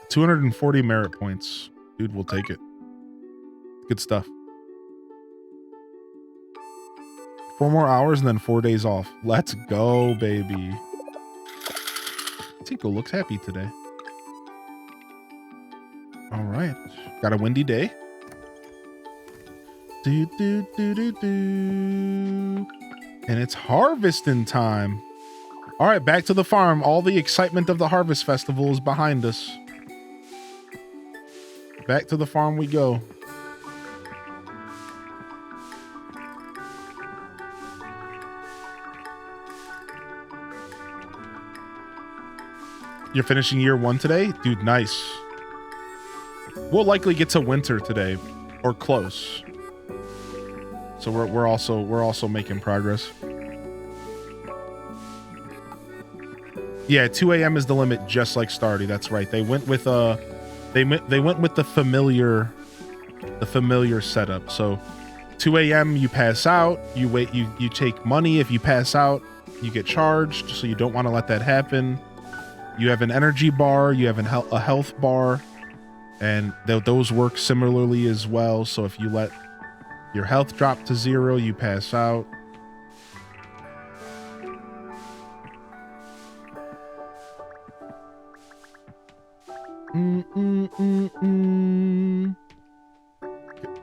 $240 merit points. Dude, we'll take it. Good stuff. 4 more hours and then 4 days off. Let's go, baby. Tinko looks happy today. All right. Got a windy day. Do, do, do, do, do. And it's harvesting time. All right, back to the farm. All the excitement of the harvest festival is behind us. Back to the farm we go. You're finishing year 1 today? Dude, nice. We'll likely get to winter today, or close. So we're also making progress. Yeah, 2 a.m. is the limit, just like Stardy. That's right. They went with they went with the familiar setup. So 2 a.m. you pass out, you wait, you take money. If you pass out, you get charged. So you don't want to let that happen. You have an energy bar, you have a health bar, and those work similarly as well. So if you let your health drop to 0, you pass out.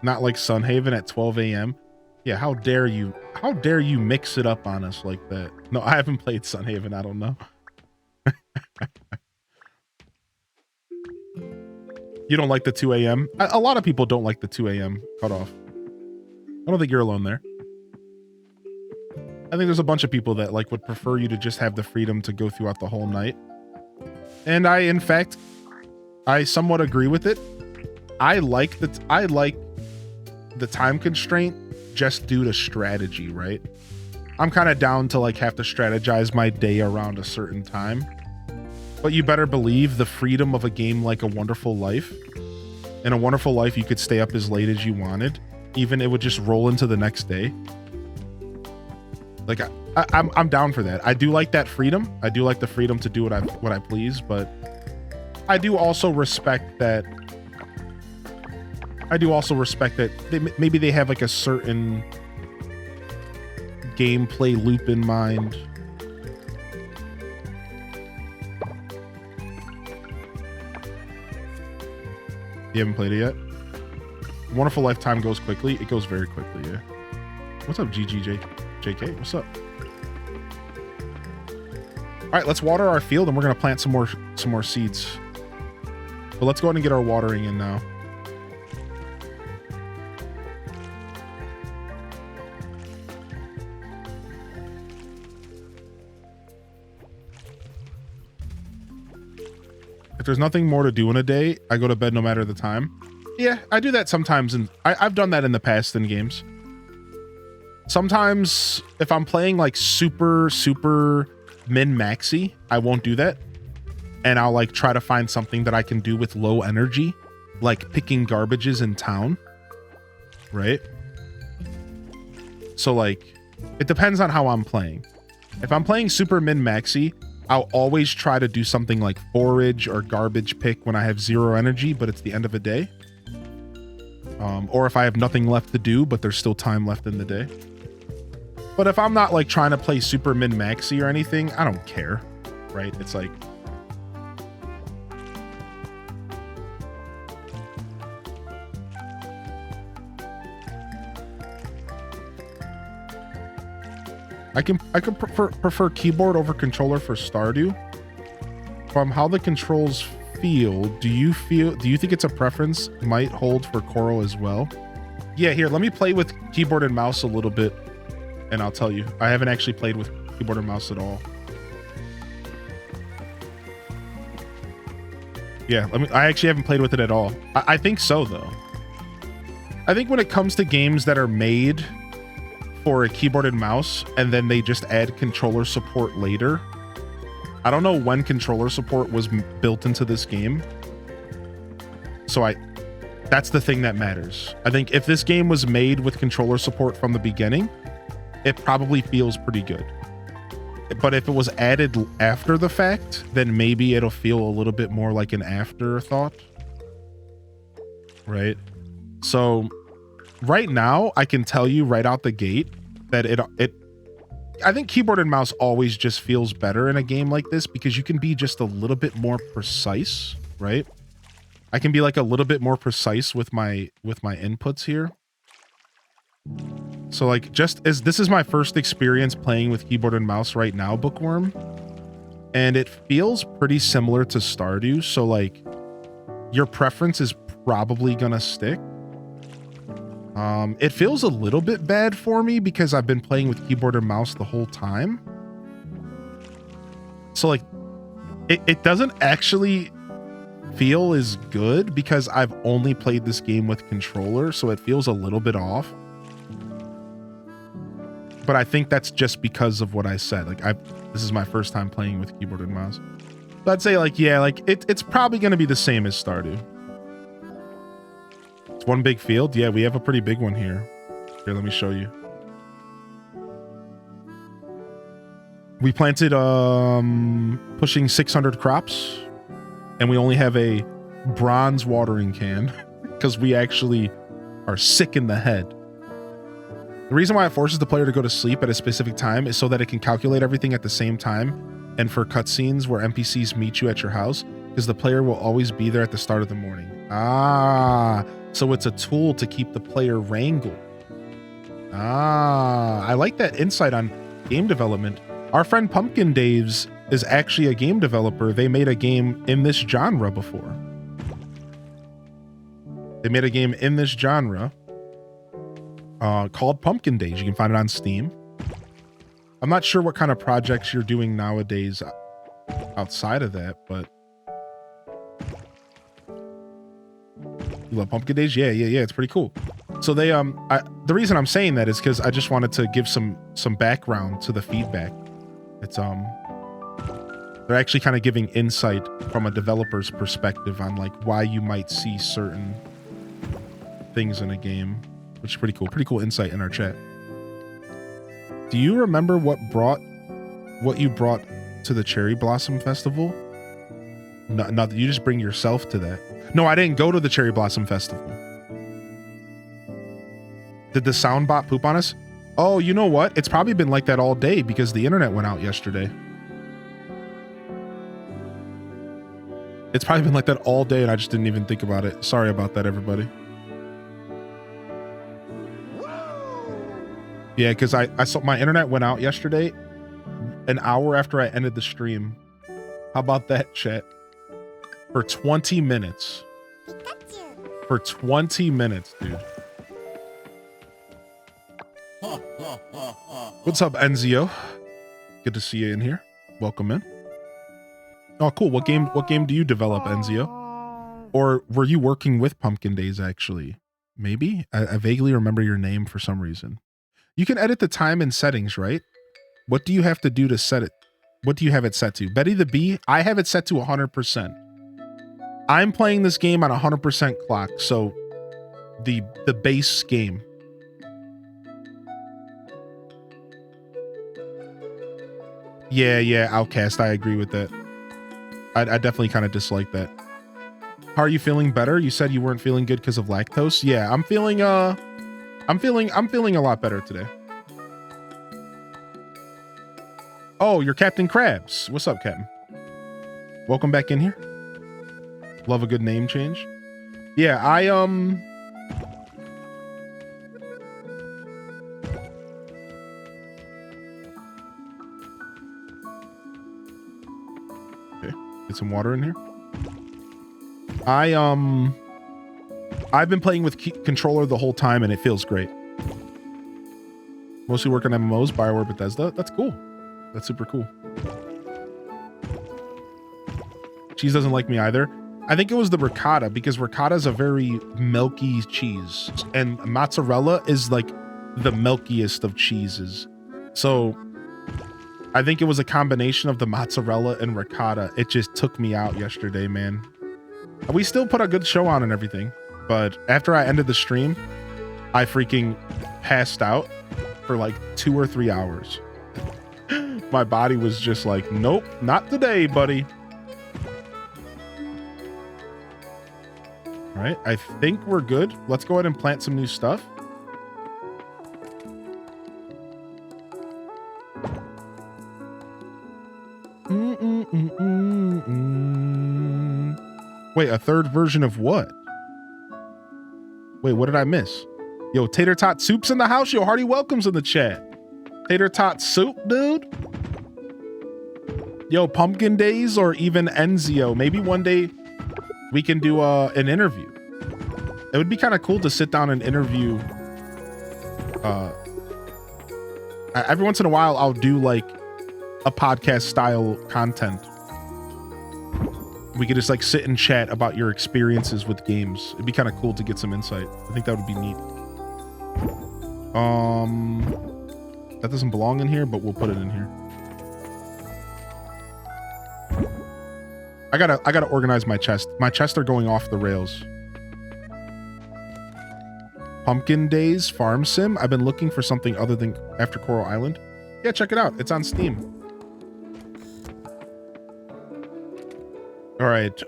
Not like Sunhaven at 12 a.m. Yeah, how dare you mix it up on us like that? No, I haven't played Sunhaven. I don't know. You don't like the 2 a.m.? A lot of people don't like the 2 a.m. cutoff. I don't think you're alone there. I think there's a bunch of people that would prefer you to just have the freedom to go throughout the whole night. And in fact, I somewhat agree with it. I like the time constraint just due to strategy, right? I'm kind of down to have to strategize my day around a certain time. But you better believe the freedom of a game like A Wonderful Life. In A Wonderful Life, you could stay up as late as you wanted. Even it would just roll into the next day. I'm down for that. I do like that freedom. I do like the freedom to do what I please, but I do also respect that. Maybe they have a certain gameplay loop in mind. You haven't played it yet? Wonderful Lifetime goes quickly. It goes very quickly, yeah. What's up, JK? What's up? All right, let's water our field, and we're gonna plant some more seeds. But let's go ahead and get our watering in now. If there's nothing more to do in a day, I go to bed no matter the time. Yeah, I do that sometimes, and I've done that in the past in games. Sometimes, if I'm playing super min-maxy, I won't do that. And I'll try to find something that I can do with low energy, like picking garbages in town. Right? So it depends on how I'm playing. If I'm playing super min-maxy, I'll always try to do something like forage or garbage pick when I have 0 energy, but it's the end of a day. Or if I have nothing left to do, but there's still time left in the day. But if I'm not like trying to play super min-maxy or anything, I don't care, right? It's like, I can prefer keyboard over controller for Stardew. From how the controls feel, do you think it's a preference might hold for Coral as well? Yeah, here, let me play with keyboard and mouse a little bit and I'll tell you. I haven't actually played with keyboard and mouse at all. Yeah, I actually haven't played with it at all. I think so though. I think when it comes to games that are made for a keyboard and mouse and then they just add controller support later, I don't know when controller support was built into this game. So that's the thing that matters. I think if this game was made with controller support from the beginning, it probably feels pretty good. But if it was added after the fact, then maybe it'll feel a little bit more like an afterthought. Right? So right now, I can tell you right out the gate that I think keyboard and mouse always just feels better in a game like this because you can be just a little bit more precise, right? I can be like a little bit more precise with my inputs here. So like, just as this is my first experience playing with keyboard and mouse right now, Bookworm, and it feels pretty similar to Stardew. So like, your preference is probably gonna stick. It feels a little bit bad for me because I've been playing with keyboard and mouse the whole time. So like, it doesn't actually feel as good because I've only played this game with controller, so it feels a little bit off. But I think that's just because of what I said. Like this is my first time playing with keyboard and mouse. So I'd say like, yeah, like it's probably going to be the same as Stardew. It's one big field. Yeah, we have a pretty big one here. Here, let me show you. We planted pushing 600 crops and we only have a bronze watering can because we actually are sick in the head. The reason why it forces the player to go to sleep at a specific time is so that it can calculate everything at the same time and for cutscenes where NPCs meet you at your house, because the player will always be there at the start of the morning. Ah, so it's a tool to keep the player wrangled. Ah, I like that insight on game development. Our friend Pumpkin Daves is actually a game developer. They made a game in this genre before. They made a game in this genre called Pumpkin Days. You can find it on Steam. I'm not sure what kind of projects you're doing nowadays outside of that, but you love Pumpkin Days? Yeah, it's pretty cool. So they the reason I'm saying that is because I just wanted to give some background to the feedback. It's they're actually kind of giving insight from a developer's perspective on like why you might see certain things in a game, which is pretty cool. Pretty cool insight in our chat. Do you remember what you brought to the Cherry Blossom Festival? No, not you just bring yourself to that. No, I didn't go to the Cherry Blossom Festival. Did the soundbot poop on us? Oh, you know what? It's probably been like that all day because the internet went out yesterday. It's probably been like that all day and I just didn't even think about it. Sorry about that, everybody. Yeah, because I saw my internet went out yesterday an hour after I ended the stream. How about that, chat? For 20 minutes. For 20 minutes, dude. What's up, Enzio? Good to see you in here. Welcome in. Oh, cool. What game do you develop, Enzio? Or were you working with Pumpkin Days, actually? Maybe? I vaguely remember your name for some reason. You can edit the time and settings, right? What do you have to do to set it? What do you have it set to? Betty the Bee, I have it set to 100%. I'm playing this game on 100% clock, so the base game. Yeah, Outcast. I agree with that. I definitely kind of dislike that. How are you feeling better? You said you weren't feeling good because of lactose. Yeah, I'm feeling a lot better today. Oh, you're Captain Krabs. What's up, Captain? Welcome back in here. Love a good name change. Yeah, okay, get some water in here. I've been playing with controller the whole time and it feels great. Mostly work on MMOs, Bioware, Bethesda. That's cool. That's super cool. Cheese doesn't like me either. I think it was the ricotta, because ricotta is a very milky cheese and mozzarella is like the milkiest of cheeses. So I think it was a combination of the mozzarella and ricotta. It just took me out yesterday, man. We still put a good show on and everything, but after I ended the stream, I freaking passed out for like 2 or 3 hours. My body was just like, nope, not today, buddy. All right, I think we're good. Let's go ahead and plant some new stuff. Wait, a third version of what? Wait, what did I miss? Yo, Tater Tot Soup's in the house. Yo, Hardy Welcome's in the chat. Tater Tot Soup, dude. Yo, Pumpkin Days or even Enzio. Maybe one day we can do an interview. It would be kind of cool to sit down and interview. Every once in a while, I'll do like a podcast style content. We could just like sit and chat about your experiences with games. It'd be kind of cool to get some insight. I think that would be neat. That doesn't belong in here, but we'll put it in here. I gotta organize my chest. My chests are going off the rails. Pumpkin Days Farm Sim. I've been looking for something other than After Coral Island. Yeah, check it out. It's on Steam. All right.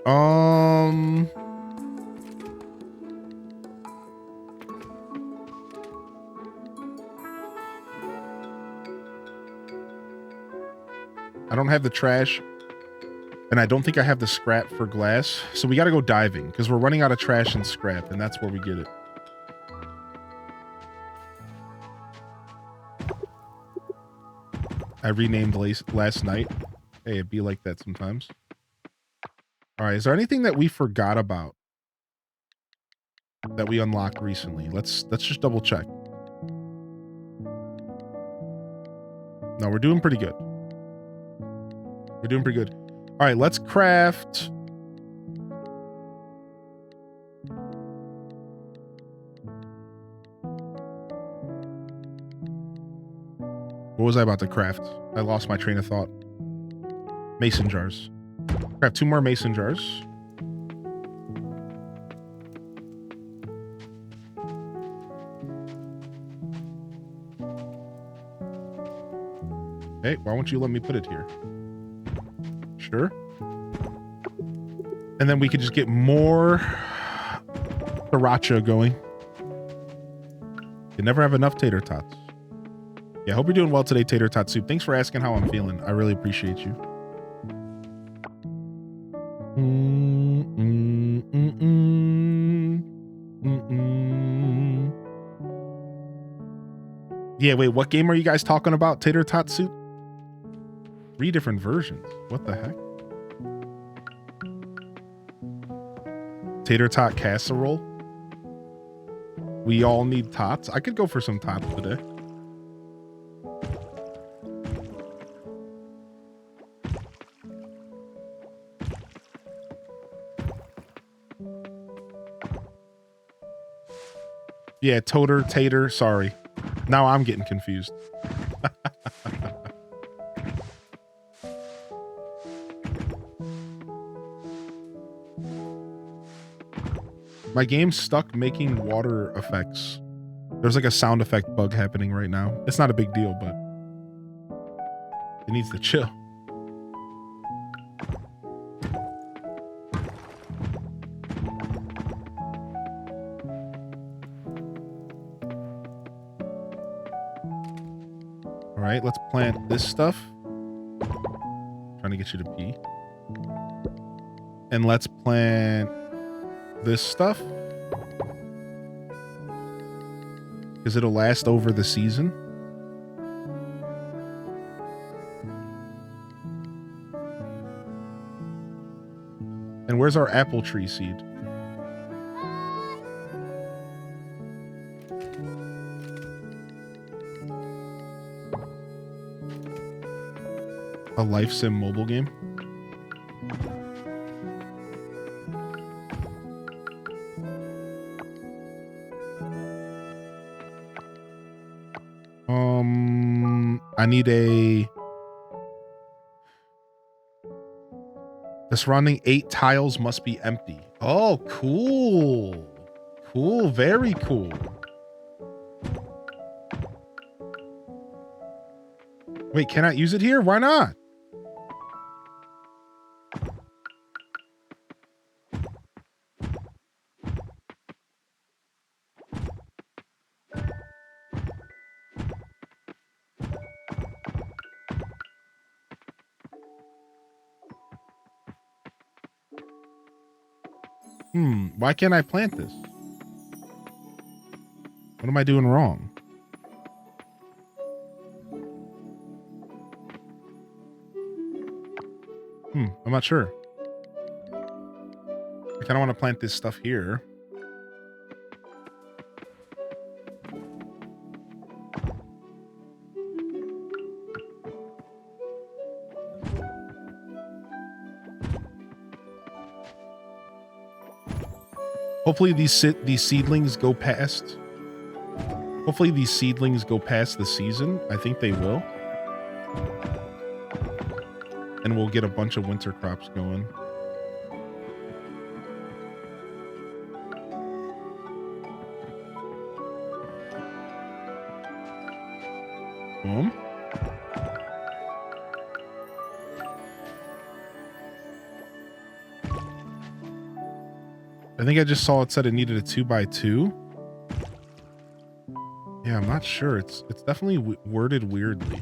I don't have the trash, and I don't think I have the scrap for glass. So we got to go diving because we're running out of trash and scrap, and that's where we get it. I renamed last night. Hey, it'd be like that sometimes. All right, is there anything that we forgot about that we unlocked recently? Let's just double check. No, we're doing pretty good. We're doing pretty good. All right, let's craft. What was I about to craft? I lost my train of thought. Mason jars. Craft 2 more mason jars. Hey, why won't you let me put it here? Sure. And then we could just get more sriracha going. You never have enough tater tots. Yeah, I hope you're doing well today, Tater Tot Soup. Thanks for asking how I'm feeling. I really appreciate you. Yeah, wait, what game are you guys talking about, Tater Tot Soup? 3 different versions. What the heck? Tater Tot Casserole? We all need tots? I could go for some tots today. Yeah, toter, tater, sorry. Now I'm getting confused. My game's stuck making water effects. There's like a sound effect bug happening right now. It's not a big deal, but It needs to chill. All right, let's plant this stuff. Trying to get you to pee. And let's plant this stuff. Because it'll last over the season. And where's our apple tree seed? A life sim mobile game? I need the surrounding 8 tiles must be empty. Oh, cool. Cool, very cool. Wait, can I use it here? Why not? Why can't I plant this? What am I doing wrong? I'm not sure. I kind of want to plant this stuff here. Hopefully these seedlings go past. Hopefully these seedlings go past the season. I think they will. And we'll get a bunch of winter crops going. Boom. I think I just saw it said it needed a 2x2. Yeah, I'm not sure. It's definitely worded weirdly.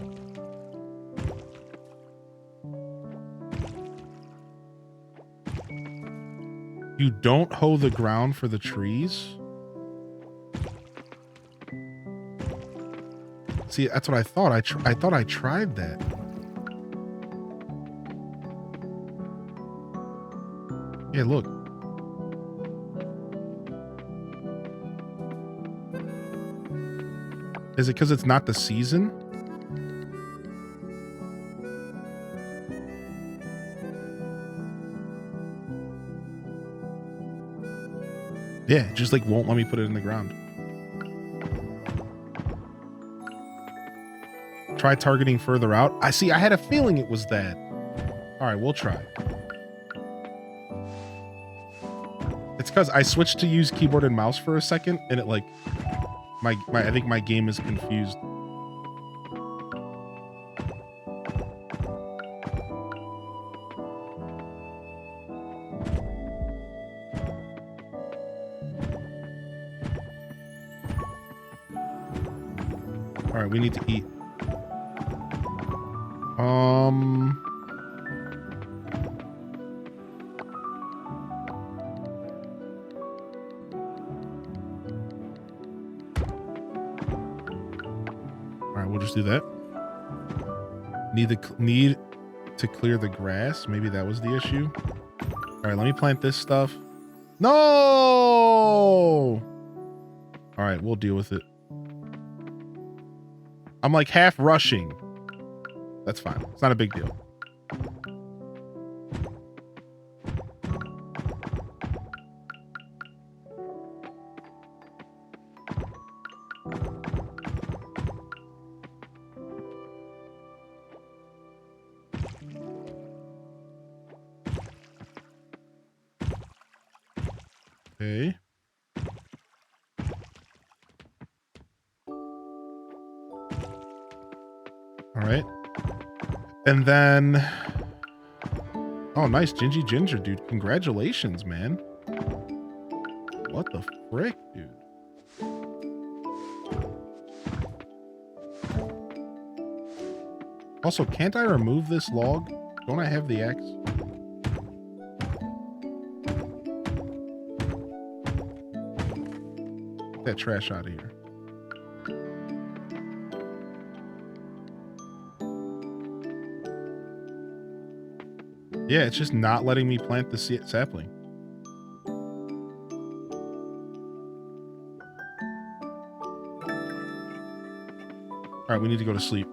You don't hoe the ground for the trees? See, that's what I thought. I thought I tried that. Yeah, look. Is it because it's not the season? Yeah, it just like won't let me put it in the ground. Try targeting further out. I see. I had a feeling it was that. All right, we'll try. It's because I switched to use keyboard and mouse for a second, and it like I think my game is confused. All right, we need to eat. All right, we'll just do that. Need to clear the grass. Maybe that was the issue. All right, let me plant this stuff. No! All right, we'll deal with it. I'm like half rushing. That's fine. It's not a big deal. Okay. All right. And then, oh, nice. Gingy Ginger, dude. Congratulations, man. What the frick, dude? Also, can't I remove this log? Don't I have the axe? Get that trash out of here. Yeah, it's just not letting me plant the sapling. All right, we need to go to sleep.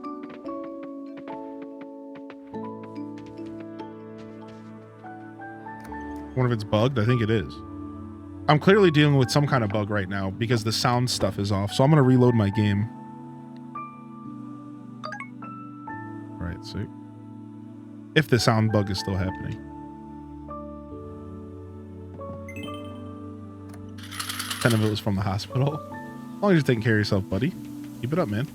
I wonder if it's bugged. I think it is. I'm clearly dealing with some kind of bug right now because the sound stuff is off. So I'm going to reload my game. All right, see. If the sound bug is still happening. Kind of it was from the hospital. As long as you're taking care of yourself, buddy. Keep it up, man.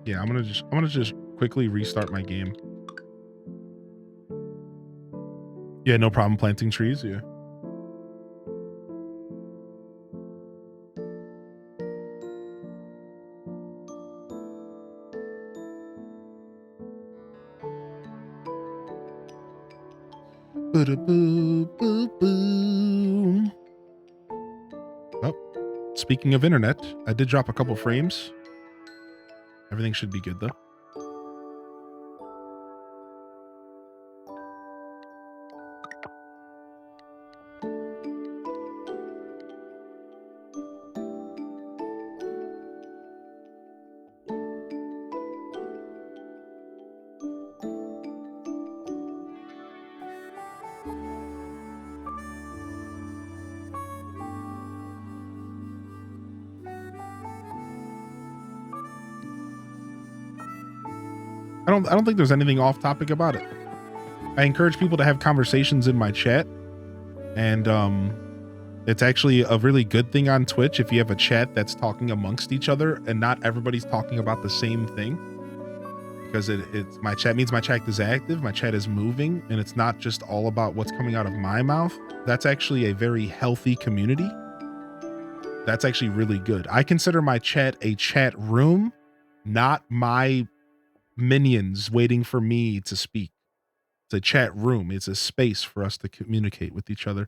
Yeah, I'm gonna just quickly restart my game. Yeah, no problem planting trees. Yeah. Oh, speaking of internet, I did drop a couple frames. Everything should be good though. I don't think there's anything off topic about it. I encourage people to have conversations in my chat, and it's actually a really good thing on Twitch if you have a chat that's talking amongst each other and not everybody's talking about the same thing, because it's my chat means my chat is active, my chat is moving, and it's not just all about what's coming out of my mouth. That's actually a very healthy community. That's actually really good. I consider my chat a chat room, not my minions waiting for me to speak. It's a chat room. It's a space for us to communicate with each other.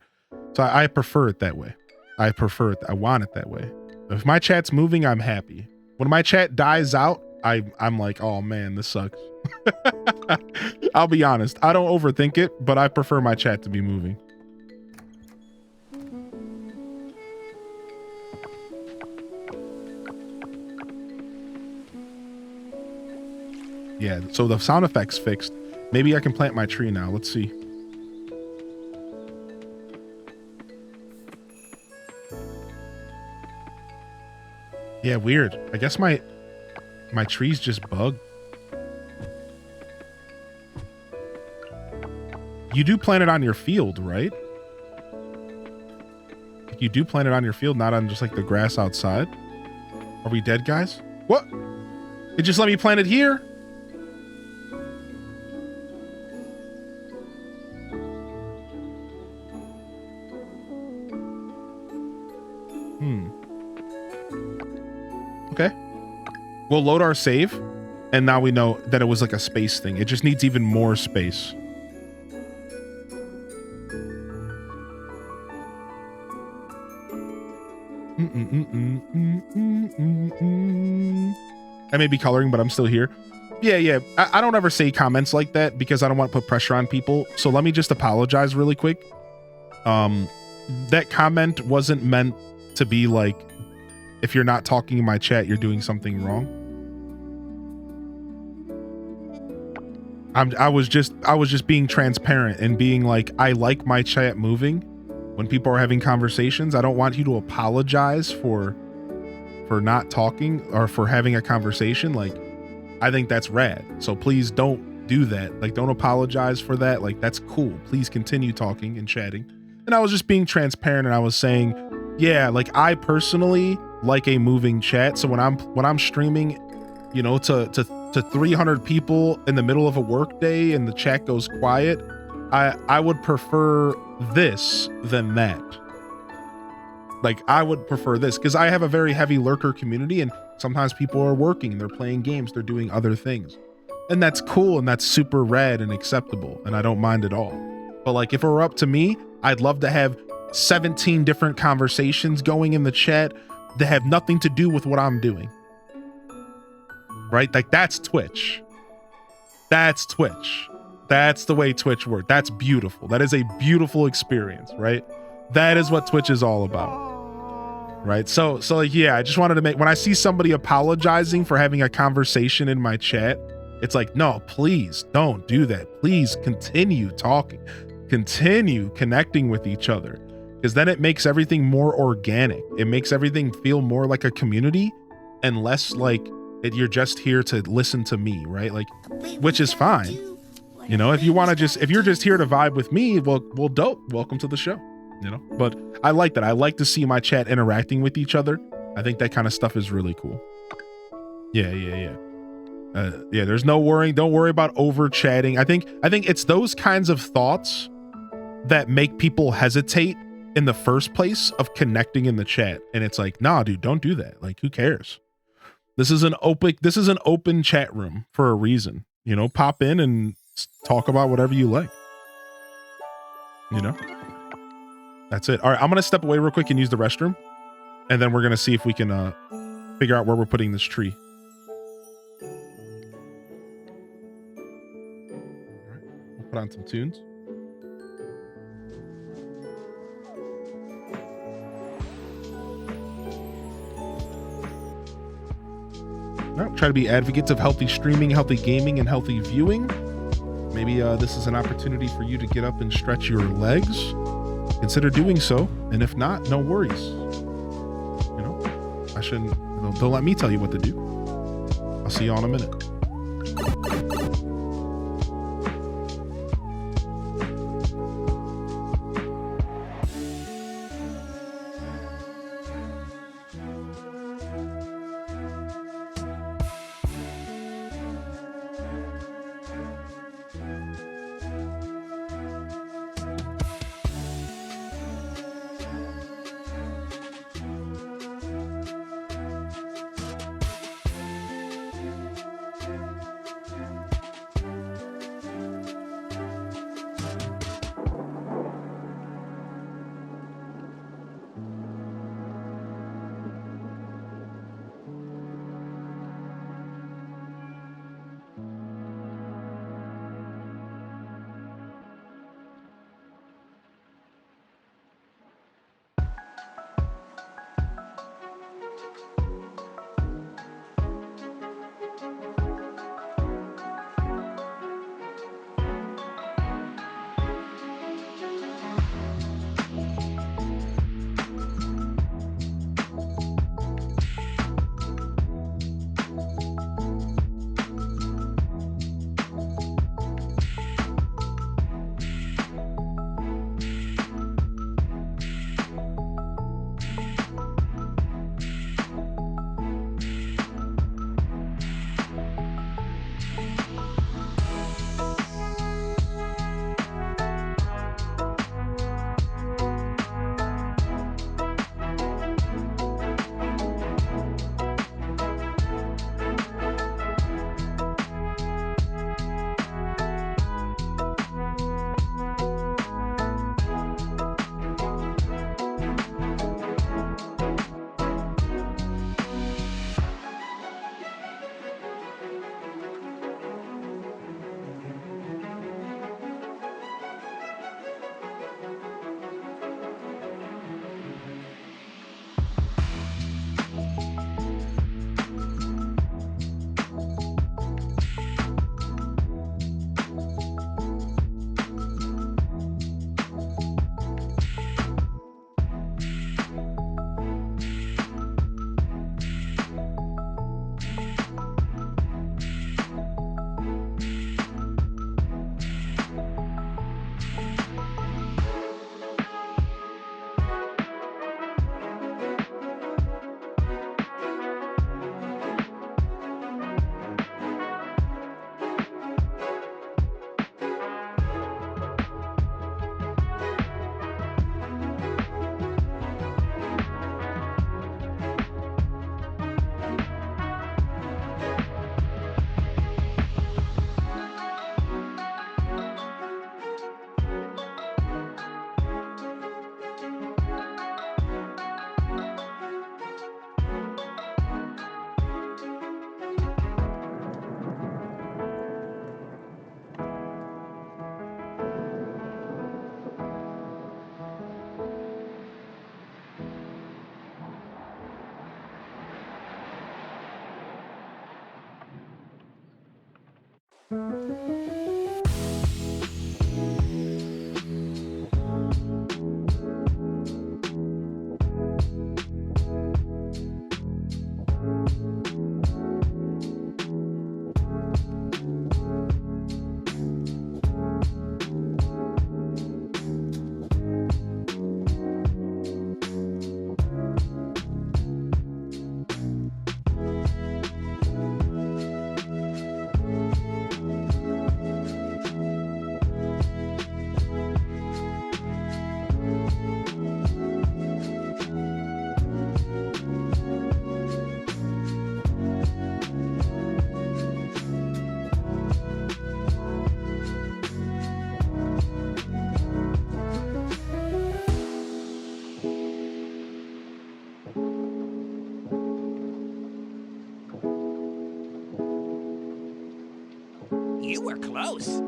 So I prefer it that way. I prefer it. I want it that way. If my chat's moving, I'm happy. When my chat dies out, I'm like, oh man, this sucks. I'll be honest. I don't overthink it, but I prefer my chat to be moving. Yeah, so the sound effects fixed. Maybe I can plant my tree now. Let's see. Yeah, weird. I guess my tree's just bugged. You do plant it on your field, right? You do plant it on your field, not on just like the grass outside. Are we dead, guys? What? It just let me plant it here? Okay. We'll load our save, and now we know that it was like a space thing. It just needs even more space. I may be coloring, but I'm still here. Yeah. I don't ever say comments like that because I don't want to put pressure on people. So let me just apologize really quick. That comment wasn't meant to be like, if you're not talking in my chat, you're doing something wrong. I was just being transparent and being like, I like my chat moving when people are having conversations. I don't want you to apologize for not talking or for having a conversation. Like, I think that's rad. So please don't do that. Like, don't apologize for that. Like, that's cool. Please continue talking and chatting. And I was just being transparent, and I was saying, yeah, like I personally like a moving chat. So when I'm streaming, you know, to 300 people in the middle of a work day and the chat goes quiet, I would prefer this than that. Like, I would prefer this because I have a very heavy lurker community, and sometimes people are working, they're playing games, they're doing other things. And that's cool, and that's super rad and acceptable, and I don't mind at all. But like, if it were up to me, I'd love to have 17 different conversations going in the chat that have nothing to do with what I'm doing. Right? Like, that's Twitch. That's Twitch. That's the way Twitch works. That's beautiful. That is a beautiful experience, right? That is what Twitch is all about. Right? So like, yeah, I just wanted to when I see somebody apologizing for having a conversation in my chat, it's like, no, please don't do that. Please continue talking, continue connecting with each other, because then it makes everything more organic. It makes everything feel more like a community and less like you're just here to listen to me, right? Like, which is fine. You know, if you're just here to vibe with me, well, dope. Welcome to the show. You know, but I like that. I like to see my chat interacting with each other. I think that kind of stuff is really cool. Yeah. There's no worrying. Don't worry about over chatting. I think it's those kinds of thoughts that make people hesitate in the first place of connecting in the chat. And it's like, nah, dude, don't do that. Like, who cares? This is an open chat room for a reason. You know, pop in and talk about whatever you like. You know? That's it. All right, I'm going to step away real quick and use the restroom. And then we're going to see if we can figure out where we're putting this tree. All right, we'll put on some tunes. Well, try to be advocates of healthy streaming, healthy gaming, and healthy viewing. Maybe this is an opportunity for you to get up and stretch your legs. Consider doing so, and if not, no worries. You know, I shouldn't. Don't let me tell you what to do. I'll see you all in a minute. You were close.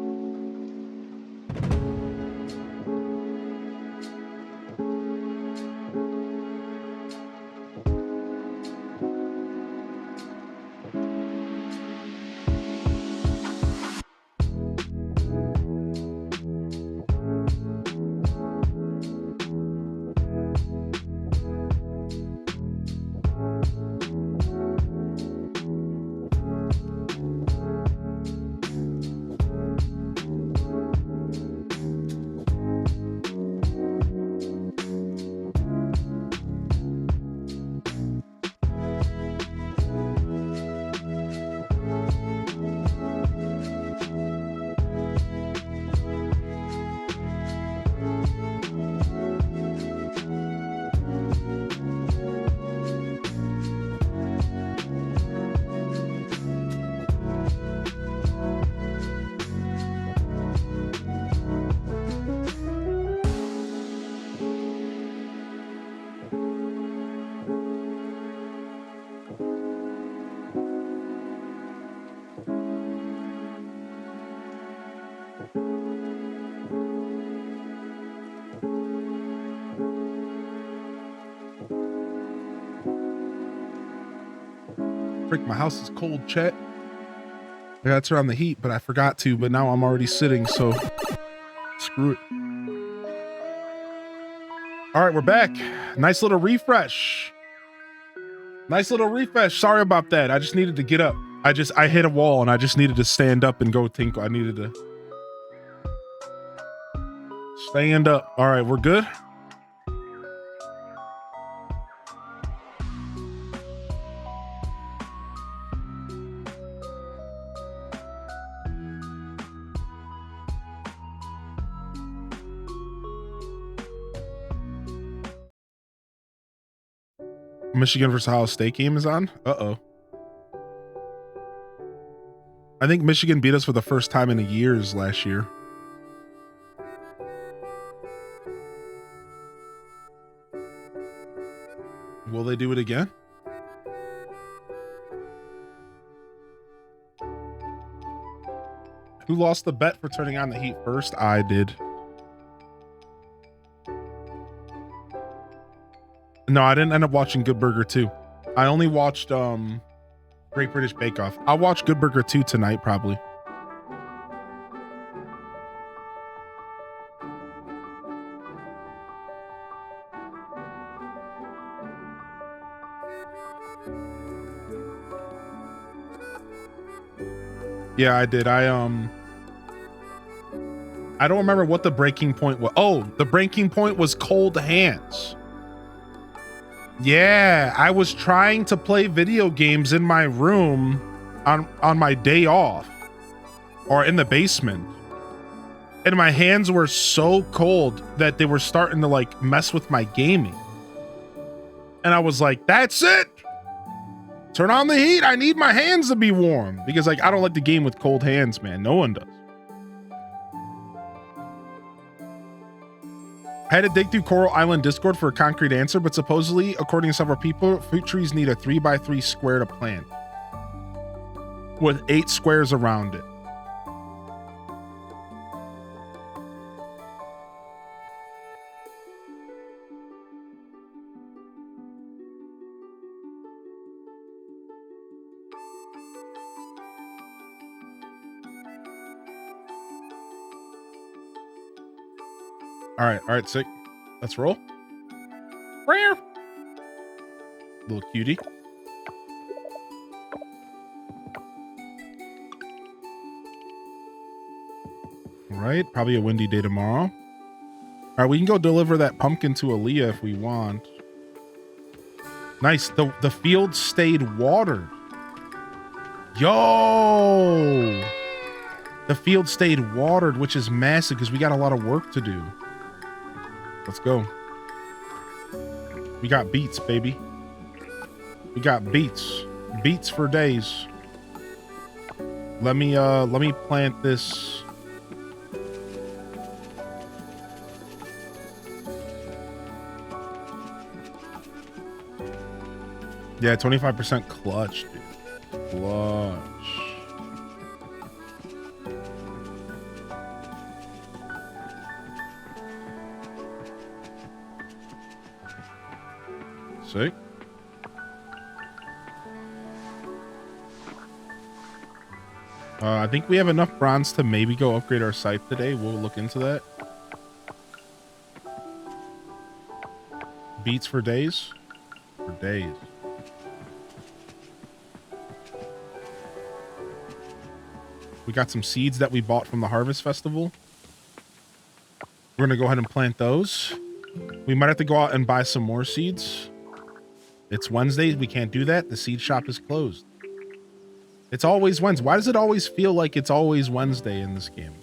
Frick, my house is cold, Chet. I gotta turn on the heat, but I forgot to, but now I'm already sitting, so screw it. All right, we're back. Nice little refresh. Nice little refresh. Sorry about that. I just needed to get up. I hit a wall and I just needed to stand up and go tinkle. I needed to stand up. All right, we're good. Michigan versus Ohio State game is on. Uh-oh. I think Michigan beat us for the first time in years last year. Will they do it again? Who lost the bet for turning on the heat first? I did. No, I didn't end up watching Good Burger 2. I only watched Great British Bake Off. I'll watch Good Burger 2 tonight, probably. Yeah, I did. I don't remember what the breaking point was. Oh, the breaking point was cold hands. Yeah, I was trying to play video games in my room on my day off or in the basement. And my hands were so cold that they were starting to like mess with my gaming. And I was like, that's it. Turn on the heat. I need my hands to be warm because like I don't like the game with cold hands, man. No one does. I had to dig through Coral Island Discord for a concrete answer, but supposedly, according to several people, fruit trees need a 3x3 square to plant with 8 squares around it. All right, sick. Let's roll. Rare. Little cutie. All right, probably a windy day tomorrow. All right, we can go deliver that pumpkin to Aaliyah if we want. Nice. The field stayed watered. Yo! The field stayed watered, which is massive because we got a lot of work to do. Let's go. We got beets, baby. We got beets. Beets for days. Let me plant this. Yeah, 25% clutch, dude. Clutch. Sick. I think we have enough bronze to maybe go upgrade our scythe today. We'll look into that. Beats for days? For days. We got some seeds that we bought from the Harvest Festival. We're going to go ahead and plant those. We might have to go out and buy some more seeds. It's Wednesday. We can't do that. The seed shop is closed. It's always Wednesday. Why does it always feel like it's always Wednesday in this game?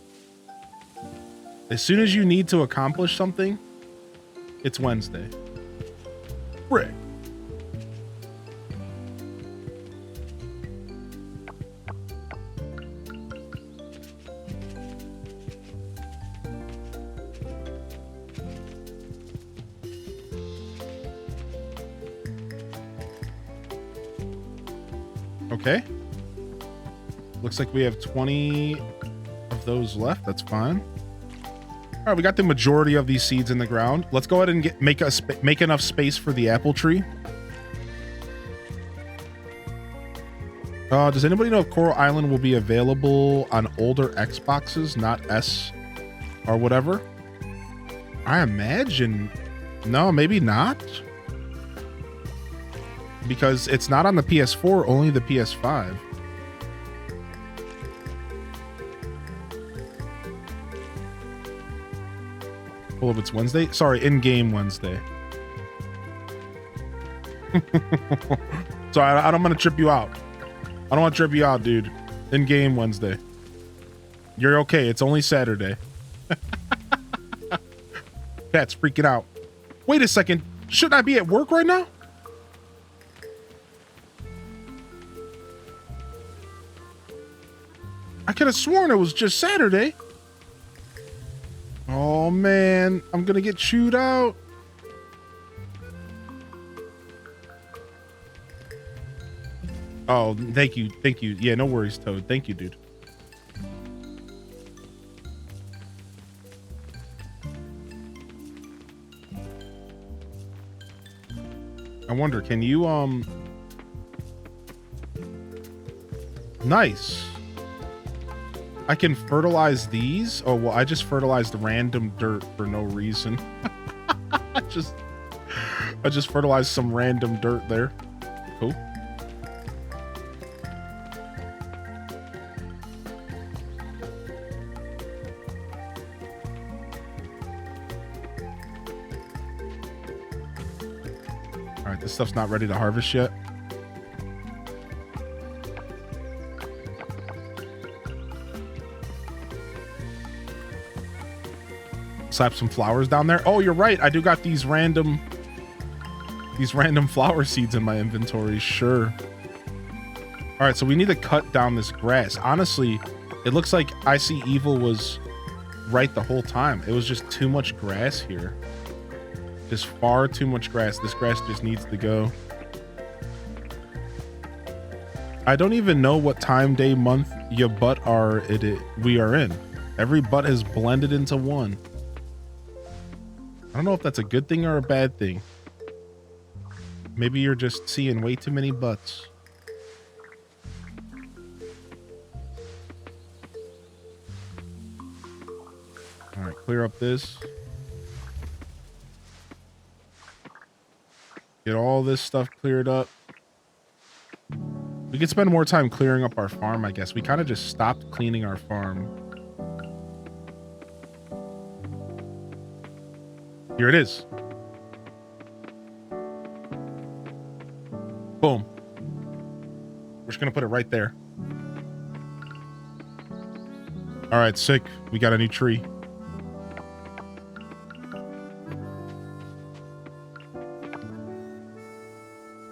As soon as you need to accomplish something, it's Wednesday. Frick. Okay. Looks like we have 20 of those left. That's fine. All right, we got the majority of these seeds in the ground. Let's go ahead and make enough space for the apple tree. Does anybody know if Coral Island will be available on older Xboxes, not S or whatever? I imagine. No, maybe not. Because it's not on the PS4, only the PS5. Well, if it's Wednesday, sorry, in-game Wednesday. So I don't want to trip you out. I don't want to trip you out, dude. In-game Wednesday. You're okay. It's only Saturday. Pat's freaking out. Wait a second. Shouldn't I be at work right now? I could have sworn it was just Saturday. Oh man, I'm gonna get chewed out. Oh, thank you. Thank you. Yeah, no worries, Toad. Thank you, dude. I wonder, can you, nice. I can fertilize these. Oh, well, I just fertilized random dirt for no reason. I just fertilized some random dirt there. Cool. All right, this stuff's not ready to harvest yet. Slap some flowers down there. Oh, you're right. I do got these random flower seeds in my inventory. Sure. All right, so we need to cut down this grass. Honestly, it looks like I See Evil was right the whole time. It was just too much grass here. Just far too much grass. This grass just needs to go. I don't even know what time, day, month your butt we are in. Every butt has blended into one. I don't know if that's a good thing or a bad thing. Maybe you're just seeing way too many butts. All right, clear up this. Get all this stuff cleared up. We could spend more time clearing up our farm, I guess. We kind of just stopped cleaning our farm. Here it is. Boom. We're just gonna put it right there. All right, sick. We got a new tree.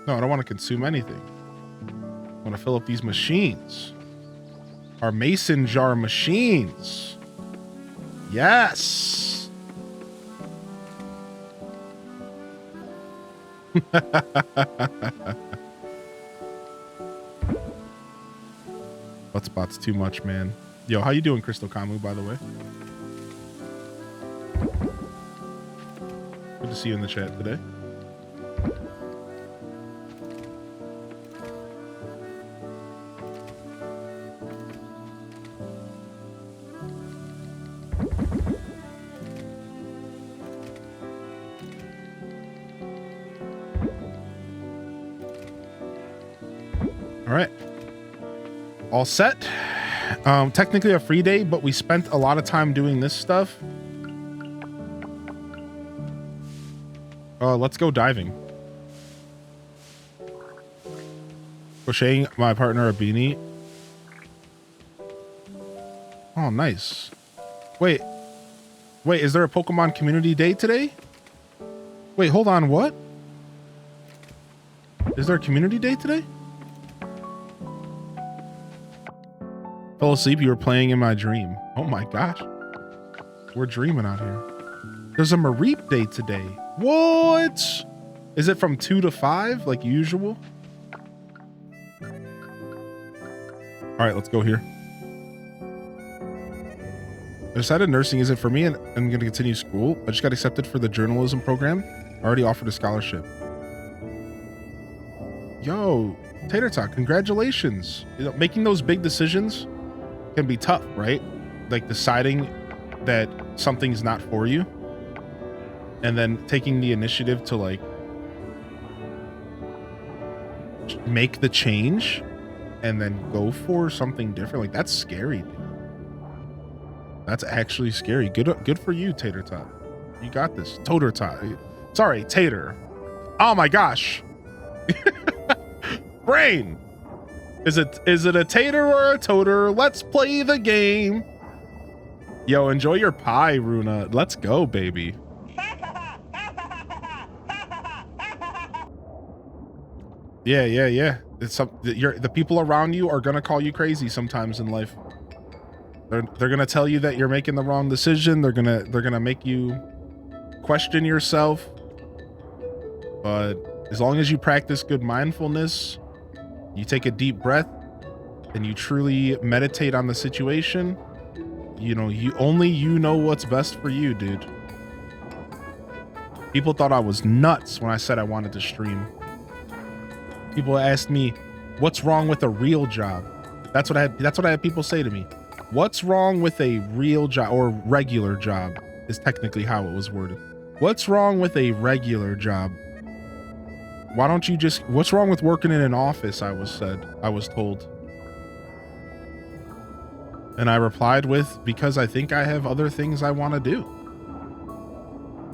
No, I don't want to consume anything. I want to fill up these machines. Our mason jar machines. Yes. Hotspot's too much, man. Yo, how you doing, Crystal Kamu, by the way? Good to see you in the chat today. All right. All set. Technically a free day, but we spent a lot of time doing this stuff. Let's go diving. Crocheting my partner a beanie. Oh, nice. Wait, is there a Pokemon community day today? Wait, hold on, what? Is there a community day today? Fell asleep, you were playing in my dream. Oh my gosh. We're dreaming out here. There's a Mareep day today. What? Is it from 2 to 5 like usual? All right, let's go here. I decided nursing isn't for me and I'm going to continue school. I just got accepted for the journalism program. I already offered a scholarship. Yo, Tater Tot, congratulations. You know, making those big decisions can be tough, right? Like deciding that something's not for you and then taking the initiative to like make the change and then go for something different. Like that's scary, dude. That's actually scary. Good for you, Tater Tot. You got this. Toter Tot. Sorry, Tater. Oh my gosh. Brain. Is it a tater or a toter? Let's play the game. Yo, enjoy your pie, Runa. Let's go, baby. Yeah. It's the people around you are gonna call you crazy sometimes in life. They're gonna tell you that you're making the wrong decision. They're gonna make you question yourself. But as long as you practice good mindfulness, you take a deep breath and you truly meditate on the situation, you know, you know what's best for you, dude. People thought I was nuts when I said I wanted to stream. People asked me, what's wrong with a real job? That's what I had people say to me. What's wrong with a real job or regular job is technically how it was worded. What's wrong with a regular job? Why don't you just, what's wrong with working in an office? I was told. And I replied with, because I think I have other things I want to do.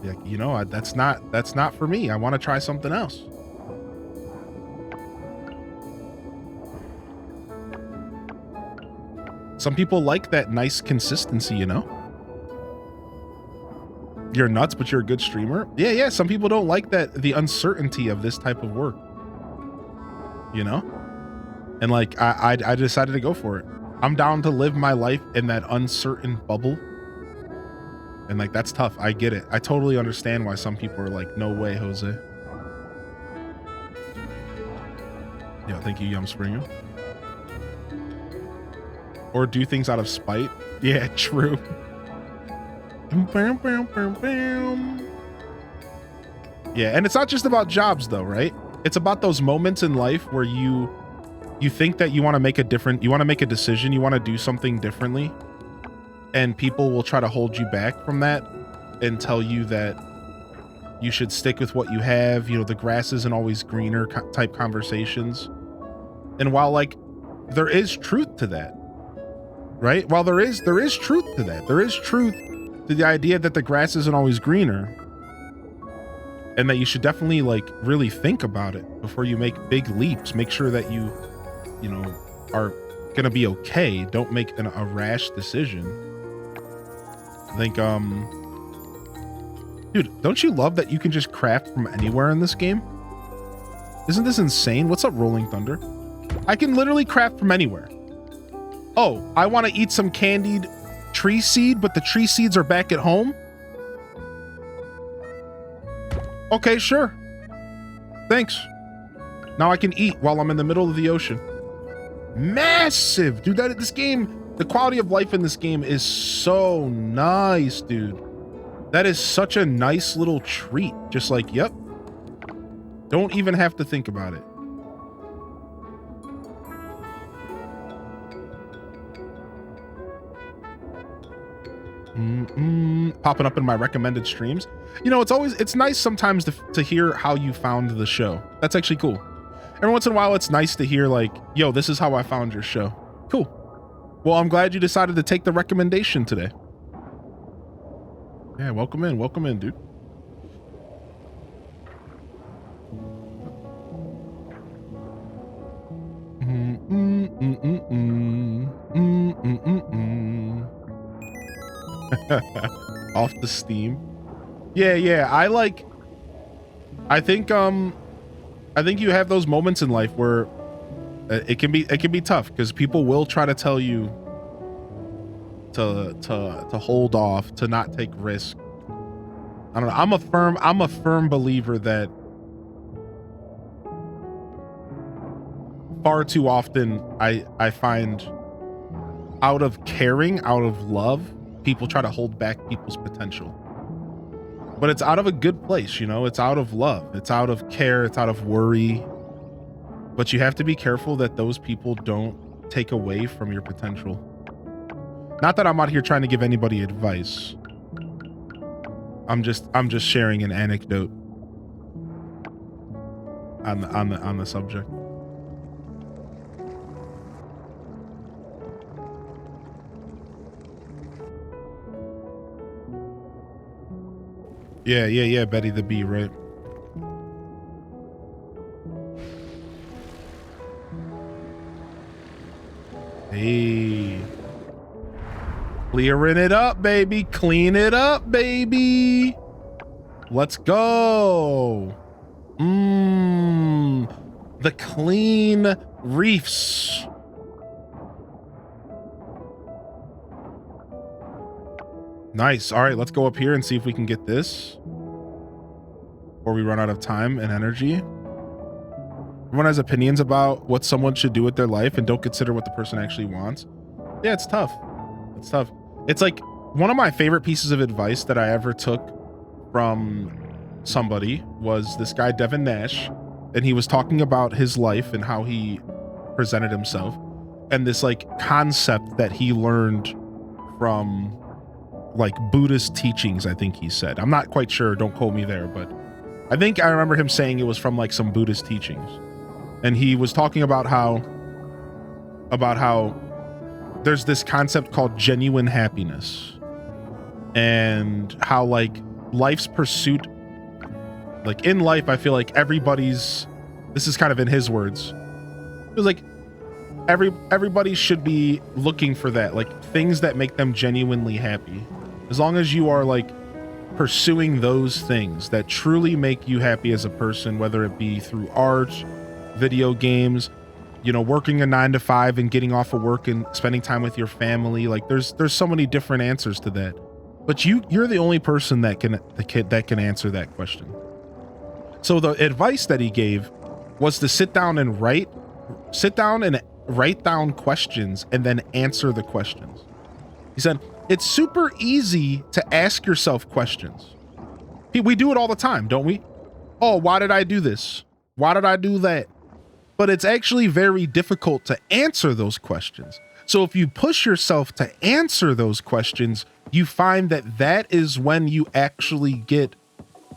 Like, you know, that's not for me. I want to try something else. Some people like that nice consistency, you know? You're nuts, but you're a good streamer. Yeah. Some people don't like the uncertainty of this type of work, you know? And like, I decided to go for it. I'm down to live my life in that uncertain bubble. And like, that's tough. I get it. I totally understand why some people are like, no way, Jose. Yeah, thank you, Yum Springer. Or do things out of spite. Yeah, true. Yeah, and it's not just about jobs though, right? It's about those moments in life where you think that you want to make a decision, you want to do something differently, and people will try to hold you back from that and tell you that you should stick with what you have. You know, the grass isn't always greener type conversations. And while like there is truth to that, right? While there is truth to that. There is truth to the idea that the grass isn't always greener, and that you should definitely like really think about it before you make big leaps. Make sure that you know, are gonna be okay. Don't make a rash decision. I think, dude, don't you love that you can just craft from anywhere in this game? Isn't this insane? What's up, Rolling Thunder? I can literally craft from anywhere. Oh, I want to eat some candied tree seed, but the tree seeds are back at home? Okay, sure. Thanks. Now I can eat while I'm in the middle of the ocean. Massive! Dude, this game, the quality of life in this game is so nice, dude. That is such a nice little treat. Just like, yep. Don't even have to think about it. Popping up in my recommended streams. You know, it's nice sometimes to hear how you found the show. That's actually cool. Every once in a while, it's nice to hear like, yo, this is how I found your show. Cool. Well, I'm glad you decided to take the recommendation today. Yeah, welcome in, dude. Off the Steam. Yeah. I think you have those moments in life where it can be tough because people will try to tell you to hold off, to not take risk. I don't know. I'm a firm believer that far too often I find out of caring, out of love, people try to hold back people's potential. But it's out of a good place, you know? It's out of love. It's out of care. It's out of worry. But you have to be careful that those people don't take away from your potential. Not that I'm out here trying to give anybody advice. I'm just sharing an anecdote on the subject. Yeah, Betty the Bee, right? Hey. Clearing it up, baby. Clean it up, baby. Let's go. The clean reefs. Nice. All right, let's go up here and see if we can get this before we run out of time and energy. Everyone has opinions about what someone should do with their life and don't consider what the person actually wants. Yeah, it's tough. It's tough. It's like one of my favorite pieces of advice that I ever took from somebody was this guy, Devin Nash, and he was talking about his life and how he presented himself and this like concept that he learned from like Buddhist teachings, I think he said. I'm not quite sure, don't quote me there, but I think I remember him saying it was from like some Buddhist teachings. And he was talking about how there's this concept called genuine happiness, and how like life's pursuit, like in life, I feel like this is kind of in his words, it was like everybody should be looking for that, like things that make them genuinely happy. As long as you are like pursuing those things that truly make you happy as a person, whether it be through art, video games, you know, working a 9-to-5 and getting off of work and spending time with your family, like there's so many different answers to that. But you're the only person that can answer that question. So the advice that he gave was to sit down and write down questions and then answer the questions. He said, it's super easy to ask yourself questions. We do it all the time, don't we? Oh, why did I do this? Why did I do that? But it's actually very difficult to answer those questions. So if you push yourself to answer those questions, you find that is when you actually get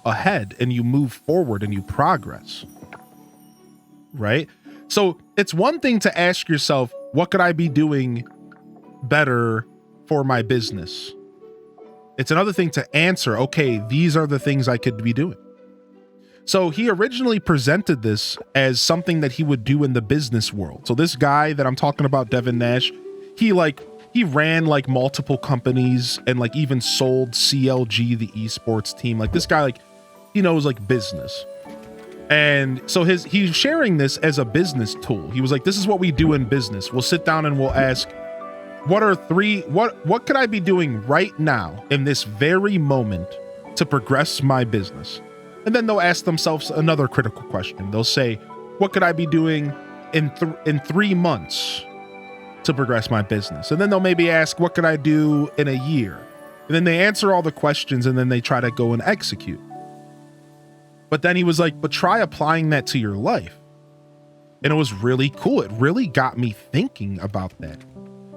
ahead and you move forward and you progress. Right? So it's one thing to ask yourself, what could I be doing better for my business? It's another thing to answer, okay, these are the things I could be doing. So he originally presented this as something that he would do in the business world. So this guy that I'm talking about, Devin Nash, he ran like multiple companies and like even sold CLG, the esports team. Like this guy, like he knows like business. And so he's sharing this as a business tool. He was like, this is what we do in business. We'll sit down and we'll ask, what could I be doing right now in this very moment to progress my business? And then they'll ask themselves another critical question. They'll say, what could I be doing in 3 months to progress my business? And then they'll maybe ask, what could I do in a year? And then they answer all the questions and then they try to go and execute. But then he was like, but try applying that to your life. And it was really cool. It really got me thinking about that.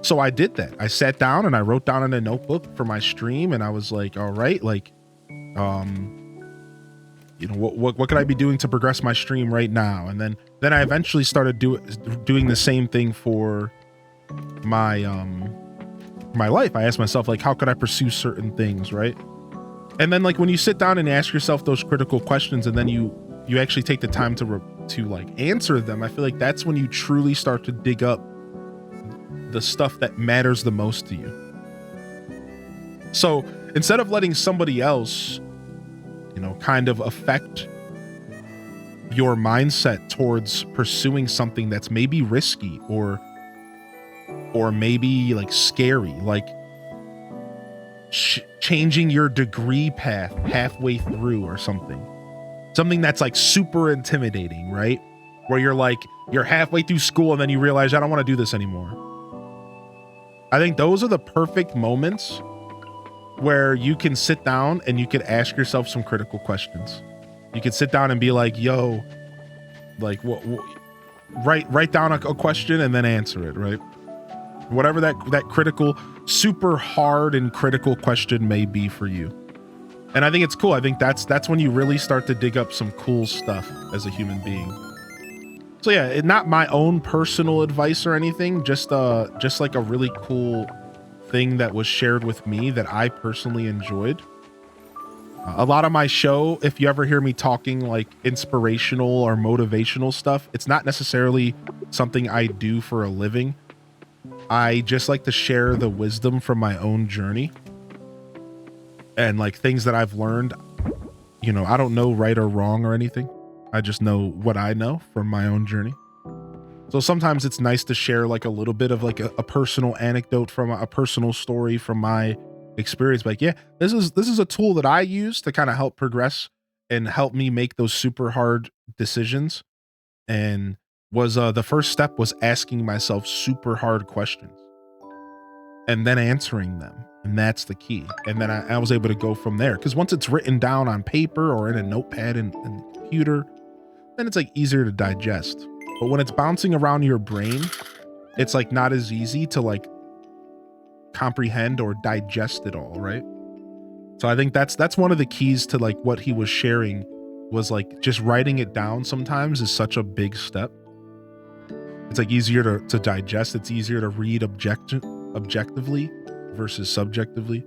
So I did that. I sat down and I wrote down in a notebook for my stream and I was like, all right, like, what could I be doing to progress my stream right now? And then I eventually started doing the same thing for my my life. I asked myself, like, how could I pursue certain things, right? And then like when you sit down and ask yourself those critical questions and then you actually take the time to like answer them, I feel like that's when you truly start to dig up the stuff that matters the most to you. So instead of letting somebody else, kind of affect your mindset towards pursuing something that's maybe risky or maybe like scary, like changing your degree path halfway through or something that's like super intimidating, right? Where you're halfway through school and then you realize, I don't want to do this anymore. I think those are the perfect moments where you can sit down and you could ask yourself some critical questions. You could sit down and be like, yo, like write down a question and then answer it, right? Whatever that critical, super hard and critical question may be for you. And I think it's cool. I think that's when you really start to dig up some cool stuff as a human being. So yeah, not my own personal advice or anything, just like a really cool thing that was shared with me that I personally enjoyed. A lot of my show, if you ever hear me talking like inspirational or motivational stuff, it's not necessarily something I do for a living. I just like to share the wisdom from my own journey and like things that I've learned. I don't know right or wrong or anything. I just know what I know from my own journey. So sometimes it's nice to share like a little bit of like a personal anecdote from a personal story from my experience. Like, yeah, this is a tool that I use to kind of help progress and help me make those super hard decisions. And was the first step was asking myself super hard questions and then answering them. And that's the key. And then I was able to go from there. Because once it's written down on paper or in a notepad in the computer, then it's like easier to digest. But when it's bouncing around your brain, it's like not as easy to like comprehend or digest it all, right? So I think that's one of the keys to like what he was sharing was like just writing it down sometimes is such a big step. It's like easier to digest. It's easier to read objectively versus subjectively.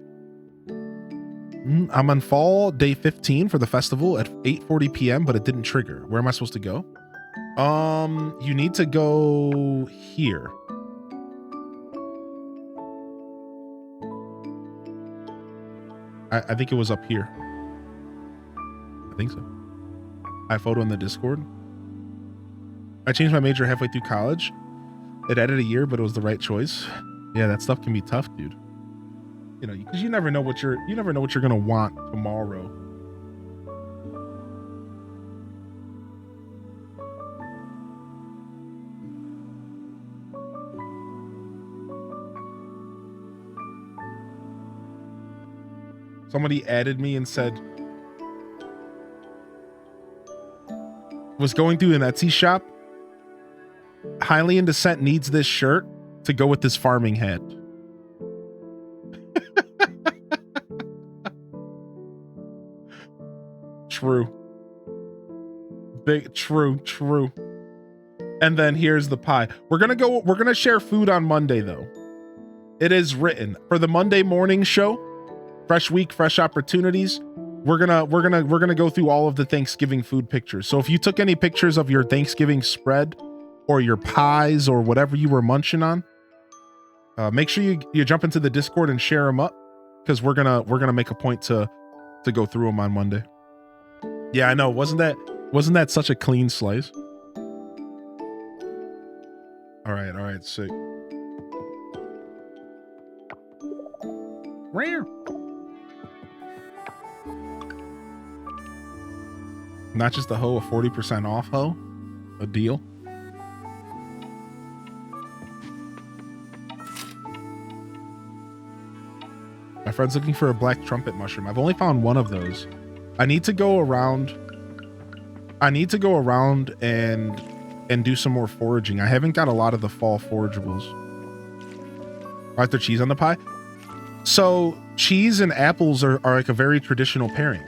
I'm on fall day 15 for the festival at 8:40 p.m., but it didn't trigger. Where am I supposed to go? You need to go here. I think it was up here. I think so. I photo in the Discord. I changed my major halfway through college. It added a year, but it was the right choice. Yeah, that stuff can be tough, dude. Because you never know what you're gonna want tomorrow. Somebody added me and said, was going through an Etsy shop. Highly in Descent needs this shirt to go with this farming hat. True. Big true. And then here's the pie. We're gonna share food on Monday though. It is written for the Monday morning show. Fresh week, fresh opportunities. We're gonna go through all of the Thanksgiving food pictures. So if you took any pictures of your Thanksgiving spread or your pies or whatever you were munching on, make sure you jump into the Discord and share them up, because we're gonna make a point to go through them on Monday. Yeah, I know. Wasn't that such a clean slice? All right, sick. Rare. Not just a hoe, a 40% off hoe, a deal. My friend's looking for a black trumpet mushroom. I've only found one of those. I need to go around and do some more foraging. I haven't got a lot of the fall forageables. Are there cheese on the pie? So cheese and apples are like a very traditional pairing.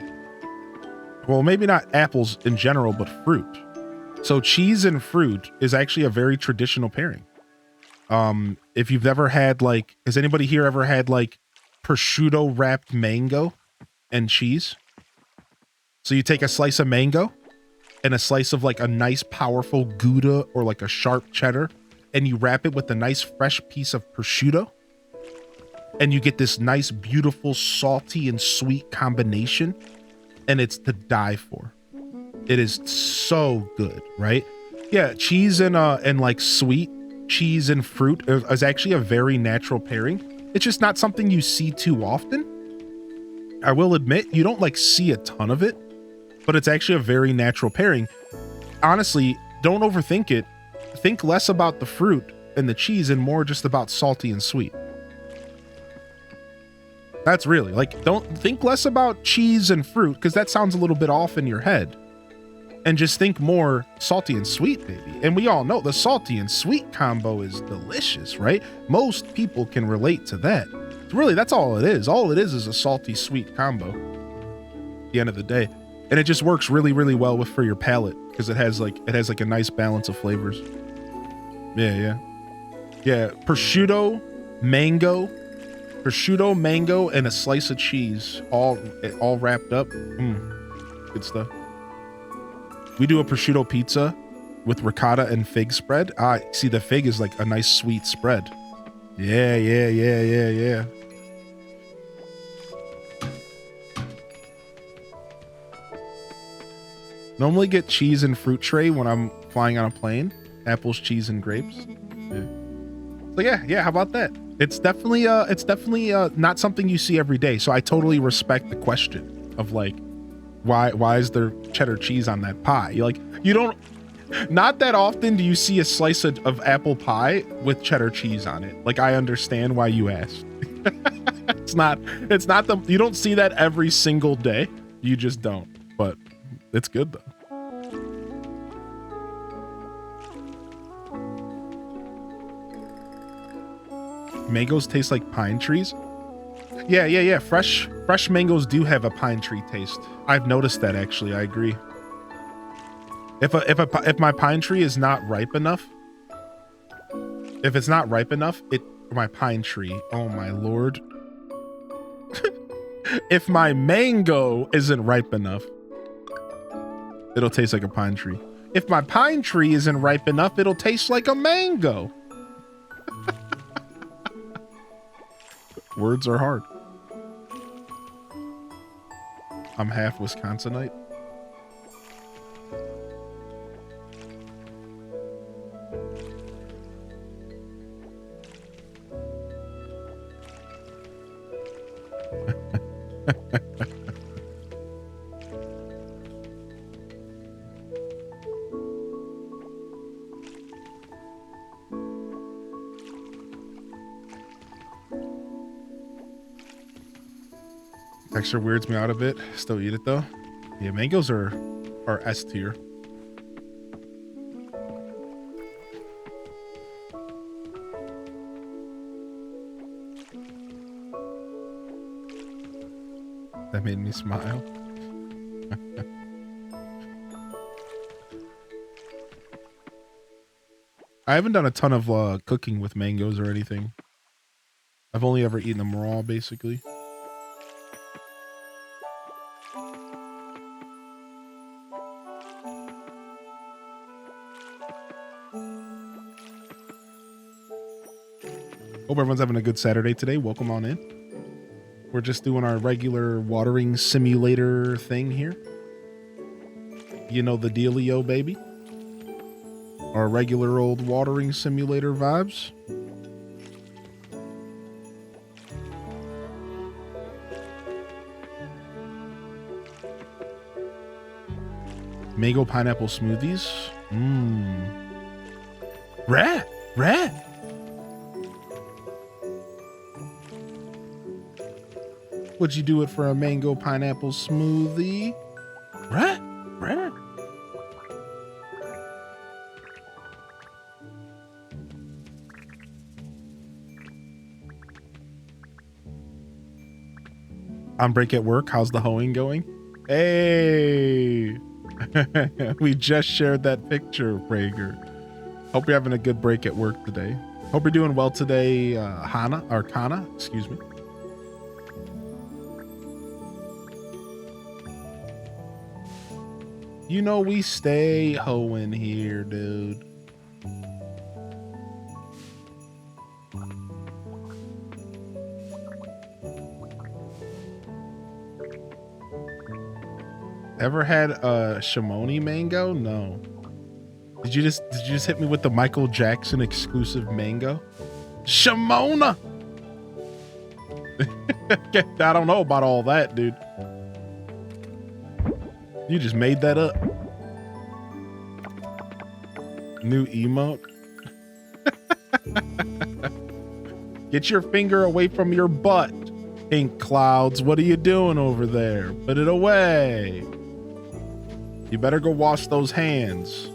Well, maybe not apples in general, but fruit. So cheese and fruit is actually a very traditional pairing. If you've ever had has anybody here ever had prosciutto wrapped mango and cheese? So you take a slice of mango and a slice of a nice powerful Gouda or a sharp cheddar, and you wrap it with a nice fresh piece of prosciutto, and you get this nice, beautiful, salty and sweet combination, and it's to die for. It is so good, right? Yeah, cheese and sweet cheese and fruit is actually a very natural pairing. It's just not something you see too often. I will admit, you don't see a ton of it, but it's actually a very natural pairing. Honestly, don't overthink it. Think less about the fruit and the cheese and more just about salty and sweet. That's really don't think less about cheese and fruit, because that sounds a little bit off in your head, and just think more salty and sweet, baby. And we all know the salty and sweet combo is delicious, right? Most people can relate to that. Really, that's all it is. All it is a salty sweet combo at the end of the day. And it just works really, really well for your palate, because it has a nice balance of flavors. Yeah. Prosciutto, mango, and a slice of cheese, all wrapped up. Good stuff. We do a prosciutto pizza with ricotta and fig spread. See, the fig is a nice sweet spread. Yeah. Normally get cheese and fruit tray when I'm flying on a plane. Apples, cheese, and grapes. Yeah. So yeah. How about that? It's definitely not something you see every day. So I totally respect the question of why is there cheddar cheese on that pie? You don't, not that often do you see a slice of apple pie with cheddar cheese on it. I understand why you asked. It's not you don't see that every single day. You just don't, but it's good though. Mangoes taste like pine trees. Yeah. Fresh mangoes do have a pine tree taste. I've noticed that, actually. I agree. If my pine tree is not ripe enough, my pine tree, oh my lord. If my mango isn't ripe enough, it'll taste like a pine tree. If my pine tree isn't ripe enough, it'll taste like a mango. Words are hard. I'm half Wisconsinite. Texture weirds me out a bit. Still eat it though. Yeah, mangoes are S tier. That made me smile. I haven't done a ton of cooking with mangoes or anything. I've only ever eaten them raw, basically. Hope everyone's having a good Saturday today. Welcome on in. We're just doing our regular watering simulator thing here. You know the dealio, baby. Our regular old watering simulator vibes. Mango pineapple smoothies. Mmm. Rat. Would you do it for a mango pineapple smoothie? Rat. On break at work, how's the hoeing going? Hey, we just shared that picture, Prager. Hope you're having a good break at work today. Hope you're doing well today, Kana, excuse me. You know we stay hoeing here, dude. Ever had a Shimoni mango? No. Did you just hit me with the Michael Jackson exclusive mango? Shimona. I don't know about all that, dude. You just made that up. New emote. Get your finger away from your butt, Pink Clouds. What are you doing over there? Put it away. You better go wash those hands.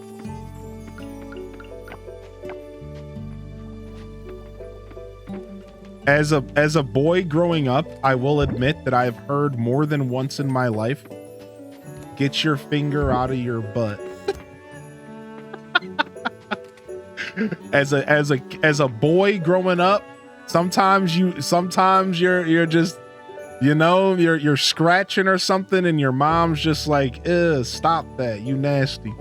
As a boy growing up, I will admit that I've heard more than once in my life, get your finger out of your butt. As a boy growing up, sometimes you're just, you know, you're scratching or something and your mom's just like, ew, stop that, you nasty.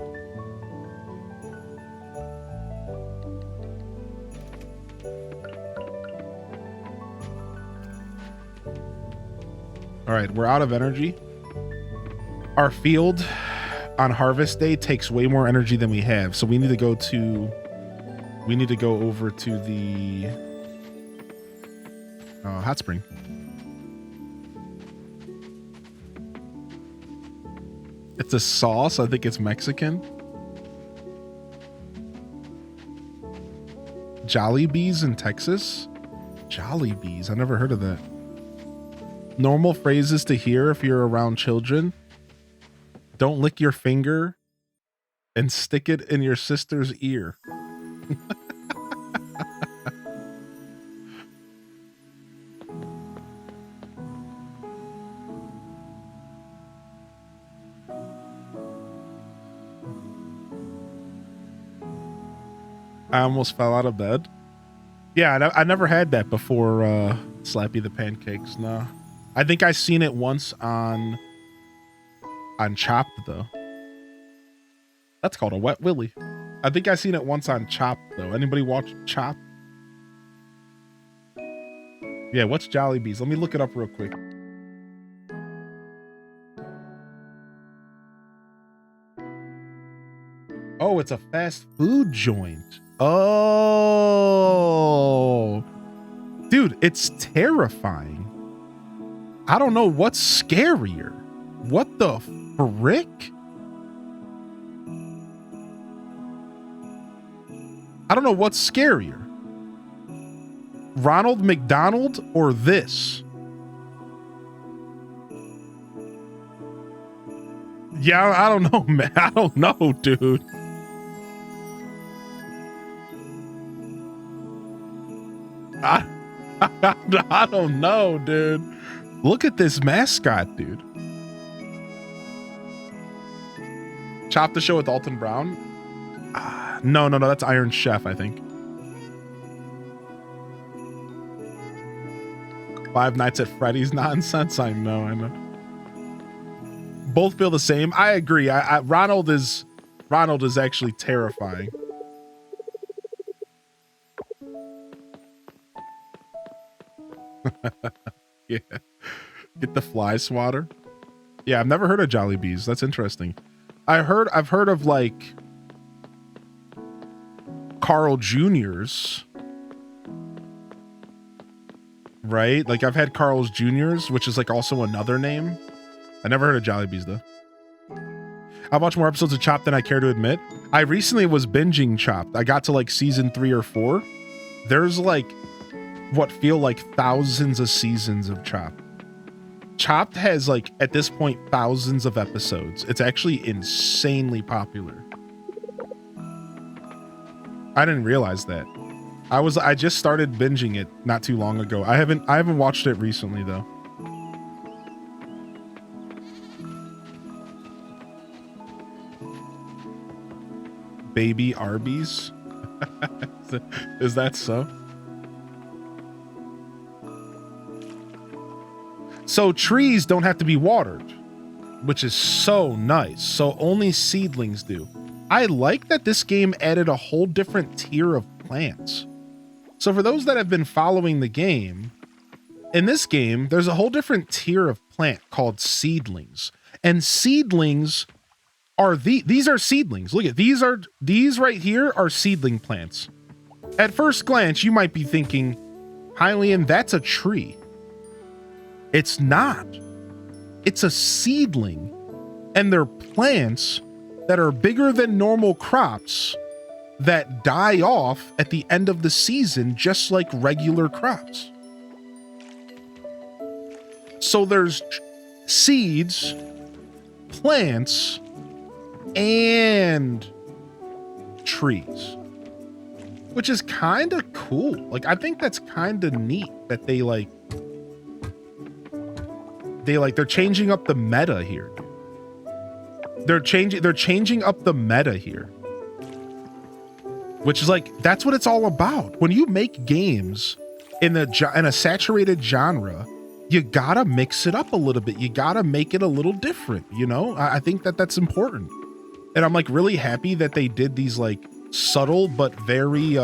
All right, we're out of energy. Our field on harvest day takes way more energy than we have, so we need to go over to the hot spring. It's a sauce. I think it's Mexican. Jollibees in Texas. Jollibees. I never heard of that. Normal phrases to hear if you're around children. Don't lick your finger and stick it in your sister's ear. I almost fell out of bed. Yeah, I never had that before Slappy the Pancakes. No. I think I seen it once on Chopped, though. That's called a wet willy. I think I seen it once on Chopped, though. Anybody watch Chopped? Yeah, what's Jollibees? Let me look it up real quick. Oh, it's a fast food joint. Oh, dude, it's terrifying. I don't know what's scarier. What the frick? I don't know what's scarier. Ronald McDonald or this? Yeah, I don't know, man. I don't know, dude. I don't know, dude. Look at this mascot, dude. Chop the show with Alton Brown. No, that's Iron Chef, I think. Five Nights at Freddy's nonsense. I know. Both feel the same. I agree. Ronald is actually terrifying. Yeah. Get the fly swatter. Yeah, I've never heard of Jolly Bees. That's interesting. I've heard of like Carl Jr.'s. Right? Like I've had Carl's Jr.'s, which is like also another name. I never heard of Jolly Bees though. I've watched more episodes of Chopped than I care to admit. I recently was binging Chopped. I got to like season 3 or 4. There's like what feel like thousands of seasons of Chopped. Chopped has like at this point thousands of episodes. It's actually insanely popular. I didn't realize that. I just started binging it not too long ago. I haven't watched it recently though. Baby Arby's? Is that so? So trees don't have to be watered, which is so nice. So only seedlings do. I like that this game added a whole different tier of plants. So for those that have been following the game, in this game, there's a whole different tier of plant called seedlings. And seedlings are these are seedlings. Look at these right here are seedling plants. At first glance, you might be thinking, Hylian, that's a tree. It's not. It's a seedling. And they're plants that are bigger than normal crops that die off at the end of the season, just like regular crops. So there's seeds, plants, and trees, which is kind of cool. Like, I think that's kind of neat that they're changing up the meta here. They're changing up the meta here. Which is like, that's what it's all about. When you make games in a saturated genre, you gotta mix it up a little bit. You gotta make it a little different, you know? I think that's important. And I'm like really happy that they did these like subtle but very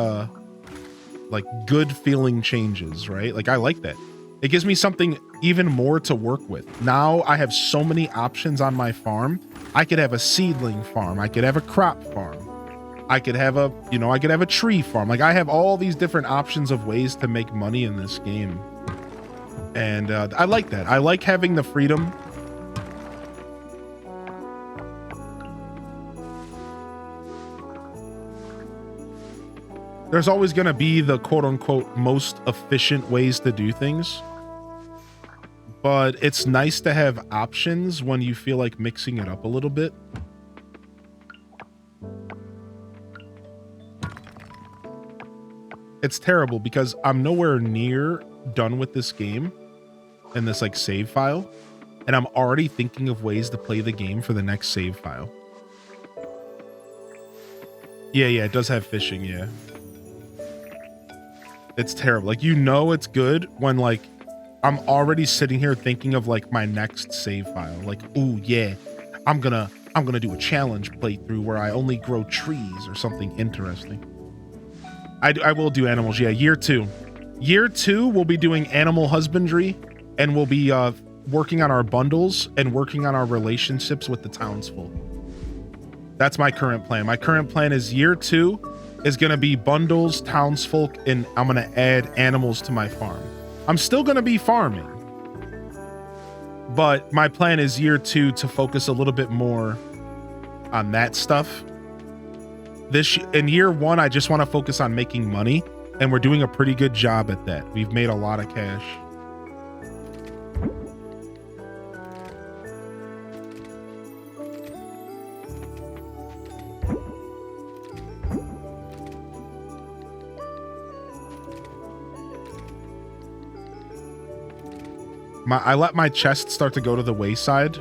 like good feeling changes, right? Like I like that. It gives me something even more to work with. Now I have so many options on my farm. I could have a seedling farm. I could have a crop farm. I could have a tree farm. Like I have all these different options of ways to make money in this game. And I like that. I like having the freedom. There's always going to be the quote unquote most efficient ways to do things. But it's nice to have options when you feel like mixing it up a little bit. It's terrible because I'm nowhere near done with this game and this like save file. And I'm already thinking of ways to play the game for the next save file. Yeah, it does have fishing, yeah. It's terrible. Like, you know it's good when like I'm already sitting here thinking of like my next save file. Like, ooh, yeah, I'm gonna do a challenge playthrough where I only grow trees or something interesting. I will do animals. Yeah, year 2. Year 2, we'll be doing animal husbandry, and we'll be working on our bundles and working on our relationships with the townsfolk. That's my current plan. My current plan is year 2 is going to be bundles, townsfolk, and I'm going to add animals to my farm. I'm still going to be farming, but my plan is year 2 to focus a little bit more on that stuff. In year 1, I just want to focus on making money, and we're doing a pretty good job at that. We've made a lot of cash. I let my chest start to go to the wayside,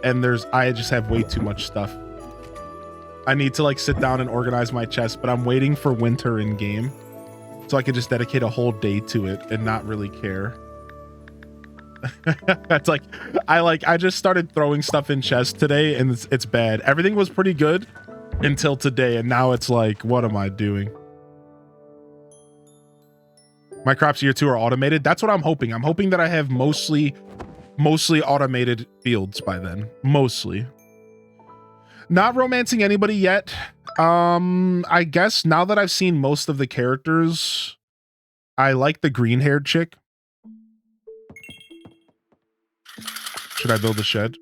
and I just have way too much stuff. I need to like sit down and organize my chest, but I'm waiting for winter in game so I could just dedicate a whole day to it and not really care. It's like I just started throwing stuff in chest today and it's bad. Everything was pretty good until today, and now it's like, what am I doing? My crops year 2 are automated. That's what I'm hoping. I'm hoping that I have mostly automated fields by then. Mostly. Not romancing anybody yet. I guess now that I've seen most of the characters, I like the green-haired chick. Should I build a shed?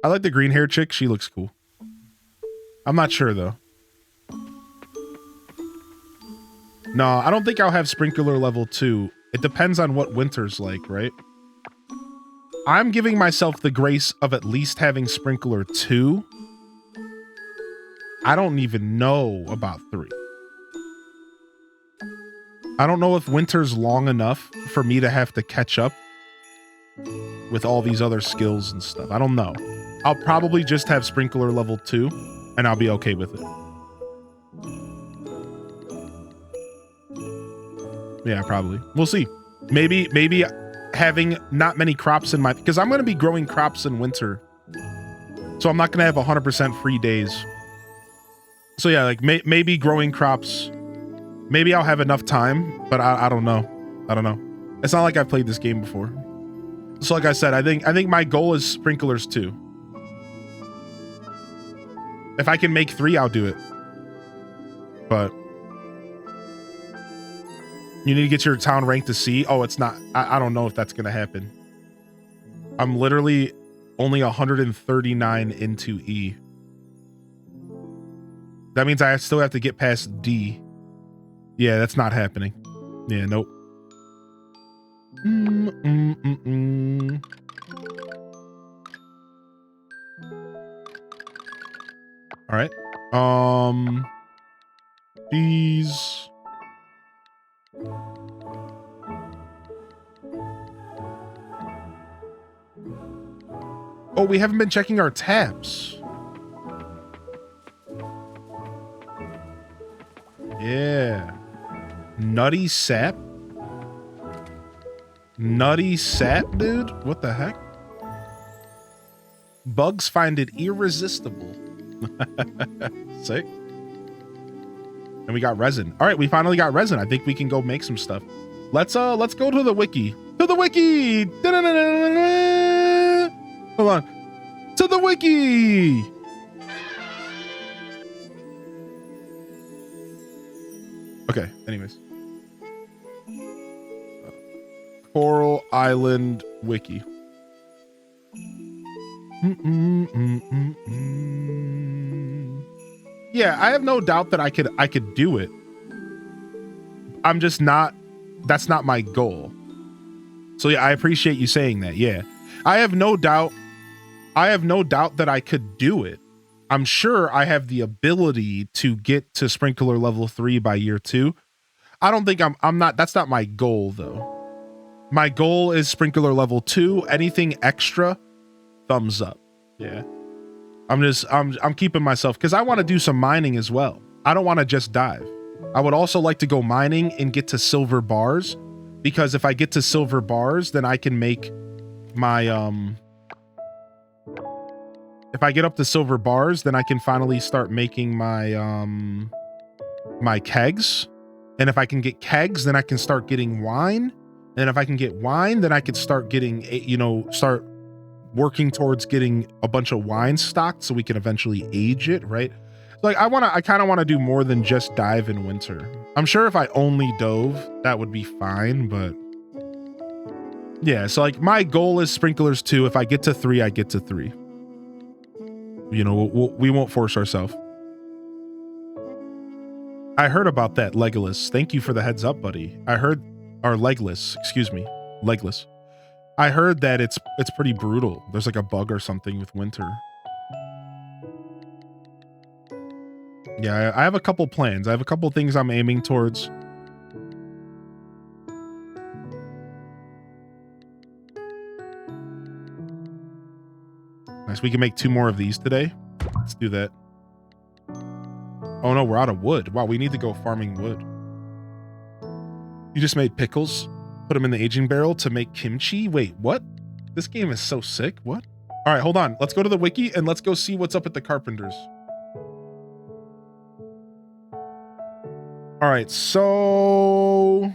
I like the green-haired chick. She looks cool. I'm not sure, though. No, I don't think I'll have sprinkler level 2. It depends on what winter's like, right? I'm giving myself the grace of at least having sprinkler 2. I don't even know about 3. I don't know if winter's long enough for me to have to catch up with all these other skills and stuff. I don't know. I'll probably just have sprinkler level 2 and I'll be okay with it. Yeah, probably. We'll see. Maybe having not many crops in my, because I'm going to be growing crops in winter. So I'm not going to have 100% free days. So yeah, like maybe growing crops, maybe I'll have enough time, but I don't know. I don't know. It's not like I've played this game before. So like I said, I think my goal is sprinklers 2. If I can make 3, I'll do it. But you need to get your town rank to C. Oh, it's not. I don't know if that's going to happen. I'm literally only 139 into E. That means I still have to get past D. Yeah, that's not happening. Yeah, nope. All right. These. Oh, we haven't been checking our tabs. Yeah. Nutty sap? Nutty sap, dude? What the heck? Bugs find it irresistible. Sick. And we got resin. All right, we finally got resin. I think we can go make some stuff. Let's go to the wiki. To the wiki. Hold on. To the wiki. Okay, anyways. Coral Island wiki. Yeah, I have no doubt that I could do it. I'm just not, that's not my goal. So yeah, I appreciate you saying that. Yeah. I have no doubt that I could do it. I'm sure I have the ability to get to sprinkler level 3 by year 2. I don't think I'm not, that's not my goal though. My goal is sprinkler level 2. Anything extra, thumbs up. Yeah. I'm keeping myself, because I want to do some mining as well. I don't want to just dive. I would also like to go mining and get to silver bars, because if I get to silver bars, then I can make my if I get up to silver bars, then I can finally start making my my kegs. And if I can get kegs, then I can start getting wine. And if I can get wine, then I could start getting, start working towards getting a bunch of wine stocked so we can eventually age it, right? Like I kind of want to do more than just dive in winter. I'm sure if I only dove, that would be fine, but yeah, so like my goal is sprinklers 2. If I get to 3, I get to 3. We won't force ourselves. I heard about that, Legolas. Thank you for the heads up, buddy. I heard, or Legless, excuse me, Legless. I heard that it's pretty brutal. There's like a bug or something with winter. Yeah, I have a couple plans. I have a couple things I'm aiming towards. Nice, we can make 2 more of these today. Let's do that. Oh no, we're out of wood. Wow, we need to go farming wood. You just made pickles, put them in the aging barrel to make kimchi? Wait, what? This game is so sick. What? All right, hold on. Let's go to the wiki and let's go see what's up at the carpenters. All right, so...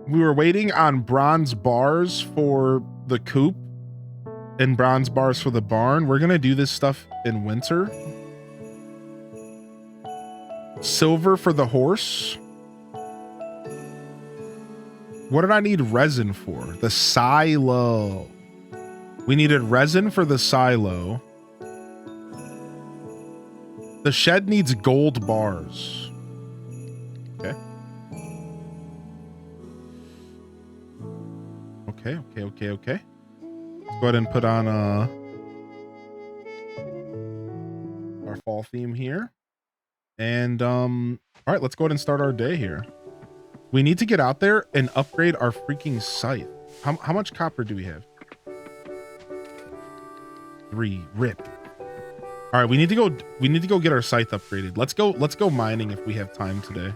we were waiting on bronze bars for the coop and bronze bars for the barn. We're gonna do this stuff in winter. Silver for the horse. What did I need resin for? The silo. We needed resin for the silo. The shed needs gold bars. Okay. Okay. Let's go ahead and put on our fall theme here. And all right, let's go ahead and start our day here. We need to get out there and upgrade our freaking scythe. How much copper do we have? 3. Rip. All right, we need to go get our scythe upgraded. Let's go mining if we have time today.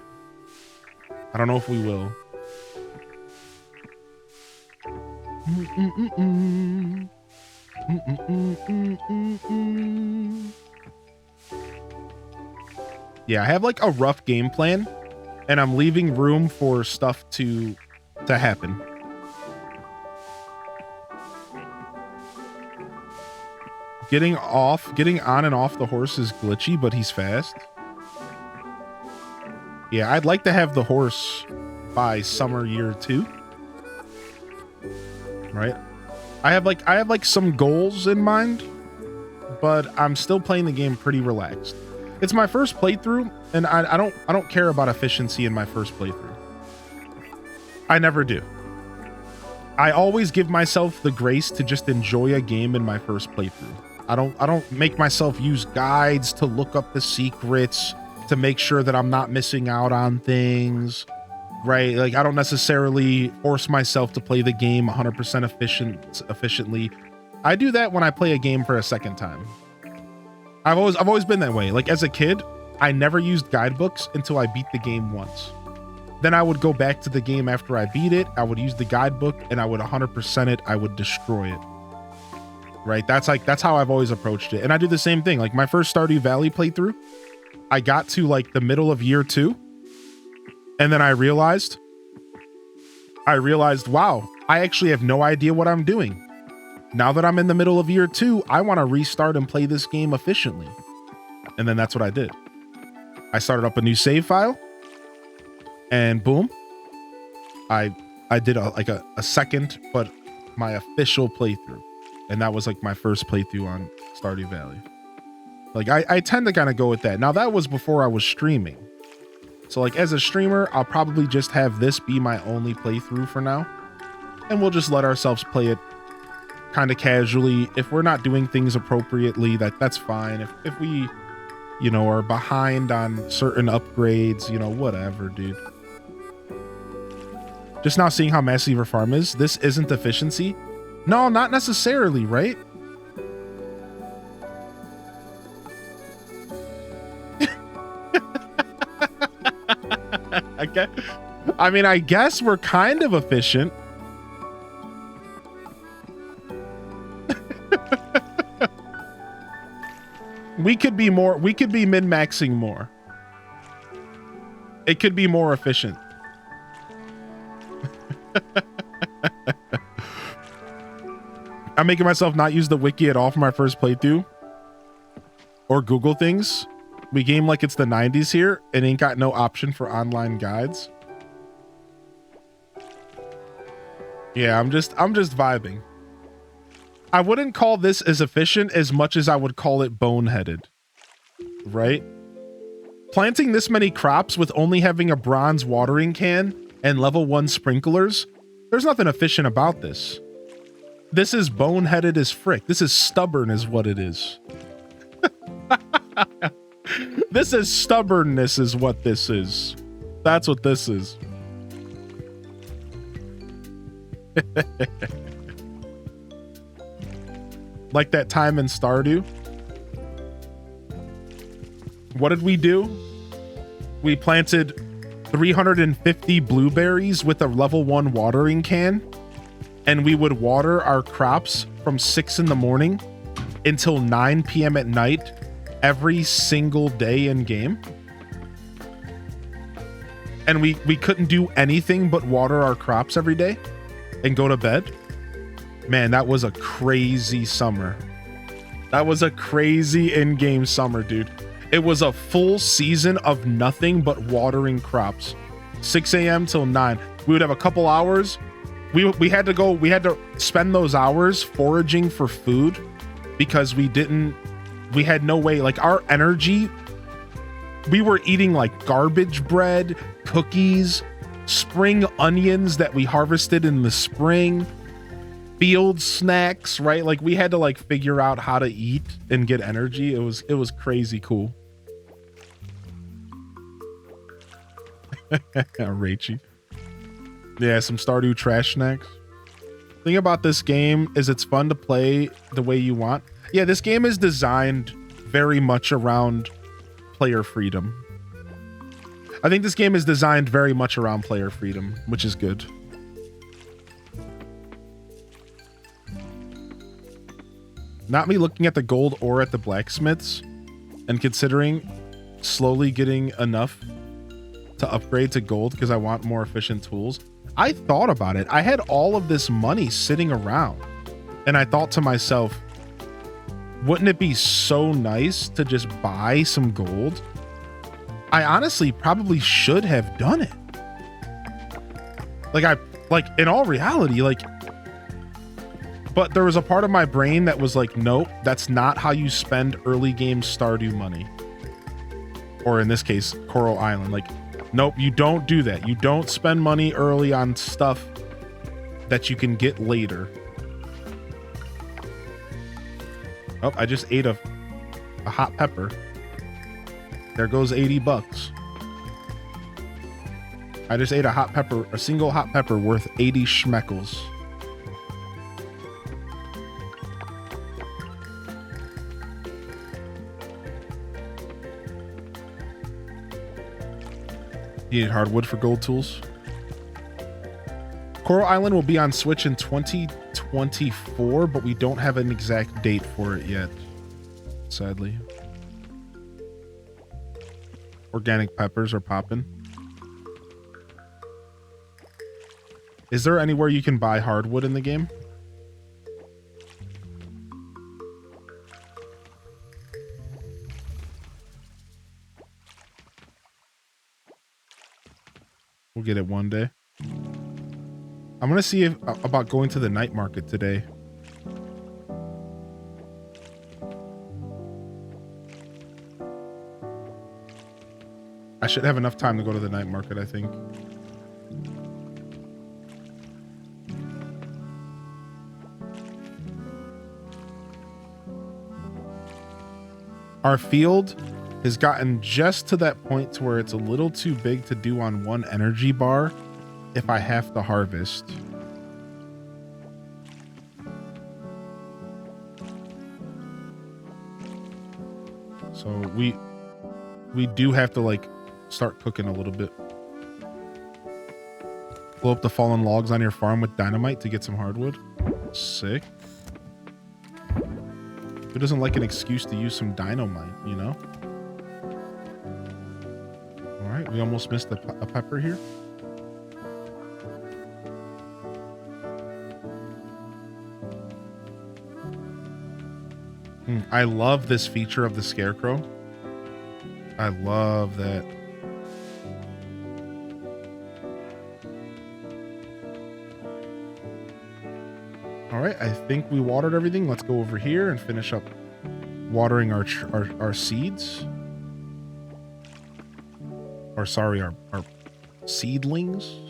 I don't know if we will. Yeah, I have like a rough game plan and I'm leaving room for stuff to happen. Getting on and off the horse is glitchy, but he's fast. Yeah, I'd like to have the horse by summer year 2. Right? I have like some goals in mind, but I'm still playing the game pretty relaxed. It's my first playthrough, and I don't care about efficiency in my first playthrough. I never do. I always give myself the grace to just enjoy a game in my first playthrough. I don't make myself use guides to look up the secrets to make sure that I'm not missing out on things. Right? Like I don't necessarily force myself to play the game 100% efficiently. I do that when I play a game for a second time. I've always been that way. Like as a kid, I never used guidebooks until I beat the game once. Then I would go back to the game after I beat it. I would use the guidebook and I would 100% it. I would destroy it. Right? That's how I've always approached it. And I do the same thing. Like my first Stardew Valley playthrough, I got to like the middle of year 2. And then I realized, wow, I actually have no idea what I'm doing. Now that I'm in the middle of year 2, I want to restart and play this game efficiently. And then that's what I did. I started up a new save file and boom, I did a second, but my official playthrough. And that was like my first playthrough on Stardew Valley. Like I tend to kind of go with that. Now that was before I was streaming. So like as a streamer, I'll probably just have this be my only playthrough for now. And we'll just let ourselves play it kind of casually. If we're not doing things appropriately, that's fine. If we, you know, are behind on certain upgrades, you know, whatever, dude. Just now seeing how massive our farm is. This isn't efficiency. No, not necessarily, right? Okay. I mean, I guess we're kind of efficient. We could be min-maxing more. It could be more efficient. I'm making myself not use the wiki at all for my first playthrough. Or Google things. We game like it's the 90s here and ain't got no option for online guides. Yeah, I'm just vibing. I wouldn't call this as efficient as much as I would call it boneheaded. Right? Planting this many crops with only having a bronze watering can and level 1 sprinklers, there's nothing efficient about this. This is boneheaded as frick. This is stubborn is what it is. This is stubbornness is what this is. That's what this is. Like that time in Stardew. What did we do? We planted 350 blueberries with a level 1 watering can, and we would water our crops from 6 in the morning until 9 p.m. at night every single day in game. And we couldn't do anything but water our crops every day and go to bed. Man, that was a crazy summer. That was a crazy in-game summer, dude. It was a full season of nothing but watering crops. 6 a.m. till 9. We would have a couple hours. We had to spend those hours foraging for food because we had no way, like our energy, we were eating like garbage bread, cookies, spring onions that we harvested in the spring, field snacks, right? Like we had to like figure out how to eat and get energy. It was crazy cool. Rachy. Yeah, some Stardew trash snacks. Thing about this game is it's fun to play the way you want. Yeah, this game is designed very much around player freedom. I think this game is designed very much around player freedom, which is good. Not me looking at the gold ore at the blacksmiths and considering slowly getting enough to upgrade to gold because I want more efficient tools. I thought about it. I had all of this money sitting around and I thought to myself, wouldn't it be so nice to just buy some gold? I honestly probably should have done it. Like in all reality, but there was a part of my brain that was like, nope, that's not how you spend early game Stardew money. Or in this case, Coral Island. Like, nope, you don't do that. You don't spend money early on stuff that you can get later. Oh, I just ate a hot pepper. There goes 80 bucks. I just ate a single hot pepper worth 80 schmeckles. You need hardwood for gold tools. Coral Island will be on Switch in 2024, but we don't have an exact date for it yet, sadly. Organic peppers are popping. Is there anywhere you can buy hardwood in the game? We'll get it one day. I'm gonna see about going to the night market today. I should have enough time to go to the night market, I think. Our field has gotten just to that point to where it's a little too big to do on one energy bar if I have to harvest. So we do have to like start cooking a little bit. Blow up the fallen logs on your farm with dynamite to get some hardwood. Sick. Who doesn't like an excuse to use some dynamite, you know? All right, we almost missed a pepper here. I love this feature of the scarecrow. I love that. All right, I think we watered everything. Let's go over here and finish up watering our seeds. Or sorry, our seedlings.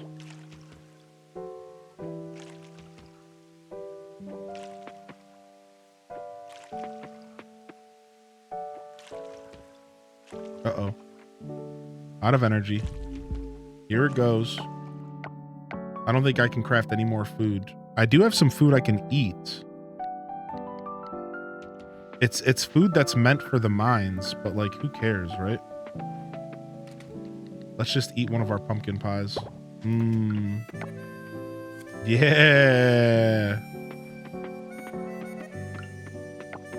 Uh-oh. Out of energy. Here it goes. I don't think I can craft any more food. I do have some food I can eat. It's food that's meant for the mines, but like, who cares, right? Let's just eat one of our pumpkin pies. Yeah.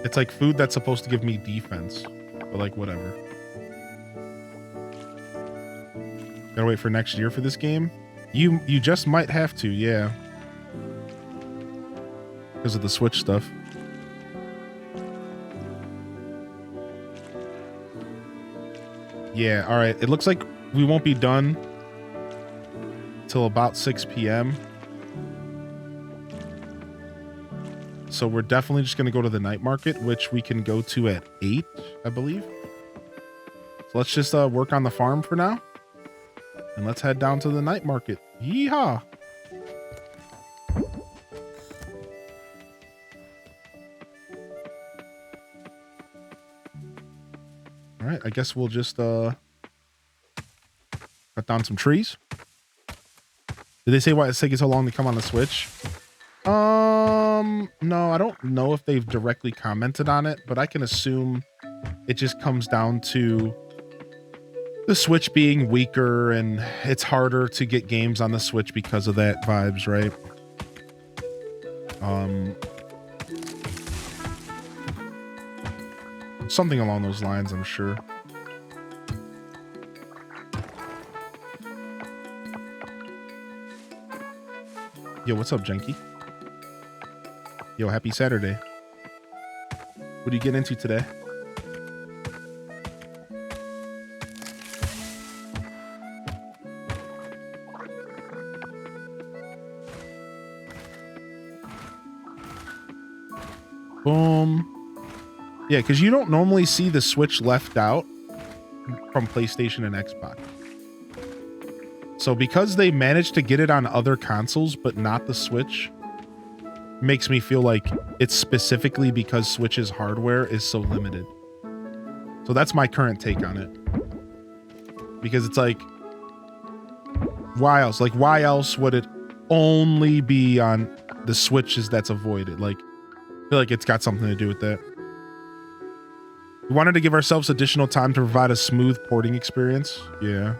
It's like food that's supposed to give me defense, but like, whatever. Gotta wait for next year for this game. You just might have to, yeah. Because of the Switch stuff. Yeah, all right. It looks like we won't be done till about 6 p.m. So we're definitely just going to go to the night market, which we can go to at 8, I believe. So let's just work on the farm for now. And let's head down to the night market. Yeehaw! All right, I guess we'll just cut down some trees. Did they say why it's taking so long to come on the Switch? No, I don't know if they've directly commented on it, but I can assume it just comes down to the Switch being weaker and it's harder to get games on the Switch because of that vibes, right? Something along those lines, I'm sure. Yo, what's up, Jenky? Yo, happy Saturday. What do you get into today? Boom. Yeah, because you don't normally see the Switch left out from PlayStation and Xbox. So because they managed to get it on other consoles, but not the Switch, makes me feel like it's specifically because Switch's hardware is so limited. So that's my current take on it. Because it's like, why else? Like, why else would it only be on the Switches that's avoided? Like, I feel like it's got something to do with that. We wanted to give ourselves additional time to provide a smooth porting experience. Yeah.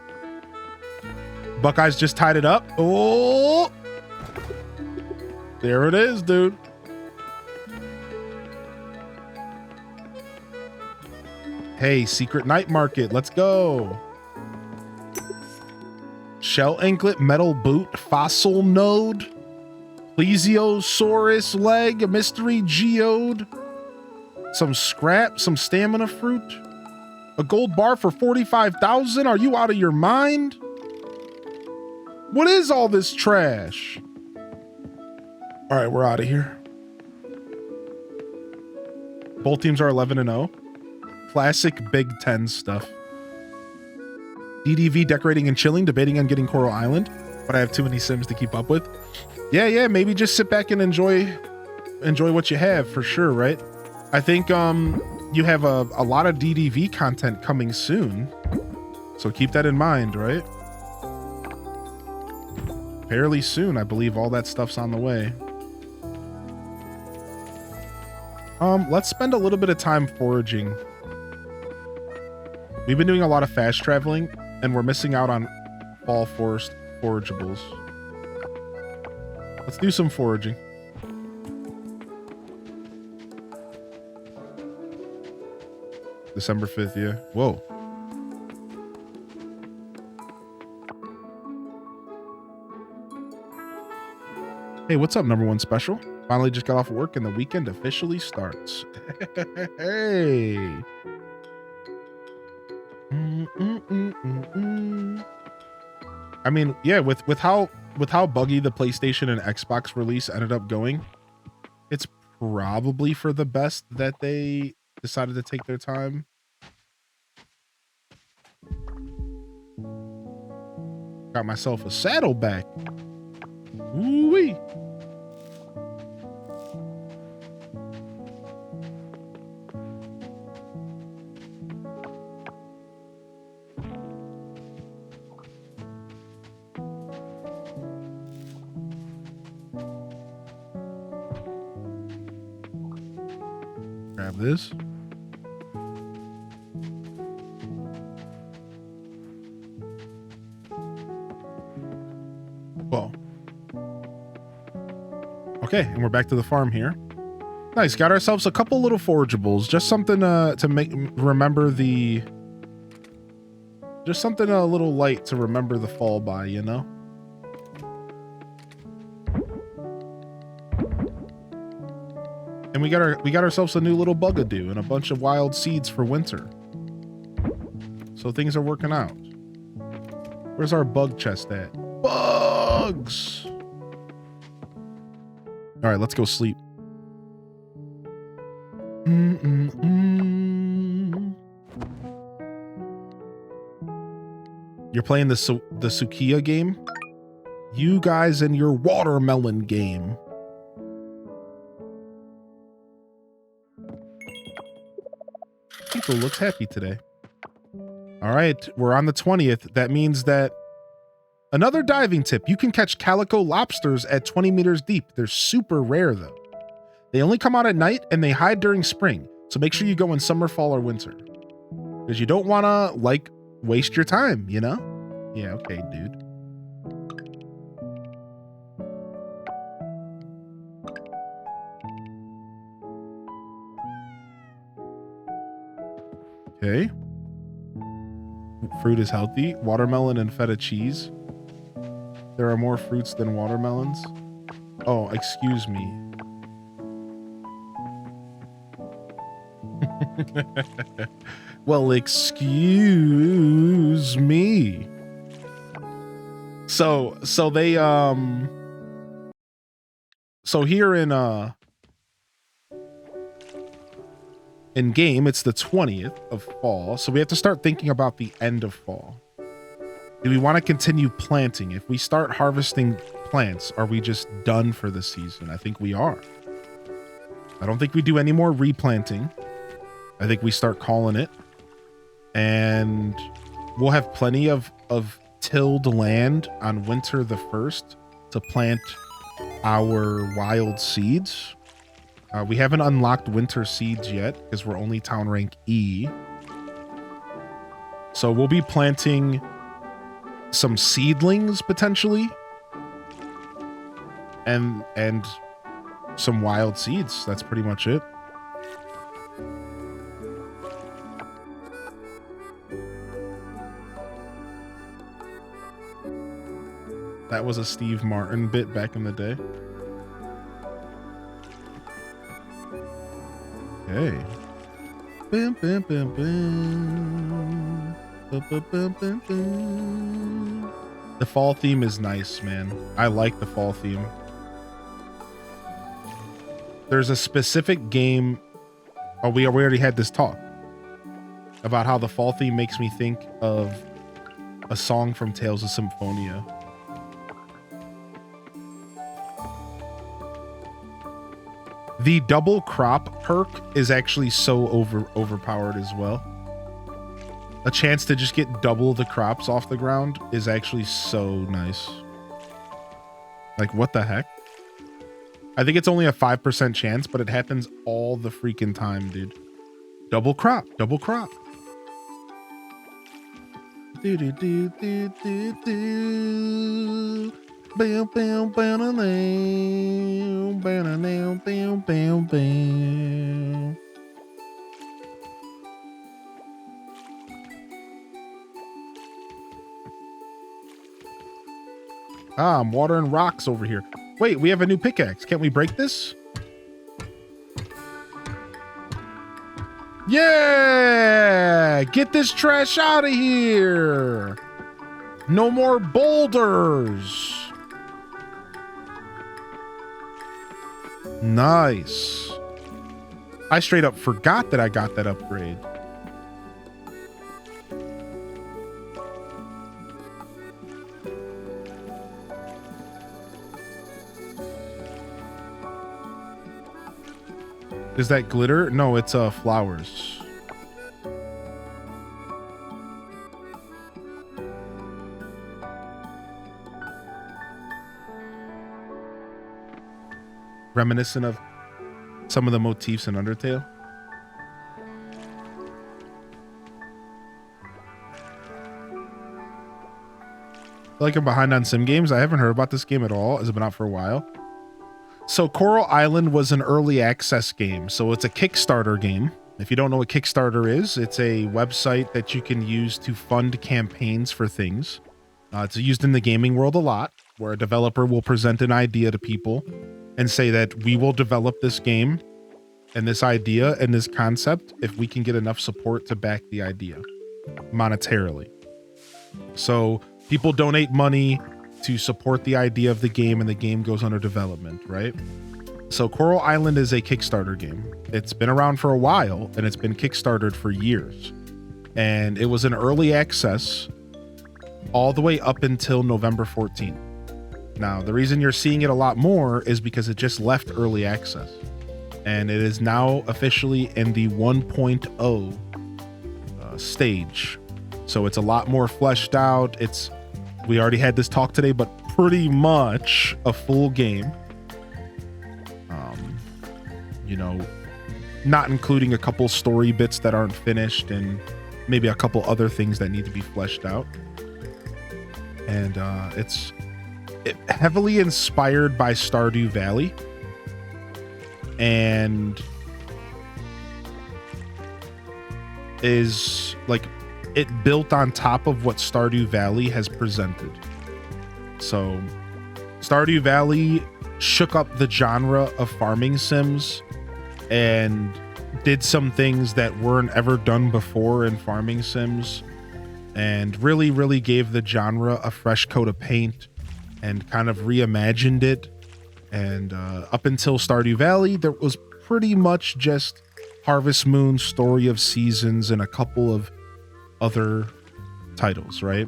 Buckeyes just tied it up. Oh! There it is, dude. Hey, secret night market. Let's go. Shell anklet, metal boot, fossil node, plesiosaurus leg, a mystery geode, some scrap, some stamina fruit, a gold bar for 45,000. Are you out of your mind? What is all this trash? All right, we're out of here. Both teams are 11-0. Classic Big Ten stuff. DDV decorating and chilling, debating on getting Coral Island, but I have too many Sims to keep up with. Yeah, maybe just sit back and enjoy what you have for sure, right? I think you have a lot of DDV content coming soon, so keep that in mind, right? Fairly soon, I believe all that stuff's on the way. Let's spend a little bit of time foraging. We've been doing a lot of fast traveling, and we're missing out on fall forest forageables. Let's do some foraging. December 5th, yeah. Whoa. Hey, what's up, number one special? Finally just got off work and the weekend officially starts. Hey. I mean, yeah, with how buggy the PlayStation and Xbox release ended up going, it's probably for the best that they decided to take their time. Got myself a saddleback. Woo-wee. Grab this. Well. Okay, and we're back to the farm here. Nice, got ourselves a couple little forageables. Just something to make remember the... Just something a little light to remember the fall by, you know? And we got ourselves a new little bugadoo and a bunch of wild seeds for winter. So things are working out. Where's our bug chest at? Bugs! All right, let's go sleep. You're playing the Sukiya game? You guys and your watermelon game. People looks happy today. All right, we're on the 20th. That means that another diving tip. You can catch calico lobsters at 20 meters deep. They're super rare though. They only come out at night and they hide during spring. So make sure you go in summer, fall, or winter. Because you don't want to, like, waste your time, you know? Yeah, okay, dude. Okay. Fruit is healthy. Watermelon and feta cheese. There are more fruits than watermelons. Oh, excuse me. Well, excuse me. So they so here in game, it's the 20th of fall, so we have to start thinking about the end of fall. Do we want to continue planting? If we start harvesting plants, are we just done for the season? I think we are. I don't think we do any more replanting. I think we start calling it. And we'll have plenty of tilled land on winter the 1st to plant our wild seeds. We haven't unlocked winter seeds yet because we're only town rank E. So we'll be planting some seedlings potentially and some wild seeds. That's pretty much it. That was a Steve Martin bit back in the day. Okay. Bam, bam, bam, bam. Bam, bam, bam, bam, bam. The fall theme is nice, man. I like the fall theme. There's a specific game. Oh, we already had this talk about how the fall theme makes me think of a song from Tales of Symphonia. The double crop perk is actually so overpowered as well. A chance to just get double the crops off the ground is actually so nice. Like, what the heck? I think it's only a 5% chance, but it happens all the freaking time, dude. Double crop, double crop. Do do do do do do. Bam bam bam bam bam bam bam bam. Ah, I'm watering rocks over here. Wait, we have a new pickaxe. Can't we break this? Yeah! Get this trash out of here! No more boulders! Nice. I straight up forgot that I got that upgrade. Is that glitter? No, it's flowers. Reminiscent of some of the motifs in Undertale. Like I'm behind on sim games. I haven't heard about this game at all. It's been out for a while. So Coral Island was an early access game. So it's a Kickstarter game. If you don't know what Kickstarter is, it's a website that you can use to fund campaigns for things. It's used in the gaming world a lot, where a developer will present an idea to people and say that we will develop this game and this idea and this concept if we can get enough support to back the idea monetarily. So people donate money to support the idea of the game, and the game goes under development, right? So Coral Island is a Kickstarter game. It's been around for a while, and it's been Kickstartered for years. And it was an early access all the way up until November 14th. Now, the reason you're seeing it a lot more is because it just left early access. And it is now officially in the 1.0 stage. So it's a lot more fleshed out. We already had this talk today, but pretty much a full game. You know, not including a couple story bits that aren't finished and maybe a couple other things that need to be fleshed out. And it's heavily inspired by Stardew Valley. And is like it built on top of what Stardew Valley has presented. So Stardew Valley shook up the genre of farming sims and did some things that weren't ever done before in farming sims, and really gave the genre a fresh coat of paint and kind of reimagined it. And up until Stardew Valley, there was pretty much just Harvest Moon, Story of Seasons, and a couple of other titles, right?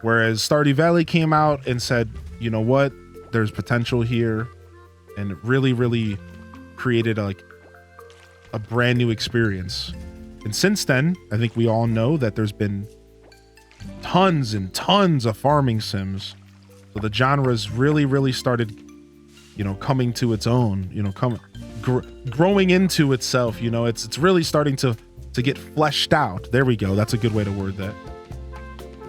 Whereas Stardew Valley came out and said, you know what, there's potential here, and it really created a brand new experience. And since then, I think we all know that there's been tons and tons of farming sims. So the genre's really started, coming to its own, growing into itself. It's really starting to get fleshed out. There we go. That's a good way to word that.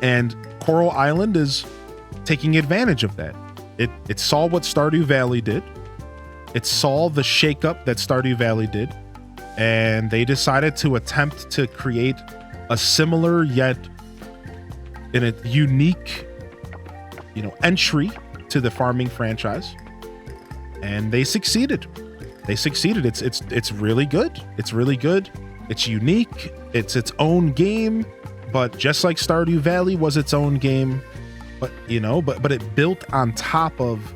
And Coral Island is taking advantage of that. It saw what Stardew Valley did. It saw the shakeup that Stardew Valley did, and they decided to attempt to create a similar yet in a unique, entry to the farming franchise. And they succeeded. It's really good. It's really good. It's unique. It's its own game, but just like Stardew Valley was its own game, but it built on top of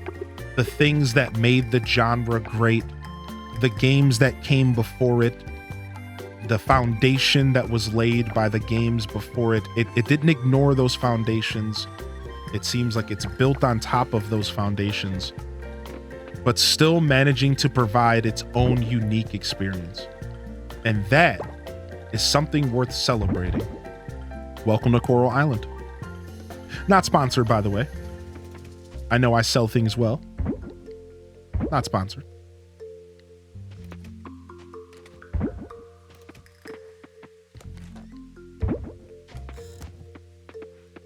the things that made the genre great, the games that came before it, the foundation that was laid by the games before it. It didn't ignore those foundations. It seems like it's built on top of those foundations, but still managing to provide its own unique experience. And that is something worth celebrating. Welcome to Coral Island. Not sponsored, by the way. I know I sell things well. Not sponsored.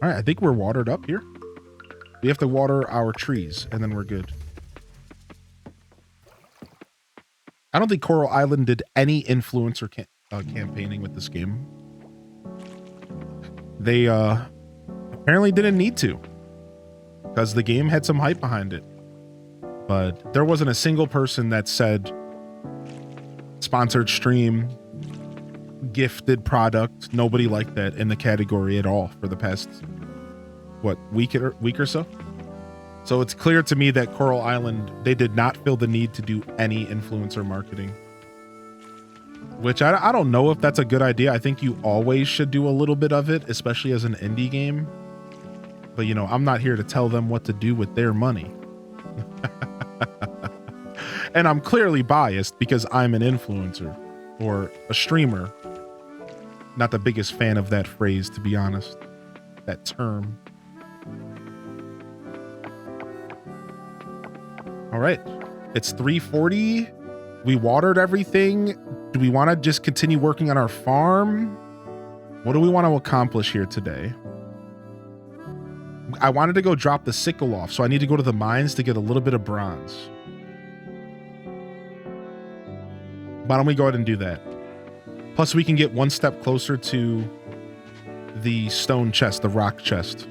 All right, I think we're watered up here. We have to water our trees, and then we're good. I don't think Coral Island did any influencer campaigning with this game. They apparently didn't need to, because the game had some hype behind it. But there wasn't a single person that said sponsored stream, gifted product. Nobody liked that in the category at all for the past, week or so. So it's clear to me that Coral Island, they did not feel the need to do any influencer marketing, which I don't know if that's a good idea. I think you always should do a little bit of it, especially as an indie game. But, I'm not here to tell them what to do with their money. And I'm clearly biased because I'm an influencer or a streamer. Not the biggest fan of that phrase, to be honest, that term. All right, it's 3:40. We watered everything. Do we want to just continue working on our farm? What do we want to accomplish here today? I'm I wanted to go drop the sickle off, so I need to go to the mines to get a little bit of bronze. Why don't we go ahead and do that? Plus, we can get one step closer to the stone chest, the rock chest.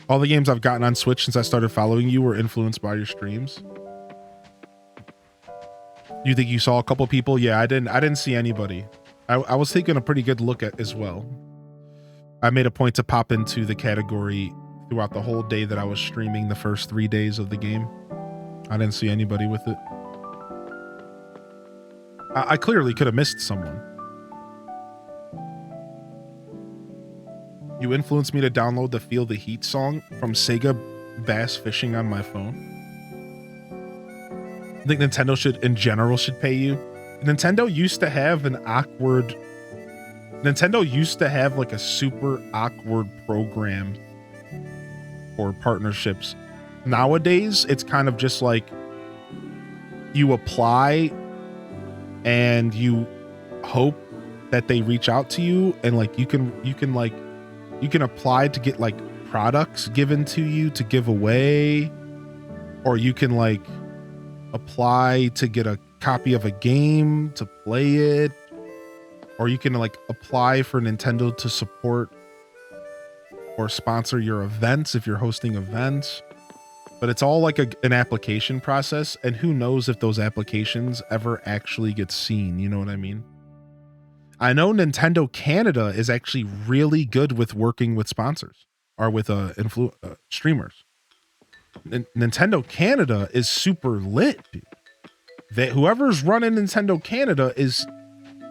All the games I've gotten on Switch since I started following you were influenced by your streams. You think you saw a couple people? Yeah, I didn't see anybody. I was taking a pretty good look at as well. I made a point to pop into the category throughout the whole day that I was streaming the first 3 days of the game. I didn't see anybody with it. I clearly could have missed someone. You influenced me to download the Feel the Heat song from Sega Bass Fishing on my phone. I think Nintendo in general should pay you. Nintendo used to have like a super awkward program for partnerships. Nowadays, it's kind of just like you apply and you hope that they reach out to you, and like you can apply to get like products given to you to give away, or you can like apply to get a copy of a game to play it, or you can like apply for Nintendo to support or sponsor your events if you're hosting events. But it's all like an application process, and who knows if those applications ever actually get seen, you know what I mean? I know Nintendo Canada is actually really good with working with sponsors or with streamers. Nintendo Canada is super lit, dude. That whoever's running Nintendo Canada is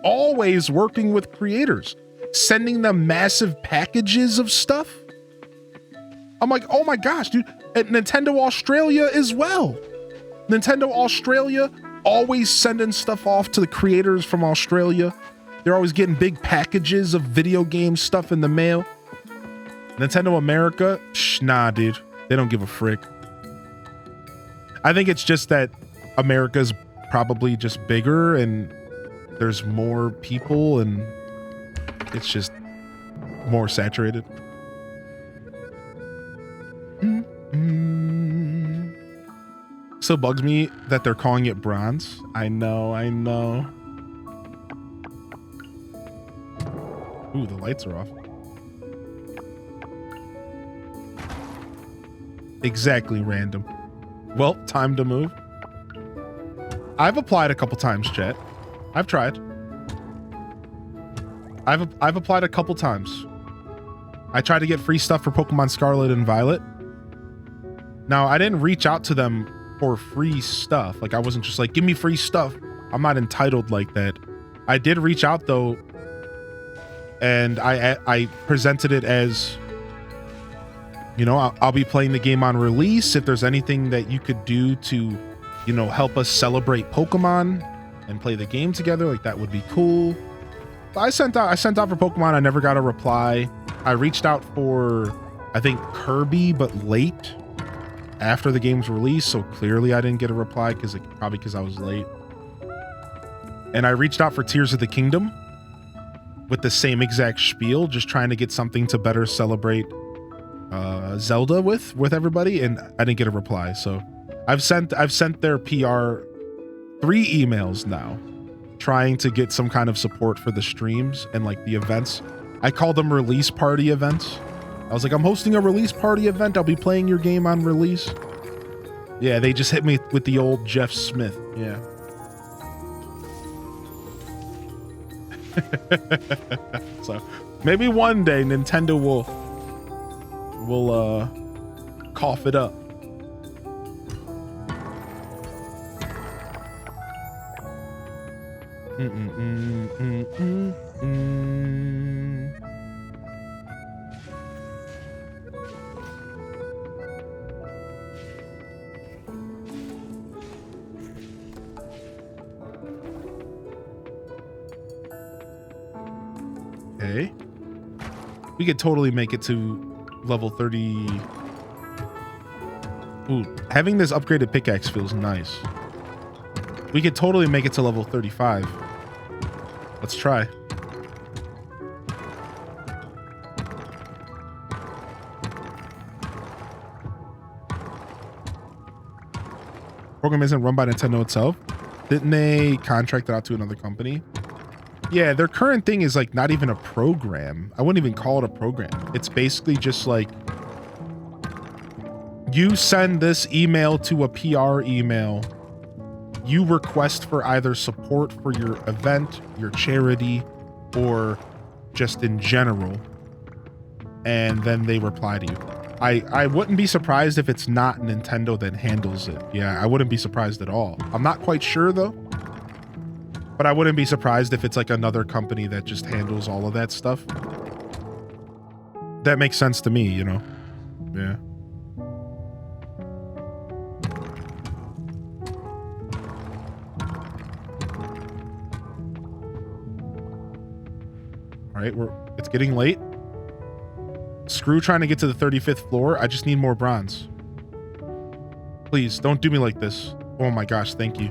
always working with creators, sending them massive packages of stuff. I'm like, oh my gosh, dude. At Nintendo Australia as well. Nintendo Australia always sending stuff off to the creators from Australia. They're always getting big packages of video game stuff in the mail. Nintendo America, nah, dude. They don't give a frick. I think it's just that America's probably just bigger and there's more people and it's just more saturated. Still bugs me that they're calling it bronze. I know. Ooh, the lights are off. Exactly random. Well, time to move. I've applied a couple times, chat. I've tried. I've applied a couple times. I tried to get free stuff for Pokemon Scarlet and Violet. Now, I didn't reach out to them for free stuff. Like, I wasn't just like, give me free stuff. I'm not entitled like that. I did reach out though, and I presented it as, you know, I'll be playing the game on release. If there's anything that you could do to, you know, help us celebrate Pokemon and play the game together, like that would be cool. So I sent out for Pokemon. I never got a reply. I reached out for, I think, Kirby, but late after the game's release. So clearly I didn't get a reply probably because I was late. And I reached out for Tears of the Kingdom with the same exact spiel, just trying to get something to better celebrate Zelda with everybody, and I didn't get a reply. So I've sent their PR 3 emails now, trying to get some kind of support for the streams and like the events. I call them release party events. I was like, I'm hosting a release party event. I'll be playing your game on release. Yeah, they just hit me with the old Jeff Smith. Yeah. So maybe one day Nintendo will cough it up. Okay. We could totally make it to level 30. Ooh, having this upgraded pickaxe feels nice. We could totally make it to level 35. Let's try. Program isn't run by Nintendo itself. Didn't they contract it out to another company? Yeah, their current thing is like not even a program. I wouldn't even call it a program. It's basically just like you send this email to a PR email. You request for either support for your event, your charity, or just in general. And then they reply to you. I wouldn't be surprised if it's not Nintendo that handles it. Yeah, I wouldn't be surprised at all. I'm not quite sure though. But I wouldn't be surprised if it's like another company that just handles all of that stuff. That makes sense to me, you know? Yeah. All right, it's getting late. Screw trying to get to the 35th floor. I just need more bronze. Please, don't do me like this. Oh my gosh, thank you.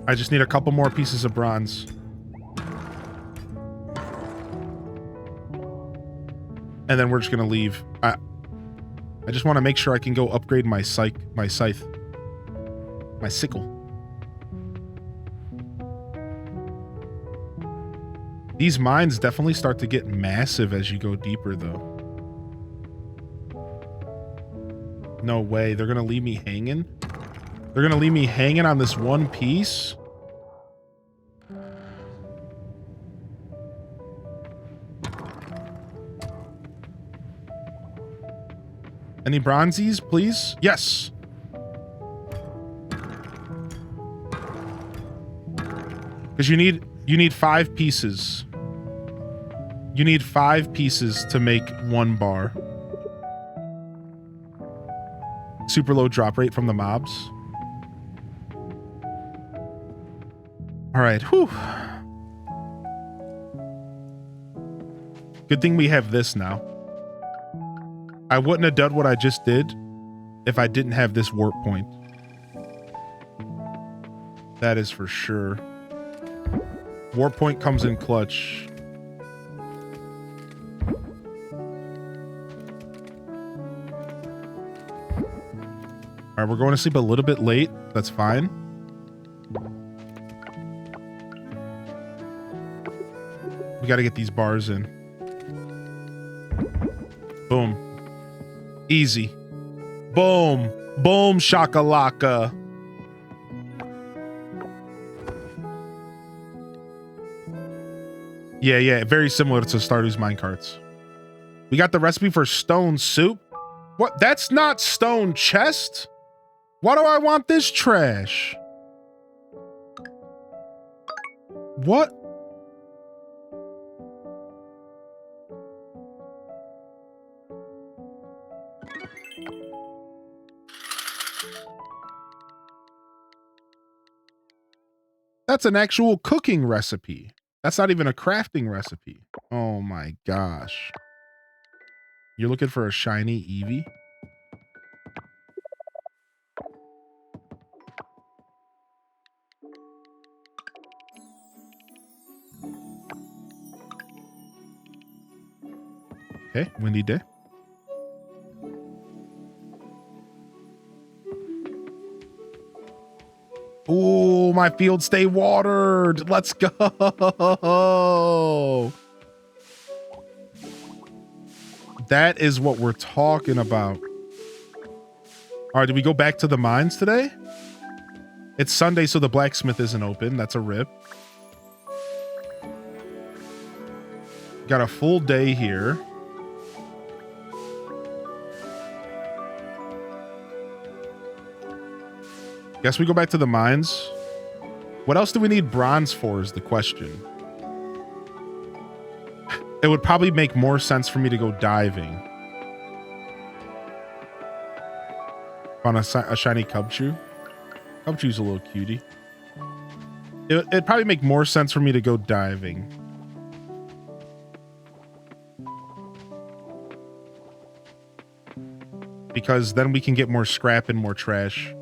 I just need a couple more pieces of bronze. And then we're just gonna leave. I just want to make sure I can go upgrade my scythe. My sickle. These mines definitely start to get massive as you go deeper, though. No way. They're going to leave me hanging? They're going to leave me hanging on this one piece? Any bronzies, please? Yes. Because you need 5 pieces. You need 5 pieces to make 1 bar. Super low drop rate from the mobs. All right, whew. Good thing we have this now. I wouldn't have done what I just did if I didn't have this warp point. That is for sure. Warp point comes in clutch. All right, we're going to sleep a little bit late. That's fine. We got to get these bars in. Boom. Easy. Boom. Boom, shakalaka. Yeah. Very similar to Stardew's minecarts. We got the recipe for stone soup. What? That's not stone chest? Why do I want this trash? What? That's an actual cooking recipe. That's not even a crafting recipe. Oh my gosh. You're looking for a shiny Eevee? Okay, windy day. Oh, my fields stay watered. Let's go. That is what we're talking about. All right, do we go back to the mines today? It's Sunday, so the blacksmith isn't open. That's a rip. Got a full day here. Guess we go back to the mines. What else do we need bronze for is the question. It would probably make more sense for me to go diving. On a shiny Cubchoo. Cubchoo's a little cutie. It'd probably make more sense for me to go diving. Because then we can get more scrap and more trash.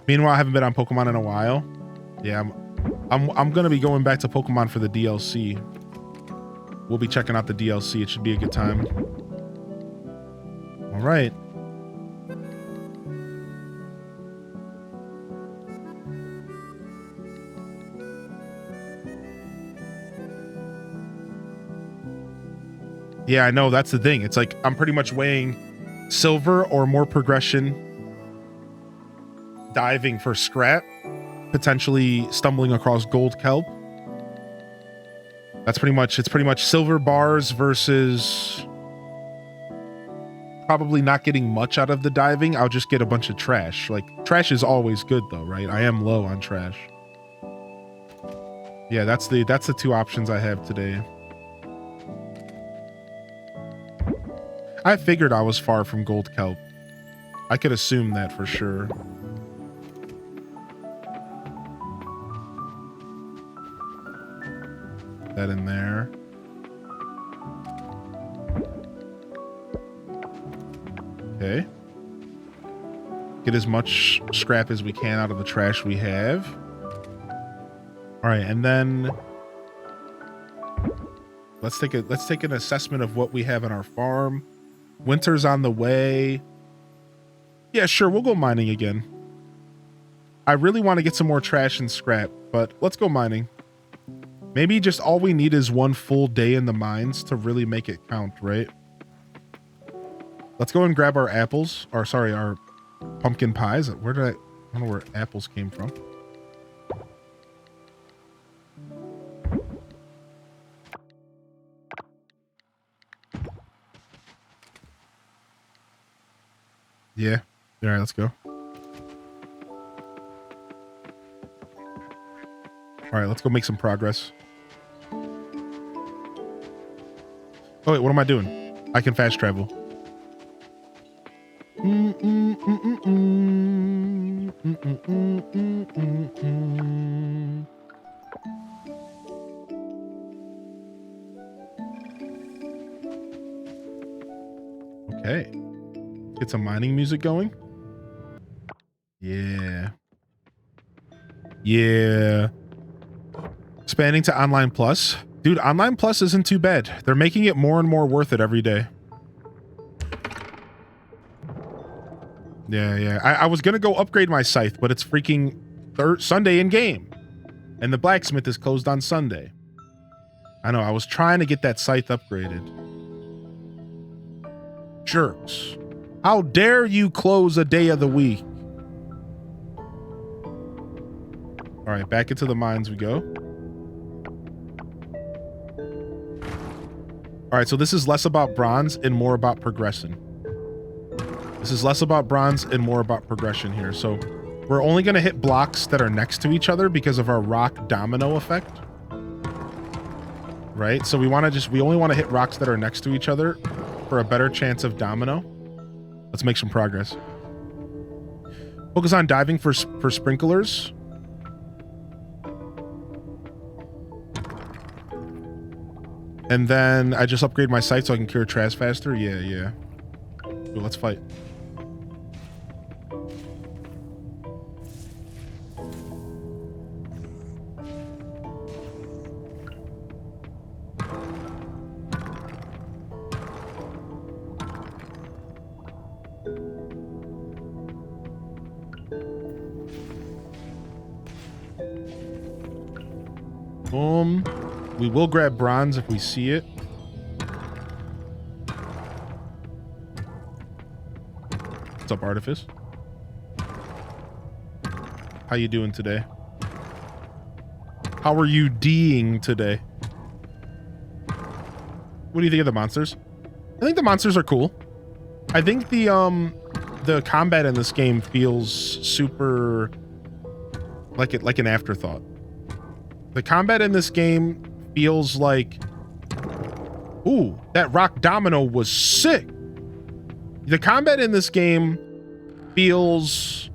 Meanwhile, I haven't been on Pokemon in a while. Yeah, I'm gonna be going back to Pokemon for the DLC. We'll be checking out the DLC. It should be a good time. All right. Yeah, I know, that's the thing. It's like I'm pretty much weighing silver or more progression, diving for scrap, potentially stumbling across gold kelp. It's pretty much silver bars versus probably not getting much out of the diving. I'll just get a bunch of trash. Like, trash is always good though, right? I am low on trash. Yeah, that's the two options I have today. I figured I was far from gold kelp. I could assume that for sure. That in there. Okay. Get as much scrap as we can out of the trash we have. All right, and then let's take an assessment of what we have in our farm. Winter's on the way. Yeah, sure, we'll go mining again. I really want to get some more trash and scrap, but let's go mining. Maybe just all we need is one full day in the mines to really make it count, right? Let's go and grab our apples, or sorry, our pumpkin pies. I don't know where apples came from. Yeah. All right, let's go. All right, let's go make some progress. Oh wait, what am I doing? I can fast travel. Okay. Get some mining music going. Yeah. Yeah. Expanding to Online Plus. Dude, Online Plus isn't too bad. They're making it more and more worth it every day. Yeah. I was going to go upgrade my scythe, but it's freaking Sunday in game. And the blacksmith is closed on Sunday. I know, I was trying to get that scythe upgraded. Jerks. How dare you close a day of the week? All right, back into the mines we go. All right, so this is less about bronze and more about progression. This is less about bronze and more about progression here. So we're only going to hit blocks that are next to each other because of our rock domino effect. Right? So we only want to hit rocks that are next to each other for a better chance of domino. Let's make some progress. Focus on diving for sprinklers. And then I just upgrade my scythe so I can cure trash faster. Yeah. Ooh, let's fight. We will grab bronze if we see it. What's up, Artifice? How you doing today? How are you D'ing today? What do you think of the monsters? I think the monsters are cool. I think the combat in this game feels super like an afterthought. The combat in this game feels like, ooh, that rock domino was sick. The combat in this game feels,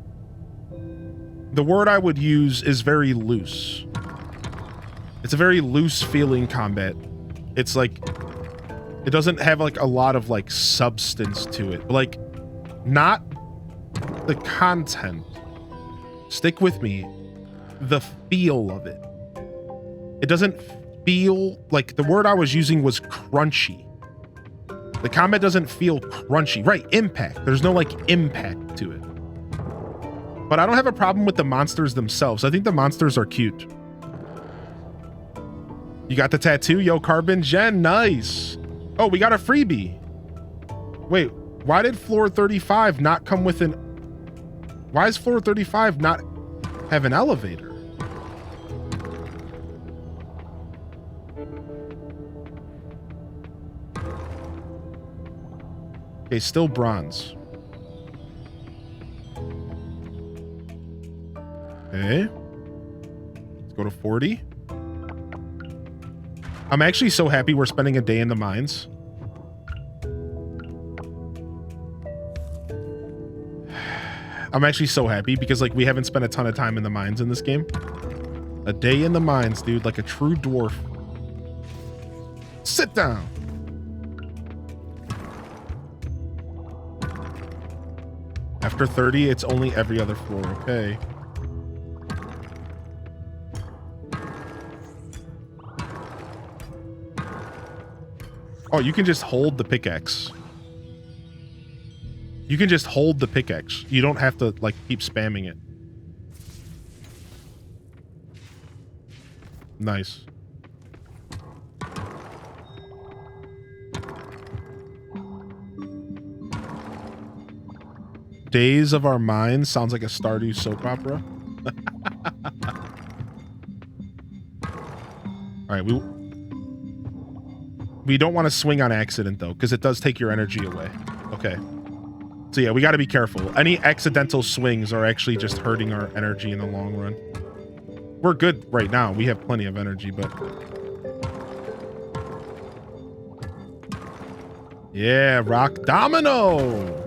the word I would use is very loose. It's a very loose feeling combat. It's like, it doesn't have like a lot of like substance to it. Like, not the content, Stick with me. The feel of it. It doesn't feel like, the word I was using was crunchy. The combat doesn't feel crunchy. Right, impact. There's no like impact to it. But I don't have a problem with the monsters themselves. I think the monsters are cute. You got the tattoo? Yo, Carbon Gen, nice. Oh, we got a freebie. Wait, why did floor 35 not come with an... Why is floor 35 not have an elevator? Okay, still bronze. Okay. Let's go to 40. I'm actually so happy we're spending a day in the mines. I'm actually so happy because like we haven't spent a ton of time in the mines in this game. A day in the mines, dude, like a true dwarf. Sit down. After 30, it's only every other floor, okay. Oh, you can just hold the pickaxe. You can just hold the pickaxe. You don't have to, like, keep spamming it. Nice. Days of Our Minds sounds like a Stardew soap opera. All right, we don't want to swing on accident though, because it does take your energy away. Okay. So yeah, we got to be careful. Any accidental swings are actually just hurting our energy in the long run. We're good right now. We have plenty of energy, but... Yeah, rock domino!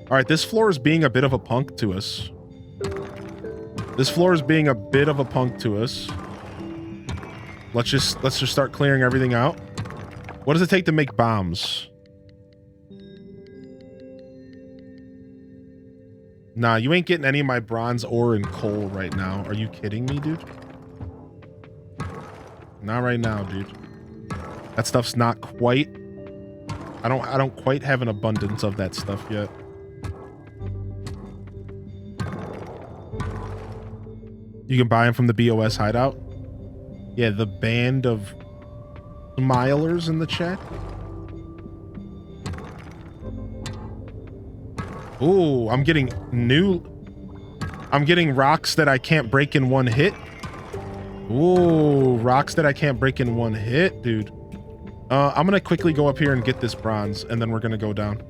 All right, this floor is being a bit of a punk to us. This floor is being a bit of a punk to us. Let's just start clearing everything out. What does it take to make bombs? Nah, you ain't getting any of my bronze ore and coal right now. Are you kidding me, dude? Not right now, dude. That stuff's not quite... I don't quite have an abundance of that stuff yet. You can buy them from the BOS hideout. Yeah, the band of smilers in the chat. Ooh, I'm getting rocks that I can't break in one hit. Ooh, rocks that I can't break in one hit, dude. I'm gonna quickly go up here and get this bronze, and then we're gonna go down.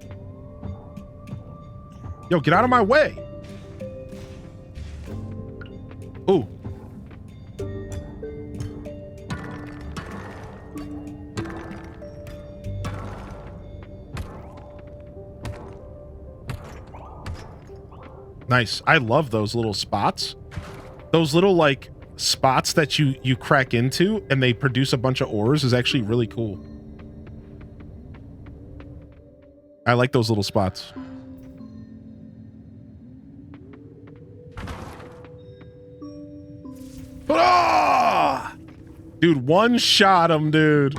Yo, get out of my way. Ooh. Nice. I love those little spots. Those little like spots that you crack into and they produce a bunch of ores is actually really cool. I like those little spots. Ah! Dude, one shot him, dude.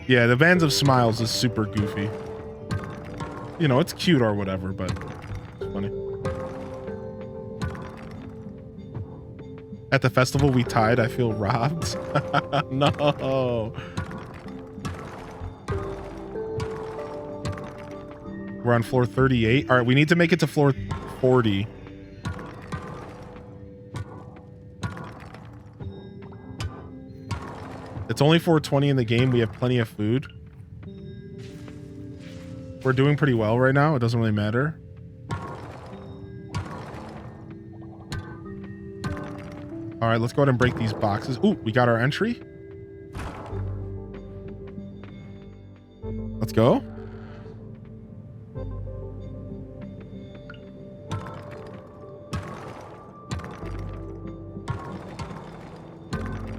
Yeah, the Vans of Smiles is super goofy. You know, it's cute or whatever, but it's funny. At the festival we tied, I feel robbed. No. We're on floor 38. All right, we need to make it to floor 40. It's only 4:20 in the game. We have plenty of food. We're doing pretty well right now. It doesn't really matter. All right, let's go ahead and break these boxes. Ooh, we got our entry. Let's go.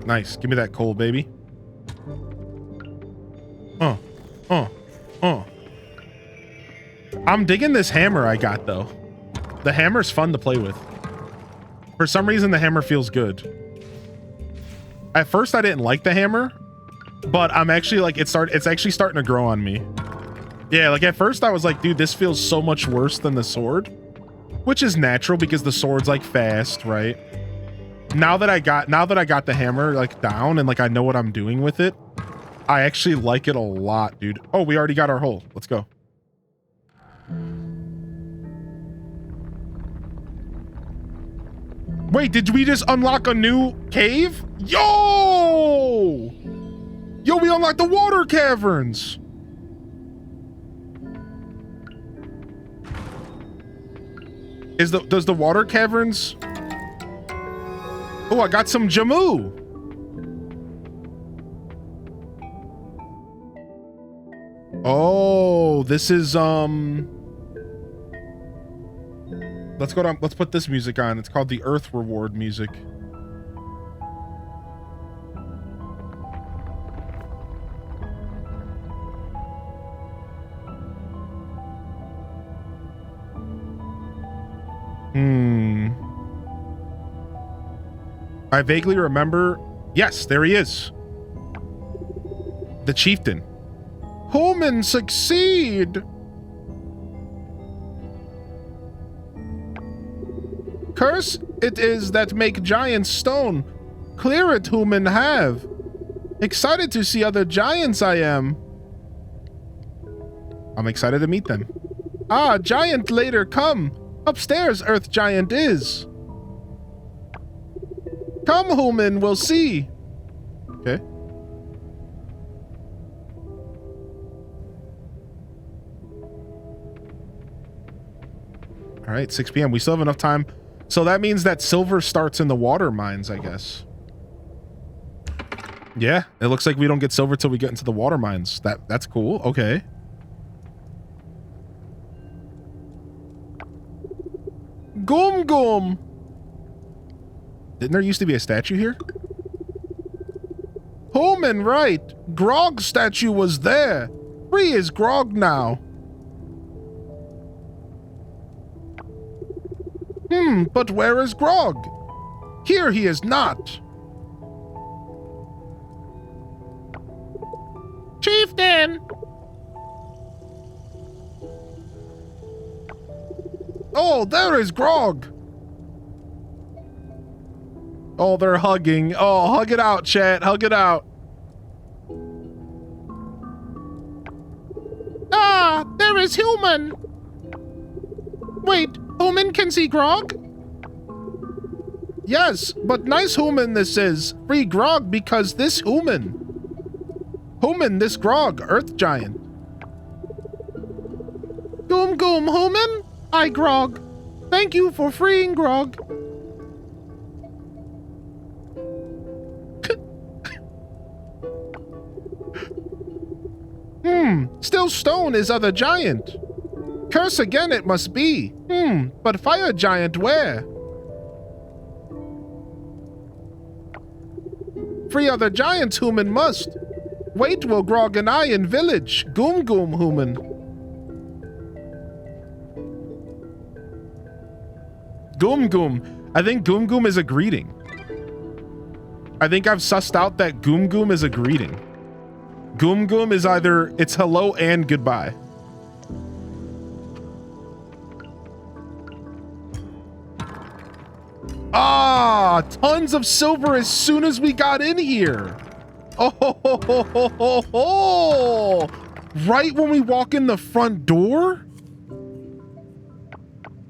Nice. Give me that coal, baby. I'm digging this hammer I got though. The hammer's fun to play with. For some reason, the hammer feels good. At first, I didn't like the hammer, but I'm actually like, it's actually starting to grow on me. Yeah, like at first I was like, dude, this feels so much worse than the sword, which is natural because the sword's like fast, right? Now that I got the hammer like down and like I know what I'm doing with it, I actually like it a lot, dude. Oh, we already got our hole. Let's go. Wait, did we just unlock a new cave? Yo! Yo, we unlocked the water caverns. Does the water caverns? Oh, I got some Jamu. Oh, this is let's go down. Let's put this music on. It's called the Earth Reward music. I vaguely remember. Yes, there he is. The chieftain. Human succeed. Curse it is that make giant stone. Clear it, human have. Excited to see other giants I am. I'm excited to meet them. Ah, giant later come. Upstairs earth giant is. Come, human, we'll see. Okay. All right, 6 p.m. We still have enough time. So that means that silver starts in the water mines, I guess. Yeah, it looks like we don't get silver till we get into the water mines. That's cool. Okay. Goom goom. Didn't there used to be a statue here? Human, right. Grog statue was there. Free is Grog now. But where is Grog? Here he is not. Chieftain! Oh, there is Grog. Oh, they're hugging. Oh, hug it out, chat. Hug it out. Ah, there is human. Wait, human can see Grog? Yes, but nice human this is. Free Grog because this human. Human, this Grog, earth giant. Goom goom, human. I Grog. Thank you for freeing Grog. Still stone is other giant. Curse again it must be. But fire giant where? Free other giants human must. Wait will Grog and I in village. Goom goom human. Goom goom. I think goom goom is a greeting. I think I've sussed out that goom goom is a greeting. Goom goom is either it's hello and goodbye. Ah, tons of silver as soon as we got in here. Oh, ho, ho, ho, ho, ho, ho. Right when we walk in the front door?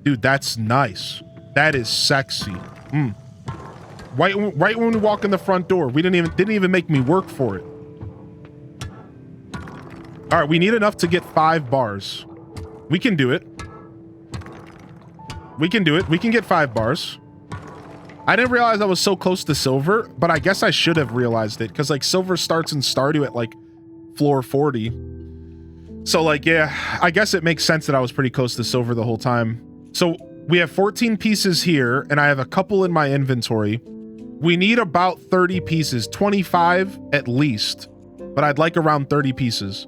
Dude, that's nice. That is sexy. Right when we walk in the front door. We didn't even make me work for it. All right, we need enough to get 5 bars. We can do it. We can do it. We can get 5 bars. I didn't realize I was so close to silver, but I guess I should have realized it because like silver starts in Stardew at like floor 40. So like, yeah, I guess it makes sense that I was pretty close to silver the whole time. So we have 14 pieces here and I have a couple in my inventory. We need about 30 pieces, 25 at least, but I'd like around 30 pieces.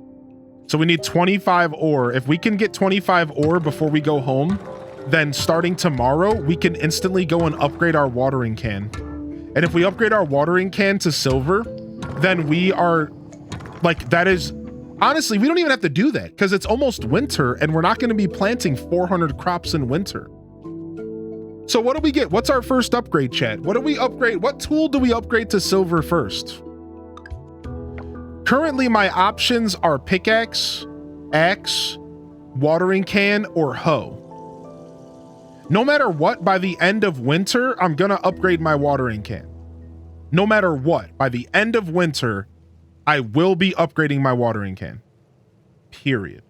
So we need 25 ore. If we can get 25 ore before we go home, then starting tomorrow, we can instantly go and upgrade our watering can. And if we upgrade our watering can to silver, then we are like, that is, honestly, we don't even have to do that because it's almost winter and we're not going to be planting 400 crops in winter. So what do we get? What's our first upgrade, chat? What do we upgrade? What tool do we upgrade to silver first? Currently, my options are pickaxe, axe, watering can, or hoe. No matter what, by the end of winter, I'm going to upgrade my watering can. No matter what, by the end of winter, I will be upgrading my watering can. Period.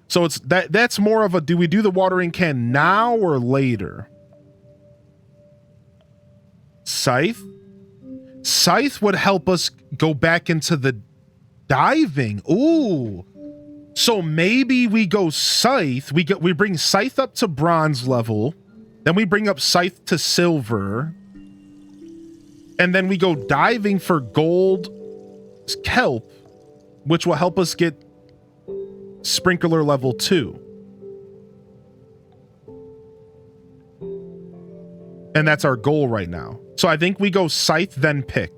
So it's that's more of a, do we do the watering can now or later? Scythe? Scythe would help us go back into the diving. Ooh. So maybe we go Scythe. We bring Scythe up to bronze level. Then we bring up Scythe to silver. And then we go diving for gold kelp, which will help us get sprinkler level 2. And that's our goal right now. So I think we go Scythe, then pick.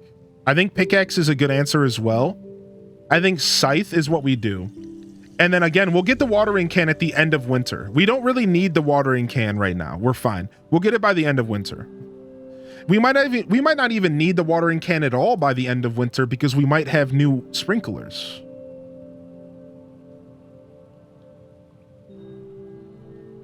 I think pickaxe is a good answer as well. I think Scythe is what we do. And then again, we'll get the watering can at the end of winter. We don't really need the watering can right now. We're fine. We'll get it by the end of winter. We might not even need the watering can at all by the end of winter because we might have new sprinklers.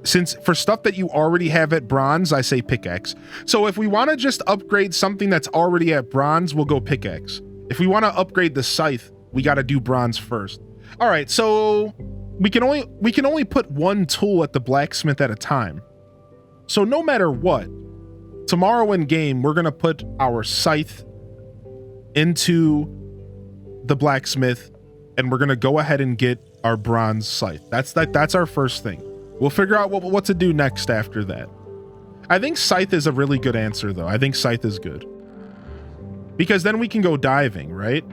Since for stuff that you already have at bronze, I say pickaxe. So if we want to just upgrade something that's already at bronze, we'll go pickaxe. If we want to upgrade the scythe, we got to do bronze first. All right, so we can only put one tool at the blacksmith at a time. So no matter what, tomorrow in game, we're going to put our scythe into the blacksmith and we're going to go ahead and get our bronze scythe. That's our first thing. We'll figure out what to do next after that. I think scythe is a really good answer though. I think scythe is good. Because then we can go diving, right?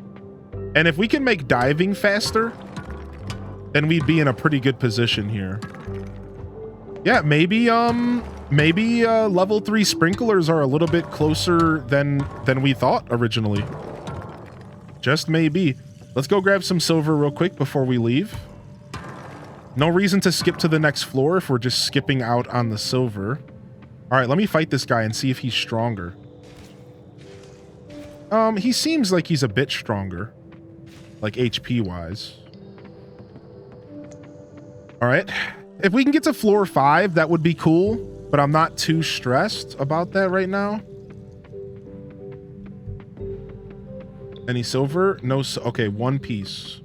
And if we can make diving faster, then we'd be in a pretty good position here. Yeah, maybe level 3 sprinklers are a little bit closer than we thought originally. Just maybe. Let's go grab some silver real quick before we leave. No reason to skip to the next floor if we're just skipping out on the silver. All right, let me fight this guy and see if he's stronger. He seems like he's a bit stronger, like HP wise. All right, if we can get to floor 5, that would be cool, but I'm not too stressed about that right now. Any silver? No. Okay, 1 piece.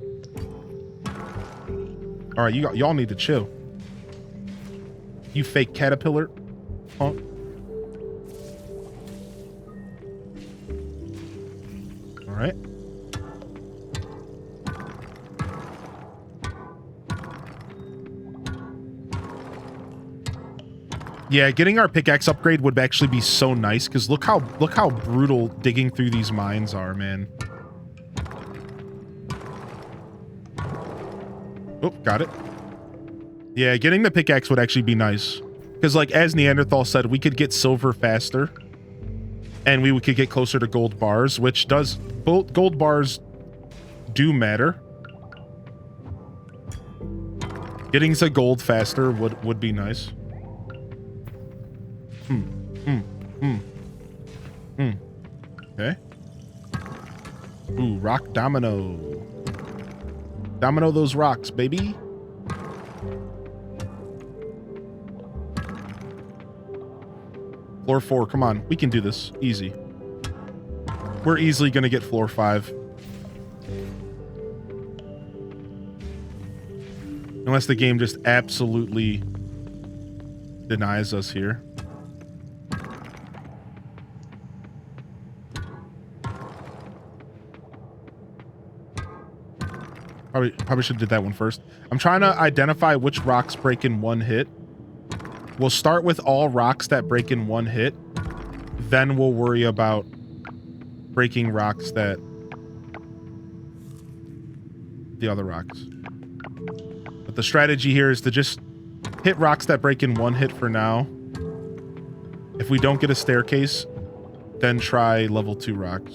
All right, y'all need to chill. You fake caterpillar. Huh? All right. Yeah, getting our pickaxe upgrade would actually be so nice because look how brutal digging through these mines are, man. Oh, got it. Yeah, getting the pickaxe would actually be nice. Because like as Neanderthal said, we could get silver faster. And we could get closer to gold bars, which does... Both gold bars do matter. Getting to gold faster would be nice. Okay. Ooh, rock domino. Domino those rocks, baby. Floor 4, come on. We can do this. Easy. We're easily going to get floor 5. Unless the game just absolutely denies us here. Probably should have did that one first. I'm trying to identify which rocks break in 1 hit. We'll start with all rocks that break in 1 hit. Then we'll worry about breaking rocks that... the other rocks. But the strategy here is to just hit rocks that break in one hit for now. If we don't get a staircase, then try level 2 rocks.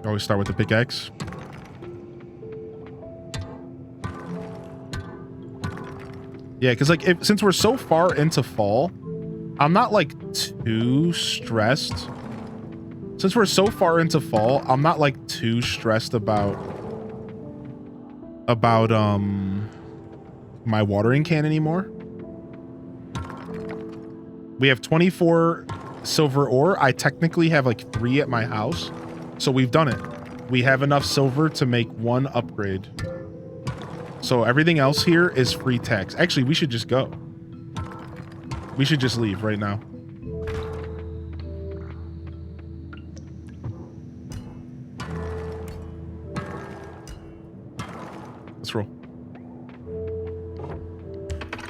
Always start with the pickaxe. Yeah, because like since we're so far into fall, I'm not like too stressed. Since we're so far into fall, I'm not like too stressed about my watering can anymore. We have 24 silver ore. I technically have like 3 at my house. So we've done it. We have enough silver to make 1 upgrade. So everything else here is free tax. Actually, we should just go. We should just leave right now. Let's roll.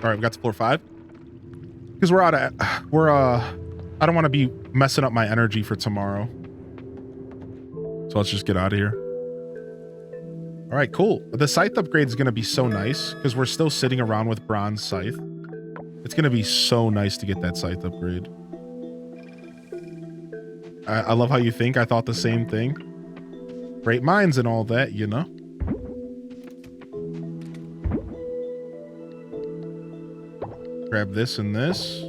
All right, we got to floor 5. Because we're I don't want to be messing up my energy for tomorrow. So let's just get out of here. All right, cool. The scythe upgrade is going to be so nice because we're still sitting around with bronze scythe. It's going to be so nice to get that scythe upgrade. I love how you think. I thought the same thing. Great minds and all that, you know? Grab this and this.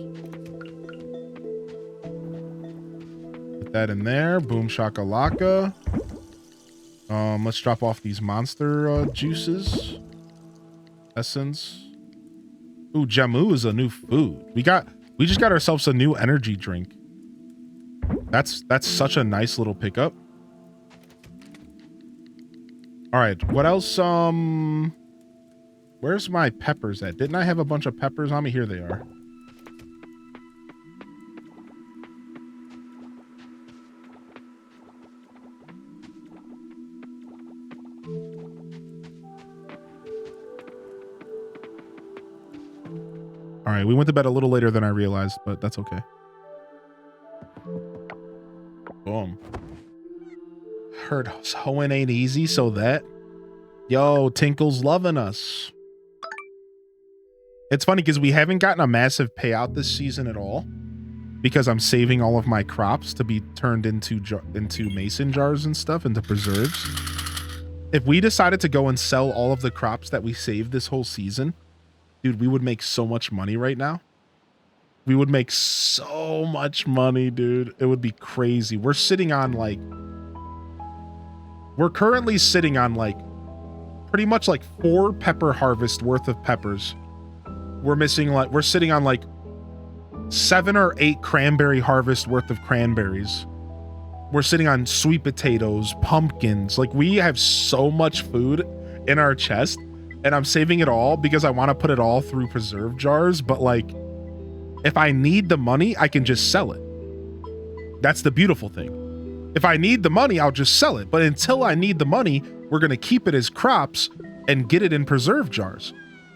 Put that in there. Boom shakalaka. Let's drop off these monster juices. Essence. Ooh, Jamu is a new food. We just got ourselves a new energy drink. That's such a nice little pickup. All right, what else? Where's my peppers at? Didn't I have a bunch of peppers on me? Here they are. All right, we went to bed a little later than I realized, but that's okay. Boom. Heard hoeing ain't easy, so that. Yo, Tinkle's loving us. It's funny because we haven't gotten a massive payout this season at all because I'm saving all of my crops to be turned into mason jars and stuff, into preserves. If we decided to go and sell all of the crops that we saved this whole season, dude, we would make so much money right now. We would make so much money, dude. It would be crazy. We're currently sitting on like pretty much like 4 pepper harvest worth of peppers. We're sitting on like 7 or 8 cranberry harvest worth of cranberries. We're sitting on sweet potatoes, pumpkins. Like, we have so much food in our chest, and I'm saving it all because I want to put it all through preserve jars. But like, if I need the money, I can just sell it. That's the beautiful thing. If I need the money, I'll just sell it. But until I need the money, we're going to keep it as crops and get it in preserve jars.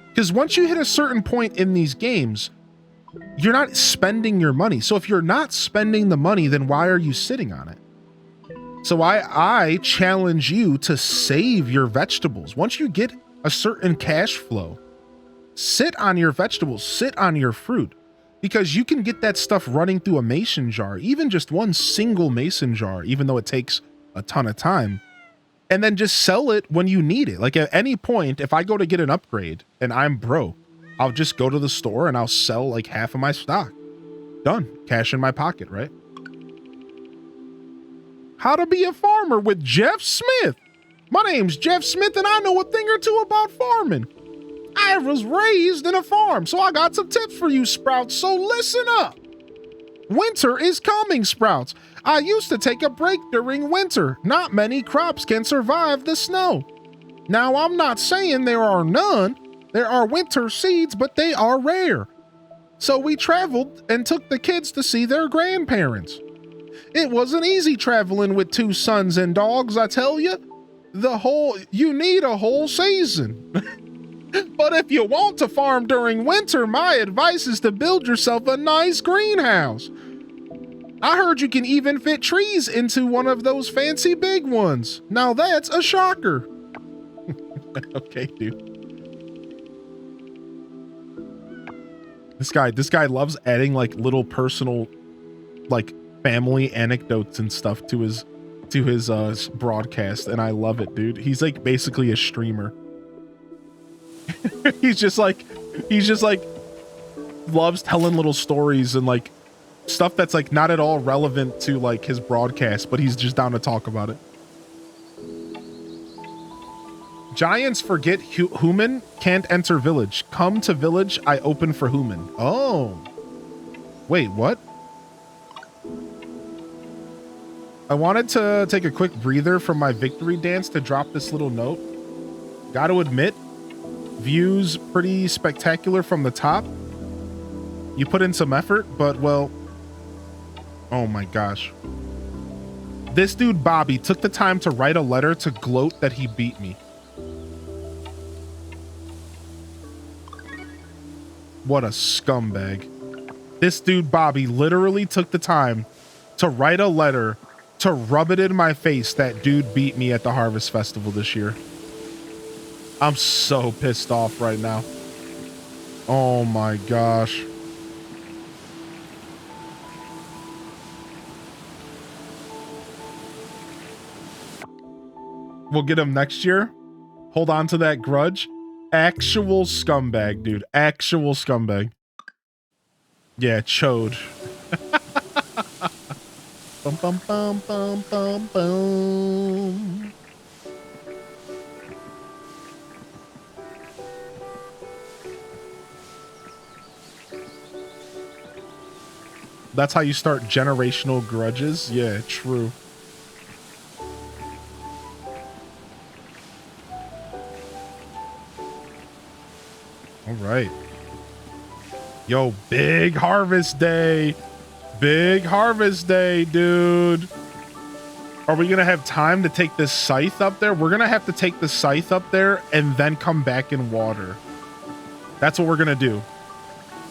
Because once you hit a certain point in these games, you're not spending your money. So if you're not spending the money, then why are you sitting on it? So I challenge you to save your vegetables. Once you get a certain cash flow, sit on your vegetables, sit on your fruit, because you can get that stuff running through a mason jar, even just one single mason jar, even though it takes a ton of time, and then just sell it when you need it. Like, at any point, if I go to get an upgrade and I'm broke, I'll just go to the store and I'll sell like half of my stock. Done. Cash in my pocket, right? How to be a farmer with Jeff Smith. My name's Jeff Smith and I know a thing or two about farming. I was raised in a farm, so I got some tips for you, Sprouts, so listen up. Winter is coming, Sprouts. I used to take a break during winter. Not many crops can survive the snow. Now, I'm not saying there are none. There are winter seeds, but they are rare. So we traveled and took the kids to see their grandparents. It wasn't easy traveling with 2 sons and dogs, I tell you. You need a whole season. But if you want to farm during winter, my advice is to build yourself a nice greenhouse. I heard you can even fit trees into one of those fancy big ones. Now that's a shocker. Okay, dude. This guy loves adding like little personal, like family anecdotes and stuff to his broadcast, and I love it, dude. He's like basically a streamer. he's just like loves telling little stories and like stuff that's like not at all relevant to like his broadcast, but he's just down to talk about it. Giants forget human can't enter village. Come to village, I open for human. Oh. Wait, what? I wanted to take a quick breather from my victory dance to drop this little note. Gotta admit, views pretty spectacular from the top. You put in some effort, but well, oh my gosh. This dude Bobby took the time to write a letter to gloat that he beat me. What a scumbag. This dude Bobby literally took the time to write a letter to rub it in my face that dude beat me at the Harvest Festival this year. I'm so pissed off right now. Oh my gosh. We'll get him next year. Hold on to that grudge. Actual scumbag, dude. Actual scumbag. Yeah, chode. Bum, bum, bum, bum, bum, bum. That's how you start generational grudges? Yeah, true. All right. Yo, big harvest day. Big harvest day, dude. Are we going to have time to take this scythe up there? We're going to have to take the scythe up there and then come back in water. That's what we're going to do.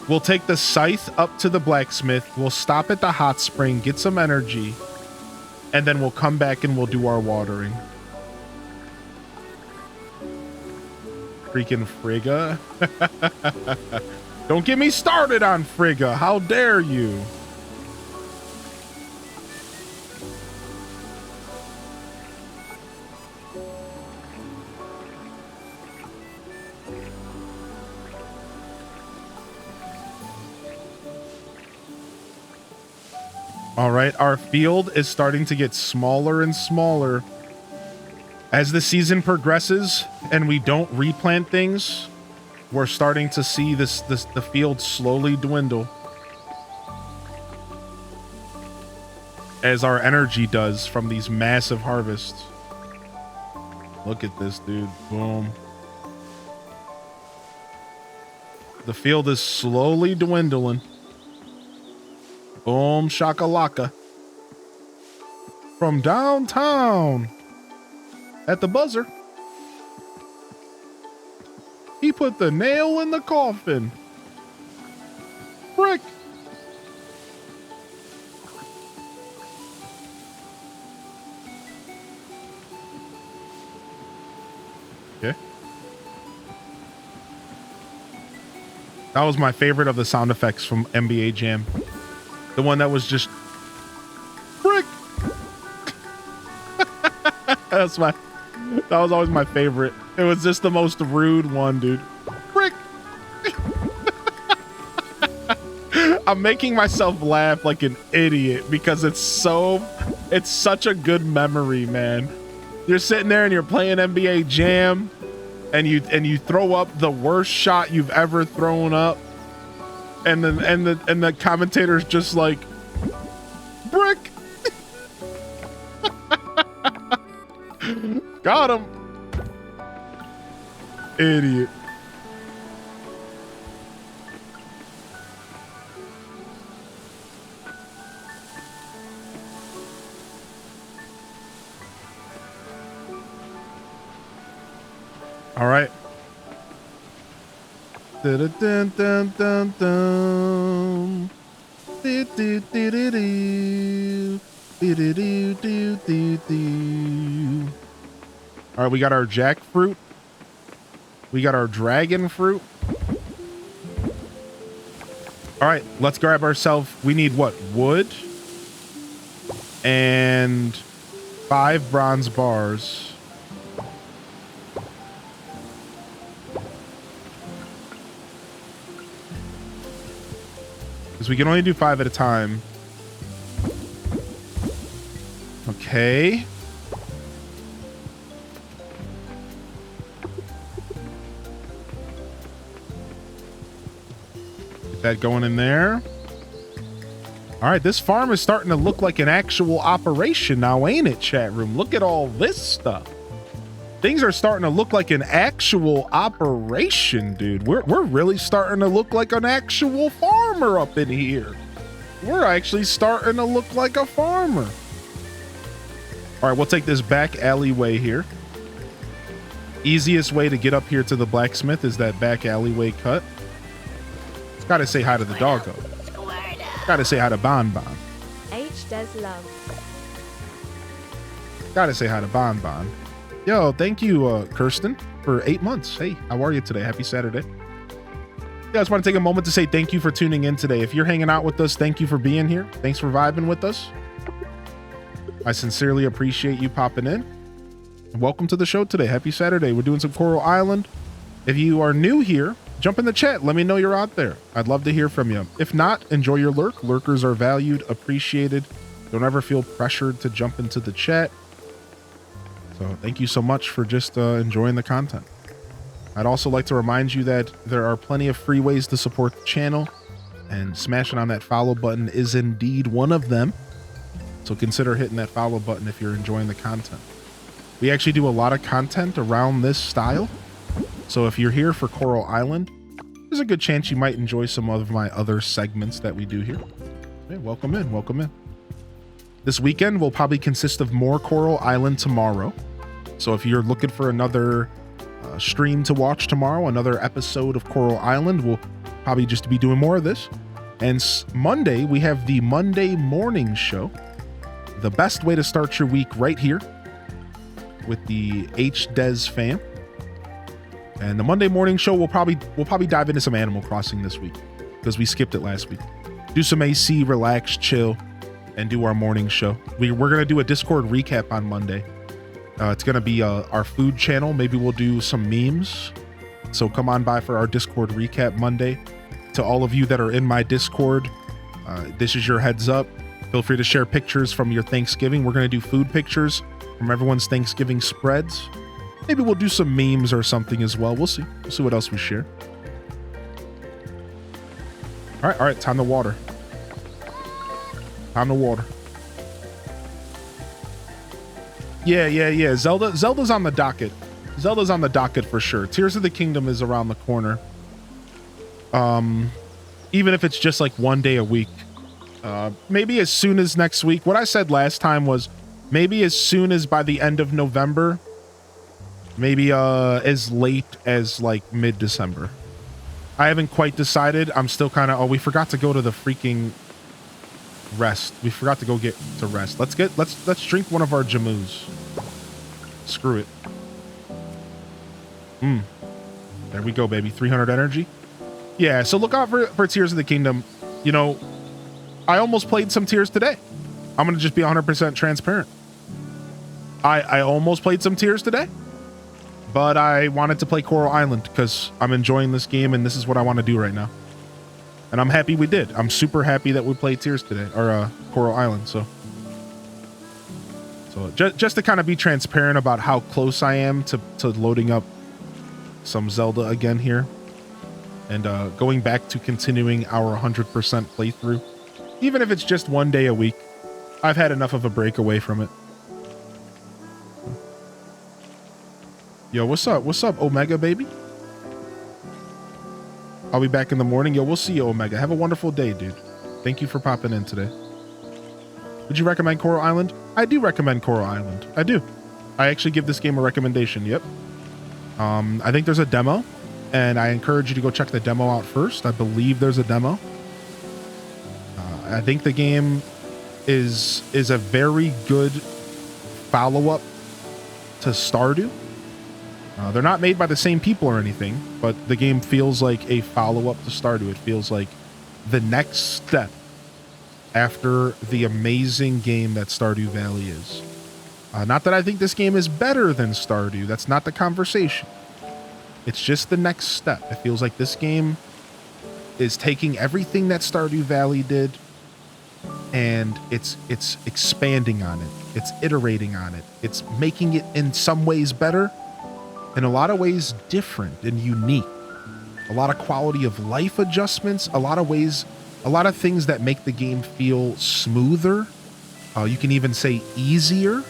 We'll take the scythe up to the blacksmith. We'll stop at the hot spring, get some energy, and then we'll come back and we'll do our watering. Freaking Frigga. Don't get me started on Frigga. How dare you? All right, our field is starting to get smaller and smaller. As the season progresses and we don't replant things, we're starting to see the field slowly dwindle. As our energy does from these massive harvests. Look at this, dude. Boom. The field is slowly dwindling. Boom shakalaka. From downtown. At the buzzer. He put the nail in the coffin. Frick. Okay. That was my favorite of the sound effects from NBA Jam. The one that was just frick. That was always my favorite. It was just the most rude one, dude. Frick. I'm making myself laugh like an idiot because it's such a good memory, man. You're sitting there and you're playing NBA Jam and you throw up the worst shot you've ever thrown up. And the commentator's just like, brick. Got him. Idiot. All right. Dun, dun, dun, dun, dun. Do, do, do, do, do. Do, do, do, do, do, do. All right, we got our jackfruit. We got our dragon fruit. All right, let's grab ourselves. We need what? Wood and 5 bronze bars. Because we can only do 5 at a time. Okay. Get that going in there. All right, this farm is starting to look like an actual operation now, ain't it, chat room? Look at all this stuff. Things are starting to look like an actual operation, dude. We're really starting to look like an actual farmer up in here. We're actually starting to look like a farmer. All right, we'll take this back alleyway here. Easiest way to get up here to the blacksmith is that back alleyway cut. Gotta say hi to the doggo. Gotta say hi to Bon Bon. H does love. Gotta say hi to Bon Bon. Yo, thank you, Kirsten, for 8 months. Hey, how are you today? Happy Saturday. Yeah, I just want to take a moment to say thank you for tuning in today. If you're hanging out with us, thank you for being here. Thanks for vibing with us. I sincerely appreciate you popping in. And welcome to the show today. Happy Saturday. We're doing some Coral Island. If you are new here, jump in the chat. Let me know you're out there. I'd love to hear from you. If not, enjoy your lurk. Lurkers are valued, appreciated. Don't ever feel pressured to jump into the chat. So thank you so much for just enjoying the content. I'd also like to remind you that there are plenty of free ways to support the channel, and smashing on that follow button is indeed one of them. So consider hitting that follow button if you're enjoying the content. We actually do a lot of content around this style. So if you're here for Coral Island, there's a good chance you might enjoy some of my other segments that we do here. Hey, welcome in, welcome in. This weekend will probably consist of more Coral Island tomorrow. So if you're looking for another stream to watch tomorrow, another episode of Coral Island, we'll probably just be doing more of this. And Monday, we have the Monday morning show. The best way to start your week right here with the H-Des fam. And the Monday morning show, we'll probably dive into some Animal Crossing this week because we skipped it last week. Do some AC, relax, chill, and do our morning show. We're going to do a Discord recap on Monday. It's going to be our food channel. Maybe we'll do some memes. So come on by for our Discord recap Monday. To all of you that are in my Discord, this is your heads up. Feel free to share pictures from your Thanksgiving. We're going to do food pictures from everyone's Thanksgiving spreads. Maybe we'll do some memes or something as well. We'll see. We'll see what else we share. All right. Time to water. Time to water. Yeah. Zelda's on the docket. Zelda's on the docket for sure. Tears of the Kingdom is around the corner. Even if it's just like one day a week. Maybe as soon as next week. What I said last time was maybe as soon as by the end of November. Maybe as late as like mid-December. I haven't quite decided. I'm still kind of, we forgot to go to the freaking rest. We forgot to go get to rest. Let's drink one of our Jamus. Screw it. There we go, baby. 300 energy. Yeah, so look out for Tears of the Kingdom. You know, I almost played some Tears today. I'm going to just be 100% transparent. I almost played some Tears today, but I wanted to play Coral Island because I'm enjoying this game and this is what I want to do right now. And I'm happy we did. I'm super happy that we played Tears today, or Coral Island. So just to kind of be transparent about how close I am to loading up some Zelda again here. And going back to continuing our 100% playthrough. Even if it's just one day a week. I've had enough of a break away from it. Yo, what's up? What's up, Omega, baby? I'll be back in the morning. Yo, we'll see you, Omega. Have a wonderful day, dude. Thank you for popping in today. Would you recommend Coral Island? I do recommend Coral Island. I do. I actually give this game a recommendation. Yep. I think there's a demo, and I encourage you to go check the demo out first. I believe there's a demo. I think the game is a very good follow-up to Stardew. They're not made by the same people or anything, but the game feels like a follow-up to Stardew. It feels like the next step after the amazing game that Stardew Valley is. Not that I think this game is better than Stardew. That's not the conversation. It's just the next step. It feels like this game is taking everything that Stardew Valley did and it's expanding on it. It's iterating on it. It's making it in some ways better, in a lot of ways different and unique. A lot of quality of life adjustments, a lot of things that make the game feel smoother. You can even say easier.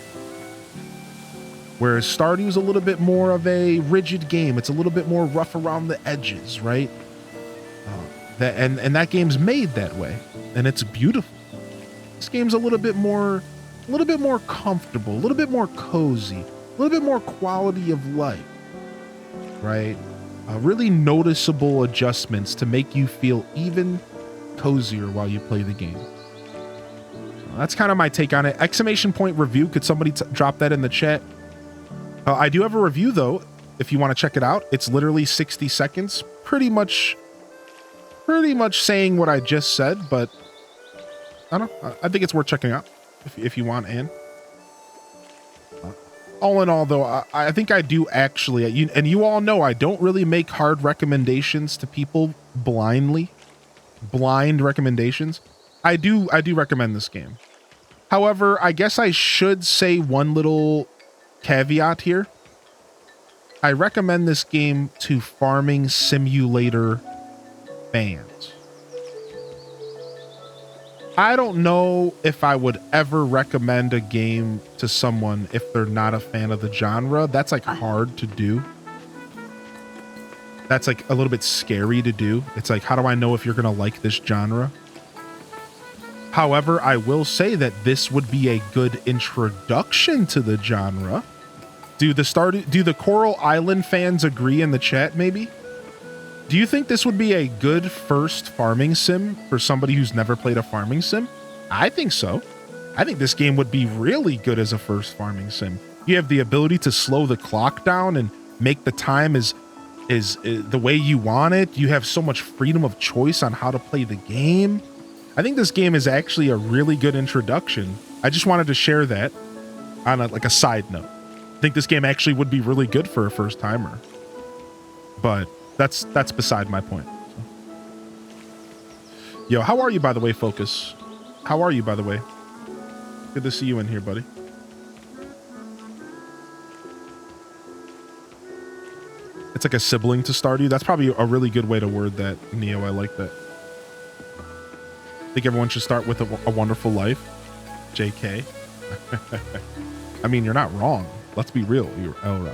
Whereas Stardew's a little bit more of a rigid game. It's a little bit more rough around the edges, right? And that game's made that way, and it's beautiful. This game's a little bit more comfortable, a little bit more cozy, a little bit more quality of life, right? Really noticeable adjustments to make you feel even cozier while you play the game. That's kind of my take on it. Exclamation point review. Could somebody drop that in the chat? I do have a review though, if you want to check it out. It's literally 60 seconds, pretty much saying what I just said, but I don't know. I think it's worth checking out if you want. And all in all though, I think I do actually, and you all know I don't really make hard recommendations to people blind recommendations. I do recommend this game. However, I guess I should say one little caveat here. I recommend this game to farming simulator fans. I don't know if I would ever recommend a game to someone if they're not a fan of the genre. That's like hard to do. That's like a little bit scary to do. It's like, how do I know if you're going to like this genre? However, I will say that this would be a good introduction to the genre. Do the Coral Island fans agree in the chat maybe? Do you think this would be a good first farming sim for somebody who's never played a farming sim? I think so. I think this game would be really good as a first farming sim. You have the ability to slow the clock down and make the time is the way you want it. You have so much freedom of choice on how to play the game. I think this game is actually a really good introduction. I just wanted to share that on a side note. I think this game actually would be really good for a first timer, but that's beside my point. Yo, how are you, by the way, Focus? How are you, by the way? Good to see you in here, buddy. It's like a sibling to Stardew. That's probably a really good way to word that, Neo. I like that. I think everyone should start with a wonderful life. JK. I mean, you're not wrong. Let's be real. You're Elra.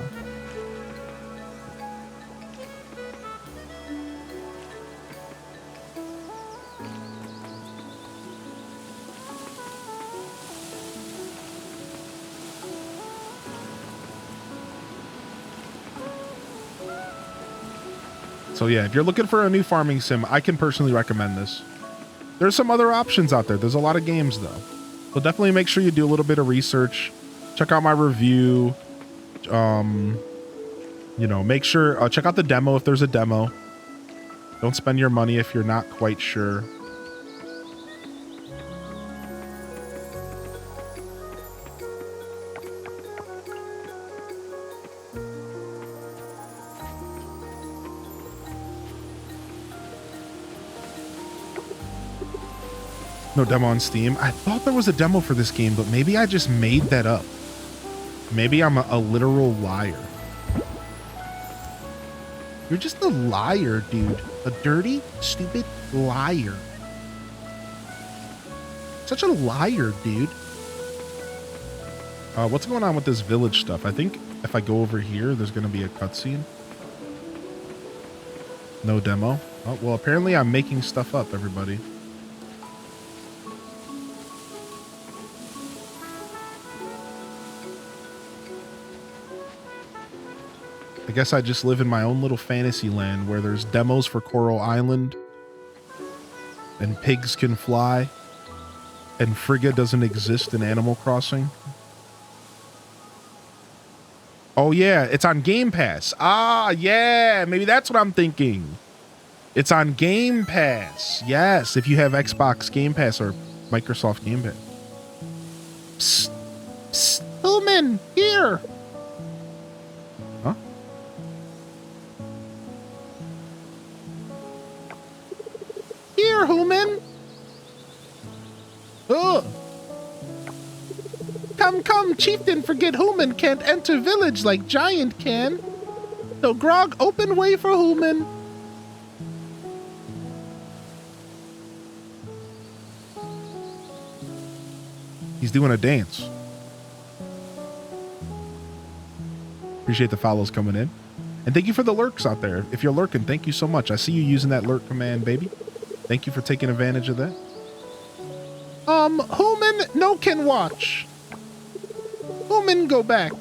So yeah, if you're looking for a new farming sim, I can personally recommend this. There's some other options out there. There's a lot of games though. So definitely make sure you do a little bit of research. Check out my review. Make sure, check out the demo if there's a demo. Don't spend your money if you're not quite sure. No demo on Steam. I thought there was a demo for this game, but maybe I just made that up. Maybe I'm a literal liar. You're just a liar, dude. A dirty, stupid liar. Such a liar, dude. What's going on with this village stuff? I think if I go over here, there's going to be a cutscene. No demo. Oh, well, apparently I'm making stuff up, everybody. I guess I just live in my own little fantasy land where there's demos for Coral Island and pigs can fly. and Frigga doesn't exist in Animal Crossing? Oh yeah, it's on Game Pass. Ah, yeah, maybe that's what I'm thinking. It's on Game Pass. Yes, if you have Xbox Game Pass or Microsoft Game Pass. Psst, psst, Human, here. Huh? Here, Human. Ugh. Come, come, chieftain, forget Human can't enter village like Giant can. So Grog, open way for Human. He's doing a dance. Appreciate the follows coming in. And thank you for the lurks out there. If you're lurking, thank you so much. I see you using that lurk command, baby. Thank you for taking advantage of that. Human, no can watch. Human, go back.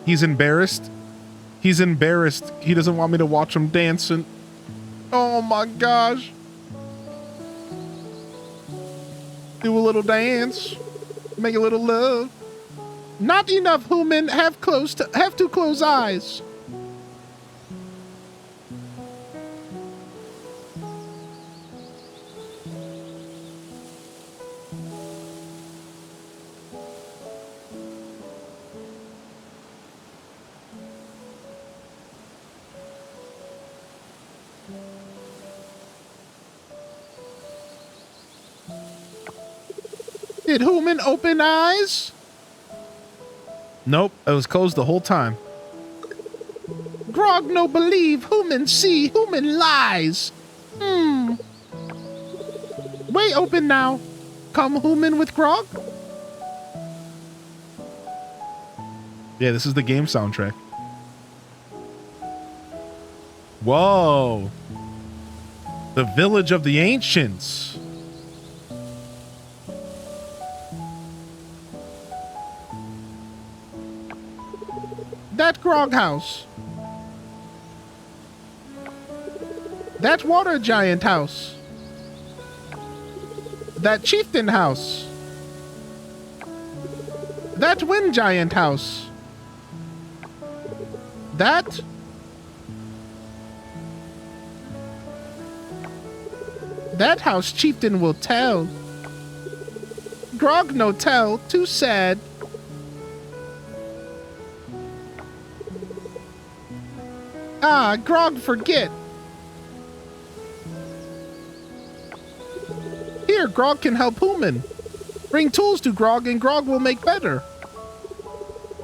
He's embarrassed. He's embarrassed. He doesn't want me to watch him dancing. Oh my gosh. Do a little dance. Make a little love. Not enough, Human. Have to close eyes. Did Human open eyes? Nope, it was closed the whole time. Grog no believe, Human see, Human lies. Way open now. Come Human with Grog? Yeah, this is the game soundtrack. Whoa. The Village of the Ancients. That Grog house. That water giant house. That chieftain house. That wind giant house. That house chieftain will tell. Grog no tell, too sad. Ah, Grog forget. Here, Grog can help Human. Bring tools to Grog and Grog will make better.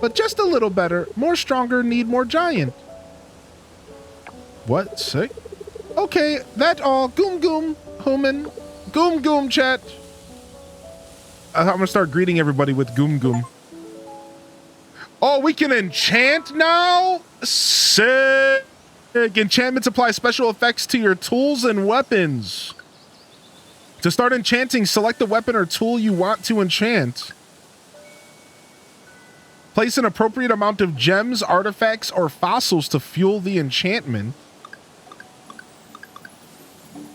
But just a little better. More stronger, need more giant. What? Sick? Okay, that all. Goom goom, Human. Goom goom, chat. I'm gonna start greeting everybody with goom goom. Oh, we can enchant now? Sick. Enchantments apply special effects to your tools and weapons. To start enchanting, select the weapon or tool you want to enchant. Place an appropriate amount of gems, artifacts, or fossils to fuel the enchantment.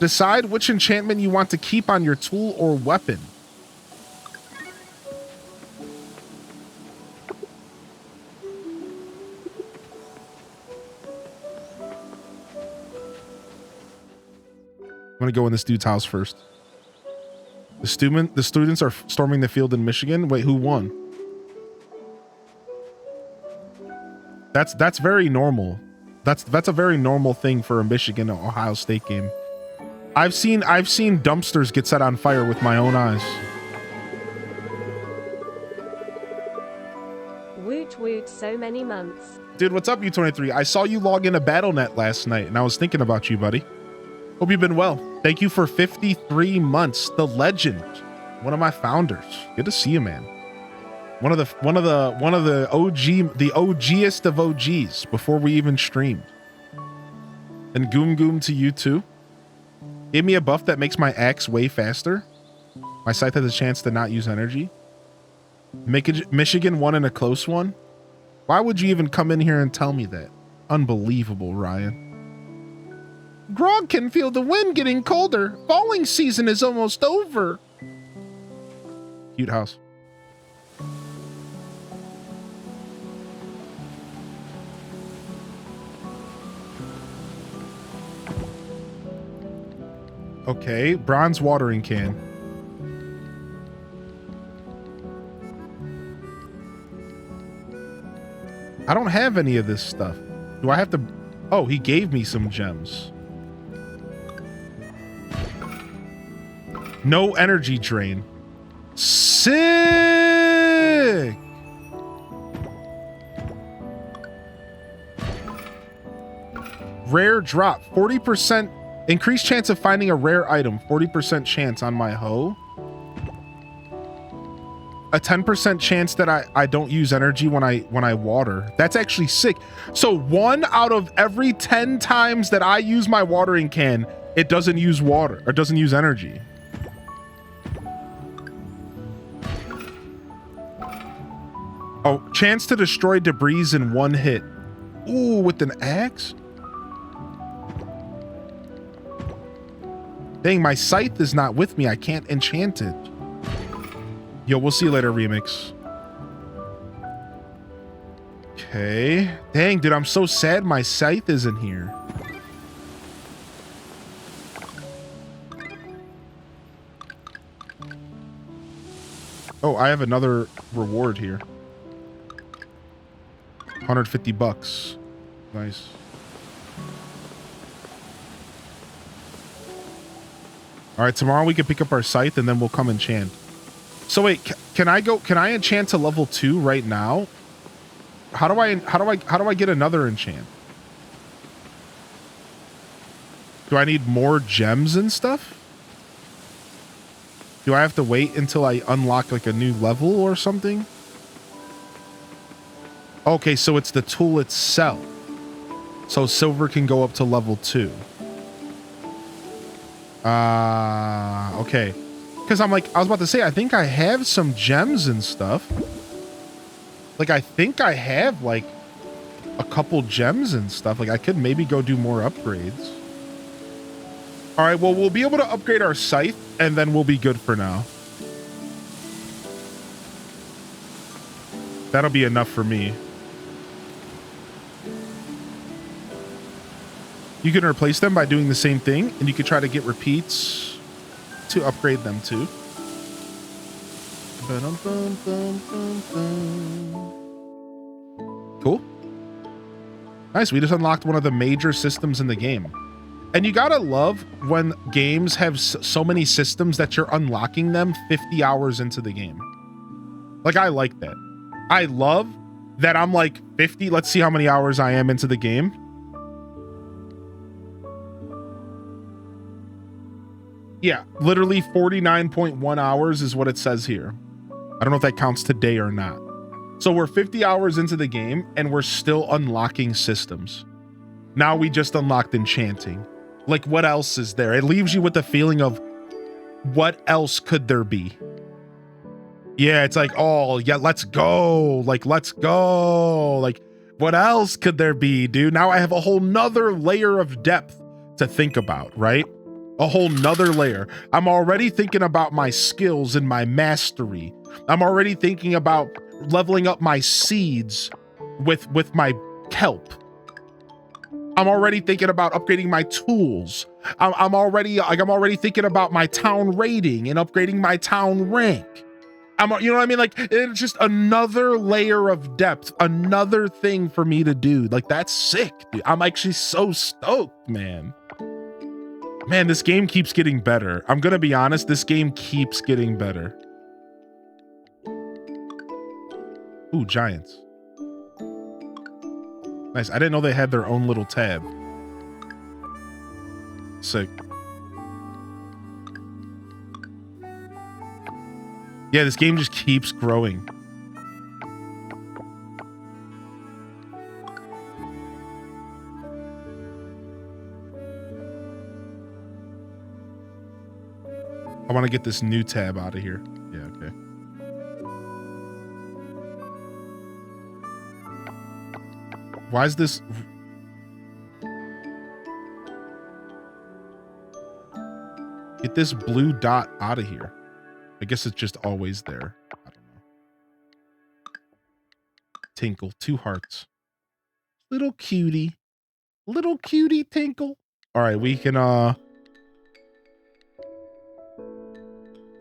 Decide which enchantment you want to keep on your tool or weapon. I'm gonna go in this dude's house first. The students are storming the field in Michigan. Wait, who won? That's very normal. That's a very normal thing for a Michigan Ohio State game. I've seen dumpsters get set on fire with my own eyes. Woot woot, so many months. Dude, what's up, U23? I saw you log into BattleNet last night, and I was thinking about you, buddy. Hope you've been well. Thank you for 53 months. The legend, one of my founders. Good to see you, man. One of the OG, the OGest of OGs before we even streamed. And Goom Goom to you too. Gave me a buff that makes my axe way faster. My scythe has a chance to not use energy. Michigan won in a close one. Why would you even come in here and tell me that? Unbelievable, Ryan. Grog can feel the wind getting colder. Falling season is almost over. Cute house. Okay, bronze watering can. I don't have any of this stuff. Do I have to... Oh, he gave me some gems. No energy drain. Sick! Rare drop. 40% increased chance of finding a rare item. 40% chance on my hoe. A 10% chance that I don't use energy when I water. That's actually sick. So 1 out of every 10 times that I use my watering can, it doesn't use water or doesn't use energy. Oh, chance to destroy debris in 1 hit. Ooh, with an axe? Dang, my scythe is not with me. I can't enchant it. Yo, we'll see you later, Remix. Okay. Dang, dude, I'm so sad my scythe isn't here. Oh, I have another reward here. 150 bucks. Nice. All right, tomorrow we can pick up our scythe and then we'll come enchant. So wait, can I enchant to level 2 right now? How do I get another enchant? Do I need more gems and stuff? Do I have to wait until I unlock like a new level or something? Okay, so it's the tool itself. So silver can go up to level 2. Okay. Because I'm like, I was about to say, I think I have some gems and stuff. Like, I think I have like a couple gems and stuff. Like, I could maybe go do more upgrades. All right, well, we'll be able to upgrade our scythe and then we'll be good for now. That'll be enough for me. You can replace them by doing the same thing, and you can try to get repeats to upgrade them too. Cool. Nice, we just unlocked one of the major systems in the game. And you gotta love when games have so many systems that you're unlocking them 50 hours into the game. Like, I like that. I love that I'm like 50, let's see how many hours I am into the game. Yeah, literally 49.1 hours is what it says here. I don't know if that counts today or not. So we're 50 hours into the game and we're still unlocking systems. Now we just unlocked enchanting. Like, what else is there? It leaves you with the feeling of what else could there be? Yeah, it's like, oh, yeah, let's go. Like, let's go. Like, what else could there be, dude? Now I have a whole nother layer of depth to think about, right? A whole nother layer. I'm already thinking about my skills and my mastery. I'm already thinking about leveling up my seeds with my kelp. I'm already thinking about upgrading my tools. I'm already thinking about my town rating and upgrading my town rank. You know what I mean? Like, it's just another layer of depth, another thing for me to do. Like, that's sick, dude. I'm actually so stoked, man. Man, this game keeps getting better. I'm gonna be honest, this game keeps getting better. Ooh, giants. Nice. I didn't know they had their own little tab. Sick. Yeah, this game just keeps growing. I want to get this new tab out of here. Yeah, okay. Why is this? get this blue dot out of here? I guess it's just always there. I don't know. Tinkle, 2 hearts. Little cutie. Little cutie Tinkle. All right, we can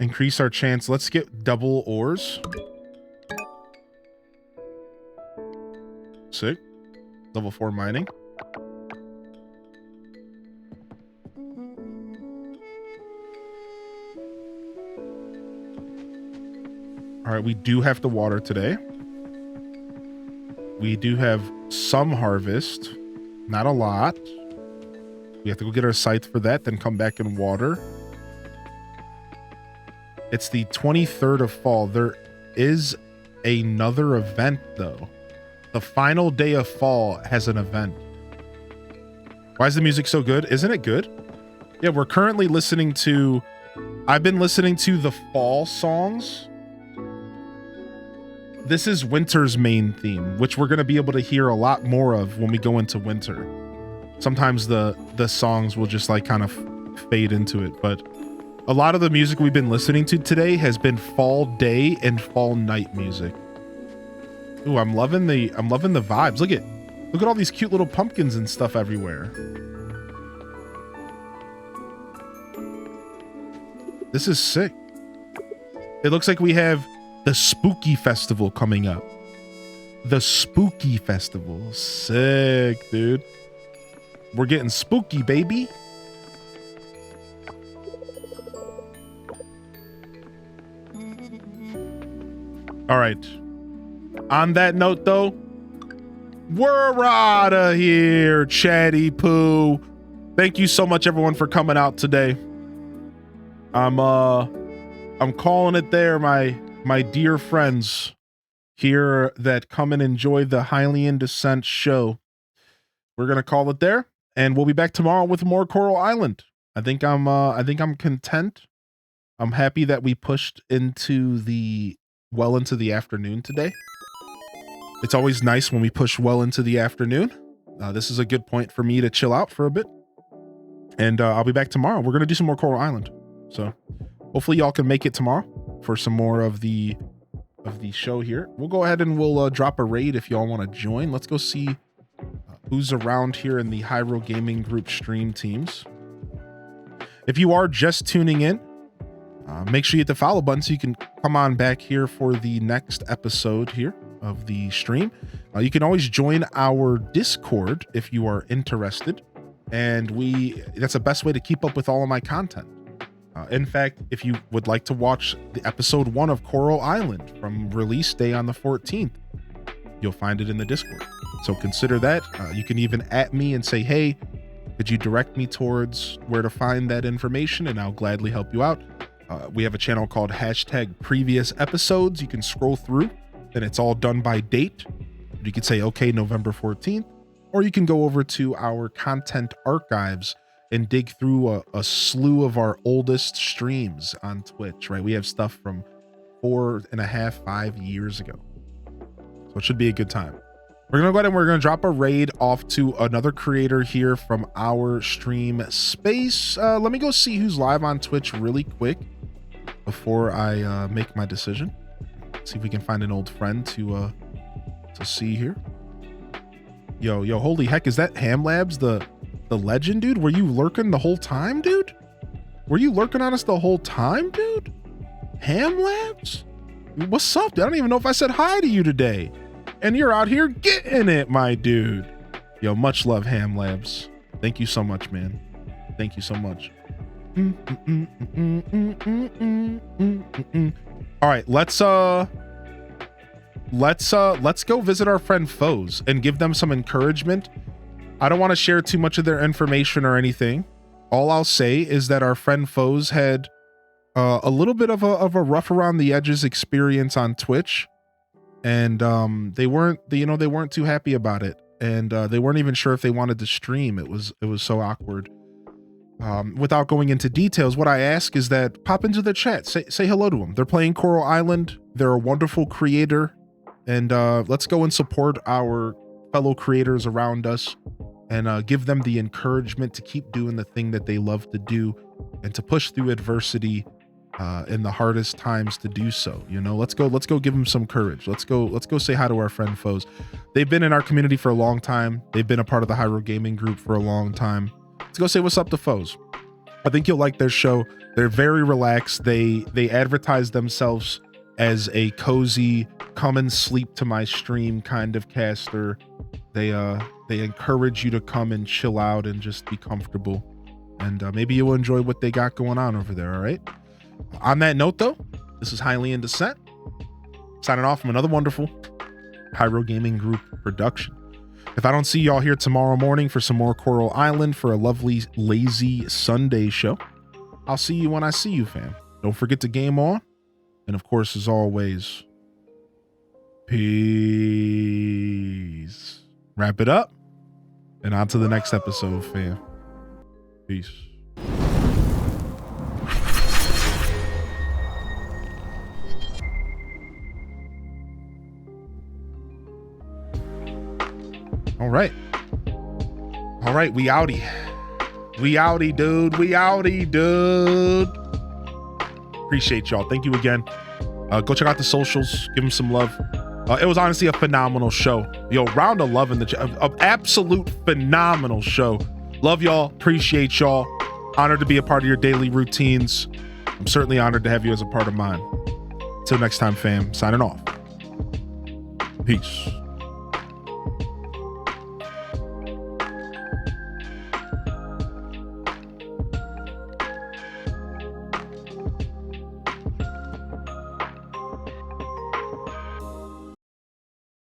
increase our chance. Let's get double ores. Sick. Level 4 mining. All right, we do have to water today. We do have some harvest, not a lot. We have to go get our scythe for that, then come back and water. It's the 23rd of fall. There is another event though. The final day of fall has an event. Why is the music so good? Isn't it good? Yeah, we're currently listening to, I've been listening to the fall songs. This is winter's main theme, which we're going to be able to hear a lot more of when we go into winter. Sometimes the songs will just like kind of fade into it, but a lot of the music we've been listening to today has been fall day and fall night music. Ooh, I'm loving the vibes. Look at all these cute little pumpkins and stuff everywhere. This is sick. It looks like we have the Spooky Festival coming up. The Spooky Festival. Sick, dude. We're getting spooky, baby. All right. On that note, though, we're out of here, Chatty Poo. Thank you so much, everyone, for coming out today. I'm calling it there, my dear friends here that come and enjoy the Hylian Descent show. We're gonna call it there, and we'll be back tomorrow with more Coral Island. I think I'm content. I'm happy that we pushed into the afternoon today. It's always nice when we push well into the afternoon. This is a good point for me to chill out for a bit, and I'll be back tomorrow. We're gonna do some more Coral Island, so hopefully y'all can make it tomorrow for some more of the show here. We'll go ahead and we'll drop a raid if y'all want to join. Let's go see who's around here in the Hyro Gaming Group stream teams. If you are just tuning in, make sure you hit the follow button so you can come on back here for the next episode here of the stream. You can always join our Discord if you are interested, and that's the best way to keep up with all of my content. In fact, if you would like to watch the episode 1 of Coral Island from release day on the 14th, you'll find it in the Discord. So consider that. You can even at me and say, hey, could you direct me towards where to find that information, and I'll gladly help you out. We have a channel called #previous episodes. You can scroll through and it's all done by date. You can say, okay, November 14th, or you can go over to our content archives and dig through a slew of our oldest streams on Twitch, right? We have stuff from 4.5, 5 years ago. So it should be a good time. We're going to go ahead and we're going to drop a raid off to another creator here from our stream space. Let me go see who's live on Twitch really quick before I make my decision. See if we can find an old friend to see here. Yo, holy heck, is that Ham Labs, the legend, dude? Were you lurking the whole time, dude? Were you lurking on us the whole time, dude? Ham Labs? What's up, dude? I don't even know if I said hi to you today. And you're out here getting it, my dude. Yo, much love, Ham Labs. Thank you so much, man. Thank you so much. All right, let's go visit our friend Foes and give them some encouragement. I don't want to share too much of their information or anything. All I'll say is that our friend Foes had a little bit of a rough around the edges experience on Twitch, and they weren't too happy about it, and they weren't even sure if they wanted to stream. It was so awkward. Without going into details, what I ask is that pop into the chat, say hello to them. They're playing Coral Island. They're a wonderful creator, and let's go and support our fellow creators around us and give them the encouragement to keep doing the thing that they love to do. and to push through adversity in the hardest times to do so. You know, let's go give them some courage. Let's go say hi to our friend foes. They've been in our community for a long time. They've been a part of the Hyrule Gaming group for a long time. Let's go say what's up to foes. I think you'll like their show. They're very relaxed. They advertise themselves as a cozy, come and sleep to my stream kind of caster. They encourage you to come and chill out and just be comfortable. And maybe you'll enjoy what they got going on over there, all right? On that note, though, this is Highly in Descent, signing off from another wonderful Hyrule Gaming Group production. If I don't see y'all here tomorrow morning for some more Coral Island for a lovely, lazy Sunday show, I'll see you when I see you, fam. Don't forget to game on. And of course, as always, peace. Wrap it up and on to the next episode, fam. Peace. All right, we outie, dude. Appreciate y'all. Thank you again. Go check out the socials. Give them some love. It was honestly a phenomenal show. Yo, round of love in the chat. Absolute phenomenal show. Love y'all. Appreciate y'all. Honored to be a part of your daily routines. I'm certainly honored to have you as a part of mine. Till next time, fam. Signing off. Peace.